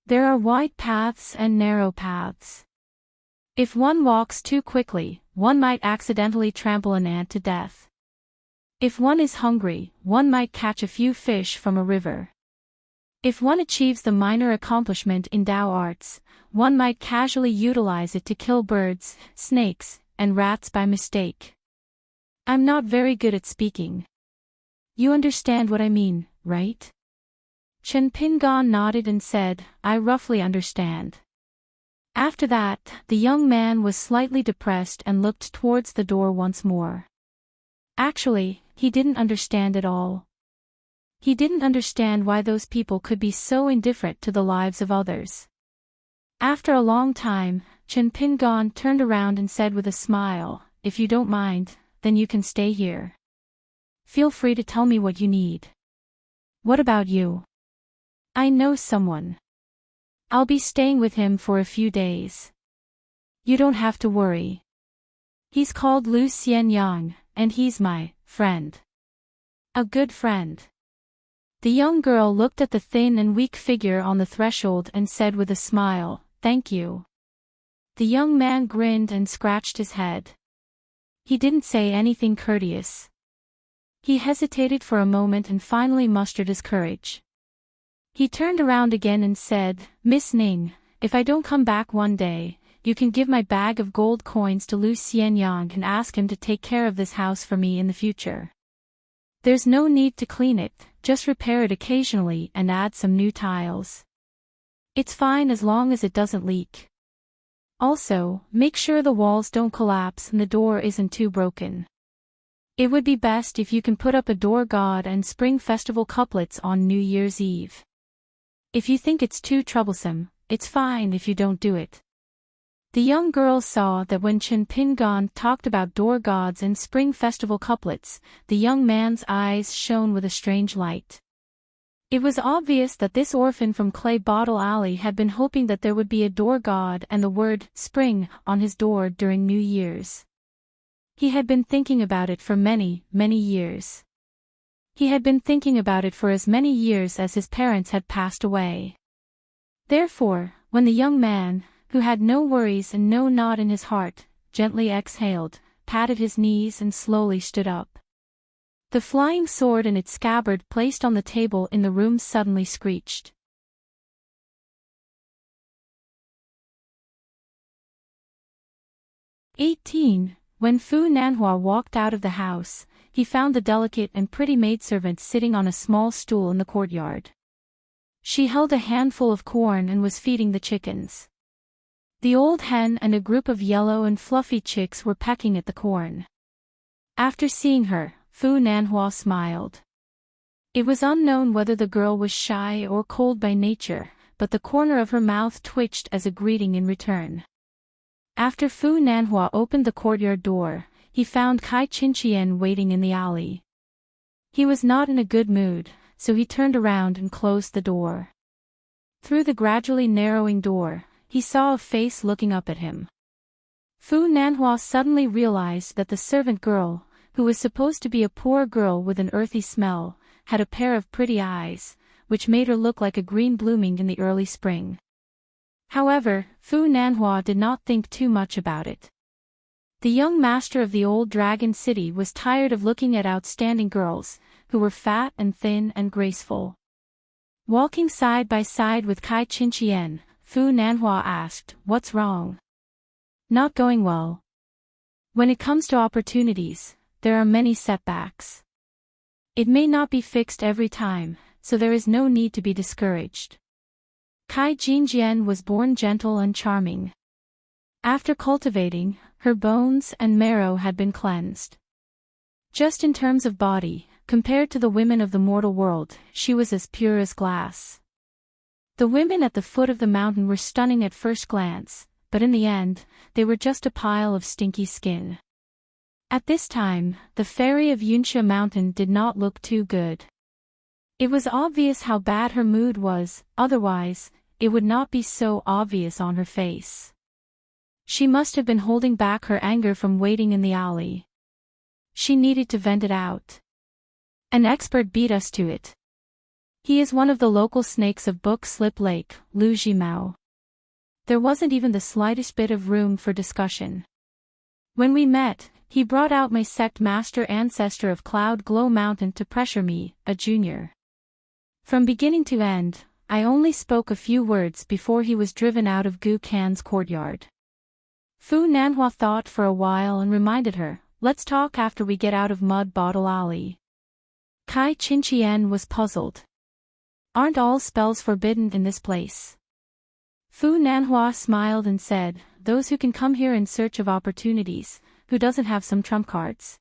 There are wide paths and narrow paths. If one walks too quickly, one might accidentally trample an ant to death. If one is hungry, one might catch a few fish from a river. If one achieves the minor accomplishment in Tao arts, one might casually utilize it to kill birds, snakes, and rats by mistake. I'm not very good at speaking. You understand what I mean, right?" Chen Pingan nodded and said, "I roughly understand." After that, the young man was slightly depressed and looked towards the door once more. Actually, he didn't understand at all. He didn't understand why those people could be so indifferent to the lives of others. After a long time, Chen Pingan turned around and said with a smile, "If you don't mind, then you can stay here. Feel free to tell me what you need. What about you?" "I know someone. I'll be staying with him for a few days. You don't have to worry. He's called Lu Xianyang, and he's my friend. A good friend." The young girl looked at the thin and weak figure on the threshold and said with a smile, "Thank you." The young man grinned and scratched his head. He didn't say anything courteous. He hesitated for a moment and finally mustered his courage. He turned around again and said, "Miss Ning, if I don't come back one day, you can give my bag of gold coins to Lu Xianyang and ask him to take care of this house for me in the future. There's no need to clean it, just repair it occasionally and add some new tiles. It's fine as long as it doesn't leak. Also, make sure the walls don't collapse and the door isn't too broken. It would be best if you can put up a door god and Spring Festival couplets on New Year's Eve. If you think it's too troublesome, it's fine if you don't do it." The young girl saw that when Chen Pingon talked about door gods and spring festival couplets, the young man's eyes shone with a strange light. It was obvious that this orphan from Clay Bottle Alley had been hoping that there would be a door god and the word spring on his door during New Year's. He had been thinking about it for many, many years. He had been thinking about it for as many years as his parents had passed away. Therefore, when the young man, who had no worries and no knot in his heart, gently exhaled, patted his knees and slowly stood up, the flying sword and its scabbard placed on the table in the room suddenly screeched. 18. When Fu Nanhua walked out of the house, he found the delicate and pretty maidservant sitting on a small stool in the courtyard. She held a handful of corn and was feeding the chickens. The old hen and a group of yellow and fluffy chicks were pecking at the corn. After seeing her, Fu Nanhua smiled. It was unknown whether the girl was shy or cold by nature, but the corner of her mouth twitched as a greeting in return. After Fu Nanhua opened the courtyard door, he found Kai Qinqian waiting in the alley. He was not in a good mood, so he turned around and closed the door. Through the gradually narrowing door, he saw a face looking up at him. Fu Nanhua suddenly realized that the servant girl, who was supposed to be a poor girl with an earthy smell, had a pair of pretty eyes, which made her look like a green blooming in the early spring. However, Fu Nanhua did not think too much about it. The young master of the old dragon city was tired of looking at outstanding girls, who were fat and thin and graceful. Walking side by side with Kai Qinqian, Fu Nanhua asked, "What's wrong?" "Not going well. When it comes to opportunities, there are many setbacks. It may not be fixed every time, so there is no need to be discouraged." Kai Qinqian was born gentle and charming. After cultivating, her bones and marrow had been cleansed. Just in terms of body, compared to the women of the mortal world, she was as pure as glass. The women at the foot of the mountain were stunning at first glance, but in the end, they were just a pile of stinky skin. At this time, the fairy of Yunsha Mountain did not look too good. It was obvious how bad her mood was, otherwise, it would not be so obvious on her face. She must have been holding back her anger from waiting in the alley. She needed to vent it out. An expert beat us to it. He is one of the local snakes of Book Slip Lake, Lu Jimao. There wasn't even the slightest bit of room for discussion. When we met, he brought out my sect master ancestor of Cloud Glow Mountain to pressure me, a junior. From beginning to end, I only spoke a few words before he was driven out of Gu Kan's courtyard. Fu Nanhua thought for a while and reminded her, "Let's talk after we get out of Mud Bottle Alley." Kai Qinqian was puzzled. "Aren't all spells forbidden in this place?" Fu Nanhua smiled and said, "Those who can come here in search of opportunities, who doesn't have some trump cards?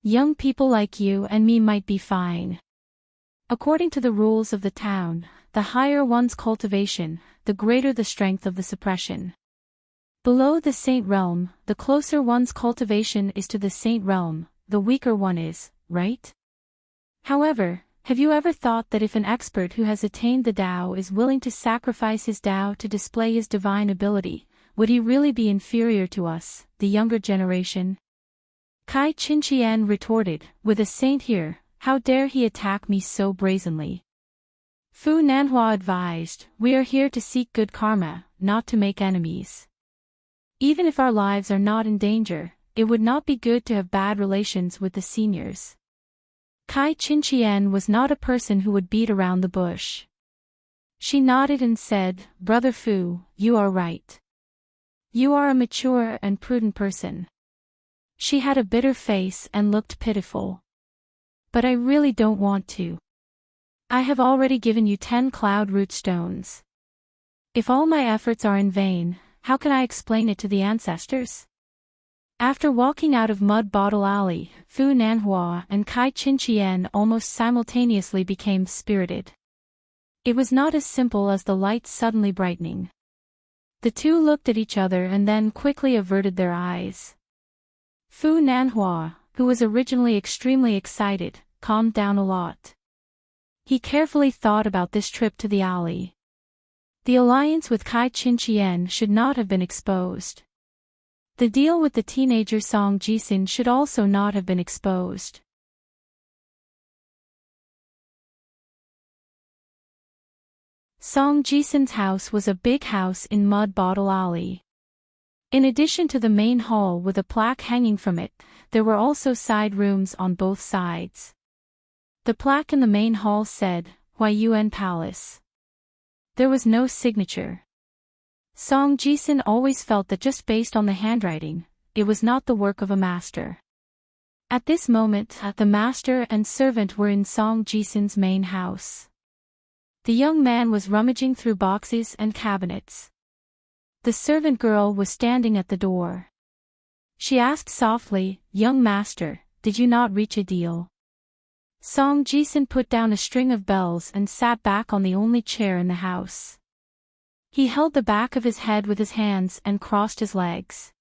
Young people like you and me might be fine. According to the rules of the town, the higher one's cultivation, the greater the strength of the suppression. Below the saint realm, the closer one's cultivation is to the saint realm, the weaker one is, right? However, have you ever thought that if an expert who has attained the Tao is willing to sacrifice his Tao to display his divine ability, would he really be inferior to us, the younger generation?" Kai Qinqian retorted, "With a saint here, how dare he attack me so brazenly?" Fu Nanhua advised, "We are here to seek good karma, not to make enemies. Even if our lives are not in danger, it would not be good to have bad relations with the seniors." Kai Qinqian was not a person who would beat around the bush. She nodded and said, "Brother Fu, you are right. You are a mature and prudent person." She had a bitter face and looked pitiful. "But I really don't want to. I have already given you 10 cloud root stones. If all my efforts are in vain, how can I explain it to the ancestors?" After walking out of Mud Bottle Alley, Fu Nanhua and Kai Qinqian almost simultaneously became spirited. It was not as simple as the lights suddenly brightening. The two looked at each other and then quickly averted their eyes. Fu Nanhua, who was originally extremely excited, calmed down a lot. He carefully thought about this trip to the alley. The alliance with Kai Qinqian should not have been exposed. The deal with the teenager Song Jisin should also not have been exposed. Song Jisin's house was a big house in Mud Bottle Alley. In addition to the main hall with a plaque hanging from it, there were also side rooms on both sides. The plaque in the main hall said, Huayuan Palace. There was no signature. Song Jisin always felt that just based on the handwriting, it was not the work of a master. At this moment, the master and servant were in Song Jisin's main house. The young man was rummaging through boxes and cabinets. The servant girl was standing at the door. She asked softly, "Young master, did you not reach a deal?" Song Jisin put down a string of bells and sat back on the only chair in the house. He held the back of his head with his hands and crossed his legs.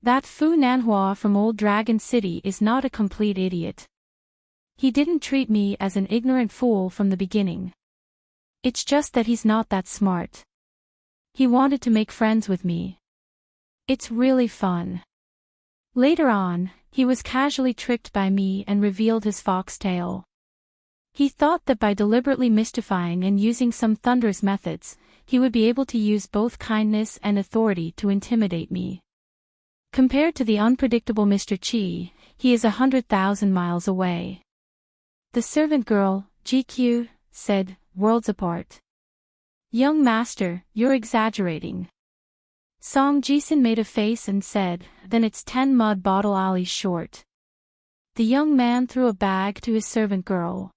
That Fu Nanhua from Old Dragon City is not a complete idiot. He didn't treat me as an ignorant fool from the beginning. It's just that he's not that smart. He wanted to make friends with me. It's really fun. Later on, he was casually tricked by me and revealed his foxtail. He thought that by deliberately mystifying and using some thunderous methods, he would be able to use both kindness and authority to intimidate me. Compared to the unpredictable Mr. Qi, he is 100,000 miles away. The servant girl, GQ, said, "Worlds apart." "Young master, you're exaggerating." Song Jisin made a face and said, "Then it's 10 Mud Bottle Alleys short." The young man threw a bag to his servant girl.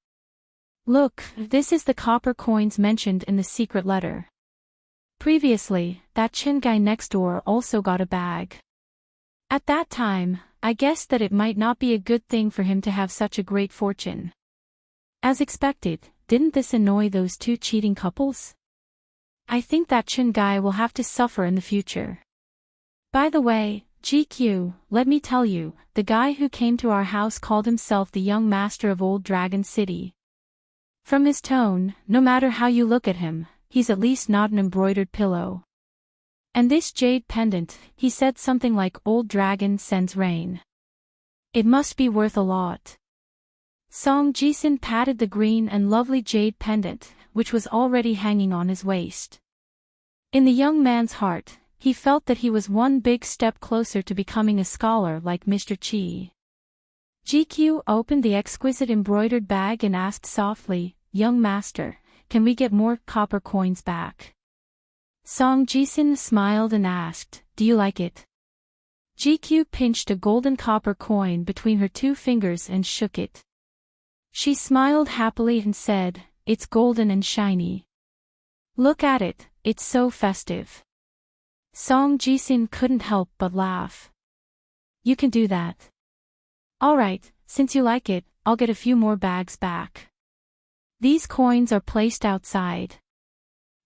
"Look, this is the copper coins mentioned in the secret letter." Previously, that Chin guy next door also got a bag. At that time, I guessed that it might not be a good thing for him to have such a great fortune. As expected, didn't this annoy those two cheating couples? I think that Chin guy will have to suffer in the future. By the way, GQ, let me tell you, the guy who came to our house called himself the young master of Old Dragon City. From his tone, no matter how you look at him, he's at least not an embroidered pillow. And this jade pendant, he said something like Old Dragon sends rain. It must be worth a lot. Song Jisin patted the green and lovely jade pendant, which was already hanging on his waist. In the young man's heart, he felt that he was one big step closer to becoming a scholar like Mr. Qi. GQ opened the exquisite embroidered bag and asked softly, "Young master, can we get more copper coins back?" Song Jisin smiled and asked, "Do you like it?" GQ pinched a golden copper coin between her two fingers and shook it. She smiled happily and said, "It's golden and shiny. Look at it, it's so festive." Song Jisin couldn't help but laugh. "You can do that. Alright, since you like it, I'll get a few more bags back. These coins are placed outside.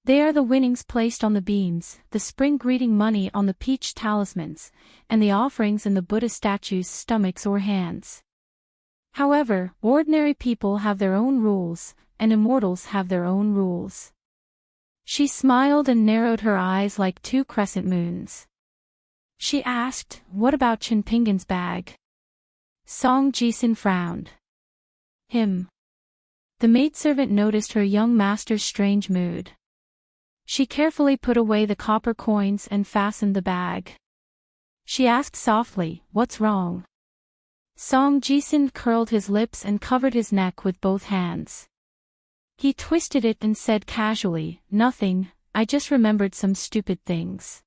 They are the winnings placed on the beams, the spring greeting money on the peach talismans, and the offerings in the Buddha statues' stomachs or hands. However, ordinary people have their own rules, and immortals have their own rules." She smiled and narrowed her eyes like two crescent moons. She asked, "What about Chen Pingan's bag?" Song Jisin frowned. "Him." The maidservant noticed her young master's strange mood. She carefully put away the copper coins and fastened the bag. She asked softly, "What's wrong?" Song Jisin curled his lips and covered his neck with both hands. He twisted it and said casually, "Nothing, I just remembered some stupid things.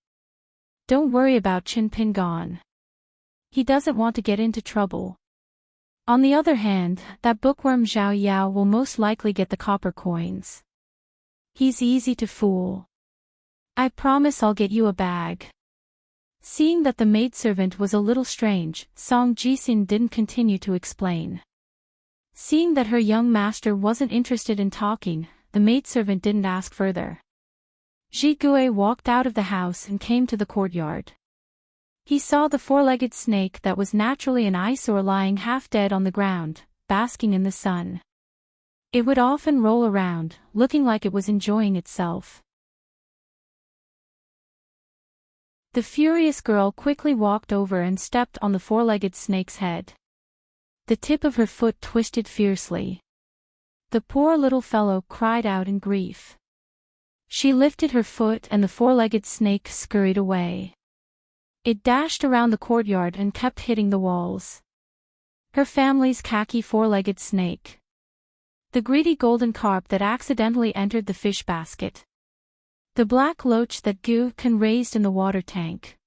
Don't worry about Chin Pingan. He doesn't want to get into trouble. On the other hand, that bookworm Zhao Yao will most likely get the copper coins. He's easy to fool. I promise I'll get you a bag." Seeing that the maidservant was a little strange, Song Jisin didn't continue to explain. Seeing that her young master wasn't interested in talking, the maidservant didn't ask further. Jigue walked out of the house and came to the courtyard. He saw the four-legged snake that was naturally an eyesore lying half dead on the ground, basking in the sun. It would often roll around, looking like it was enjoying itself. The furious girl quickly walked over and stepped on the four-legged snake's head. The tip of her foot twisted fiercely. The poor little fellow cried out in grief. She lifted her foot and the four-legged snake scurried away. It dashed around the courtyard and kept hitting the walls. Her family's khaki four-legged snake. The greedy golden carp that accidentally entered the fish basket. The black loach that Gu-kan raised in the water tank.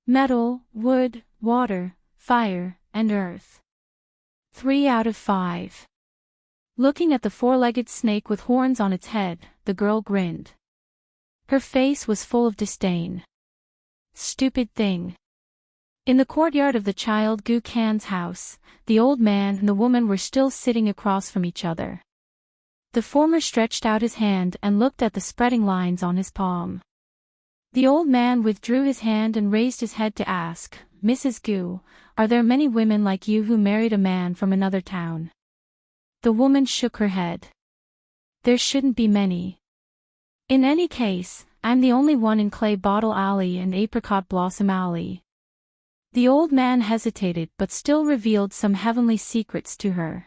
Metal, wood, water, fire, and earth. 3 out of 5. Looking at the four-legged snake with horns on its head, the girl grinned. Her face was full of disdain. Stupid thing. In the courtyard of the child Gu-kan's house, the old man and the woman were still sitting across from each other. The former stretched out his hand and looked at the spreading lines on his palm. The old man withdrew his hand and raised his head to ask, "Mrs. Gu, are there many women like you who married a man from another town?" The woman shook her head. "There shouldn't be many. In any case, I'm the only one in Clay Bottle Alley and Apricot Blossom Alley." The old man hesitated but still revealed some heavenly secrets to her.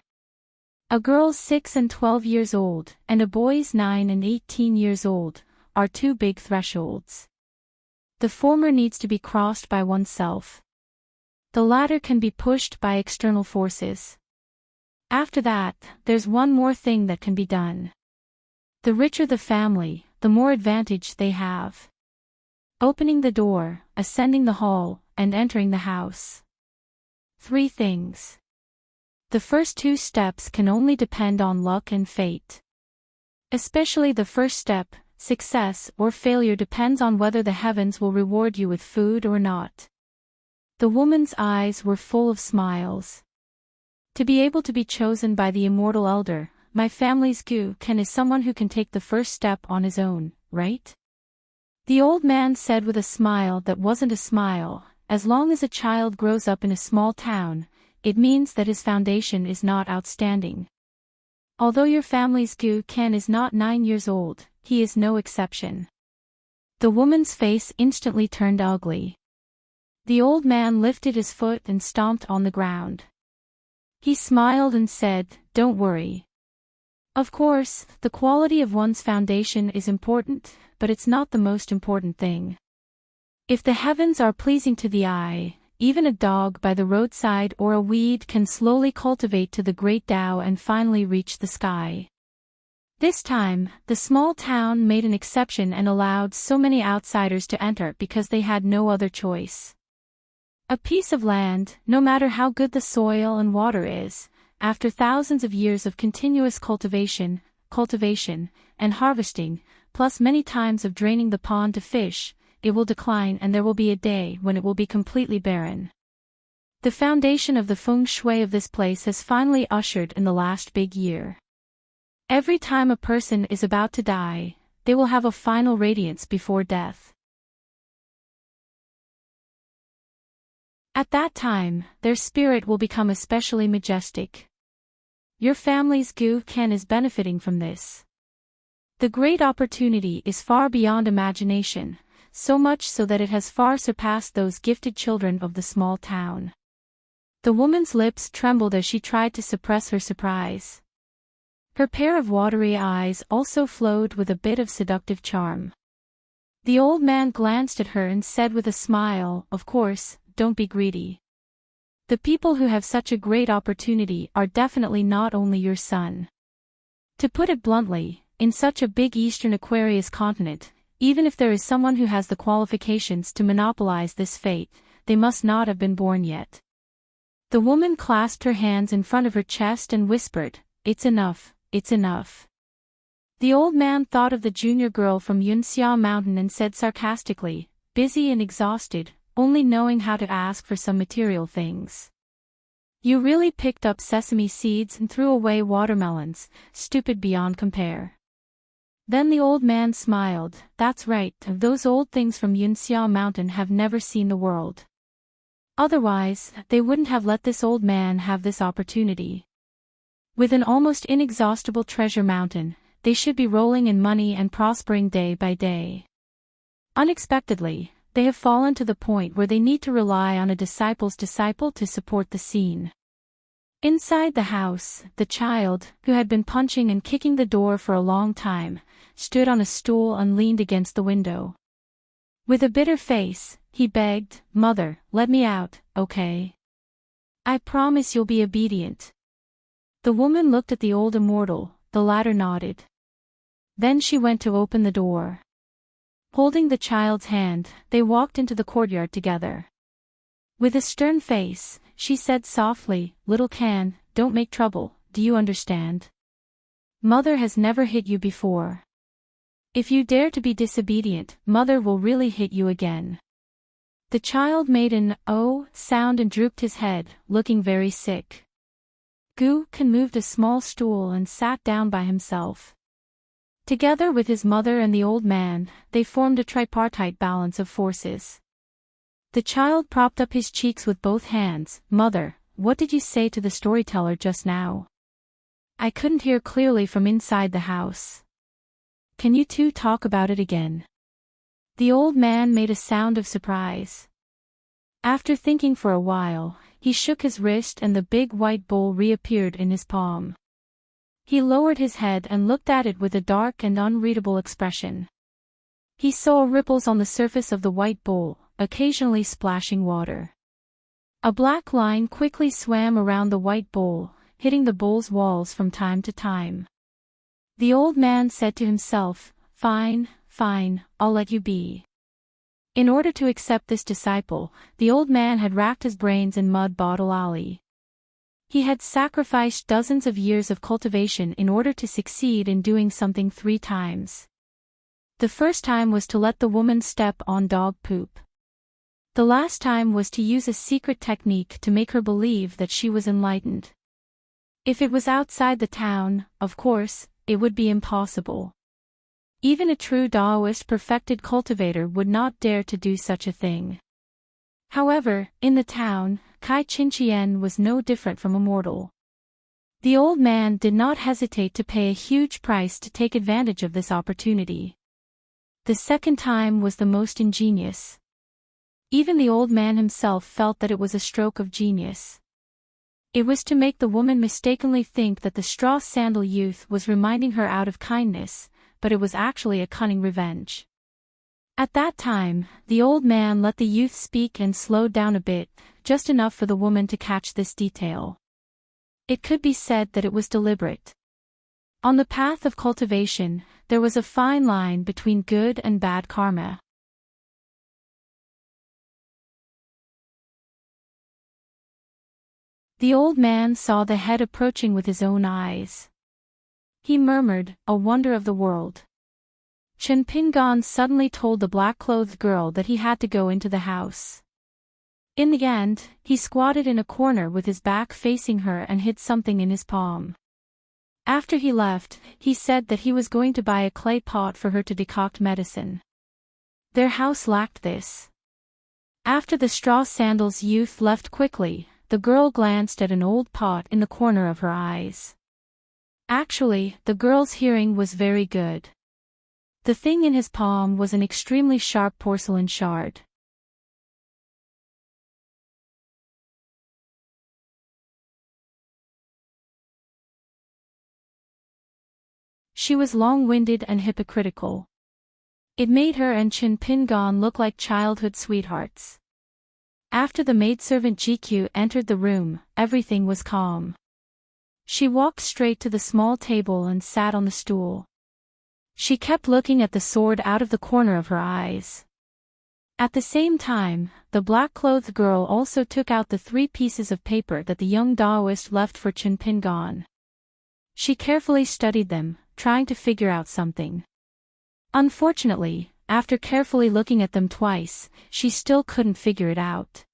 A girl's 6 and 12 years old, and a boy's 9 and 18 years old, are 2 big thresholds. The former needs to be crossed by oneself. The latter can be pushed by external forces. After that, there's one more thing that can be done. The richer the family, the more advantage they have. Opening the door, ascending the hall, and entering the house. 3 things. The first 2 steps can only depend on luck and fate. Especially the first step, success or failure depends on whether the heavens will reward you with food or not. The woman's eyes were full of smiles. To be able to be chosen by the immortal elder, my family's Gu-kan is someone who can take the first step on his own, right? The old man said with a smile that wasn't a smile, as long as a child grows up in a small town, it means that his foundation is not outstanding. Although your family's Gu-kan is not 9 years old, he is no exception. The woman's face instantly turned ugly. The old man lifted his foot and stomped on the ground. He smiled and said, "Don't worry. Of course, the quality of one's foundation is important, but it's not the most important thing. If the heavens are pleasing to the eye, even a dog by the roadside or a weed can slowly cultivate to the great Tao and finally reach the sky." This time, the small town made an exception and allowed so many outsiders to enter because they had no other choice. A piece of land, no matter how good the soil and water is, after thousands of years of continuous cultivation, and harvesting, plus many times of draining the pond to fish, it will decline and there will be a day when it will be completely barren. The foundation of the feng shui of this place has finally ushered in the last big year. Every time a person is about to die, they will have a final radiance before death. At that time, their spirit will become especially majestic. Your family's Gu-kan is benefiting from this. The great opportunity is far beyond imagination, so much so that it has far surpassed those gifted children of the small town. The woman's lips trembled as she tried to suppress her surprise. Her pair of watery eyes also flowed with a bit of seductive charm. The old man glanced at her and said with a smile, "Of course, don't be greedy. The people who have such a great opportunity are definitely not only your son. To put it bluntly, in such a big Eastern Aquarius continent, even if there is someone who has the qualifications to monopolize this fate, they must not have been born yet." The woman clasped her hands in front of her chest and whispered, "It's enough, it's enough." The old man thought of the junior girl from Yunxia Mountain and said sarcastically, "Busy and exhausted, only knowing how to ask for some material things. You really picked up sesame seeds and threw away watermelons, stupid beyond compare." Then the old man smiled. That's right, those old things from Yunxia Mountain have never seen the world. Otherwise, they wouldn't have let this old man have this opportunity. With an almost inexhaustible treasure mountain, they should be rolling in money and prospering day by day. Unexpectedly, they have fallen to the point where they need to rely on a disciple's disciple to support the scene. Inside the house, the child, who had been punching and kicking the door for a long time, stood on a stool and leaned against the window. With a bitter face, he begged, "Mother, let me out, okay? I promise you'll be obedient." The woman looked at the old immortal, the latter nodded. Then she went to open the door. Holding the child's hand, they walked into the courtyard together. With a stern face, she said softly, "Little Can, don't make trouble, do you understand? Mother has never hit you before. If you dare to be disobedient, Mother will really hit you again." The child made an "oh" sound and drooped his head, looking very sick. Gu Kan moved a small stool and sat down by himself. Together with his mother and the old man, they formed a tripartite balance of forces. The child propped up his cheeks with both hands. "Mother, what did you say to the storyteller just now? I couldn't hear clearly from inside the house. Can you two talk about it again?" The old man made a sound of surprise. After thinking for a while, he shook his wrist and the big white bowl reappeared in his palm. He lowered his head and looked at it with a dark and unreadable expression. He saw ripples on the surface of the white bowl, occasionally splashing water. A black line quickly swam around the white bowl, hitting the bowl's walls from time to time. The old man said to himself, "Fine, fine, I'll let you be." In order to accept this disciple, the old man had racked his brains in Mud Bottle Alley. He had sacrificed dozens of years of cultivation in order to succeed in doing something 3 times. The first time was to let the woman step on dog poop. The last time was to use a secret technique to make her believe that she was enlightened. If it was outside the town, of course, it would be impossible. Even a true Taoist perfected cultivator would not dare to do such a thing. However, in the town, Kai Chinchien was no different from a mortal. The old man did not hesitate to pay a huge price to take advantage of this opportunity. The second time was the most ingenious. Even the old man himself felt that it was a stroke of genius. It was to make the woman mistakenly think that the straw sandal youth was reminding her out of kindness, but it was actually a cunning revenge. At that time, the old man let the youth speak and slowed down a bit, just enough for the woman to catch this detail. It could be said that it was deliberate. On the path of cultivation, there was a fine line between good and bad karma. The old man saw the head approaching with his own eyes. He murmured, "A wonder of the world." Chen Pingon suddenly told the black-clothed girl that he had to go into the house. In the end, he squatted in a corner with his back facing her and hid something in his palm. After he left, he said that he was going to buy a clay pot for her to decoct medicine. Their house lacked this. After the straw sandals youth left quickly, the girl glanced at an old pot in the corner of her eyes. Actually, the girl's hearing was very good. The thing in his palm was an extremely sharp porcelain shard. She was long-winded and hypocritical. It made her and Chen Pingon look like childhood sweethearts. After the maidservant GQ entered the room, everything was calm. She walked straight to the small table and sat on the stool. She kept looking at the sword out of the corner of her eyes. At the same time, the black-clothed girl also took out the 3 pieces of paper that the young Taoist left for Chen Pingon. She carefully studied them, trying to figure out something. Unfortunately, after carefully looking at them twice, she still couldn't figure it out.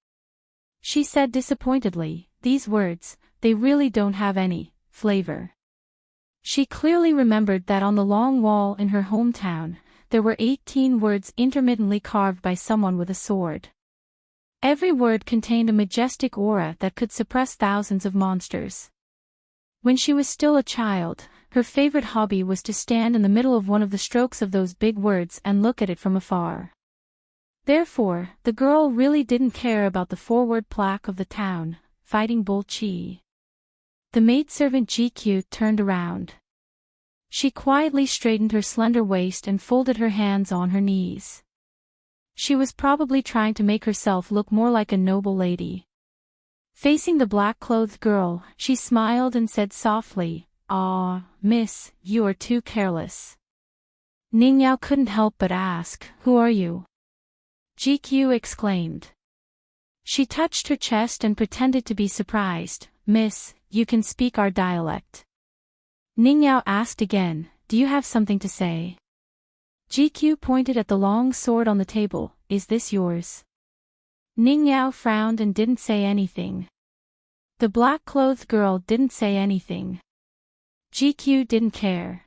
She said disappointedly, "These words, they really don't have any flavor." She clearly remembered that on the long wall in her hometown, there were 18 words intermittently carved by someone with a sword. Every word contained a majestic aura that could suppress thousands of monsters. When she was still a child, her favorite hobby was to stand in the middle of one of the strokes of those big words and look at it from afar. Therefore, the girl really didn't care about the forward plaque of the town, Fighting Bull Chi. The maidservant GQ turned around. She quietly straightened her slender waist and folded her hands on her knees. She was probably trying to make herself look more like a noble lady. Facing the black-clothed girl, she smiled and said softly, "Ah, miss, you are too careless." Ning Yao couldn't help but ask, "Who are you?" GQ exclaimed. She touched her chest and pretended to be surprised. "Miss, you can speak our dialect." Ning Yao asked again, "Do you have something to say?" GQ pointed at the long sword on the table. "Is this yours?" Ning Yao frowned and didn't say anything. The black-clothed girl didn't say anything. GQ didn't care.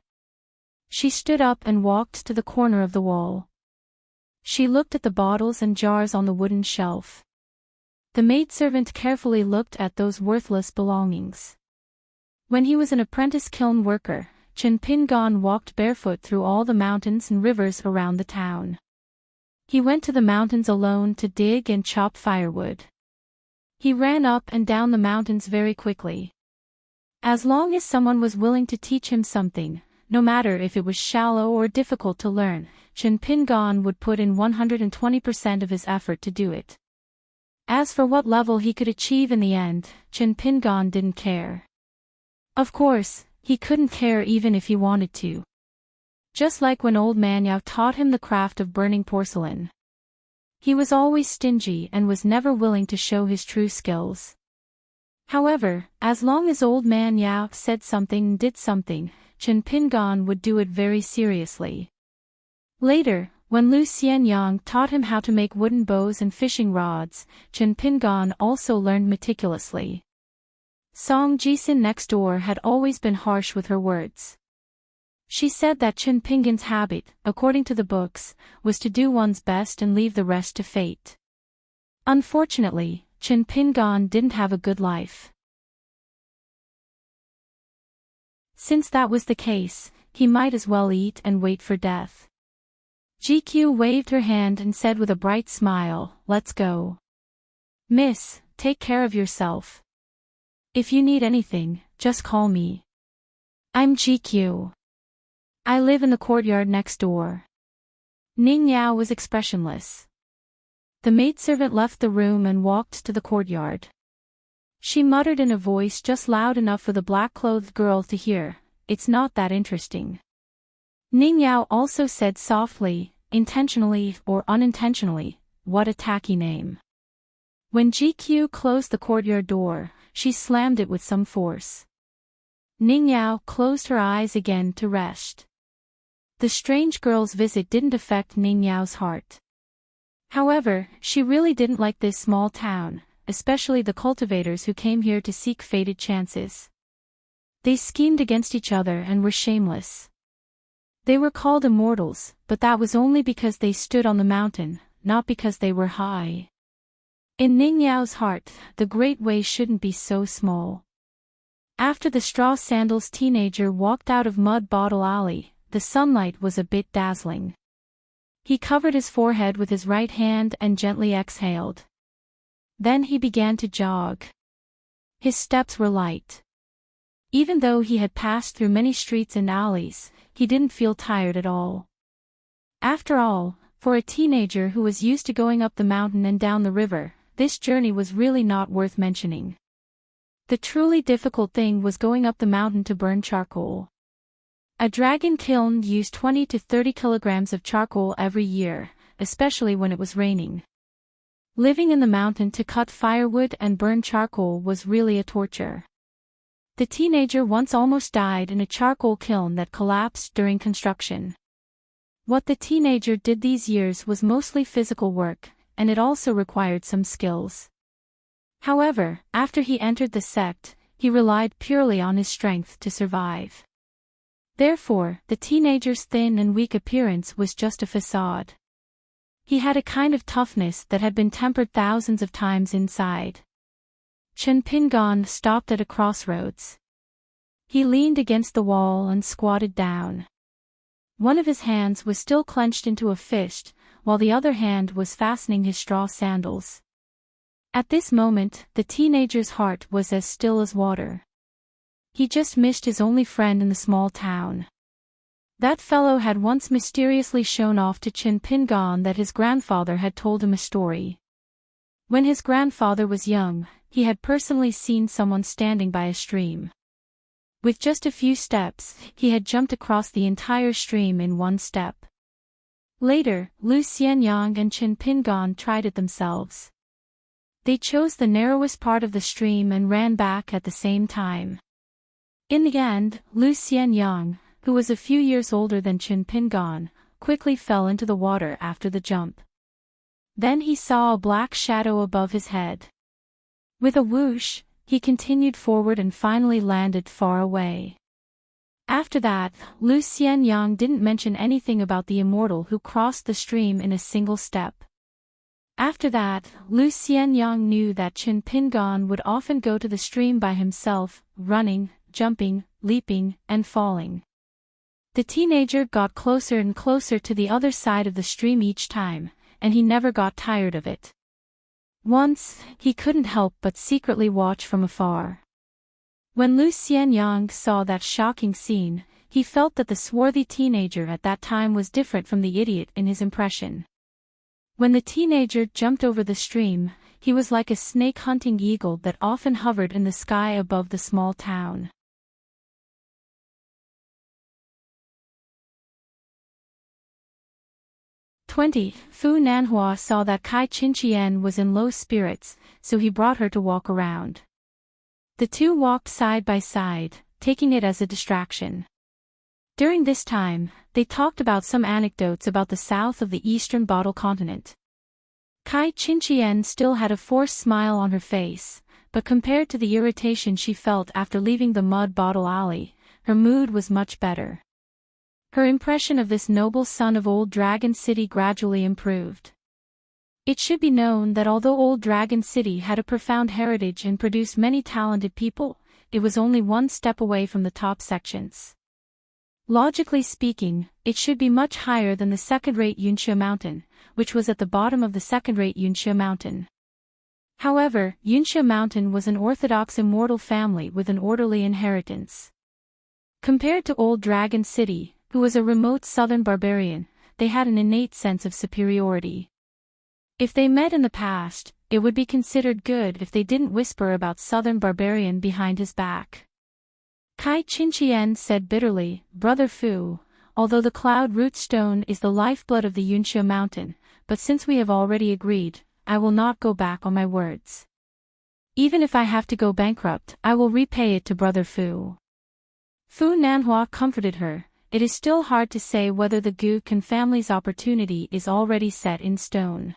She stood up and walked to the corner of the wall. She looked at the bottles and jars on the wooden shelf. The maidservant carefully looked at those worthless belongings. When he was an apprentice kiln worker, Chen Pingon walked barefoot through all the mountains and rivers around the town. He went to the mountains alone to dig and chop firewood. He ran up and down the mountains very quickly. As long as someone was willing to teach him something, no matter if it was shallow or difficult to learn, Chen Pingon would put in 120% of his effort to do it. As for what level he could achieve in the end, Chen Pingon didn't care. Of course, he couldn't care even if he wanted to. Just like when old man Yao taught him the craft of burning porcelain. He was always stingy and was never willing to show his true skills. However, as long as old man Yao said something and did something, Chen Pingon would do it very seriously. Later, when Lu Xianyang taught him how to make wooden bows and fishing rods, Chen Pingon also learned meticulously. Song Jisin next door had always been harsh with her words. She said that Chen Pingon's habit, according to the books, was to do one's best and leave the rest to fate. Unfortunately, Chen Pingon didn't have a good life. Since that was the case, he might as well eat and wait for death. GQ waved her hand and said with a bright smile, "Let's go. Miss, take care of yourself. If you need anything, just call me. I'm GQ. I live in the courtyard next door." Ning Yao was expressionless. The maidservant left the room and walked to the courtyard. She muttered in a voice just loud enough for the black-clothed girl to hear, "It's not that interesting." Ning Yao also said softly, intentionally or unintentionally, "What a tacky name." When GQ closed the courtyard door, she slammed it with some force. Ning Yao closed her eyes again to rest. The strange girl's visit didn't affect Ning Yao's heart. However, she really didn't like this small town, especially the cultivators who came here to seek fated chances. They schemed against each other and were shameless. They were called immortals, but that was only because they stood on the mountain, not because they were high. In Ning Yao's heart, the Great Way shouldn't be so small. After the straw sandals teenager walked out of Mud Bottle Alley, the sunlight was a bit dazzling. He covered his forehead with his right hand and gently exhaled. Then he began to jog. His steps were light. Even though he had passed through many streets and alleys, he didn't feel tired at all. After all, for a teenager who was used to going up the mountain and down the river, this journey was really not worth mentioning. The truly difficult thing was going up the mountain to burn charcoal. A dragon kiln used 20 to 30 kilograms of charcoal every year, especially when it was raining. Living in the mountain to cut firewood and burn charcoal was really a torture. The teenager once almost died in a charcoal kiln that collapsed during construction. What the teenager did these years was mostly physical work, and it also required some skills. However, after he entered the sect, he relied purely on his strength to survive. Therefore, the teenager's thin and weak appearance was just a facade. He had a kind of toughness that had been tempered thousands of times inside. Chen Pingon stopped at a crossroads. He leaned against the wall and squatted down. One of his hands was still clenched into a fist, while the other hand was fastening his straw sandals. At this moment, the teenager's heart was as still as water. He just missed his only friend in the small town. That fellow had once mysteriously shown off to Chen Pingon that his grandfather had told him a story. When his grandfather was young, he had personally seen someone standing by a stream. With just a few steps, he had jumped across the entire stream in one step. Later, Lu Xianyang and Chen Pingon tried it themselves. They chose the narrowest part of the stream and ran back at the same time. In the end, Lu Xianyang, who was a few years older than Chen Pingon, quickly fell into the water after the jump. Then he saw a black shadow above his head. With a whoosh, he continued forward and finally landed far away. After that, Lu Xianyang didn't mention anything about the immortal who crossed the stream in a single step. After that, Lu Xianyang knew that Chen Pingon would often go to the stream by himself, running, jumping, leaping, and falling. The teenager got closer and closer to the other side of the stream each time, and he never got tired of it. Once, he couldn't help but secretly watch from afar. When Lu Xianyang saw that shocking scene, he felt that the swarthy teenager at that time was different from the idiot in his impression. When the teenager jumped over the stream, he was like a snake-hunting eagle that often hovered in the sky above the small town. Fu Nanhua saw that Kai Qinqian was in low spirits, so he brought her to walk around. The two walked side by side, taking it as a distraction. During this time, they talked about some anecdotes about the south of the eastern bottle continent. Kai Qinqian still had a forced smile on her face, but compared to the irritation she felt after leaving the mud bottle alley, her mood was much better. Her impression of this noble son of Old Dragon City gradually improved. It should be known that although Old Dragon City had a profound heritage and produced many talented people, it was only one step away from the top sections. Logically speaking, it should be much higher than the second-rate Yunxia Mountain, which was at the bottom of the second-rate Yunxia Mountain. However, Yunxia Mountain was an orthodox immortal family with an orderly inheritance. Compared to Old Dragon City, who was a remote southern barbarian, they had an innate sense of superiority. If they met in the past, it would be considered good if they didn't whisper about southern barbarian behind his back. Kai Qinqian said bitterly, "Brother Fu, although the cloud root stone is the lifeblood of the Yunxia Mountain, but since we have already agreed, I will not go back on my words. Even if I have to go bankrupt, I will repay it to Brother Fu." Fu Nanhua comforted her. It is still hard to say whether the Gukan family's opportunity is already set in stone.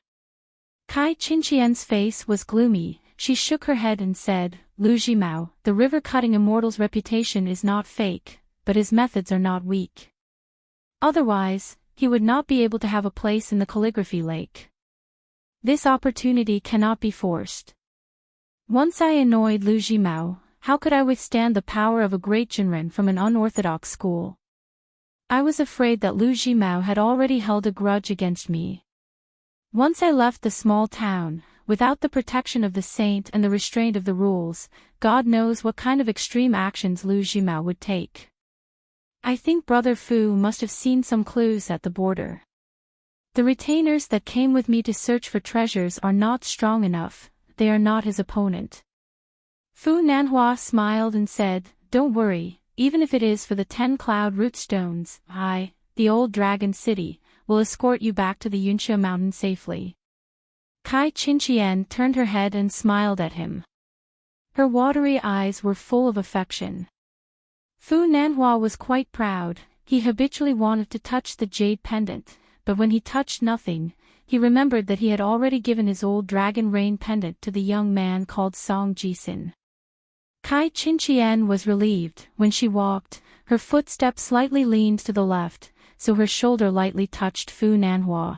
Kai Qinqian's face was gloomy. She shook her head and said, "Lu Jimao, the river-cutting immortal's reputation is not fake, but his methods are not weak. Otherwise, he would not be able to have a place in the calligraphy lake. This opportunity cannot be forced. Once I annoyed Lu Jimao, how could I withstand the power of a great Jinren from an unorthodox school? I was afraid that Lu Jimao had already held a grudge against me. Once I left the small town, without the protection of the saint and the restraint of the rules, God knows what kind of extreme actions Lu Jimao would take. I think Brother Fu must have seen some clues at the border. The retainers that came with me to search for treasures are not strong enough, they are not his opponent." Fu Nanhua smiled and said, "Don't worry. Even if it is for the 10 cloud root stones, I, the Old Dragon City, will escort you back to the Yunxia Mountain safely." Kai Qinqian turned her head and smiled at him. Her watery eyes were full of affection. Fu Nanhua was quite proud. He habitually wanted to touch the jade pendant, but when he touched nothing, he remembered that he had already given his old dragon rain pendant to the young man called Song Jisin. Kai Qinqian was relieved. When she walked, her footstep slightly leaned to the left, so her shoulder lightly touched Fu Nanhua.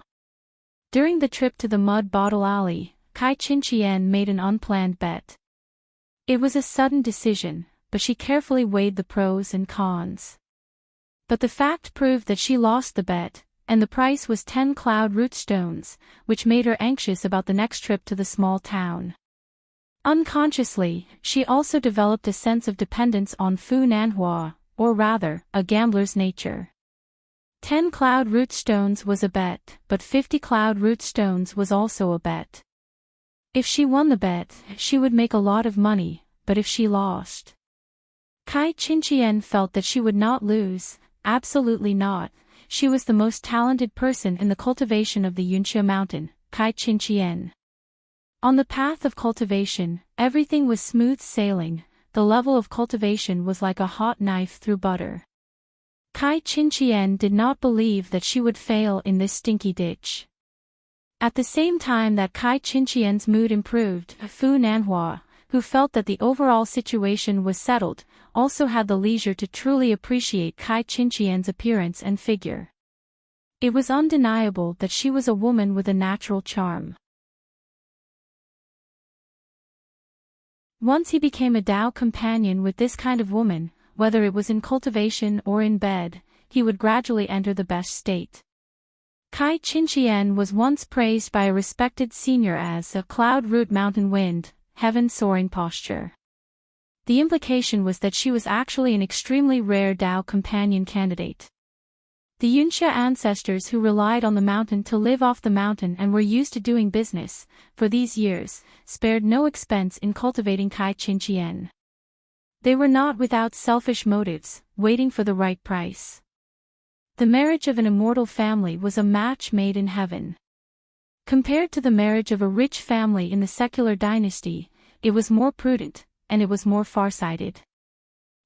During the trip to the Mud Bottle Alley, Kai Qinqian made an unplanned bet. It was a sudden decision, but she carefully weighed the pros and cons. But the fact proved that she lost the bet, and the price was 10 cloud root stones, which made her anxious about the next trip to the small town. Unconsciously, she also developed a sense of dependence on Fu Nanhua, or rather, a gambler's nature. 10 cloud root stones was a bet, but 50 cloud root stones was also a bet. If she won the bet, she would make a lot of money, but if she lost, Kai Qinqian felt that she would not lose. Absolutely not. She was the most talented person in the cultivation of the Yunxia mountain, Kai Qinqian. On the path of cultivation, everything was smooth sailing. The level of cultivation was like a hot knife through butter. Kai Qinqian did not believe that she would fail in this stinky ditch. At the same time that Kai Qinqian's mood improved, Fu Nanhua, who felt that the overall situation was settled, also had the leisure to truly appreciate Kai Qinqian's appearance and figure. It was undeniable that she was a woman with a natural charm. Once he became a Dao companion with this kind of woman, whether it was in cultivation or in bed, he would gradually enter the best state. Kai Qinqian was once praised by a respected senior as a cloud root mountain wind, heaven soaring posture. The implication was that she was actually an extremely rare Dao companion candidate. The Yunxia ancestors who relied on the mountain to live off the mountain and were used to doing business, for these years, spared no expense in cultivating Kai Qinqian. They were not without selfish motives, waiting for the right price. The marriage of an immortal family was a match made in heaven. Compared to the marriage of a rich family in the secular dynasty, it was more prudent, and it was more farsighted.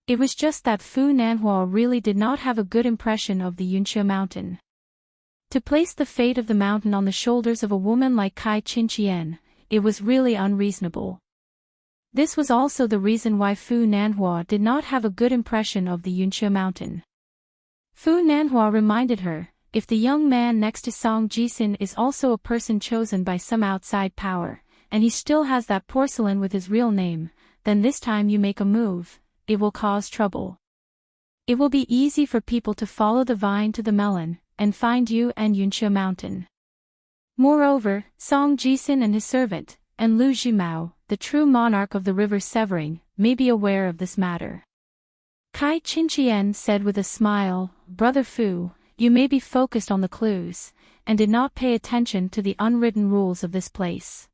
It was just that Fu Nanhua really did not have a good impression of the Yunxia mountain. To place the fate of the mountain on the shoulders of a woman like Kai Qinqian, it was really unreasonable. This was also the reason why Fu Nanhua did not have a good impression of the Yunxia mountain. Fu Nanhua reminded her, if the young man next to Song Jisin is also a person chosen by some outside power, and he still has that porcelain with his real name, then this time you make a move, it will cause trouble. It will be easy for people to follow the vine to the melon, and find you and Yunxia mountain. Moreover, Song Jisin and his servant, and Lu Jimao, the true monarch of the river Severing, may be aware of this matter. Kai Qinqian said with a smile, Brother Fu, you may be focused on the clues, and did not pay attention to the unwritten rules of this place.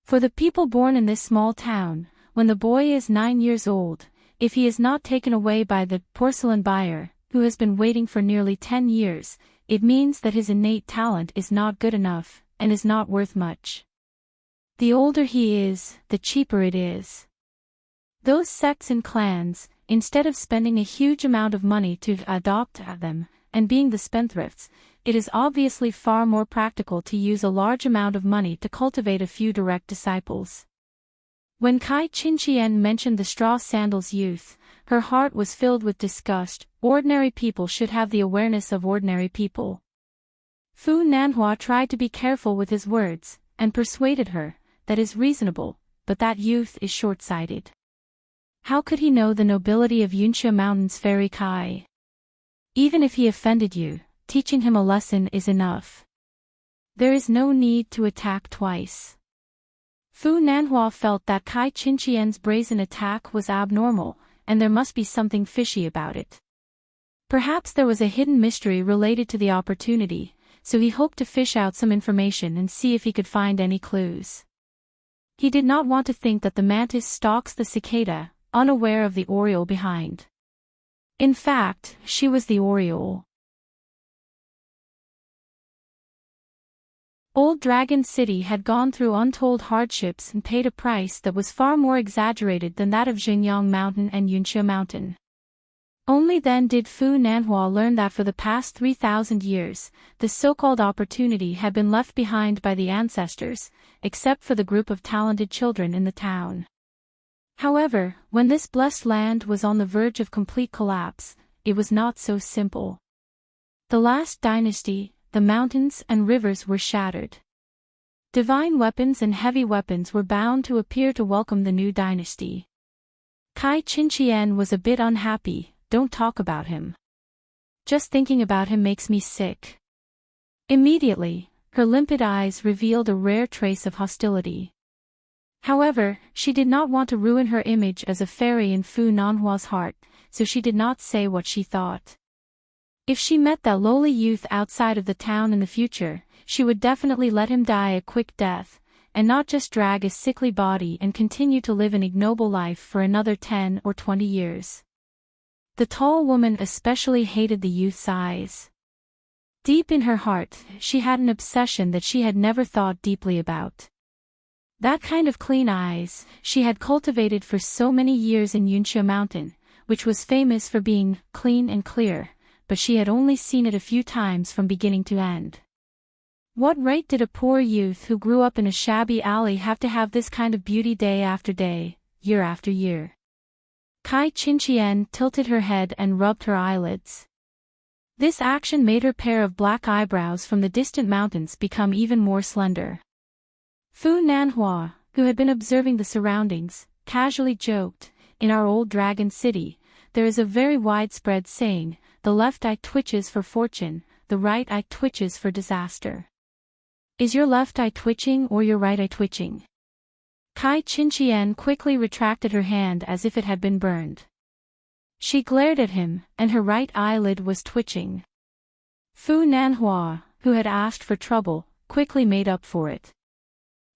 For the people born in this small town, when the boy is 9 years old, if he is not taken away by the porcelain buyer, who has been waiting for nearly 10 years, it means that his innate talent is not good enough, and is not worth much. The older he is, the cheaper it is. Those sects and clans, instead of spending a huge amount of money to adopt them, and being the spendthrifts, it is obviously far more practical to use a large amount of money to cultivate a few direct disciples. When Kai Qinqian mentioned the straw sandals youth, her heart was filled with disgust. Ordinary people should have the awareness of ordinary people. Fu Nanhua tried to be careful with his words, and persuaded her, that is reasonable, but that youth is short-sighted. How could he know the nobility of Yunxia Mountain's fairy Kai? Even if he offended you, teaching him a lesson is enough. There is no need to attack twice. Fu Nanhua felt that Kai Qinqian's brazen attack was abnormal, and there must be something fishy about it. Perhaps there was a hidden mystery related to the opportunity, so he hoped to fish out some information and see if he could find any clues. He did not want to think that the mantis stalks the cicada, unaware of the oriole behind. In fact, she was the oriole. Old Dragon City had gone through untold hardships and paid a price that was far more exaggerated than that of Xingyang Mountain and Yunxia Mountain. Only then did Fu Nanhua learn that for the past 3,000 years, the so-called opportunity had been left behind by the ancestors, except for the group of talented children in the town. However, when this blessed land was on the verge of complete collapse, it was not so simple. The last dynasty, the mountains and rivers were shattered. Divine weapons and heavy weapons were bound to appear to welcome the new dynasty. Kai Qinqian was a bit unhappy. Don't talk about him. Just thinking about him makes me sick. Immediately, her limpid eyes revealed a rare trace of hostility. However, she did not want to ruin her image as a fairy in Fu Nanhua's heart, so she did not say what she thought. If she met that lowly youth outside of the town in the future, she would definitely let him die a quick death, and not just drag a sickly body and continue to live an ignoble life for another 10 or 20 years. The tall woman especially hated the youth's eyes. Deep in her heart, she had an obsession that she had never thought deeply about. That kind of clean eyes, she had cultivated for so many years in Yunxia Mountain, which was famous for being clean and clear, but she had only seen it a few times from beginning to end. What right did a poor youth who grew up in a shabby alley have to have this kind of beauty day after day, year after year? Kai Qinqian tilted her head and rubbed her eyelids. This action made her pair of black eyebrows from the distant mountains become even more slender. Fu Nanhua, who had been observing the surroundings, casually joked, "In our old dragon city, there is a very widespread saying, the left eye twitches for fortune, the right eye twitches for disaster. Is your left eye twitching or your right eye twitching?" Kai Qinqian quickly retracted her hand as if it had been burned. She glared at him, and her right eyelid was twitching. Fu Nanhua, who had asked for trouble, quickly made up for it.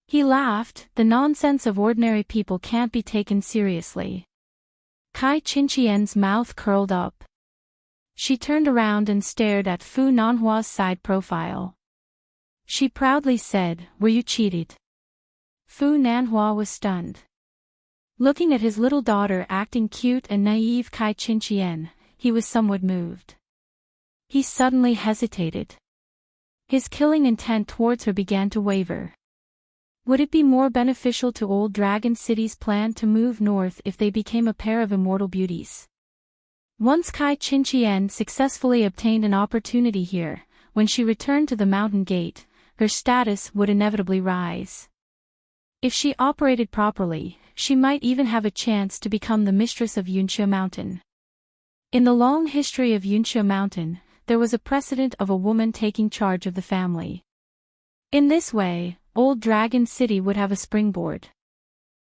He laughed, "The nonsense of ordinary people can't be taken seriously." Kai Qinqian's mouth curled up. She turned around and stared at Fu Nanhua's side profile. She proudly said, "Were you cheated?" Fu Nanhua was stunned. Looking at his little daughter acting cute and naive Kai Qinqian, he was somewhat moved. He suddenly hesitated. His killing intent towards her began to waver. Would it be more beneficial to Old Dragon City's plan to move north if they became a pair of immortal beauties? Once Kai Qinqian successfully obtained an opportunity here, when she returned to the mountain gate, her status would inevitably rise. If she operated properly, she might even have a chance to become the mistress of Yunxia Mountain. In the long history of Yunxia Mountain, there was a precedent of a woman taking charge of the family. In this way, Old Dragon City would have a springboard.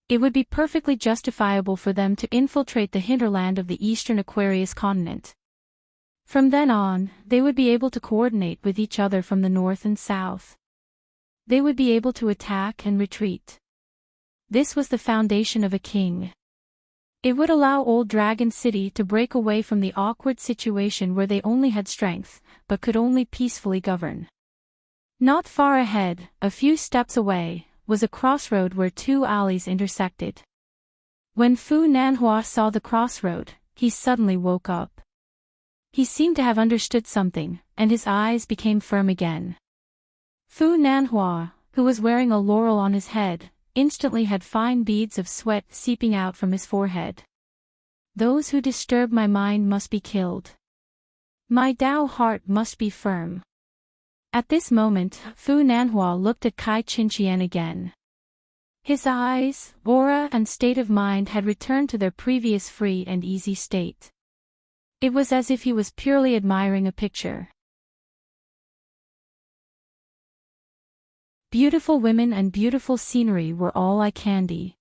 It would be perfectly justifiable for them to infiltrate the hinterland of the eastern Aquarius continent. From then on, they would be able to coordinate with each other from the north and south. They would be able to attack and retreat. This was the foundation of a king. It would allow Old Dragon City to break away from the awkward situation where they only had strength, but could only peacefully govern. Not far ahead, a few steps away, was a crossroad where two alleys intersected. When Fu Nanhua saw the crossroad, he suddenly woke up. He seemed to have understood something, and his eyes became firm again. Fu Nanhua, who was wearing a laurel on his head, instantly had fine beads of sweat seeping out from his forehead. "Those who disturb my mind must be killed. My Dao heart must be firm." At this moment, Fu Nanhua looked at Kai Qinqian again. His eyes, aura and state of mind had returned to their previous free and easy state. It was as if he was purely admiring a picture. Beautiful women and beautiful scenery were all eye candy.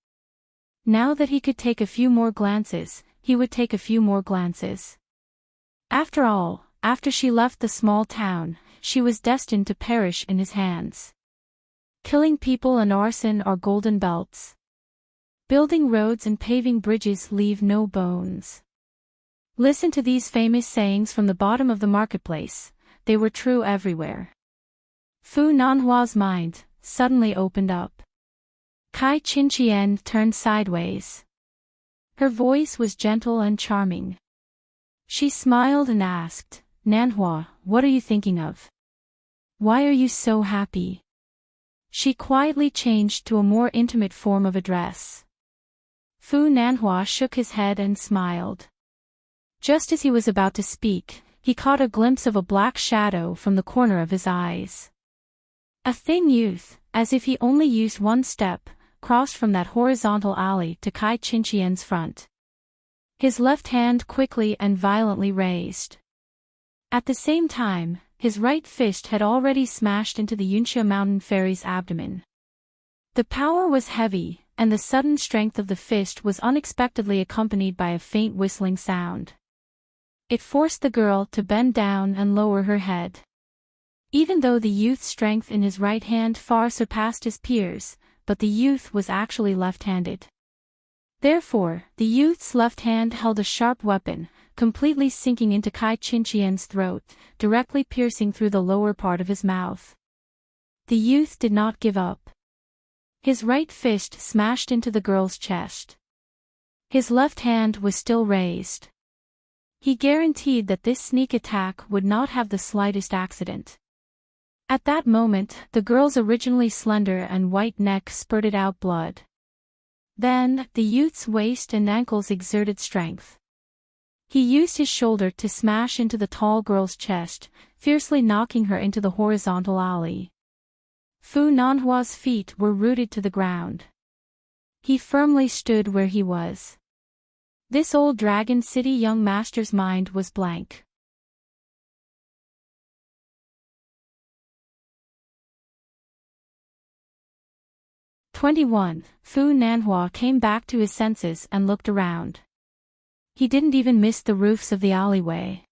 Now that he could take a few more glances, he would take a few more glances. After all, after she left the small town, she was destined to perish in his hands. Killing people and arson are golden belts. Building roads and paving bridges leave no bones. Listen to these famous sayings from the bottom of the marketplace, they were true everywhere. Fu Nanhua's mind suddenly opened up. Kai Qinqian turned sideways. Her voice was gentle and charming. She smiled and asked, "Nanhua, what are you thinking of? Why are you so happy?" She quietly changed to a more intimate form of address. Fu Nanhua shook his head and smiled. Just as he was about to speak, he caught a glimpse of a black shadow from the corner of his eyes. A thin youth, as if he only used one step, crossed from that horizontal alley to Kai Qinqian's front. His left hand quickly and violently raised. At the same time, his right fist had already smashed into the Yunxia mountain fairy's abdomen. The power was heavy, and the sudden strength of the fist was unexpectedly accompanied by a faint whistling sound. It forced the girl to bend down and lower her head. Even though the youth's strength in his right hand far surpassed his peers, but the youth was actually left-handed. Therefore, the youth's left hand held a sharp weapon, completely sinking into Kai Qinqian's throat, directly piercing through the lower part of his mouth. The youth did not give up. His right fist smashed into the girl's chest. His left hand was still raised. He guaranteed that this sneak attack would not have the slightest accident. At that moment, the girl's originally slender and white neck spurted out blood. Then, the youth's waist and ankles exerted strength. He used his shoulder to smash into the tall girl's chest, fiercely knocking her into the horizontal alley. Fu Nanhua's feet were rooted to the ground. He firmly stood where he was. This old Dragon City young master's mind was blank. Fu Nanhua came back to his senses and looked around. He didn't even miss the roofs of the alleyway.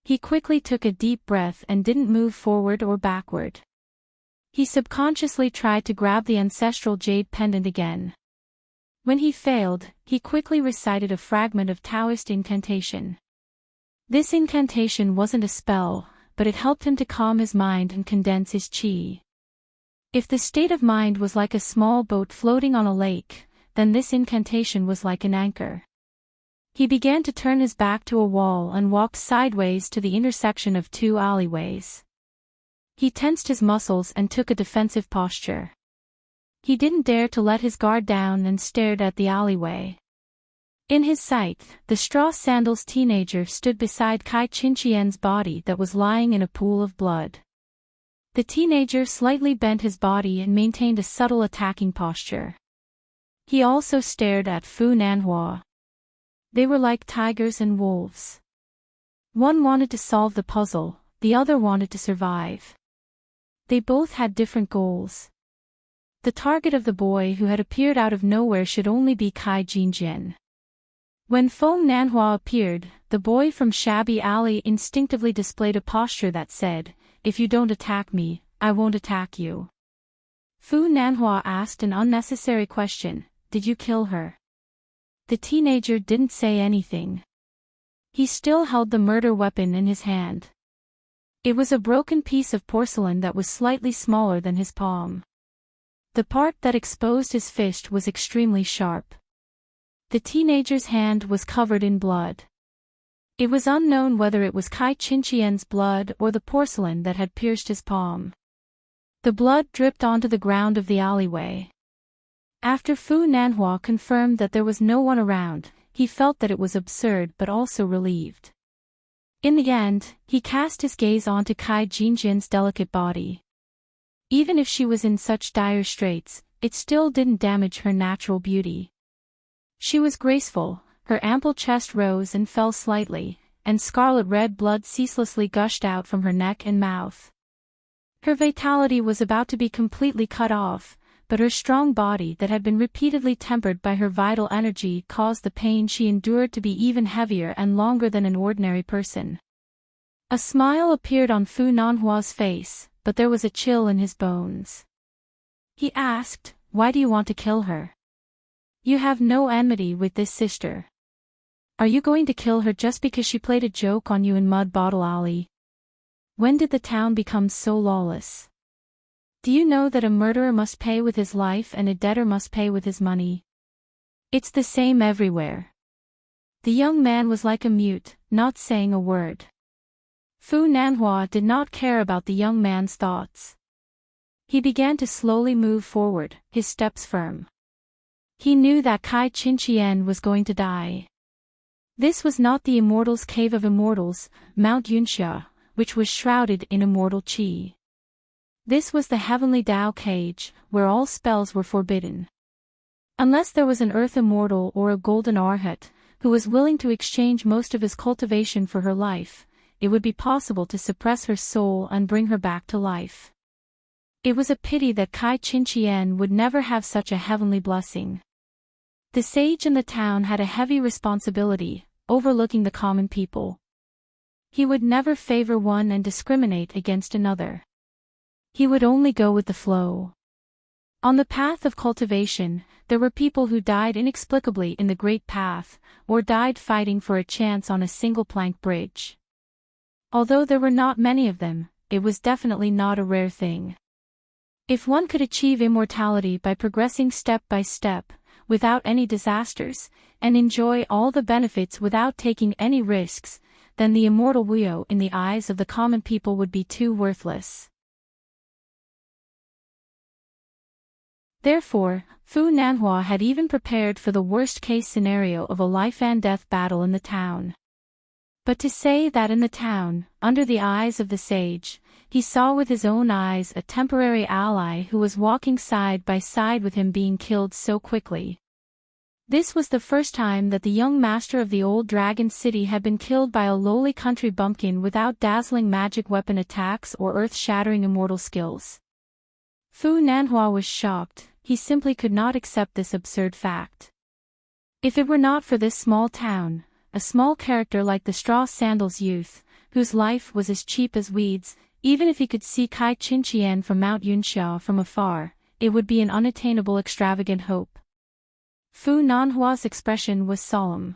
He quickly took a deep breath and didn't move forward or backward. He subconsciously tried to grab the ancestral jade pendant again. When he failed, he quickly recited a fragment of Taoist incantation. This incantation wasn't a spell, but it helped him to calm his mind and condense his qi. If the state of mind was like a small boat floating on a lake, then this incantation was like an anchor. He began to turn his back to a wall and walked sideways to the intersection of two alleyways. He tensed his muscles and took a defensive posture. He didn't dare to let his guard down and stared at the alleyway. In his sight, the straw sandals teenager stood beside Kai Qinqian's body that was lying in a pool of blood. The teenager slightly bent his body and maintained a subtle attacking posture. He also stared at Fu Nanhua. They were like tigers and wolves. One wanted to solve the puzzle, the other wanted to survive. They both had different goals. The target of the boy who had appeared out of nowhere should only be Kai Jinjian. When Fu Nanhua appeared, the boy from Shabby Alley instinctively displayed a posture that said, "If you don't attack me, I won't attack you." Fu Nanhua asked an unnecessary question, "Did you kill her?" The teenager didn't say anything. He still held the murder weapon in his hand. It was a broken piece of porcelain that was slightly smaller than his palm. The part that exposed his fist was extremely sharp. The teenager's hand was covered in blood. It was unknown whether it was Kai Qinqian's blood or the porcelain that had pierced his palm. The blood dripped onto the ground of the alleyway. After Fu Nanhua confirmed that there was no one around, he felt that it was absurd but also relieved. In the end, he cast his gaze onto Kai Jinjian's delicate body. Even if she was in such dire straits, it still didn't damage her natural beauty. She was graceful, her ample chest rose and fell slightly, and scarlet red blood ceaselessly gushed out from her neck and mouth. Her vitality was about to be completely cut off, but her strong body that had been repeatedly tempered by her vital energy caused the pain she endured to be even heavier and longer than an ordinary person. A smile appeared on Fu Nanhua's face, but there was a chill in his bones. He asked, "Why do you want to kill her? You have no enmity with this sister. Are you going to kill her just because she played a joke on you in Mud Bottle Alley? When did the town become so lawless? Do you know that a murderer must pay with his life and a debtor must pay with his money? It's the same everywhere." The young man was like a mute, not saying a word. Fu Nanhua did not care about the young man's thoughts. He began to slowly move forward, his steps firm. He knew that Kai Qinqian was going to die. This was not the Immortals' Cave of Immortals, Mount Yunxia, which was shrouded in immortal qi. This was the heavenly Tao cage, where all spells were forbidden. Unless there was an earth immortal or a golden arhat, who was willing to exchange most of his cultivation for her life, it would be possible to suppress her soul and bring her back to life. It was a pity that Kai Qinqian would never have such a heavenly blessing. The sage in the town had a heavy responsibility, overlooking the common people. He would never favor one and discriminate against another. He would only go with the flow. On the path of cultivation, there were people who died inexplicably in the great path, or died fighting for a chance on a single plank bridge. Although there were not many of them, it was definitely not a rare thing. If one could achieve immortality by progressing step by step, without any disasters, and enjoy all the benefits without taking any risks, then the immortal Wuyo in the eyes of the common people would be too worthless. Therefore, Fu Nanhua had even prepared for the worst-case scenario of a life-and-death battle in the town. But to say that in the town, under the eyes of the sage, he saw with his own eyes a temporary ally who was walking side by side with him being killed so quickly. This was the first time that the young master of the old dragon city had been killed by a lowly country bumpkin without dazzling magic weapon attacks or earth-shattering immortal skills. Fu Nanhua was shocked. He simply could not accept this absurd fact. If it were not for this small town, a small character like the straw sandals youth, whose life was as cheap as weeds, even if he could see Kai Qinqian from Mount Yunxia from afar, it would be an unattainable extravagant hope. Fu Nanhua's expression was solemn.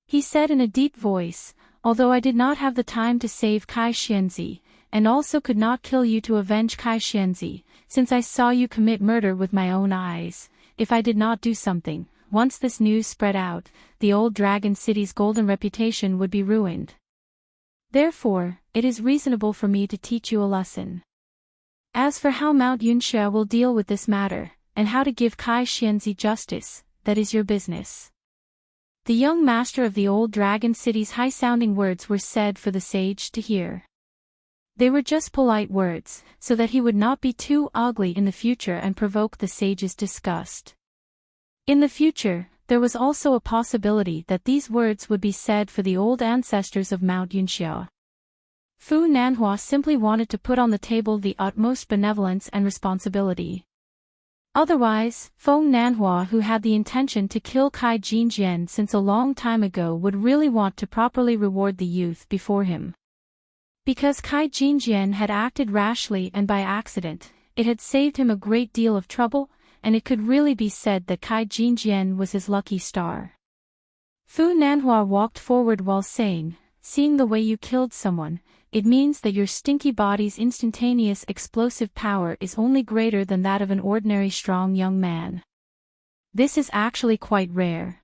He said in a deep voice, "Although I did not have the time to save Kai Xianzi, and also could not kill you to avenge Kai Xianzi, since I saw you commit murder with my own eyes, if I did not do something, once this news spread out, the old dragon city's golden reputation would be ruined. Therefore, it is reasonable for me to teach you a lesson. As for how Mount Yunxia will deal with this matter, and how to give Kai Xianzi justice, that is your business." The young master of the old dragon city's high-sounding words were said for the sage to hear. They were just polite words, so that he would not be too ugly in the future and provoke the sage's disgust. In the future, there was also a possibility that these words would be said for the old ancestors of Mount Yunxia. Fu Nanhua simply wanted to put on the table the utmost benevolence and responsibility. Otherwise, Fu Nanhua, who had the intention to kill Kai Jinjian since a long time ago, would really want to properly reward the youth before him. Because Kai Jinjian had acted rashly and by accident, it had saved him a great deal of trouble, and it could really be said that Kai Jinjian was his lucky star. Fu Nanhua walked forward while saying, "Seeing the way you killed someone, it means that your stinky body's instantaneous explosive power is only greater than that of an ordinary strong young man. This is actually quite rare.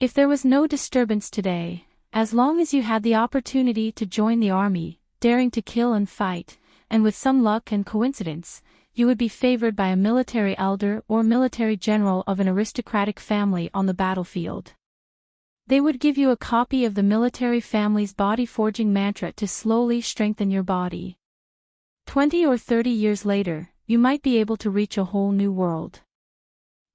If there was no disturbance today, as long as you had the opportunity to join the army, daring to kill and fight, and with some luck and coincidence, you would be favored by a military elder or military general of an aristocratic family on the battlefield. They would give you a copy of the military family's body-forging mantra to slowly strengthen your body. 20 or 30 years later, you might be able to reach a whole new world."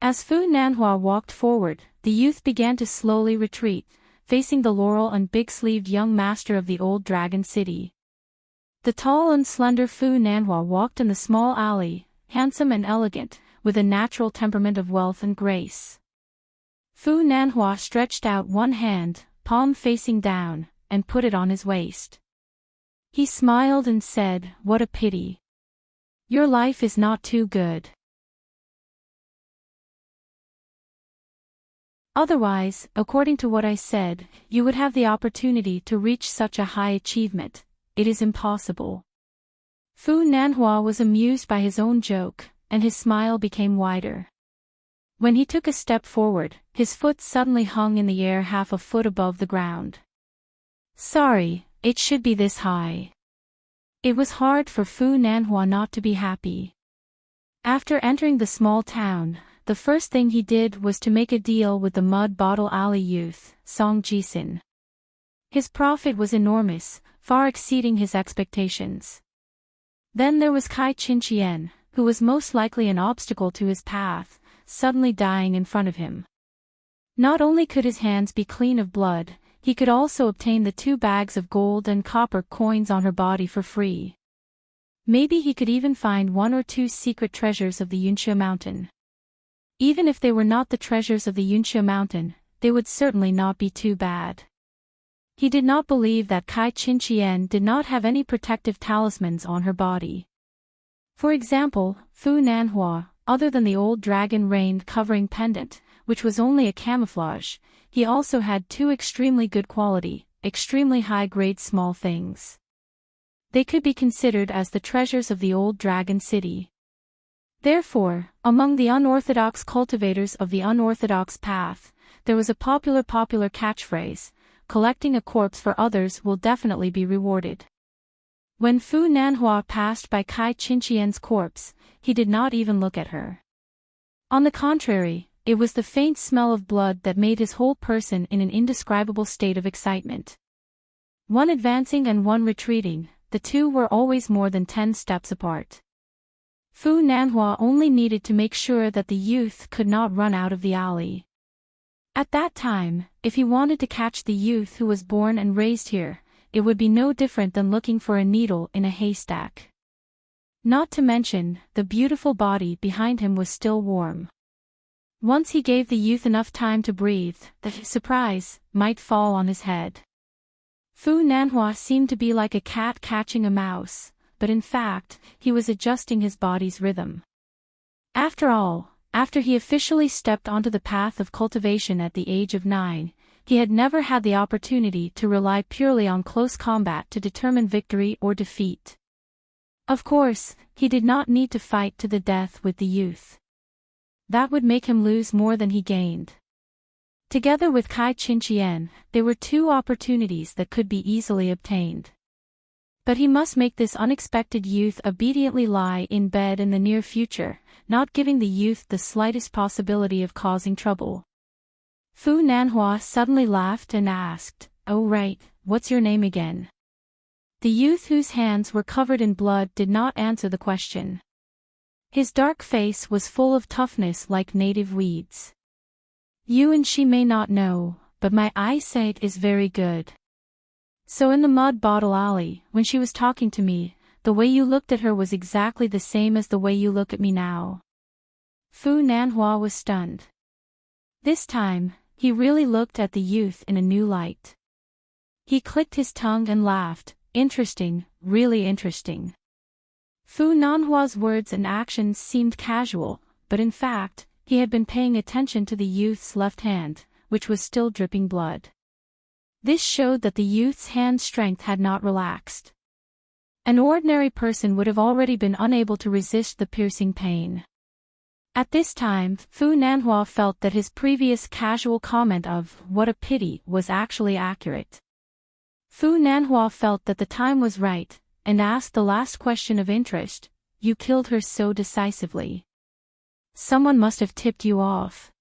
As Fu Nanhua walked forward, the youth began to slowly retreat, facing the laurel and big-sleeved young master of the old dragon city. The tall and slender Fu Nanhua walked in the small alley, handsome and elegant, with a natural temperament of wealth and grace. Fu Nanhua stretched out one hand, palm facing down, and put it on his waist. He smiled and said, "What a pity. Your life is not too good. Otherwise, according to what I said, you would have the opportunity to reach such a high achievement. It is impossible." Fu Nanhua was amused by his own joke, and his smile became wider. When he took a step forward, his foot suddenly hung in the air half a foot above the ground. Sorry, it should be this high. It was hard for Fu Nanhua not to be happy. After entering the small town, the first thing he did was to make a deal with the Mud Bottle Alley youth, Song Ji-sin. His profit was enormous, far exceeding his expectations. Then there was Kai Chin-chien, who was most likely an obstacle to his path, suddenly dying in front of him. Not only could his hands be clean of blood, he could also obtain the 2 bags of gold and copper coins on her body for free. Maybe he could even find 1 or 2 secret treasures of the Yunxia mountain. Even if they were not the treasures of the Yunxia mountain, they would certainly not be too bad. He did not believe that Kai Chin-chien did not have any protective talismans on her body. For example, Fu Nanhua, other than the old dragon rained covering pendant, which was only a camouflage, he also had 2 extremely good quality, extremely high-grade small things. They could be considered as the treasures of the old dragon city. Therefore, among the unorthodox cultivators of the unorthodox path, there was a popular catchphrase, collecting a corpse for others will definitely be rewarded. When Fu Nanhua passed by Kai Chin-chien's corpse, he did not even look at her. On the contrary, it was the faint smell of blood that made his whole person in an indescribable state of excitement. One advancing and one retreating, the 2 were always more than 10 steps apart. Fu Nanhua only needed to make sure that the youth could not run out of the alley. At that time, if he wanted to catch the youth who was born and raised here, it would be no different than looking for a needle in a haystack. Not to mention, the beautiful body behind him was still warm. Once he gave the youth enough time to breathe, the surprise might fall on his head. Fu Nanhua seemed to be like a cat catching a mouse, but in fact, he was adjusting his body's rhythm. After all, after he officially stepped onto the path of cultivation at the age of 9, he had never had the opportunity to rely purely on close combat to determine victory or defeat. Of course, he did not need to fight to the death with the youth. That would make him lose more than he gained. Together with Kai Chin-chien, there were 2 opportunities that could be easily obtained. But he must make this unexpected youth obediently lie in bed in the near future, not giving the youth the slightest possibility of causing trouble. Fu Nanhua suddenly laughed and asked, "Oh right, what's your name again?" The youth whose hands were covered in blood did not answer the question. His dark face was full of toughness like native weeds. "You and she may not know, but my eyesight is very good. So in the Mud Bottle Alley, when she was talking to me, the way you looked at her was exactly the same as the way you look at me now." Fu Nanhua was stunned. This time, he really looked at the youth in a new light. He clicked his tongue and laughed, "Interesting, really interesting." Fu Nanhua's words and actions seemed casual, but in fact, he had been paying attention to the youth's left hand, which was still dripping blood. This showed that the youth's hand strength had not relaxed. An ordinary person would have already been unable to resist the piercing pain. At this time, Fu Nanhua felt that his previous casual comment of, "what a pity," was actually accurate. Fu Nanhua felt that the time was right, and asked the last question of interest, "You killed her so decisively. Someone must have tipped you off.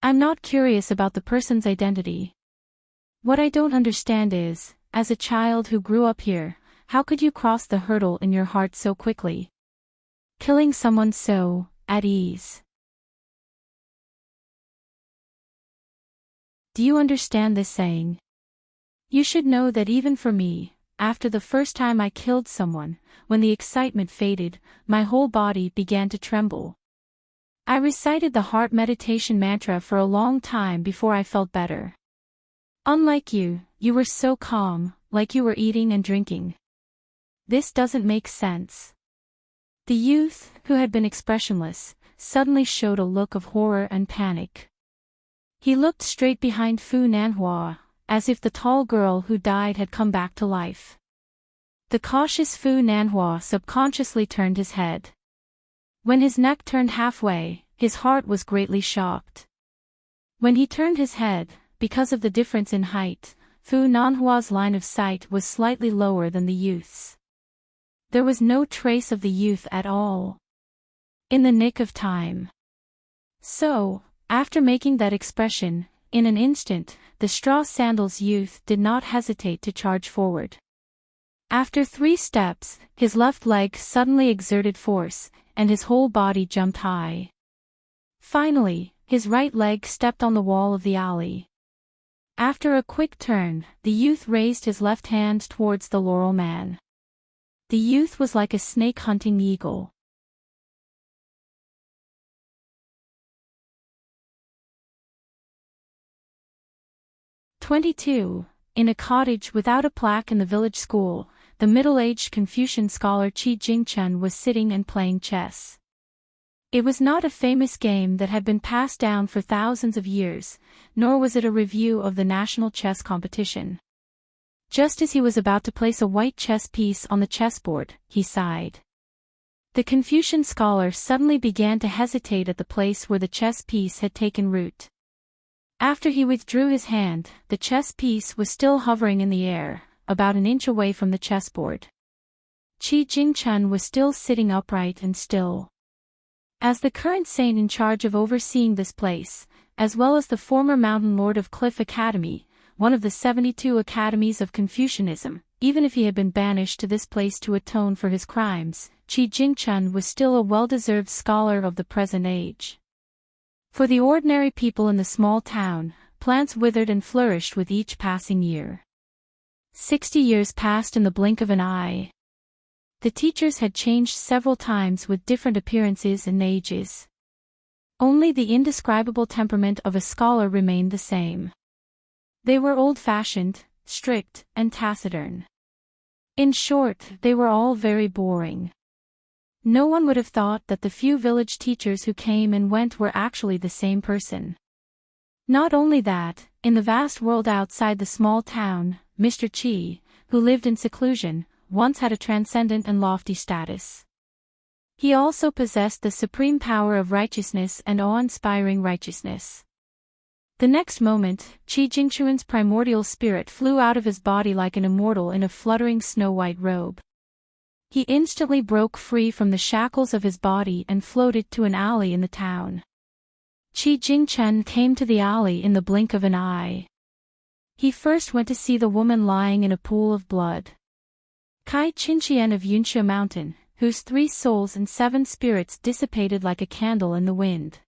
I'm not curious about the person's identity. What I don't understand is, as a child who grew up here, how could you cross the hurdle in your heart so quickly? Killing someone so, at ease. Do you understand this saying? You should know that even for me, after the first time I killed someone, when the excitement faded, my whole body began to tremble. I recited the heart meditation mantra for a long time before I felt better. Unlike you, you were so calm, like you were eating and drinking. This doesn't make sense." The youth, who had been expressionless, suddenly showed a look of horror and panic. He looked straight behind Fu Nanhua, as if the tall girl who died had come back to life. The cautious Fu Nanhua subconsciously turned his head. When his neck turned halfway, his heart was greatly shocked. When he turned his head, because of the difference in height, Fu Nanhua's line of sight was slightly lower than the youth's. There was no trace of the youth at all. In the nick of time. So, after making that expression, in an instant, the straw sandals youth did not hesitate to charge forward. After 3 steps, his left leg suddenly exerted force, and his whole body jumped high. Finally, his right leg stepped on the wall of the alley. After a quick turn, the youth raised his left hand towards the laurel man. The youth was like a snake-hunting eagle. "22. In a cottage without a plaque in the village school, the middle-aged Confucian scholar Qi Jingchen was sitting and playing chess. It was not a famous game that had been passed down for thousands of years, nor was it a review of the national chess competition. Just as he was about to place a white chess piece on the chessboard, he sighed. The Confucian scholar suddenly began to hesitate at the place where the chess piece had taken root. After he withdrew his hand, the chess piece was still hovering in the air, about an inch away from the chessboard. Qi Jingchen was still sitting upright and still. As the current saint in charge of overseeing this place, as well as the former mountain lord of Cliff Academy, one of the 72 academies of Confucianism, even if he had been banished to this place to atone for his crimes, Qi Jingchen was still a well-deserved scholar of the present age. For the ordinary people in the small town, plants withered and flourished with each passing year. 60 years passed in the blink of an eye. The teachers had changed several times with different appearances and ages. Only the indescribable temperament of a scholar remained the same. They were old-fashioned, strict, and taciturn. In short, they were all very boring. No one would have thought that the few village teachers who came and went were actually the same person. Not only that, in the vast world outside the small town, Mr. Qi, who lived in seclusion, once had a transcendent and lofty status. He also possessed the supreme power of righteousness and awe-inspiring righteousness. The next moment, Qi Jingchuan's primordial spirit flew out of his body like an immortal in a fluttering snow-white robe. He instantly broke free from the shackles of his body and floated to an alley in the town. Qi Jingchen came to the alley in the blink of an eye. He first went to see the woman lying in a pool of blood. Kai Qinqian of Yunxia Mountain, whose 3 souls and 7 spirits dissipated like a candle in the wind.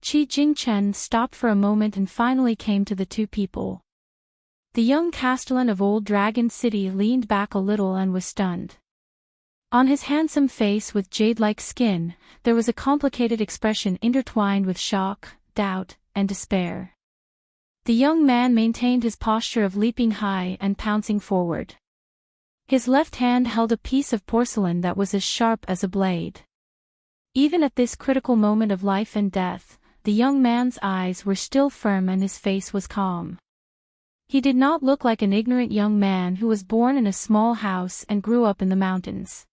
Qi Jingchen stopped for a moment and finally came to the 2 people. The young castellan of Old Dragon City leaned back a little and was stunned. On his handsome face with jade-like skin, there was a complicated expression intertwined with shock, doubt, and despair. The young man maintained his posture of leaping high and pouncing forward. His left hand held a piece of porcelain that was as sharp as a blade. Even at this critical moment of life and death, the young man's eyes were still firm and his face was calm. He did not look like an ignorant young man who was born in a small house and grew up in the mountains.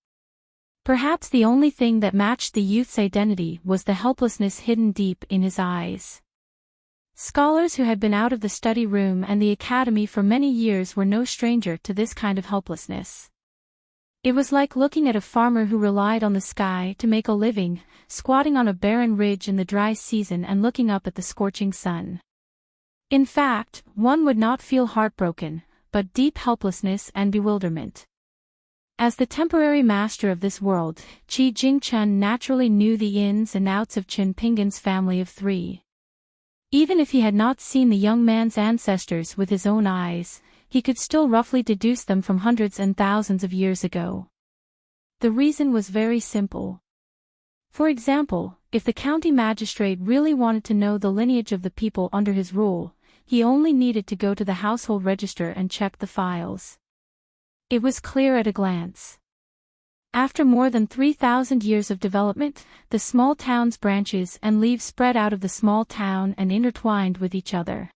Perhaps the only thing that matched the youth's identity was the helplessness hidden deep in his eyes. Scholars who had been out of the study room and the academy for many years were no stranger to this kind of helplessness. It was like looking at a farmer who relied on the sky to make a living, squatting on a barren ridge in the dry season and looking up at the scorching sun. In fact, one would not feel heartbroken, but deep helplessness and bewilderment. As the temporary master of this world, Qi Jingchen naturally knew the ins and outs of Qin Pingan's family of 3. Even if he had not seen the young man's ancestors with his own eyes, he could still roughly deduce them from hundreds and thousands of years ago. The reason was very simple. For example, if the county magistrate really wanted to know the lineage of the people under his rule, he only needed to go to the household register and check the files. It was clear at a glance. After more than 3,000 years of development, the small town's branches and leaves spread out of the small town and intertwined with each other.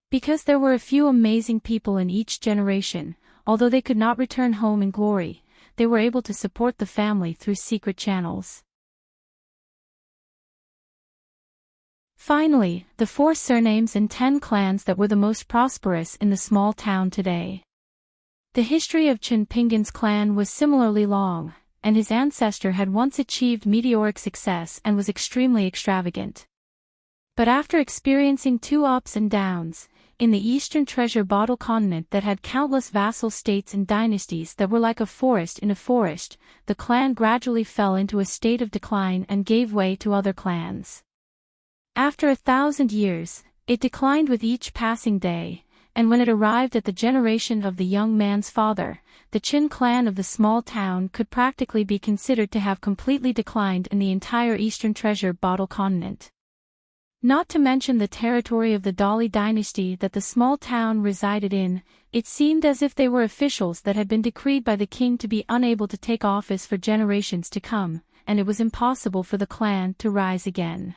Because there were a few amazing people in each generation, although they could not return home in glory, they were able to support the family through secret channels. Finally, the 4 surnames and 10 clans that were the most prosperous in the small town today. The history of Qin Pingan's clan was similarly long, and his ancestor had once achieved meteoric success and was extremely extravagant. But after experiencing two ups and downs, in the Eastern Treasure Bottle continent that had countless vassal states and dynasties that were like a forest in a forest, the clan gradually fell into a state of decline and gave way to other clans. After 1,000 years, it declined with each passing day, and when it arrived at the generation of the young man's father, the Qin clan of the small town could practically be considered to have completely declined in the entire Eastern Treasure Bottle continent. Not to mention the territory of the Dali dynasty that the small town resided in, it seemed as if they were officials that had been decreed by the king to be unable to take office for generations to come, and it was impossible for the clan to rise again.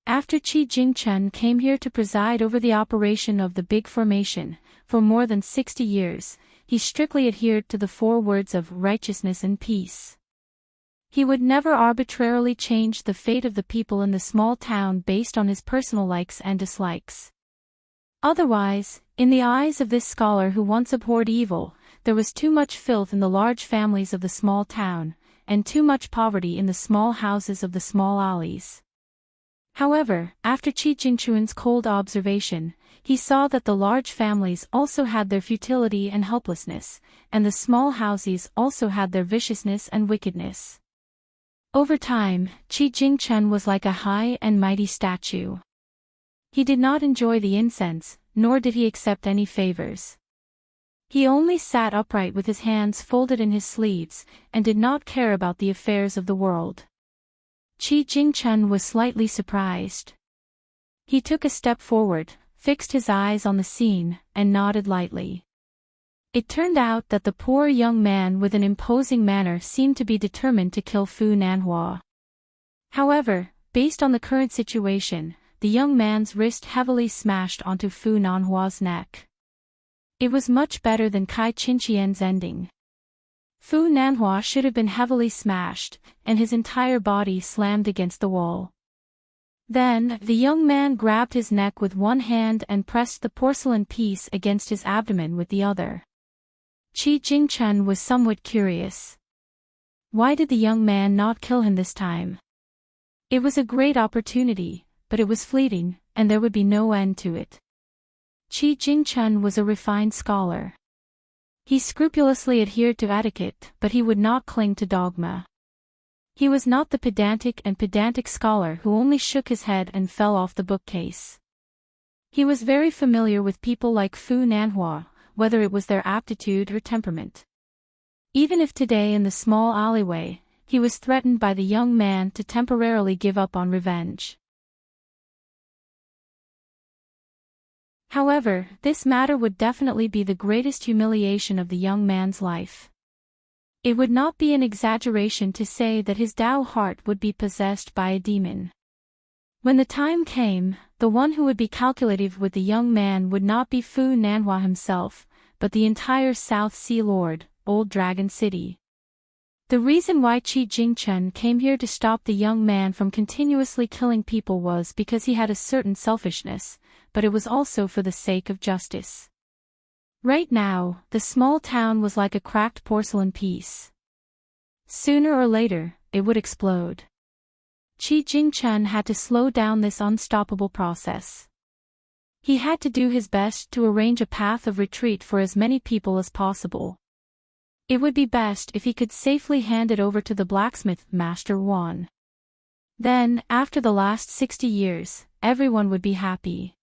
After Qi Jingchen came here to preside over the operation of the Big Formation, for more than 60 years, he strictly adhered to the 4 words of righteousness and peace. He would never arbitrarily change the fate of the people in the small town based on his personal likes and dislikes. Otherwise, in the eyes of this scholar who once abhorred evil, there was too much filth in the large families of the small town, and too much poverty in the small houses of the small alleys. However, after Qi Jingchuan's cold observation, he saw that the large families also had their futility and helplessness, and the small houses also had their viciousness and wickedness. Over time, Qi Jingchen was like a high and mighty statue. He did not enjoy the incense, nor did he accept any favors. He only sat upright with his hands folded in his sleeves, and did not care about the affairs of the world. Qi Jingchen was slightly surprised. He took a step forward, fixed his eyes on the scene, and nodded lightly. It turned out that the poor young man with an imposing manner seemed to be determined to kill Fu Nanhua. However, based on the current situation, the young man's wrist heavily smashed onto Fu Nanhua's neck. It was much better than Kai Qinqian's ending. Fu Nanhua should have been heavily smashed, and his entire body slammed against the wall. Then, the young man grabbed his neck with one hand and pressed the porcelain piece against his abdomen with the other. Qi Jingchen was somewhat curious. Why did the young man not kill him this time? It was a great opportunity, but it was fleeting, and there would be no end to it. Qi Jingchen was a refined scholar. He scrupulously adhered to etiquette, but he would not cling to dogma. He was not the pedantic scholar who only shook his head and fell off the bookcase. He was very familiar with people like Fu Nanhua, whether it was their aptitude or temperament. Even if today in the small alleyway, he was threatened by the young man to temporarily give up on revenge. However, this matter would definitely be the greatest humiliation of the young man's life. It would not be an exaggeration to say that his Tao heart would be possessed by a demon. When the time came, the one who would be calculative with the young man would not be Fu Nanhua himself, but the entire South Sea Lord, Old Dragon City. The reason why Qi Jingchen came here to stop the young man from continuously killing people was because he had a certain selfishness, but it was also for the sake of justice. Right now, the small town was like a cracked porcelain piece. Sooner or later, it would explode. Qi Jingchen had to slow down this unstoppable process. He had to do his best to arrange a path of retreat for as many people as possible. It would be best if he could safely hand it over to the blacksmith master Wan. Then, after the last 60 years, everyone would be happy.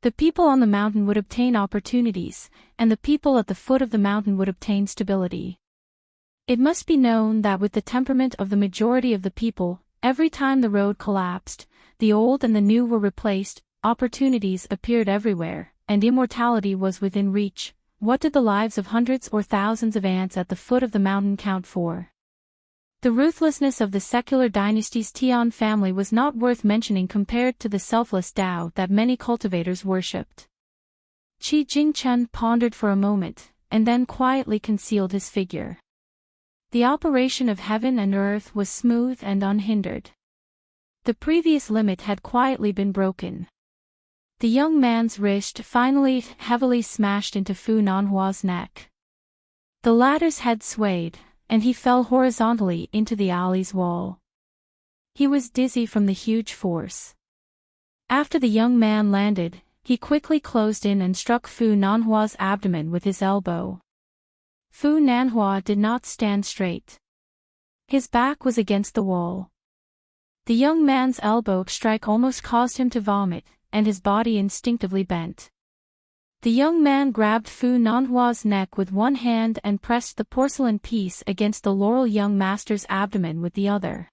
The people on the mountain would obtain opportunities, and the people at the foot of the mountain would obtain stability. It must be known that with the temperament of the majority of the people, every time the road collapsed, the old and the new were replaced, opportunities appeared everywhere, and immortality was within reach. What did the lives of hundreds or thousands of ants at the foot of the mountain count for? The ruthlessness of the secular dynasty's Tian family was not worth mentioning compared to the selfless Tao that many cultivators worshipped. Qi Jingchen pondered for a moment, and then quietly concealed his figure. The operation of heaven and earth was smooth and unhindered. The previous limit had quietly been broken. The young man's wrist finally heavily smashed into Fu Nanhua's neck. The latter's head swayed, and he fell horizontally into the alley's wall. He was dizzy from the huge force. After the young man landed, he quickly closed in and struck Fu Nanhua's abdomen with his elbow. Fu Nanhua did not stand straight. His back was against the wall. The young man's elbow strike almost caused him to vomit, and his body instinctively bent. The young man grabbed Fu Nanhua's neck with one hand and pressed the porcelain piece against the loyal young master's abdomen with the other.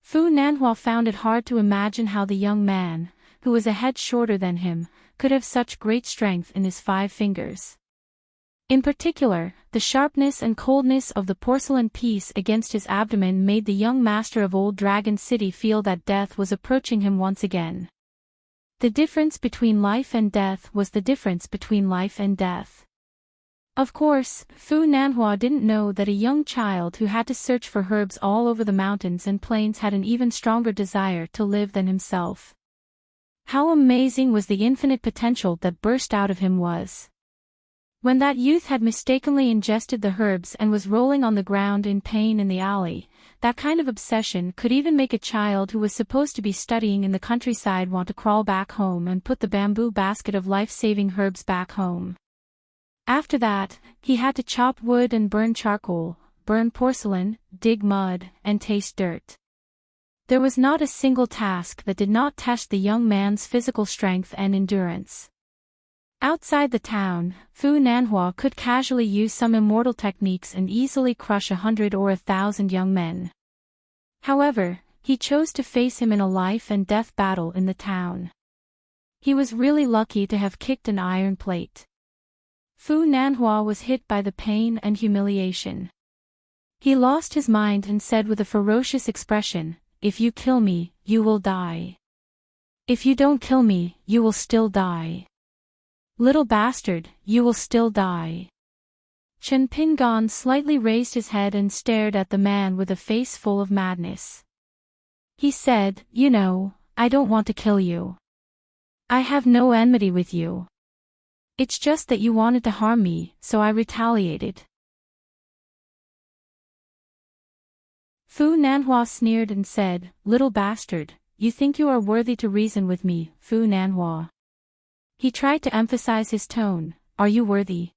Fu Nanhua found it hard to imagine how the young man, who was a head shorter than him, could have such great strength in his 5 fingers. In particular, the sharpness and coldness of the porcelain piece against his abdomen made the young master of Old Dragon City feel that death was approaching him once again. The difference between life and death was the difference between life and death. Of course, Fu Nanhua didn't know that a young child who had to search for herbs all over the mountains and plains had an even stronger desire to live than himself. How amazing was the infinite potential that burst out of him was. When that youth had mistakenly ingested the herbs and was rolling on the ground in pain in the alley, that kind of obsession could even make a child who was supposed to be studying in the countryside want to crawl back home and put the bamboo basket of life-saving herbs back home. After that, he had to chop wood and burn charcoal, burn porcelain, dig mud, and taste dirt. There was not a single task that did not test the young man's physical strength and endurance. Outside the town, Fu Nanhua could casually use some immortal techniques and easily crush 100 or 1,000 young men. However, he chose to face him in a life-and-death battle in the town. He was really lucky to have kicked an iron plate. Fu Nanhua was hit by the pain and humiliation. He lost his mind and said with a ferocious expression, "If you kill me, you will die. If you don't kill me, you will still die. Little bastard, you will still die." Chen Pingan slightly raised his head and stared at the man with a face full of madness. He said, "You know, I don't want to kill you. I have no enmity with you. It's just that you wanted to harm me, so I retaliated." Fu Nanhua sneered and said, "Little bastard, you think you are worthy to reason with me, Fu Nanhua?" He tried to emphasize his tone, "Are you worthy?"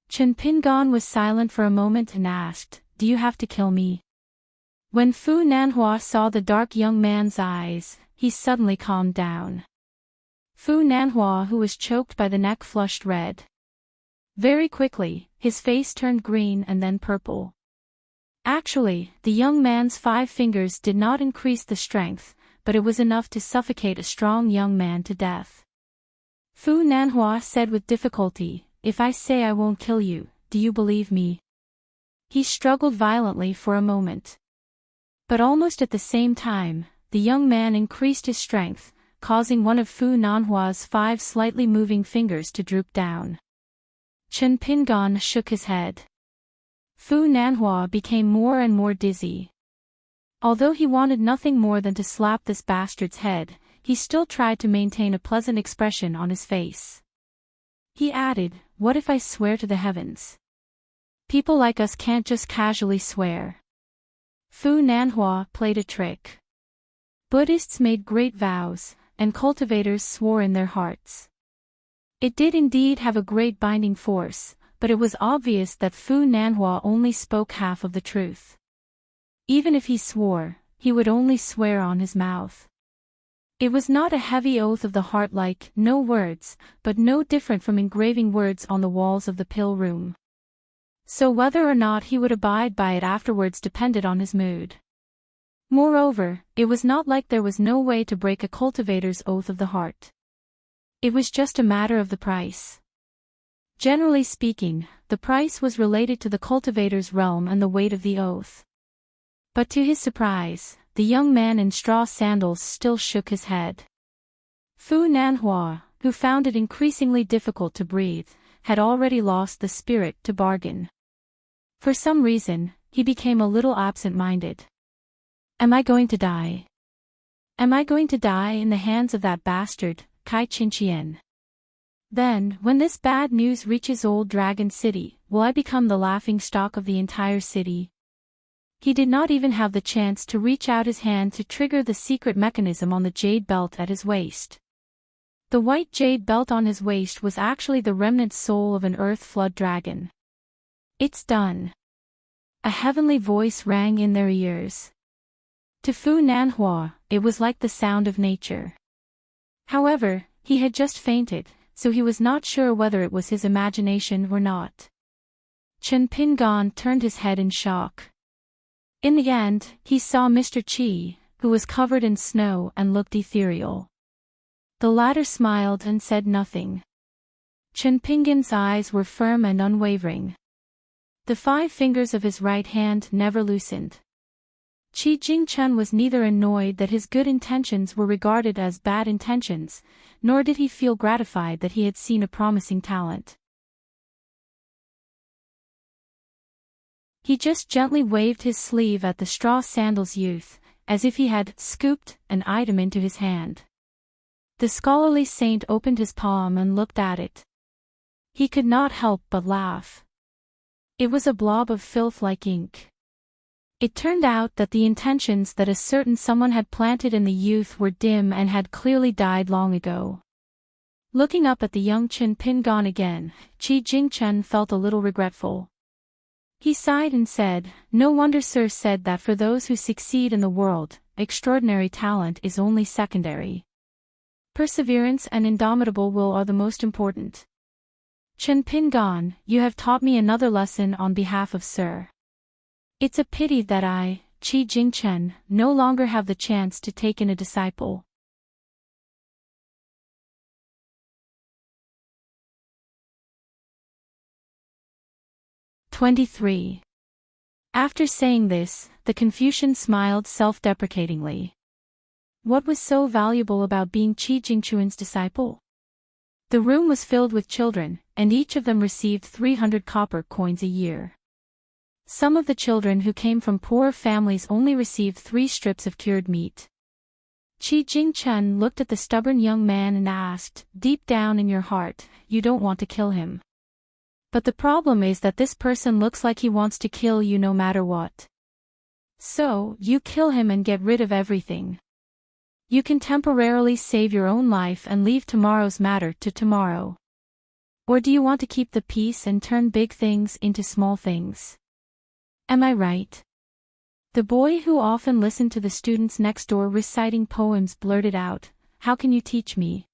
Chen Pingan was silent for a moment and asked, "Do you have to kill me?" When Fu Nanhua saw the dark young man's eyes, he suddenly calmed down. Fu Nanhua, who was choked by the neck, flushed red. Very quickly, his face turned green and then purple. Actually, the young man's 5 fingers did not increase the strength, but it was enough to suffocate a strong young man to death. Fu Nanhua said with difficulty, "If I say I won't kill you, do you believe me?" He struggled violently for a moment. But almost at the same time, the young man increased his strength, causing one of Fu Nanhua's 5 slightly moving fingers to droop down. Chen Pingan shook his head. Fu Nanhua became more and more dizzy. Although he wanted nothing more than to slap this bastard's head, he still tried to maintain a pleasant expression on his face. He added, "What if I swear to the heavens? People like us can't just casually swear." Fu Nanhua played a trick. Buddhists made great vows, and cultivators swore in their hearts. It did indeed have a great binding force, but it was obvious that Fu Nanhua only spoke half of the truth. Even if he swore, he would only swear on his mouth. It was not a heavy oath of the heart like "no words," but no different from engraving words on the walls of the pill room. So whether or not he would abide by it afterwards depended on his mood. Moreover, it was not like there was no way to break a cultivator's oath of the heart. It was just a matter of the price. Generally speaking, the price was related to the cultivator's realm and the weight of the oath. But to his surprise, the young man in straw sandals still shook his head. Fu Nanhua, who found it increasingly difficult to breathe, had already lost the spirit to bargain. For some reason, he became a little absent-minded. "Am I going to die? Am I going to die in the hands of that bastard, Kai Qinqian?" Then, when this bad news reaches Old Dragon City, will I become the laughing stock of the entire city? He did not even have the chance to reach out his hand to trigger the secret mechanism on the jade belt at his waist. The white jade belt on his waist was actually the remnant soul of an earth flood dragon. It's done. A heavenly voice rang in their ears. To Fu Nanhua, it was like the sound of nature. However, he had just fainted, so he was not sure whether it was his imagination or not. Chen Pingon turned his head in shock. In the end, he saw Mr. Qi, who was covered in snow and looked ethereal. The latter smiled and said nothing. Chen Pingon's eyes were firm and unwavering. The 5 fingers of his right hand never loosened. Qi Jingchen was neither annoyed that his good intentions were regarded as bad intentions, nor did he feel gratified that he had seen a promising talent. He just gently waved his sleeve at the straw sandals youth, as if he had scooped an item into his hand. The scholarly saint opened his palm and looked at it. He could not help but laugh. It was a blob of filth like ink. It turned out that the intentions that a certain someone had planted in the youth were dim and had clearly died long ago. Looking up at the young Chen Pingon again, Qi Jingchen felt a little regretful. He sighed and said, "No wonder Sir said that for those who succeed in the world, extraordinary talent is only secondary. Perseverance and indomitable will are the most important. Chen Pingon, you have taught me another lesson on behalf of Sir. It's a pity that I, Qi Jingchen, no longer have the chance to take in a disciple." "23. After saying this, the Confucian smiled self-deprecatingly. What was so valuable about being Qi Jingchuan's disciple? The room was filled with children, and each of them received 300 copper coins a year. Some of the children who came from poor families only received 3 strips of cured meat. Qi Jingchen looked at the stubborn young man and asked, "Deep down in your heart, you don't want to kill him. But the problem is that this person looks like he wants to kill you no matter what. So, you kill him and get rid of everything. You can temporarily save your own life and leave tomorrow's matter to tomorrow. Or do you want to keep the peace and turn big things into small things? Am I right?" The boy who often listened to the students next door reciting poems blurted out, "How can you teach me?"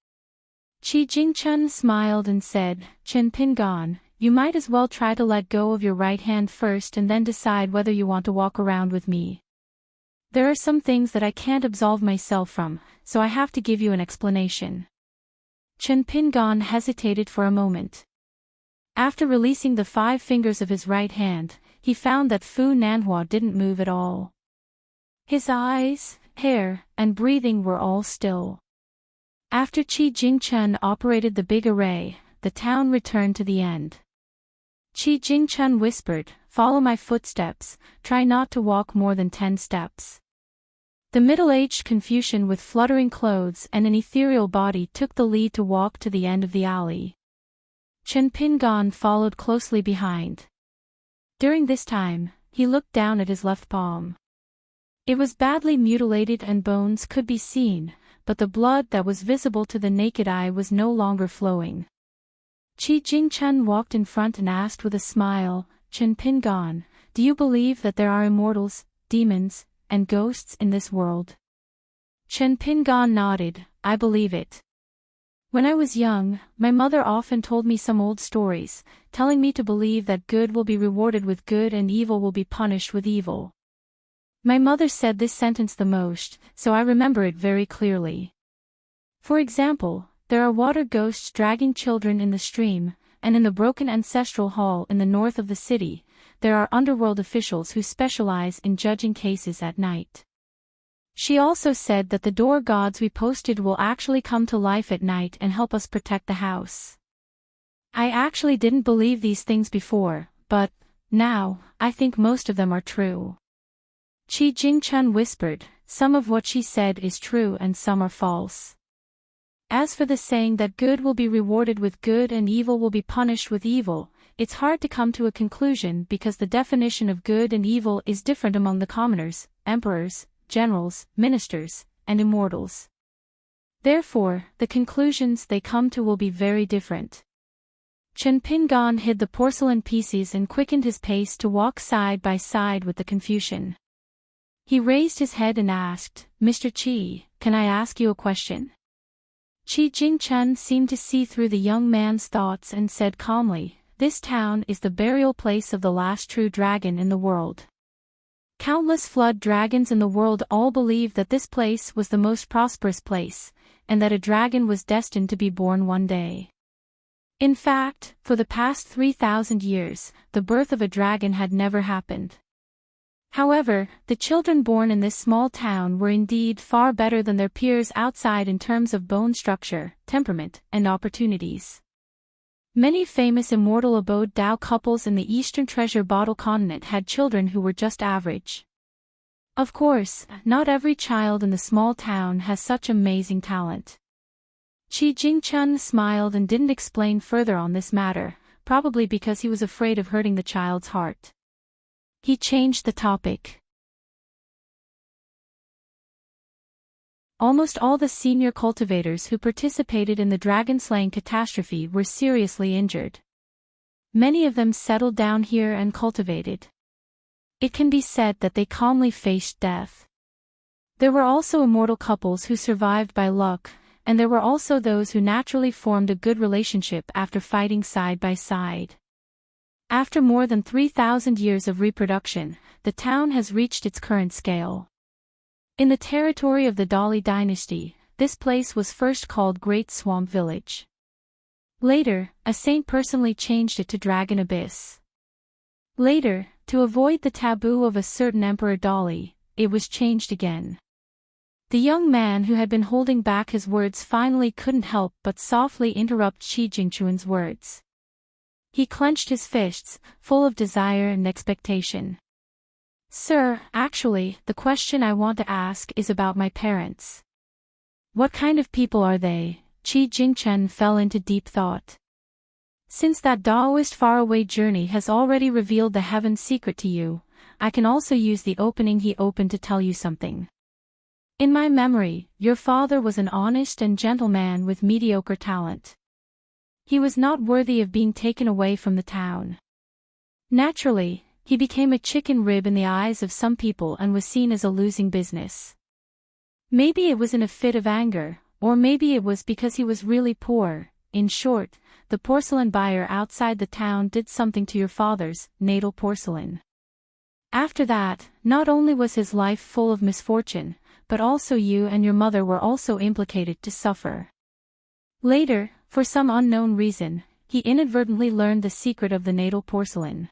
Qi Jingchen smiled and said, "Chen Pingon, you might as well try to let go of your right hand first and then decide whether you want to walk around with me. There are some things that I can't absolve myself from, so I have to give you an explanation." Chen Pingon hesitated for a moment. After releasing the 5 fingers of his right hand, he found that Fu Nanhua didn't move at all. His eyes, hair, and breathing were all still. After Qi Jingchen operated the big array, the town returned to the end. Qi Jingchen whispered, "Follow my footsteps, try not to walk more than 10 steps." The middle-aged Confucian with fluttering clothes and an ethereal body took the lead to walk to the end of the alley. Chen Pingon followed closely behind. During this time, he looked down at his left palm. It was badly mutilated and bones could be seen, but the blood that was visible to the naked eye was no longer flowing. Qi Jingchen walked in front and asked with a smile, "Chen Pingon, do you believe that there are immortals, demons, and ghosts in this world?" Chen Pingon nodded, "I believe it. When I was young, my mother often told me some old stories, telling me to believe that good will be rewarded with good and evil will be punished with evil. My mother said this sentence the most, so I remember it very clearly. For example, there are water ghosts dragging children in the stream, and in the broken ancestral hall in the north of the city, there are underworld officials who specialize in judging cases at night. She also said that the door gods we posted will actually come to life at night and help us protect the house. I actually didn't believe these things before, but, now, I think most of them are true." Qi Jingchen whispered, "Some of what she said is true and some are false." As for the saying that good will be rewarded with good and evil will be punished with evil, it's hard to come to a conclusion because the definition of good and evil is different among the commoners, emperors, generals, ministers, and immortals. Therefore, the conclusions they come to will be very different. Chen Pingan hid the porcelain pieces and quickened his pace to walk side by side with the Confucian. He raised his head and asked, "Mr. Qi, can I ask you a question?" Qi Jingchen seemed to see through the young man's thoughts and said calmly, "This town is the burial place of the last true dragon in the world. Countless flood dragons in the world all believed that this place was the most prosperous place, and that a dragon was destined to be born one day. In fact, for the past 3,000 years, the birth of a dragon had never happened. However, the children born in this small town were indeed far better than their peers outside in terms of bone structure, temperament, and opportunities. Many famous immortal abode Dao couples in the Eastern Treasure Bottle continent had children who were just average. Of course, not every child in the small town has such amazing talent." Qi Jingchen smiled and didn't explain further on this matter, probably because he was afraid of hurting the child's heart. He changed the topic. Almost all the senior cultivators who participated in the dragon-slaying catastrophe were seriously injured. Many of them settled down here and cultivated. It can be said that they calmly faced death. There were also immortal couples who survived by luck, and there were also those who naturally formed a good relationship after fighting side by side. After more than 3,000 years of reproduction, the town has reached its current scale. In the territory of the Dali dynasty, this place was first called Great Swamp Village. Later, a saint personally changed it to Dragon Abyss. Later, to avoid the taboo of a certain Emperor Dali, it was changed again. The young man who had been holding back his words finally couldn't help but softly interrupt Qi Jingchuan's words. He clenched his fists, full of desire and expectation. "Sir, actually, the question I want to ask is about my parents." "What kind of people are they?" Qi Jingchen fell into deep thought. "Since that Taoist faraway journey has already revealed the heaven secret to you, I can also use the opening he opened to tell you something. In my memory, your father was an honest and gentle man with mediocre talent. He was not worthy of being taken away from the town. Naturally, he became a chicken rib in the eyes of some people and was seen as a losing business. Maybe it was in a fit of anger, or maybe it was because he was really poor. In short, the porcelain buyer outside the town did something to your father's natal porcelain. After that, not only was his life full of misfortune, but also you and your mother were also implicated to suffer. Later, for some unknown reason, he inadvertently learned the secret of the natal porcelain.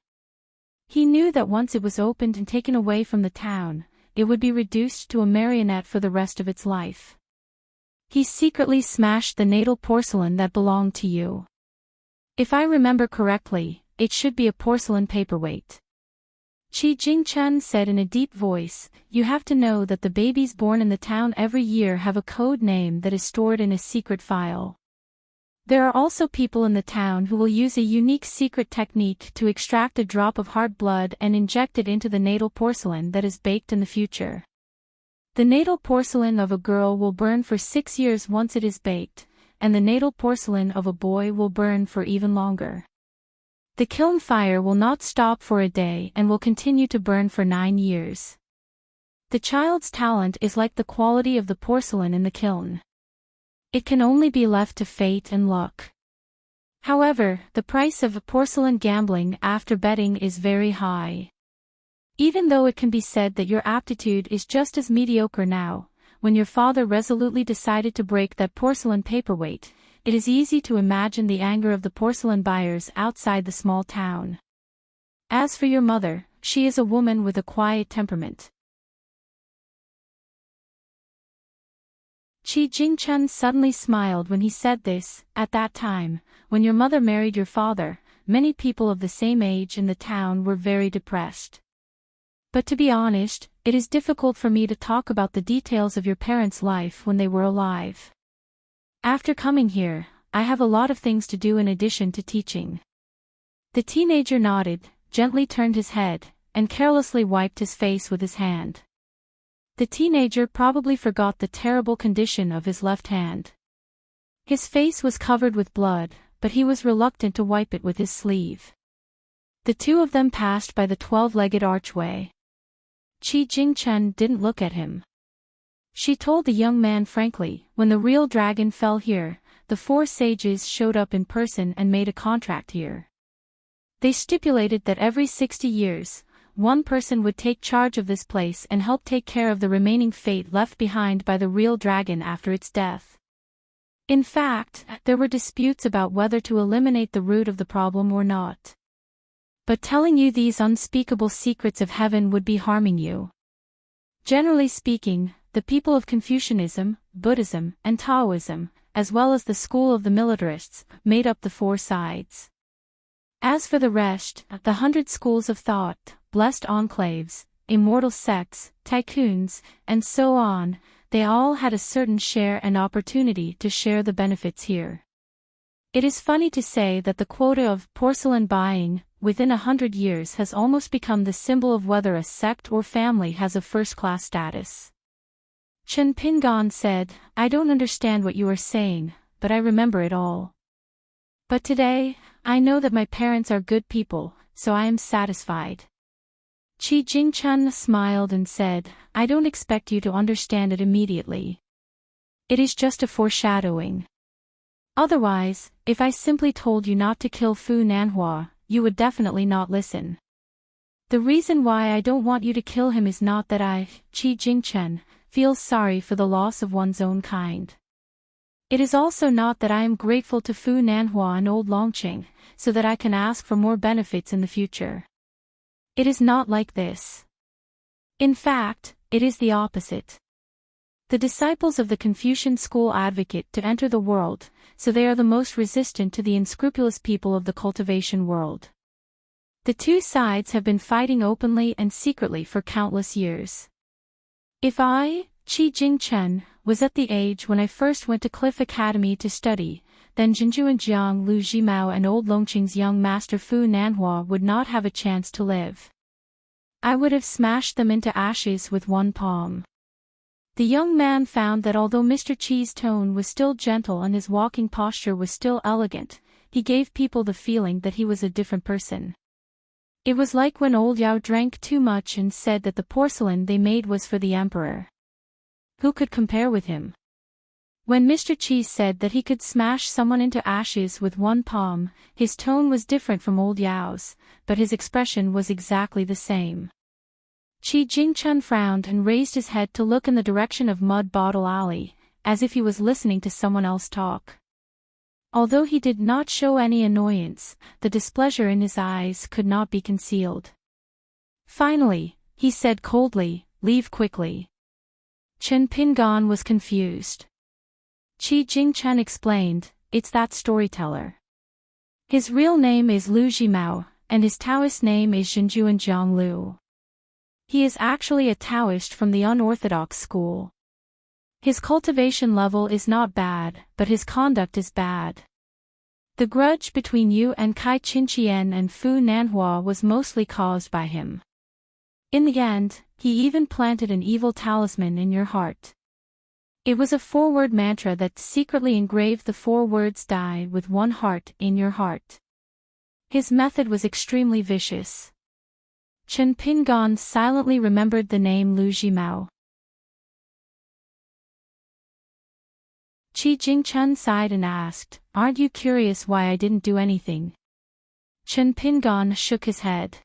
He knew that once it was opened and taken away from the town, it would be reduced to a marionette for the rest of its life. He secretly smashed the natal porcelain that belonged to you. If I remember correctly, it should be a porcelain paperweight." Qi Jingchen said in a deep voice, "You have to know that the babies born in the town every year have a code name that is stored in a secret file. There are also people in the town who will use a unique secret technique to extract a drop of hard blood and inject it into the natal porcelain that is baked in the future. The natal porcelain of a girl will burn for 6 years once it is baked, and the natal porcelain of a boy will burn for even longer. The kiln fire will not stop for a day and will continue to burn for 9 years. The child's talent is like the quality of the porcelain in the kiln. It can only be left to fate and luck. However, the price of porcelain gambling after betting is very high. Even though it can be said that your aptitude is just as mediocre now, when your father resolutely decided to break that porcelain paperweight, it is easy to imagine the anger of the porcelain buyers outside the small town. As for your mother, she is a woman with a quiet temperament." Qi Jingchen suddenly smiled when he said this. "At that time, when your mother married your father, many people of the same age in the town were very depressed. But to be honest, it is difficult for me to talk about the details of your parents' life when they were alive. After coming here, I have a lot of things to do in addition to teaching. The teenager nodded, gently turned his head, and carelessly wiped his face with his hand. The teenager probably forgot the terrible condition of his left hand. His face was covered with blood, but he was reluctant to wipe it with his sleeve. The two of them passed by the 12-legged archway. Qi Jingchen didn't look at him. She told the young man frankly, when the real dragon fell here, the 4 sages showed up in person and made a contract here. They stipulated that every 60 years, one person would take charge of this place and help take care of the remaining fate left behind by the real dragon after its death. In fact, there were disputes about whether to eliminate the root of the problem or not. But telling you these unspeakable secrets of heaven would be harming you. Generally speaking, the people of Confucianism, Buddhism, and Taoism, as well as the school of the militarists, made up the 4 sides. As for the rest, the 100 schools of thought, blessed enclaves, immortal sects, tycoons, and so on, they all had a certain share and opportunity to share the benefits here. It is funny to say that the quota of porcelain buying within 100 years has almost become the symbol of whether a sect or family has a first-class status. Chen Pingan said, "I don't understand what you are saying, but I remember it all. But today, I know that my parents are good people, so I am satisfied." Qi Jingchen smiled and said, "I don't expect you to understand it immediately. It is just a foreshadowing. Otherwise, if I simply told you not to kill Fu Nanhua, you would definitely not listen. The reason why I don't want you to kill him is not that I, Qi Jingchen, feel sorry for the loss of one's own kind. It is also not that I am grateful to Fu Nanhua and old Longqing, so that I can ask for more benefits in the future. It is not like this. In fact, it is the opposite. The disciples of the Confucian school advocate to enter the world, so they are the most resistant to the unscrupulous people of the cultivation world. The 2 sides have been fighting openly and secretly for countless years. If I, Qi Jingchen, was at the age when I first went to Cliff Academy to study, then Jinjuan Jiang Lu Jimao and old Longqing's young master Fu Nanhua would not have a chance to live. I would have smashed them into ashes with one palm. The young man found that although Mr. Qi's tone was still gentle and his walking posture was still elegant, he gave people the feeling that he was a different person. It was like when old Yao drank too much and said that the porcelain they made was for the emperor. Who could compare with him? When Mr. Qi said that he could smash someone into ashes with one palm, his tone was different from old Yao's, but his expression was exactly the same. Qi Jingchen frowned and raised his head to look in the direction of Mud Bottle Alley, as if he was listening to someone else talk. Although he did not show any annoyance, the displeasure in his eyes could not be concealed. Finally, he said coldly, "Leave quickly." Chen Pingan was confused. Qi Jingchen explained, "It's that storyteller. His real name is Lu Jimao, and his Taoist name is Jinjuan Jiang Lu. He is actually a Taoist from the unorthodox school. His cultivation level is not bad, but his conduct is bad. The grudge between you and Kai Qinqian and Fu Nanhua was mostly caused by him. In the end, he even planted an evil talisman in your heart. It was a 4-word mantra that secretly engraved the 4 words "die with one heart" in your heart. His method was extremely vicious." Chen Pingan silently remembered the name Lu Jimao. Qi Jingchen sighed and asked, "Aren't you curious why I didn't do anything?" Chen Pingan shook his head.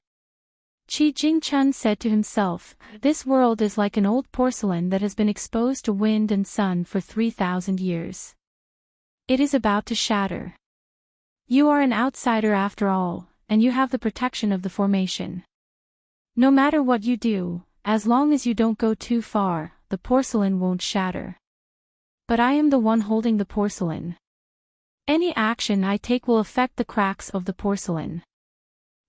Qi Jingchen said to himself, "This world is like an old porcelain that has been exposed to wind and sun for 3,000 years. It is about to shatter. You are an outsider after all, and you have the protection of the formation. No matter what you do, as long as you don't go too far, the porcelain won't shatter. But I am the one holding the porcelain. Any action I take will affect the cracks of the porcelain.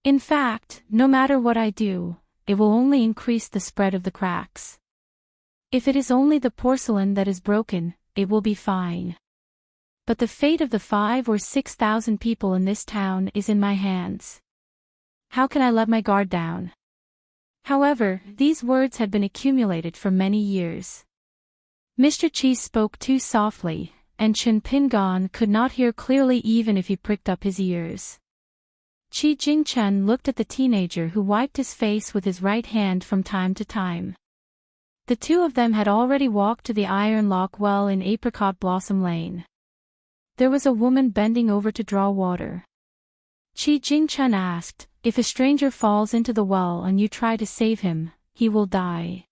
In fact, no matter what I do, it will only increase the spread of the cracks. If it is only the porcelain that is broken, it will be fine. But the fate of the 5 or 6 thousand people in this town is in my hands. How can I let my guard down? However, these words had been accumulated for many years. Mr. Chi spoke too softly, and Chen Pingon could not hear clearly even if he pricked up his ears. Qi Jingchen looked at the teenager who wiped his face with his right hand from time to time. The two of them had already walked to the Iron Lock Well in Apricot Blossom Lane. There was a woman bending over to draw water. Qi Jingchen asked, "If a stranger falls into the well and you try to save him, he will die.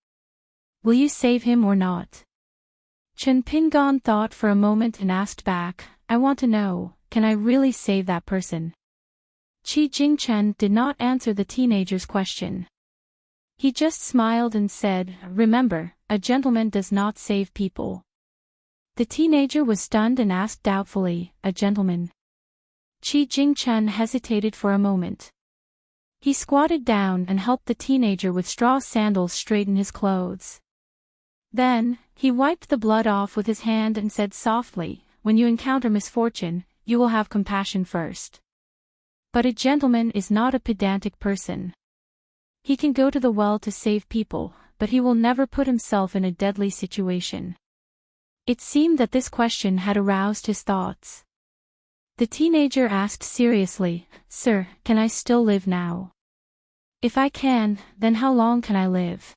Will you save him or not?" Chen Pingon thought for a moment and asked back, "I want to know, can I really save that person?" Qi Jingchen did not answer the teenager's question. He just smiled and said, "Remember, a gentleman does not save people." The teenager was stunned and asked doubtfully, "A gentleman?" Qi Jingchen hesitated for a moment. He squatted down and helped the teenager with straw sandals straighten his clothes. Then, he wiped the blood off with his hand and said softly, "When you encounter misfortune, you will have compassion first. But a gentleman is not a pedantic person. He can go to the well to save people, but he will never put himself in a deadly situation." It seemed that this question had aroused his thoughts. The teenager asked seriously, "Sir, can I still live now? If I can, then how long can I live?"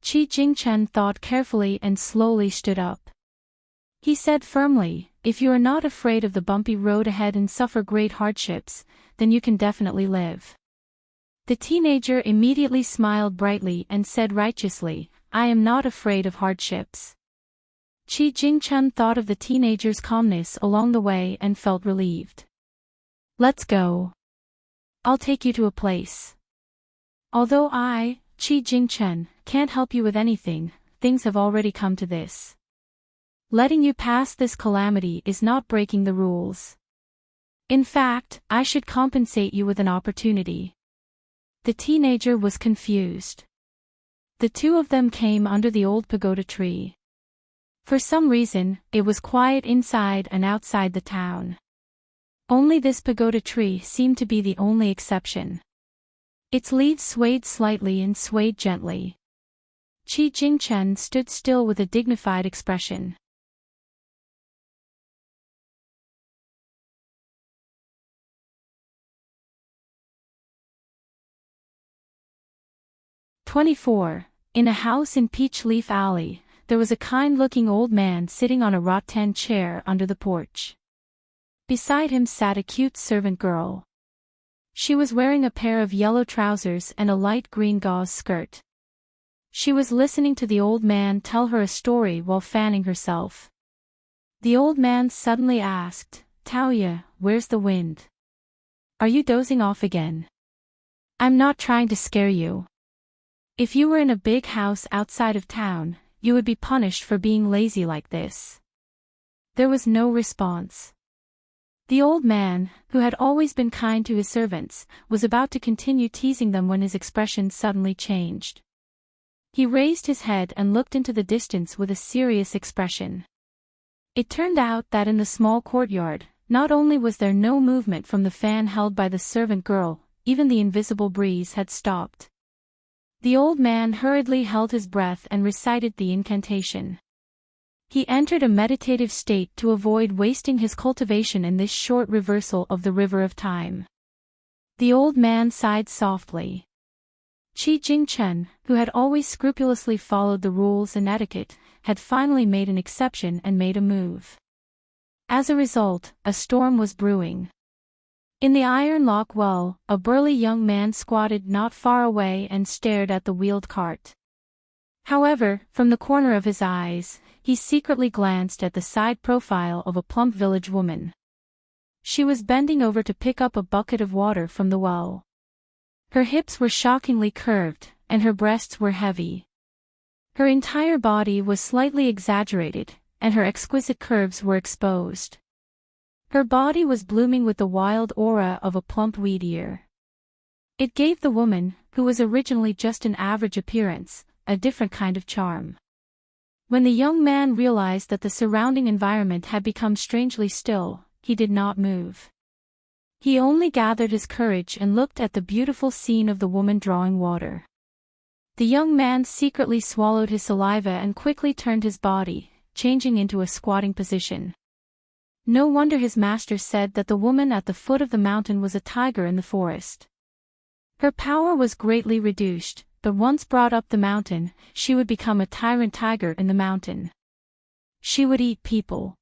Qi Jingchen thought carefully and slowly stood up. He said firmly, "If you are not afraid of the bumpy road ahead and suffer great hardships, then you can definitely live." The teenager immediately smiled brightly and said righteously, "I am not afraid of hardships." Qi Jingchen thought of the teenager's calmness along the way and felt relieved. "Let's go. I'll take you to a place. Although I, Qi Jingchen, can't help you with anything, things have already come to this. Letting you pass this calamity is not breaking the rules. In fact, I should compensate you with an opportunity." The teenager was confused. The two of them came under the old pagoda tree. For some reason, it was quiet inside and outside the town. Only this pagoda tree seemed to be the only exception. Its leaves swayed slightly and swayed gently. Qi Jingchen stood still with a dignified expression. "24. In a house in Peach Leaf Alley, there was a kind-looking old man sitting on a rattan chair under the porch. Beside him sat a cute servant girl. She was wearing a pair of yellow trousers and a light green gauze skirt. She was listening to the old man tell her a story while fanning herself. The old man suddenly asked, "Taoya, where's the wind? Are you dozing off again? I'm not trying to scare you. If you were in a big house outside of town, you would be punished for being lazy like this." There was no response. The old man, who had always been kind to his servants, was about to continue teasing them when his expression suddenly changed. He raised his head and looked into the distance with a serious expression. It turned out that in the small courtyard, not only was there no movement from the fan held by the servant girl, even the invisible breeze had stopped. The old man hurriedly held his breath and recited the incantation. He entered a meditative state to avoid wasting his cultivation in this short reversal of the river of time. The old man sighed softly. Qi Jingchen, who had always scrupulously followed the rules and etiquette, had finally made an exception and made a move. As a result, a storm was brewing. In the Iron Lock Well, a burly young man squatted not far away and stared at the wheeled cart. However, from the corner of his eyes, he secretly glanced at the side profile of a plump village woman. She was bending over to pick up a bucket of water from the well. Her hips were shockingly curved, and her breasts were heavy. Her entire body was slightly exaggerated, and her exquisite curves were exposed. Her body was blooming with the wild aura of a plump wheat ear. It gave the woman, who was originally just an average appearance, a different kind of charm. When the young man realized that the surrounding environment had become strangely still, he did not move. He only gathered his courage and looked at the beautiful scene of the woman drawing water. The young man secretly swallowed his saliva and quickly turned his body, changing into a squatting position. No wonder his master said that the woman at the foot of the mountain was a tiger in the forest. Her power was greatly reduced, but once brought up the mountain, she would become a tyrant tiger in the mountain. She would eat people.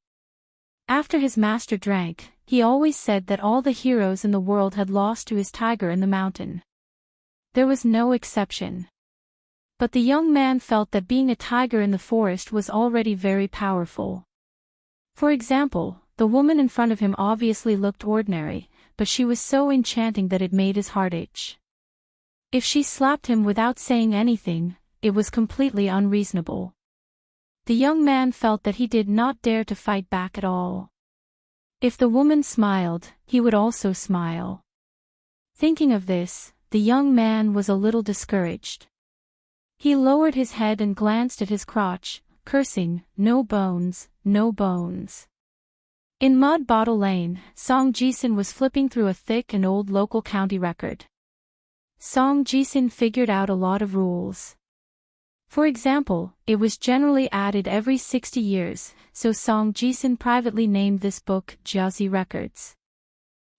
After his master drank, he always said that all the heroes in the world had lost to his tiger in the mountain. There was no exception. But the young man felt that being a tiger in the forest was already very powerful. For example, the woman in front of him obviously looked ordinary, but she was so enchanting that it made his heart itch. If she slapped him without saying anything, it was completely unreasonable. The young man felt that he did not dare to fight back at all. If the woman smiled, he would also smile. Thinking of this, the young man was a little discouraged. He lowered his head and glanced at his crotch, cursing, "No bones, no bones." In Mud Bottle Lane, Song Jisun was flipping through a thick and old local county record. Song Jisun figured out a lot of rules. For example, it was generally added every 60 years, so Song Jisun privately named this book Jiazi Records.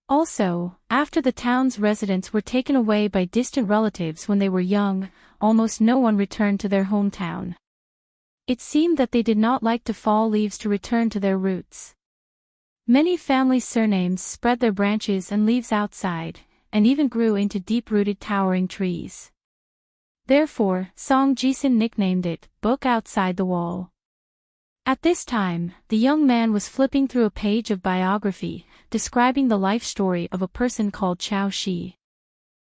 Also, after the town's residents were taken away by distant relatives when they were young, almost no one returned to their hometown. It seemed that they did not like to fall leaves to return to their roots. Many family surnames spread their branches and leaves outside, and even grew into deep-rooted towering trees. Therefore, Song Jisun nicknamed it, Book Outside the Wall. At this time, the young man was flipping through a page of biography, describing the life story of a person called Chao Shi.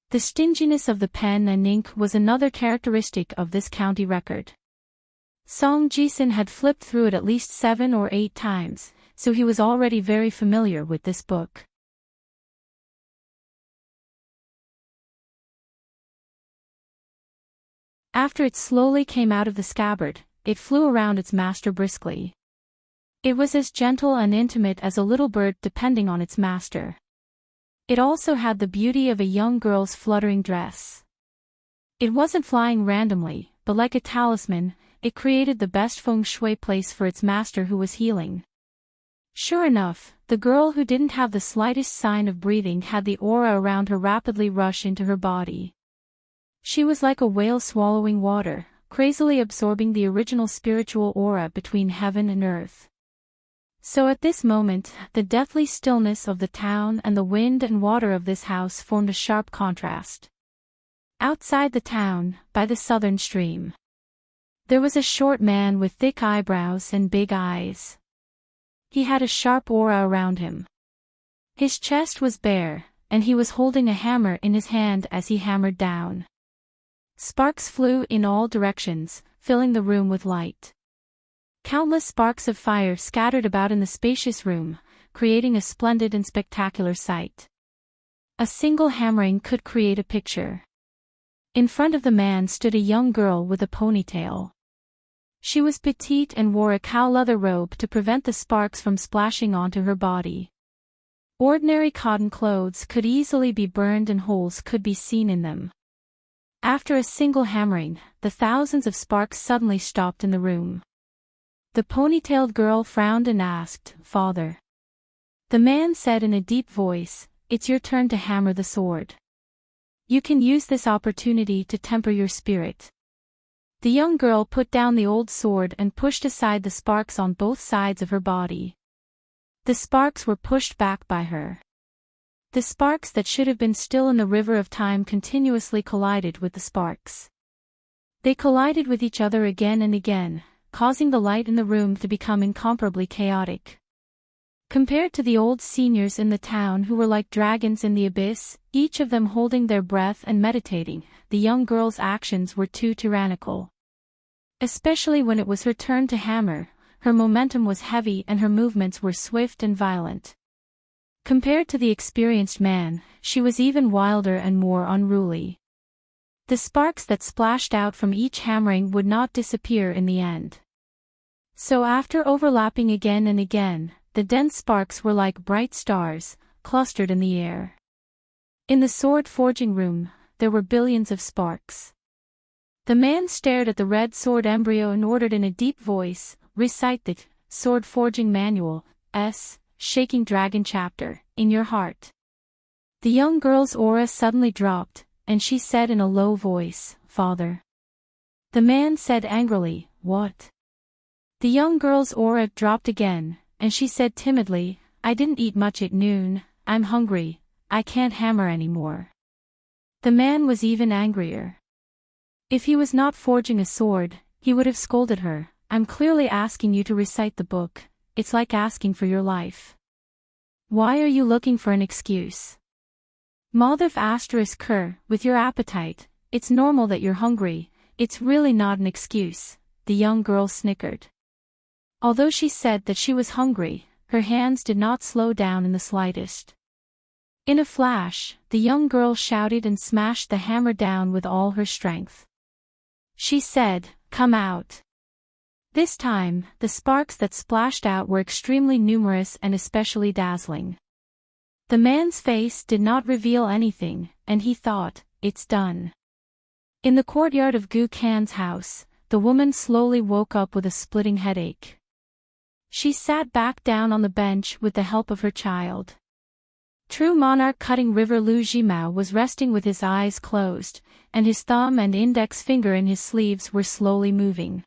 The stinginess of the pen and ink was another characteristic of this county record. Song Jisun had flipped through it at least 7 or 8 times, so he was already very familiar with this book. After it slowly came out of the scabbard, it flew around its master briskly. It was as gentle and intimate as a little bird depending on its master. It also had the beauty of a young girl's fluttering dress. It wasn't flying randomly, but like a talisman, it created the best feng shui place for its master who was healing. Sure enough, the girl who didn't have the slightest sign of breathing had the aura around her rapidly rush into her body. She was like a whale swallowing water, crazily absorbing the original spiritual aura between heaven and earth. So at this moment, the deathly stillness of the town and the wind and water of this house formed a sharp contrast. Outside the town, by the southern stream, there was a short man with thick eyebrows and big eyes. He had a sharp aura around him. His chest was bare, and he was holding a hammer in his hand as he hammered down. Sparks flew in all directions, filling the room with light. Countless sparks of fire scattered about in the spacious room, creating a splendid and spectacular sight. A single hammering could create a picture. In front of the man stood a young girl with a ponytail. She was petite and wore a cow leather robe to prevent the sparks from splashing onto her body. Ordinary cotton clothes could easily be burned and holes could be seen in them. After a single hammering, the thousands of sparks suddenly stopped in the room. The ponytailed girl frowned and asked, "Father?" The man said in a deep voice, "It's your turn to hammer the sword. You can use this opportunity to temper your spirit." The young girl put down the old sword and pushed aside the sparks on both sides of her body. The sparks were pushed back by her. The sparks that should have been still in the river of time continuously collided with the sparks. They collided with each other again and again, causing the light in the room to become incomparably chaotic. Compared to the old seniors in the town who were like dragons in the abyss, each of them holding their breath and meditating, the young girl's actions were too tyrannical. Especially when it was her turn to hammer, her momentum was heavy and her movements were swift and violent. Compared to the experienced man, she was even wilder and more unruly. The sparks that splashed out from each hammering would not disappear in the end. So after overlapping again and again, the dense sparks were like bright stars, clustered in the air. In the sword-forging room, there were billions of sparks. The man stared at the red sword embryo and ordered in a deep voice, "Recite the sword-forging manual, shaking dragon chapter, in your heart." The young girl's aura suddenly dropped, and she said in a low voice, "Father." The man said angrily, "What?" The young girl's aura dropped again, and she said timidly, "I didn't eat much at noon, I'm hungry, I can't hammer anymore." The man was even angrier. If he was not forging a sword, he would have scolded her, "I'm clearly asking you to recite the book, it's like asking for your life. Why are you looking for an excuse? Maldiv **Ker, with your appetite, it's normal that you're hungry, it's really not an excuse," the young girl snickered. Although she said that she was hungry, her hands did not slow down in the slightest. In a flash, the young girl shouted and smashed the hammer down with all her strength. She said, "Come out." This time, the sparks that splashed out were extremely numerous and especially dazzling. The man's face did not reveal anything, and he thought, "It's done." In the courtyard of Gu Kan's house, the woman slowly woke up with a splitting headache. She sat back down on the bench with the help of her child. True monarch cutting river Lu Jimao was resting with his eyes closed, and his thumb and index finger in his sleeves were slowly moving.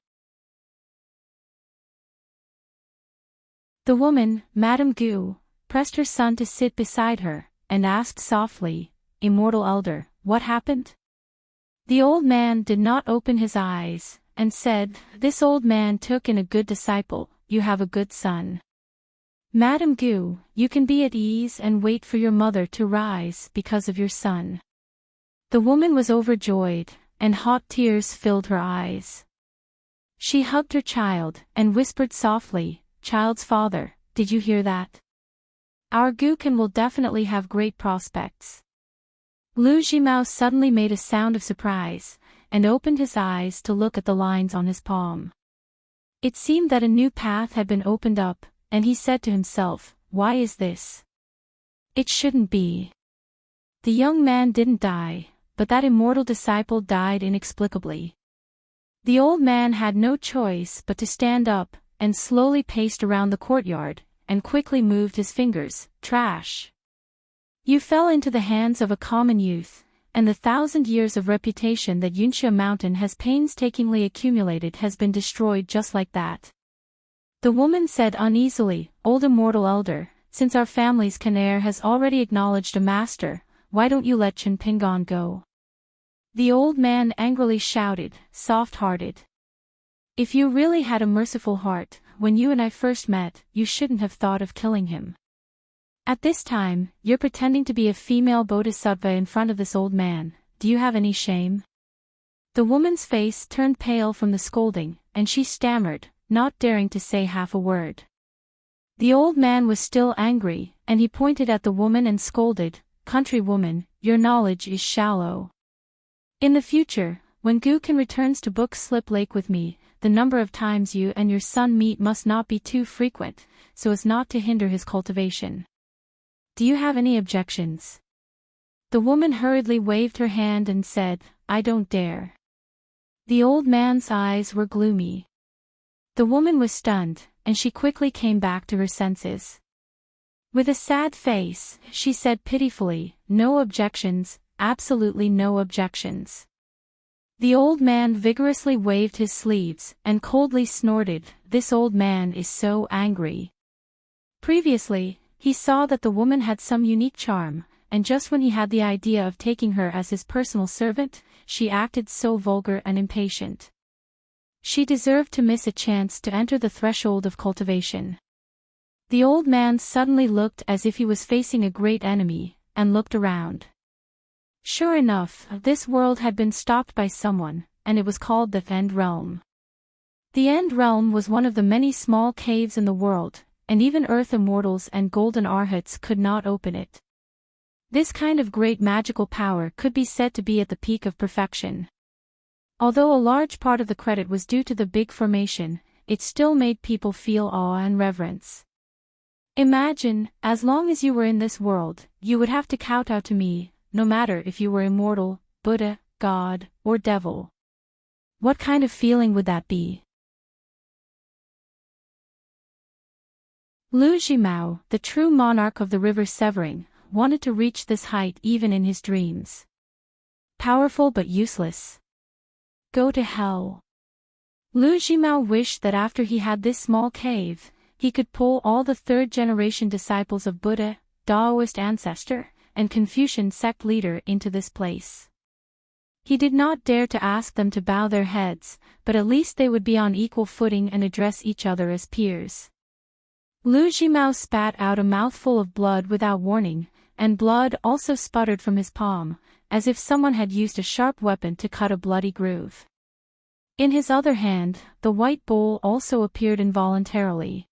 The woman, Madame Gu, pressed her son to sit beside her, and asked softly, "Immortal elder, what happened?" The old man did not open his eyes, and said, "This old man took in a good disciple, you have a good son. Madame Gu, you can be at ease and wait for your mother to rise because of your son." The woman was overjoyed, and hot tears filled her eyes. She hugged her child, and whispered softly, "Child's father, did you hear that? Our Gukan will definitely have great prospects." Lu Jimao suddenly made a sound of surprise, and opened his eyes to look at the lines on his palm. It seemed that a new path had been opened up, and he said to himself, "Why is this? It shouldn't be." The young man didn't die, but that immortal disciple died inexplicably. The old man had no choice but to stand up, and slowly paced around the courtyard, and quickly moved his fingers. "Trash. You fell into the hands of a common youth, and the 1,000 years of reputation that Yunxia Mountain has painstakingly accumulated has been destroyed just like that." The woman said uneasily, "Old immortal elder, since our family's Kanair has already acknowledged a master, why don't you let Chen Pingon go?" The old man angrily shouted, "Soft-hearted. If you really had a merciful heart, when you and I first met, you shouldn't have thought of killing him. At this time, you're pretending to be a female bodhisattva in front of this old man, do you have any shame?" The woman's face turned pale from the scolding, and she stammered, not daring to say half a word. The old man was still angry, and he pointed at the woman and scolded, "Countrywoman, your knowledge is shallow. In the future, when Gukan returns to Book Slip Lake with me, the number of times you and your son meet must not be too frequent, so as not to hinder his cultivation. Do you have any objections?" The woman hurriedly waved her hand and said, "I don't dare." The old man's eyes were gloomy. The woman was stunned, and she quickly came back to her senses. With a sad face, she said pitifully, "No objections, absolutely no objections." The old man vigorously waved his sleeves and coldly snorted, "This old man is so angry." Previously, he saw that the woman had some unique charm, and just when he had the idea of taking her as his personal servant, she acted so vulgar and impatient. She deserved to miss a chance to enter the threshold of cultivation. The old man suddenly looked as if he was facing a great enemy, and looked around. Sure enough, this world had been stopped by someone, and it was called the End Realm. The End Realm was one of the many small caves in the world, and even Earth Immortals and Golden Arhats could not open it. This kind of great magical power could be said to be at the peak of perfection. Although a large part of the credit was due to the big formation, it still made people feel awe and reverence. Imagine, as long as you were in this world, you would have to kowtow to me, no matter if you were immortal, Buddha, God, or devil. What kind of feeling would that be? Liu Zhimao, the true monarch of the river Severing, wanted to reach this height even in his dreams. Powerful but useless. Go to hell. Liu Zhimao wished that after he had this small cave, he could pull all the third-generation disciples of Buddha, Taoist ancestor, and Confucian sect leader into this place. He did not dare to ask them to bow their heads, but at least they would be on equal footing and address each other as peers. Liu Zhimao spat out a mouthful of blood without warning, and blood also sputtered from his palm, as if someone had used a sharp weapon to cut a bloody groove. In his other hand, the white bowl also appeared involuntarily.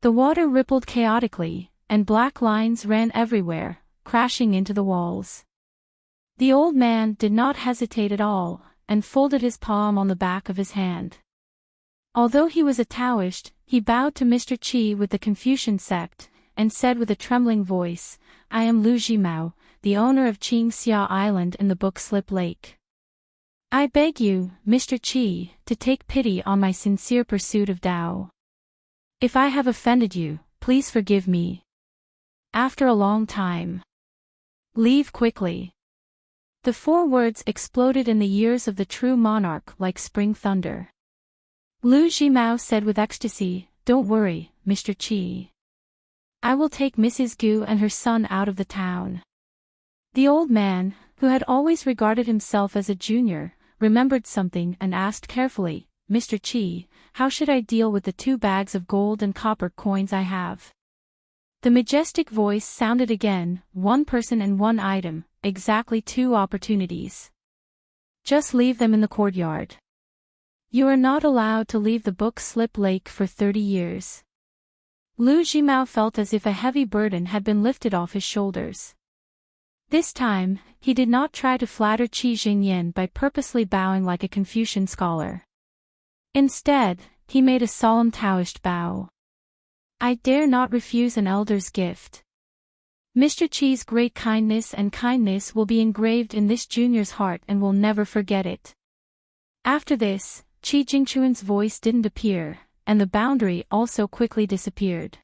The water rippled chaotically, and black lines ran everywhere, crashing into the walls. The old man did not hesitate at all, and folded his palm on the back of his hand. Although he was a Taoist, he bowed to Mr. Qi with the Confucian sect, and said with a trembling voice, "I am Liu Zhimao, the owner of Qingxia Island in the Book Slip Lake. I beg you, Mr. Qi, to take pity on my sincere pursuit of Tao. If I have offended you, please forgive me. After a long time. Leave quickly." The 4 words exploded in the ears of the true monarch like spring thunder. Liu Zhimao said with ecstasy, "Don't worry, Mr. Qi. I will take Mrs. Gu and her son out of the town." The old man, who had always regarded himself as a junior, remembered something and asked carefully, "Mr. Qi, how should I deal with the 2 bags of gold and copper coins I have?" The majestic voice sounded again, "1 person and 1 item, exactly 2 opportunities. Just leave them in the courtyard. You are not allowed to leave the Book Slip Lake for 30 years. Liu Zhimao felt as if a heavy burden had been lifted off his shoulders. This time, he did not try to flatter Qi Jingyan by purposely bowing like a Confucian scholar. Instead, he made a solemn Taoist bow. "I dare not refuse an elder's gift. Mr. Qi's great kindness and kindness will be engraved in this junior's heart and will never forget it." After this, Qi Jingchuan's voice didn't appear, and the boundary also quickly disappeared.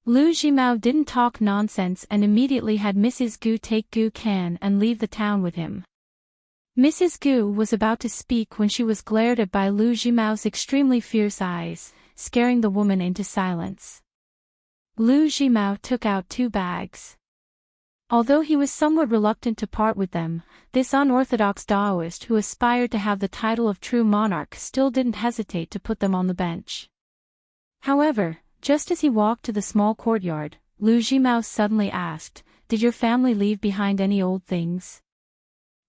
Liu Zhimao didn't talk nonsense and immediately had Mrs. Gu take Gu Can and leave the town with him. Mrs. Gu was about to speak when she was glared at by Liu Zhimao's extremely fierce eyes, scaring the woman into silence. Liu Zhimao took out 2 bags. Although he was somewhat reluctant to part with them, this unorthodox Taoist who aspired to have the title of true monarch still didn't hesitate to put them on the bench. However, just as he walked to the small courtyard, Liu Zhimao suddenly asked, "Did your family leave behind any old things?"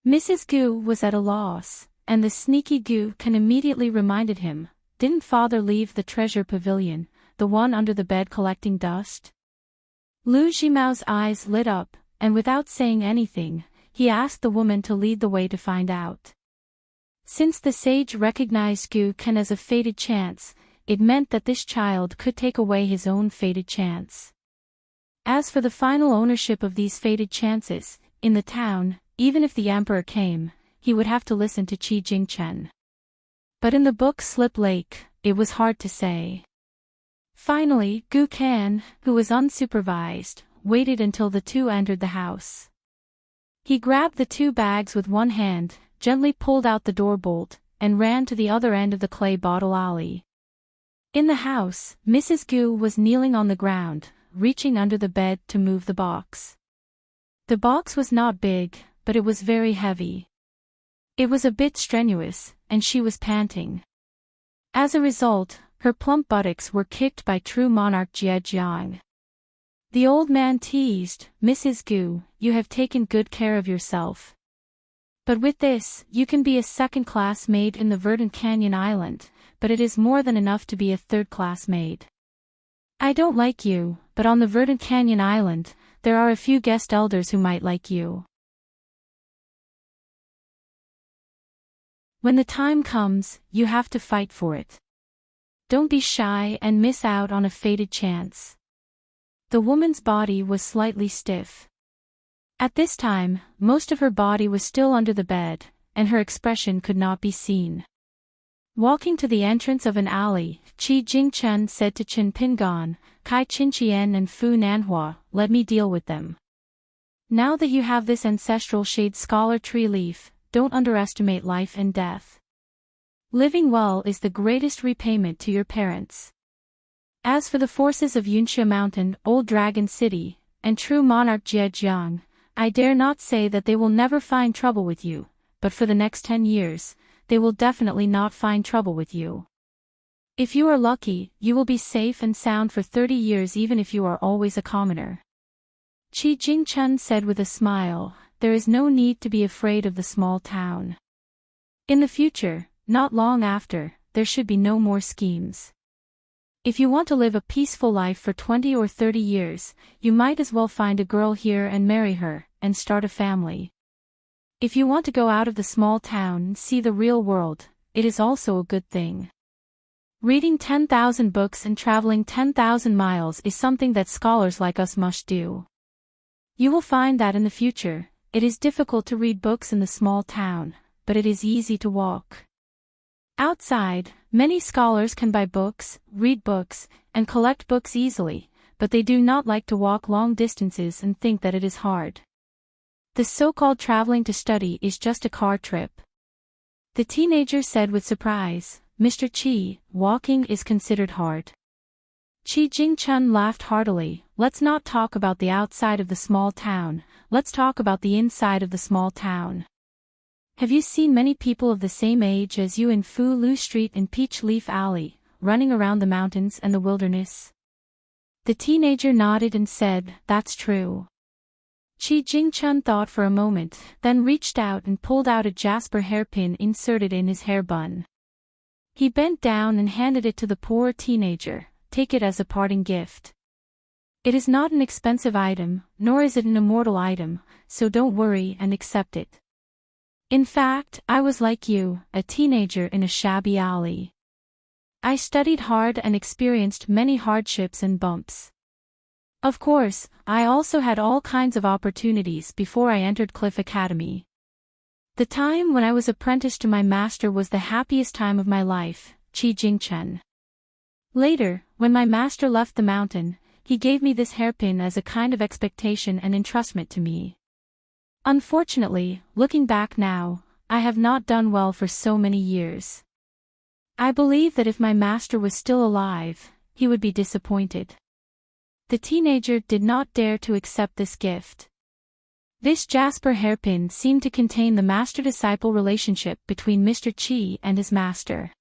Mrs. Gu was at a loss, and the sneaky Gu Can immediately reminded him, "Didn't father leave the treasure pavilion, the one under the bed collecting dust?" Liu Zhimao's eyes lit up, and without saying anything, he asked the woman to lead the way to find out. Since the sage recognized Gu Can as a fated chance, it meant that this child could take away his own fated chance. As for the final ownership of these fated chances, in the town, even if the emperor came, he would have to listen to Qi Jingchen. But in the Book Slip Lake, it was hard to say. Finally, Gu Can, who was unsupervised, waited until the 2 entered the house. He grabbed the 2 bags with one hand, gently pulled out the door bolt, and ran to the other end of the clay bottle alley. In the house, Mrs. Gu was kneeling on the ground, reaching under the bed to move the box. The box was not big, but it was very heavy. It was a bit strenuous, and she was panting. As a result, her plump buttocks were kicked by true monarch Jie Jiang. The old man teased, "Mrs. Gu, you have taken good care of yourself. But with this, you can be a 2nd-class maid in the Verdant Canyon Island, but it is more than enough to be a 3rd-class maid. I don't like you, but on the Verdant Canyon Island, there are a few guest elders who might like you. When the time comes, you have to fight for it." Don't be shy and miss out on a fated chance. The woman's body was slightly stiff. At this time, most of her body was still under the bed, and her expression could not be seen. Walking to the entrance of an alley, Qi Jingchen said to Chen Pingan, Kai Qinqian and Fu Nanhua, let me deal with them. Now that you have this ancestral shade scholar tree leaf, don't underestimate life and death. Living well is the greatest repayment to your parents. As for the forces of Yunxia Mountain, Old Dragon City, and true monarch Jiejiang, I dare not say that they will never find trouble with you, but for the next 10 years, they will definitely not find trouble with you. If you are lucky, you will be safe and sound for 30 years even if you are always a commoner. Qi Jingchen said with a smile, there is no need to be afraid of the small town. In the future, not long after, there should be no more schemes. If you want to live a peaceful life for 20 or 30 years, you might as well find a girl here and marry her, and start a family. If you want to go out of the small town and see the real world, it is also a good thing. Reading 10,000 books and traveling 10,000 miles is something that scholars like us must do. You will find that in the future, it is difficult to read books in the small town, but it is easy to walk. Outside, many scholars can buy books, read books, and collect books easily, but they do not like to walk long distances and think that it is hard. The so-called traveling to study is just a car trip. The teenager said with surprise, Mr. Qi, walking is considered hard. Qi Jingchen laughed heartily, let's not talk about the outside of the small town, let's talk about the inside of the small town. Have you seen many people of the same age as you in Fu Lu Street and Peach Leaf Alley, running around the mountains and the wilderness? The teenager nodded and said, that's true. Qi Jingchen thought for a moment, then reached out and pulled out a jasper hairpin inserted in his hair bun. He bent down and handed it to the poor teenager, take it as a parting gift. It is not an expensive item, nor is it an immortal item, so don't worry and accept it. In fact, I was like you, a teenager in a shabby alley. I studied hard and experienced many hardships and bumps. Of course, I also had all kinds of opportunities before I entered Cliff Academy. The time when I was apprenticed to my master was the happiest time of my life, Qi Jingchen. Later, when my master left the mountain, he gave me this hairpin as a kind of expectation and entrustment to me. Unfortunately, looking back now, I have not done well for so many years. I believe that if my master was still alive, he would be disappointed. The teenager did not dare to accept this gift. This jasper hairpin seemed to contain the master-disciple relationship between Mr. Qi and his master.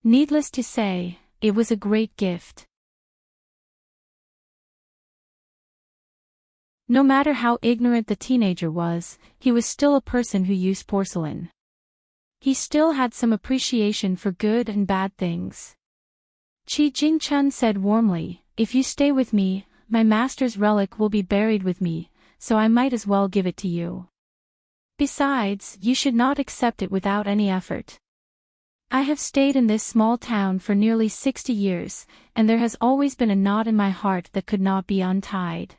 Needless to say, it was a great gift. No matter how ignorant the teenager was, he was still a person who used porcelain. He still had some appreciation for good and bad things. Qi Jingchen said warmly, if you stay with me, my master's relic will be buried with me, so I might as well give it to you. Besides, you should not accept it without any effort. I have stayed in this small town for nearly 60 years, and there has always been a knot in my heart that could not be untied.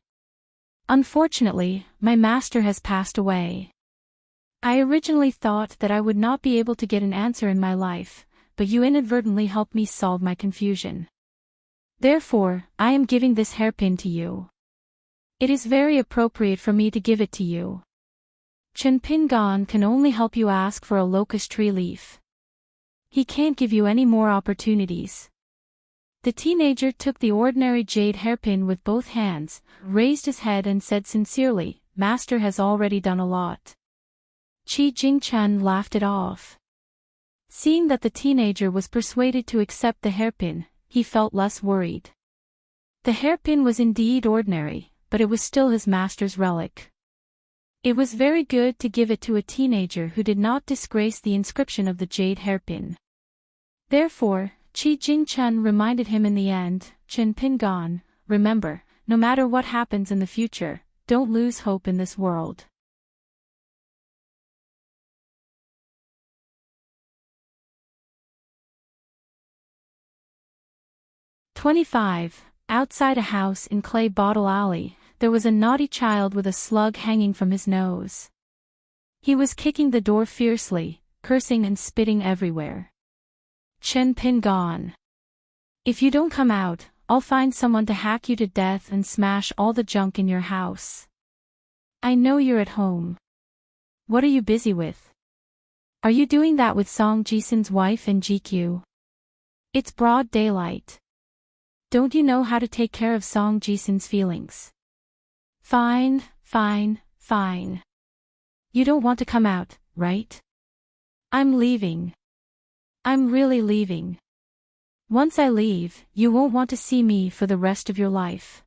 Unfortunately, my master has passed away. I originally thought that I would not be able to get an answer in my life, but you inadvertently helped me solve my confusion. Therefore, I am giving this hairpin to you. It is very appropriate for me to give it to you. Chen Pingan can only help you ask for a locust tree leaf. He can't give you any more opportunities. The teenager took the ordinary jade hairpin with both hands, raised his head and said sincerely, Master has already done a lot. Qi Jingchen laughed it off. Seeing that the teenager was persuaded to accept the hairpin, he felt less worried. The hairpin was indeed ordinary, but it was still his master's relic. It was very good to give it to a teenager who did not disgrace the inscription of the jade hairpin. Therefore, Qi Jingchen reminded him in the end, Chen Pingan, remember, no matter what happens in the future, don't lose hope in this world. 25. Outside a house in Clay Bottle Alley, there was a naughty child with a slug hanging from his nose. He was kicking the door fiercely, cursing and spitting everywhere. Chen Pin gone. If you don't come out, I'll find someone to hack you to death and smash all the junk in your house. I know you're at home. What are you busy with? Are you doing that with Song Jisun's wife in GQ? It's broad daylight. Don't you know how to take care of Song Jisun's feelings? Fine, fine, fine. You don't want to come out, right? I'm leaving. I'm really leaving. Once I leave, you won't want to see me for the rest of your life.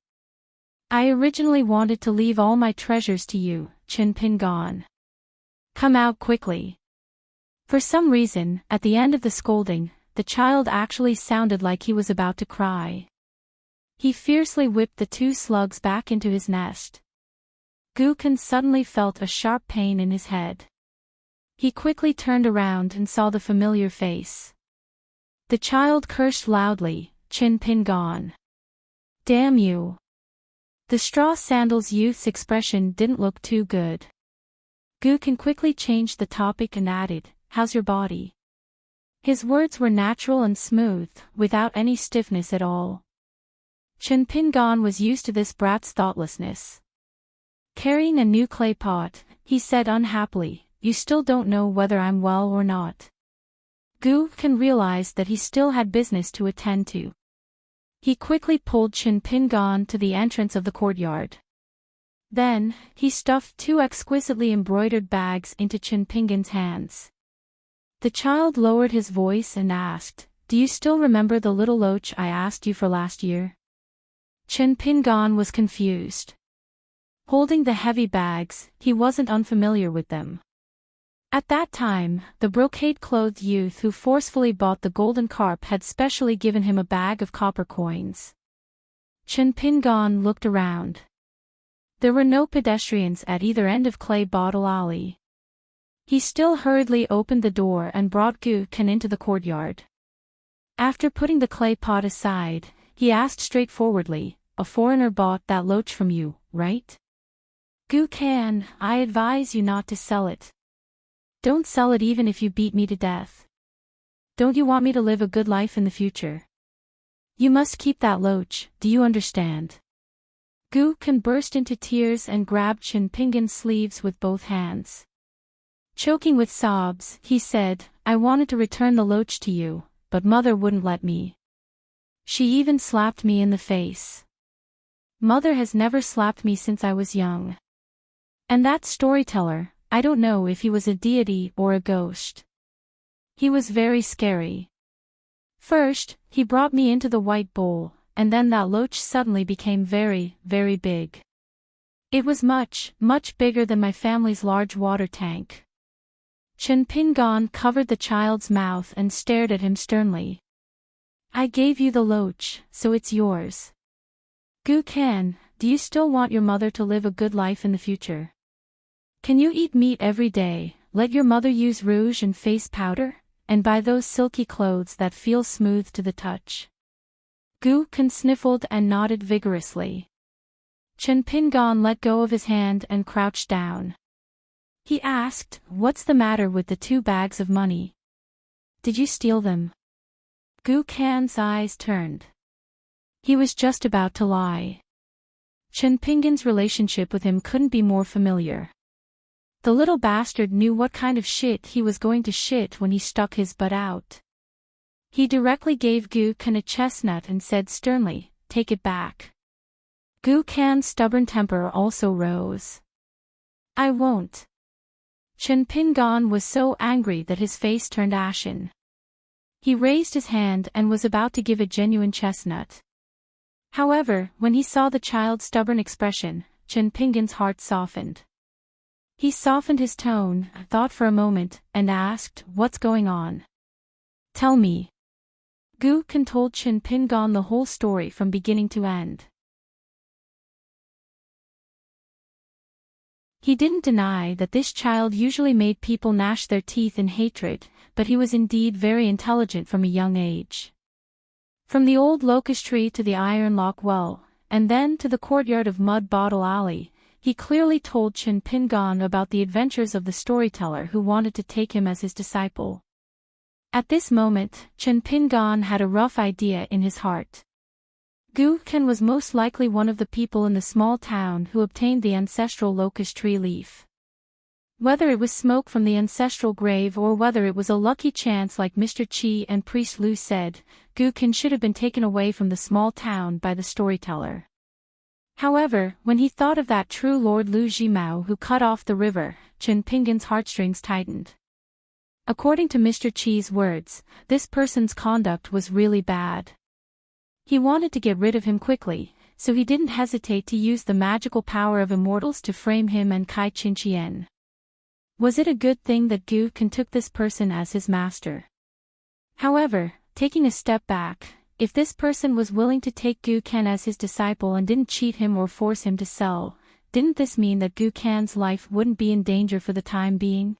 I originally wanted to leave all my treasures to you, Chen Pin gone. Come out quickly. For some reason, at the end of the scolding, the child actually sounded like he was about to cry. He fiercely whipped the two slugs back into his nest. Guken suddenly felt a sharp pain in his head. He quickly turned around and saw the familiar face. The child cursed loudly, Chen Pin gone. Damn you. The straw sandals youth's expression didn't look too good. Guken quickly changed the topic and added, how's your body? His words were natural and smooth, without any stiffness at all. Chen Pin gone was used to this brat's thoughtlessness. Carrying a new clay pot, he said unhappily, you still don't know whether I'm well or not. Guken realized that he still had business to attend to. He quickly pulled Chen Pin gone to the entrance of the courtyard. Then, he stuffed two exquisitely embroidered bags into Chen Pingan's hands. The child lowered his voice and asked, do you still remember the little loach I asked you for last year? Chen Pin gone was confused. Holding the heavy bags, he wasn't unfamiliar with them. At that time, the brocade-clothed youth who forcefully bought the golden carp had specially given him a bag of copper coins. Chen Pin gone looked around. There were no pedestrians at either end of Clay Bottle Alley. He still hurriedly opened the door and brought Guken into the courtyard. After putting the clay pot aside, he asked straightforwardly, a foreigner bought that loach from you, right? Guken, I advise you not to sell it. Don't sell it even if you beat me to death. Don't you want me to live a good life in the future? You must keep that loach, do you understand? Guken burst into tears and grabbed Chen Pingan's sleeves with both hands. Choking with sobs, he said, I wanted to return the loach to you, but mother wouldn't let me. She even slapped me in the face. Mother has never slapped me since I was young. And that storyteller, I don't know if he was a deity or a ghost. He was very scary. First, he brought me into the white bowl, and then that loach suddenly became very, very big. It was much, much bigger than my family's large water tank. Chen Pin gone covered the child's mouth and stared at him sternly. I gave you the loach, so it's yours. Guken, do you still want your mother to live a good life in the future? Can you eat meat every day, let your mother use rouge and face powder, and buy those silky clothes that feel smooth to the touch? Guken sniffled and nodded vigorously. Chen Pin gone let go of his hand and crouched down. He asked, what's the matter with the 2 bags of money? Did you steal them? Guken's eyes turned. He was just about to lie. Chen Pingan's relationship with him couldn't be more familiar. The little bastard knew what kind of shit he was going to shit when he stuck his butt out. He directly gave Guken a chestnut and said sternly, take it back. Guken's stubborn temper also rose. I won't. Chen Pin gone was so angry that his face turned ashen. He raised his hand and was about to give a genuine chestnut. However, when he saw the child's stubborn expression, Chen Pingan's heart softened. He softened his tone, thought for a moment, and asked, what's going on? Tell me. Guken told Chen Pin gone the whole story from beginning to end. He didn't deny that this child usually made people gnash their teeth in hatred, but he was indeed very intelligent from a young age. From the old locust tree to the iron lock well, and then to the courtyard of Mud Bottle Alley, he clearly told Chin Pingon about the adventures of the storyteller who wanted to take him as his disciple. At this moment, Chin Pingon had a rough idea in his heart. Gu Ken was most likely one of the people in the small town who obtained the ancestral locust tree leaf. Whether it was smoke from the ancestral grave or whether it was a lucky chance like Mr. Chi and Priest Lu said, Gu Ken should have been taken away from the small town by the storyteller. However, when he thought of that true Lord Lu Jimao who cut off the river, Chin Pingon's heartstrings tightened. According to Mr. Chi's words, this person's conduct was really bad. He wanted to get rid of him quickly, so he didn't hesitate to use the magical power of immortals to frame him and Kai Chin-chien. Was it a good thing that Gu Ken took this person as his master? However, taking a step back, if this person was willing to take Gu Ken as his disciple and didn't cheat him or force him to sell, didn't this mean that Gu Ken's life wouldn't be in danger for the time being?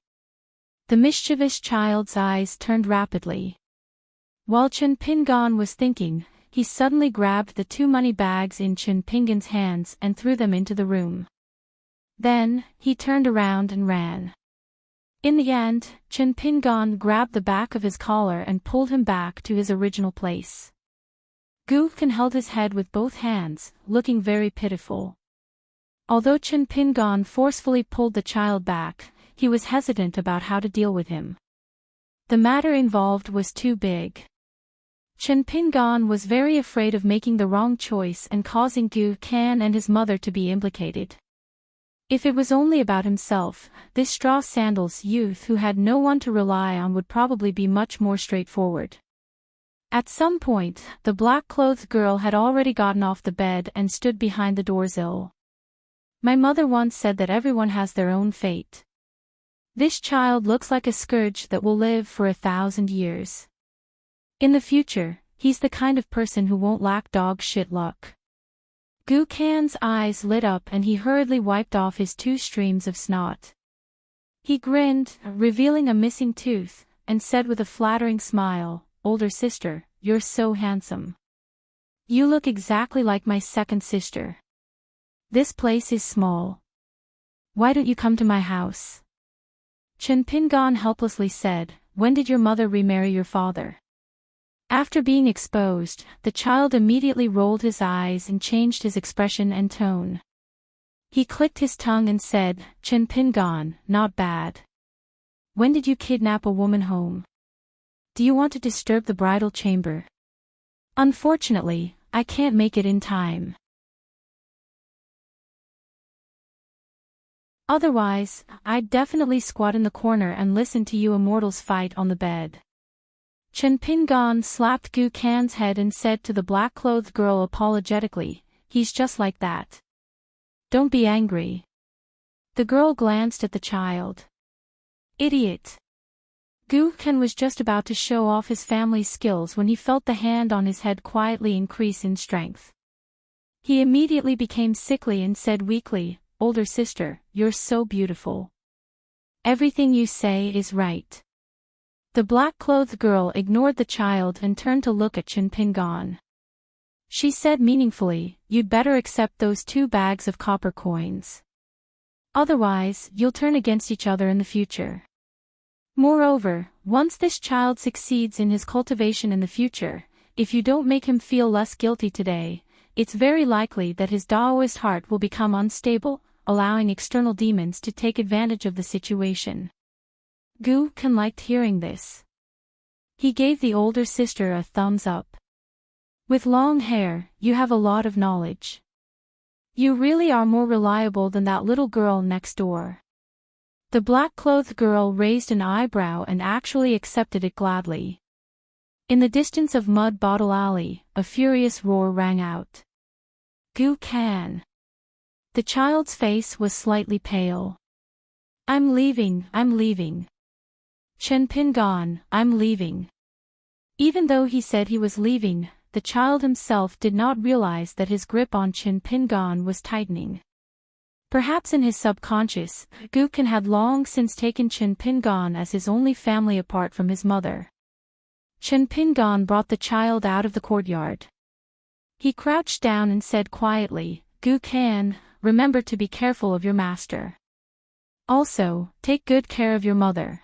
The mischievous child's eyes turned rapidly. While Chin Pingon was thinking, he suddenly grabbed the 2 money bags in Chin Pingon's hands and threw them into the room. Then, he turned around and ran. In the end, Chin Pingon grabbed the back of his collar and pulled him back to his original place. Gu Ken held his head with both hands, looking very pitiful. Although Chin Pingon forcefully pulled the child back, he was hesitant about how to deal with him. The matter involved was too big. Chin Pingon was very afraid of making the wrong choice and causing Gu Ken and his mother to be implicated. If it was only about himself, this straw sandals youth who had no one to rely on would probably be much more straightforward. At some point, the black-clothed girl had already gotten off the bed and stood behind the doorsill. My mother once said that everyone has their own fate. This child looks like a scourge that will live for 1,000 years. In the future, he's the kind of person who won't lack dog shit luck. Gu Ken's eyes lit up and he hurriedly wiped off his 2 streams of snot. He grinned, revealing a missing tooth, and said with a flattering smile, "Older sister, you're so handsome. You look exactly like my second sister. This place is small. Why don't you come to my house?" Chin Pingon helplessly said, "When did your mother remarry your father?" After being exposed, the child immediately rolled his eyes and changed his expression and tone. He clicked his tongue and said, "Chin Pingon, not bad. When did you kidnap a woman home? Do you want to disturb the bridal chamber?" "Unfortunately, I can't make it in time. Otherwise, I'd definitely squat in the corner and listen to you immortals fight on the bed." Chin Pingon slapped Gu Ken's head and said to the black-clothed girl apologetically, "He's just like that. Don't be angry." The girl glanced at the child. "Idiot." Gu Ken was just about to show off his family's skills when he felt the hand on his head quietly increase in strength. He immediately became sickly and said weakly, "Older sister, you're so beautiful. Everything you say is right." The black-clothed girl ignored the child and turned to look at Chin Pingon. She said meaningfully, "You'd better accept those 2 bags of copper coins. Otherwise, you'll turn against each other in the future. Moreover, once this child succeeds in his cultivation in the future, if you don't make him feel less guilty today, it's very likely that his Daoist heart will become unstable, allowing external demons to take advantage of the situation." Gu Ken liked hearing this. He gave the older sister a thumbs up. "With long hair, you have a lot of knowledge. You really are more reliable than that little girl next door." The black-clothed girl raised an eyebrow and actually accepted it gladly. In the distance of Mud Bottle Alley, a furious roar rang out. "Gu Ken!" The child's face was slightly pale. I'm leaving. Chin Pingon, I'm leaving." Even though he said he was leaving, the child himself did not realize that his grip on Chin Pingon was tightening. Perhaps in his subconscious, Gu Ken had long since taken Chin Pingon as his only family apart from his mother. Chen Pingon brought the child out of the courtyard. He crouched down and said quietly, "Gu Kan, remember to be careful of your master. Also, take good care of your mother.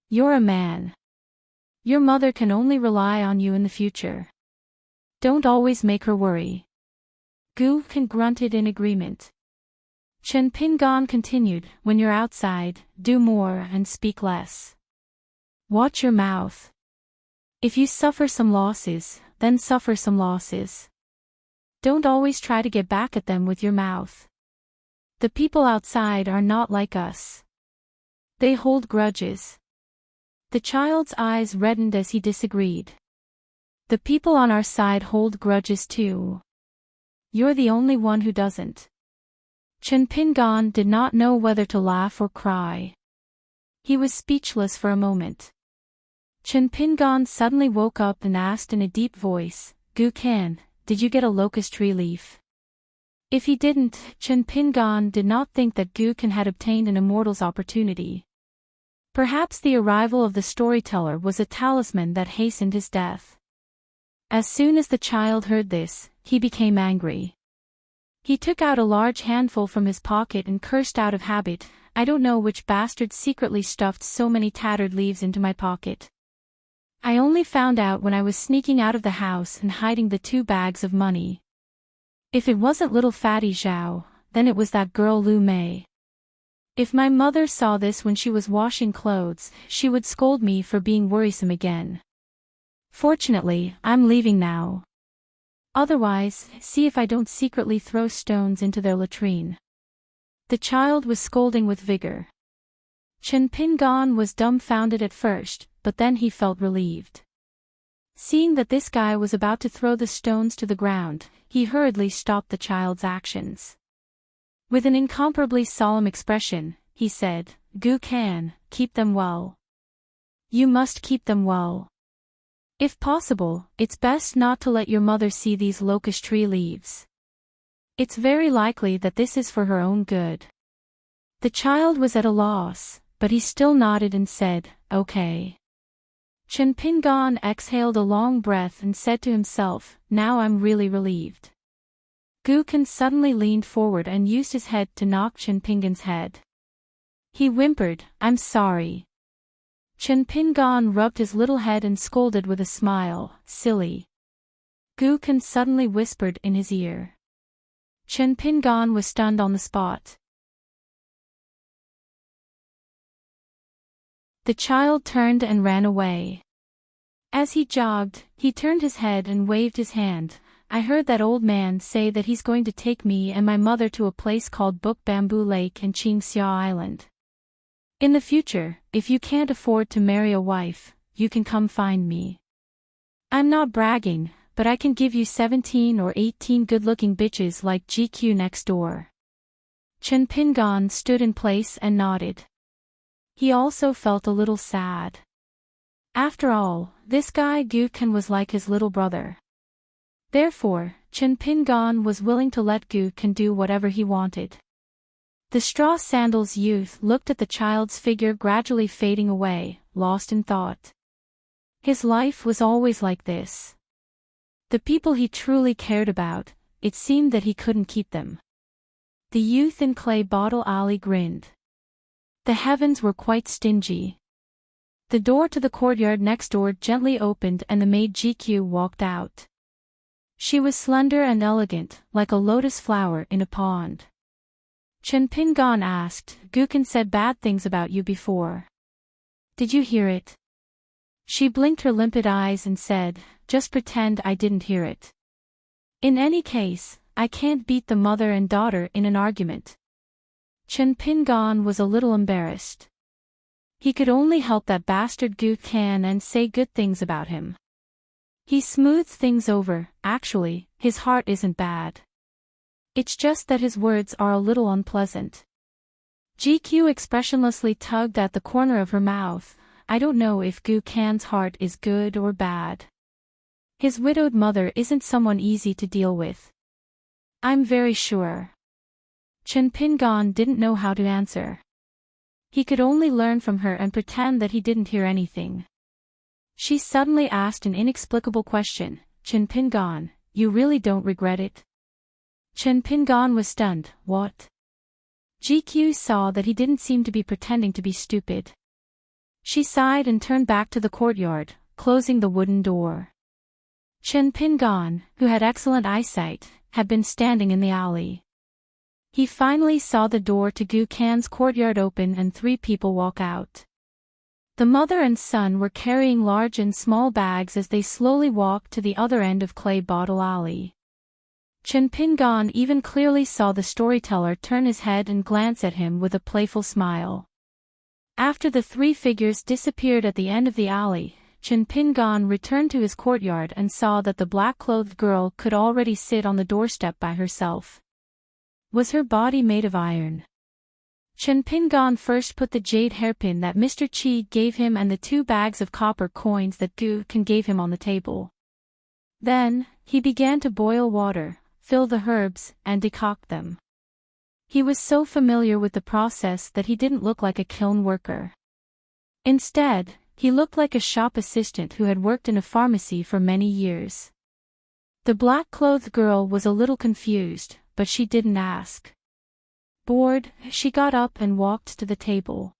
You're a man. Your mother can only rely on you in the future. Don't always make her worry." Gu Kan grunted in agreement. Chen Pingon continued, "When you're outside, do more and speak less. Watch your mouth. If you suffer some losses, then suffer some losses. Don't always try to get back at them with your mouth. The people outside are not like us. They hold grudges." The child's eyes reddened as he disagreed. "The people on our side hold grudges too. You're the only one who doesn't." Chen Pingon did not know whether to laugh or cry. He was speechless for a moment. Chen Pingon suddenly woke up and asked in a deep voice, "Gu Kan, did you get a locust tree leaf?" If he didn't, Chen Pingon did not think that Gu Kan had obtained an immortal's opportunity. Perhaps the arrival of the storyteller was a talisman that hastened his death. As soon as the child heard this, he became angry. He took out a large handful from his pocket and cursed out of habit, "I don't know which bastard secretly stuffed so many tattered leaves into my pocket. I only found out when I was sneaking out of the house and hiding the 2 bags of money. If it wasn't little fatty Zhao, then it was that girl Lu Mei. If my mother saw this when she was washing clothes, she would scold me for being worrisome again. Fortunately, I'm leaving now. Otherwise, see if I don't secretly throw stones into their latrine." The child was scolding with vigor. Chen Pingon was dumbfounded at first, but then he felt relieved. Seeing that this guy was about to throw the stones to the ground, he hurriedly stopped the child's actions. With an incomparably solemn expression, he said, "Gu Kan, keep them well. You must keep them well. If possible, it's best not to let your mother see these locust tree leaves. It's very likely that this is for her own good." The child was at a loss, but he still nodded and said, "Okay." Chen Pingon exhaled a long breath and said to himself, "Now I'm really relieved." Gu Kan suddenly leaned forward and used his head to knock Chen Pingon's head. He whimpered, "I'm sorry." Chen Pingon rubbed his little head and scolded with a smile, "Silly." Gu Kan suddenly whispered in his ear. Chen Pingon was stunned on the spot. The child turned and ran away. As he jogged, he turned his head and waved his hand. "I heard that old man say that he's going to take me and my mother to a place called Book Bamboo Lake in Qingxia Island. In the future, if you can't afford to marry a wife, you can come find me. I'm not bragging, but I can give you 17 or 18 good-looking bitches like GQ next door." Chen Pingon stood in place and nodded. He also felt a little sad. After all, this guy Gu Kan was like his little brother. Therefore, Chen Pingon was willing to let Gu Kan do whatever he wanted. The straw sandals youth looked at the child's figure gradually fading away, lost in thought. His life was always like this. The people he truly cared about, it seemed that he couldn't keep them. The youth in Clay Bottle Alley grinned. The heavens were quite stingy. The door to the courtyard next door gently opened and the maid GQ walked out. She was slender and elegant, like a lotus flower in a pond. Chen Pingon asked, "Gu Kan said bad things about you before. Did you hear it?" She blinked her limpid eyes and said, "Just pretend I didn't hear it. In any case, I can't beat the mother and daughter in an argument." Chen Pingon was a little embarrassed. He could only help that bastard Gu Kan and say good things about him. He smoothed things over. Actually, his heart isn't bad. It's just that his words are a little unpleasant. GQ expressionlessly tugged at the corner of her mouth. "I don't know if Gu Kan's heart is good or bad. His widowed mother isn't someone easy to deal with. I'm very sure." Chen Pingon didn't know how to answer. He could only learn from her and pretend that he didn't hear anything. She suddenly asked an inexplicable question. Chen Pingan, you really don't regret it? Chen Pingan was stunned. What? GQ saw that he didn't seem to be pretending to be stupid. She sighed and turned back to the courtyard, closing the wooden door. Chen Pingan, who had excellent eyesight, had been standing in the alley. He finally saw the door to Gu Kan's courtyard open and 3 people walk out. The mother and son were carrying large and small bags as they slowly walked to the other end of Clay Bottle Alley. Chen Pingan even clearly saw the storyteller turn his head and glance at him with a playful smile. After the 3 figures disappeared at the end of the alley, Chen Pingan returned to his courtyard and saw that the black-clothed girl could already sit on the doorstep by herself. Was her body made of iron? Chen Pingan first put the jade hairpin that Mr. Qi gave him and the 2 bags of copper coins that Gu Kan gave him on the table. Then, he began to boil water, fill the herbs, and decoct them. He was so familiar with the process that he didn't look like a kiln worker. Instead, he looked like a shop assistant who had worked in a pharmacy for many years. The black-clothed girl was a little confused, but she didn't ask. Bored, she got up and walked to the table.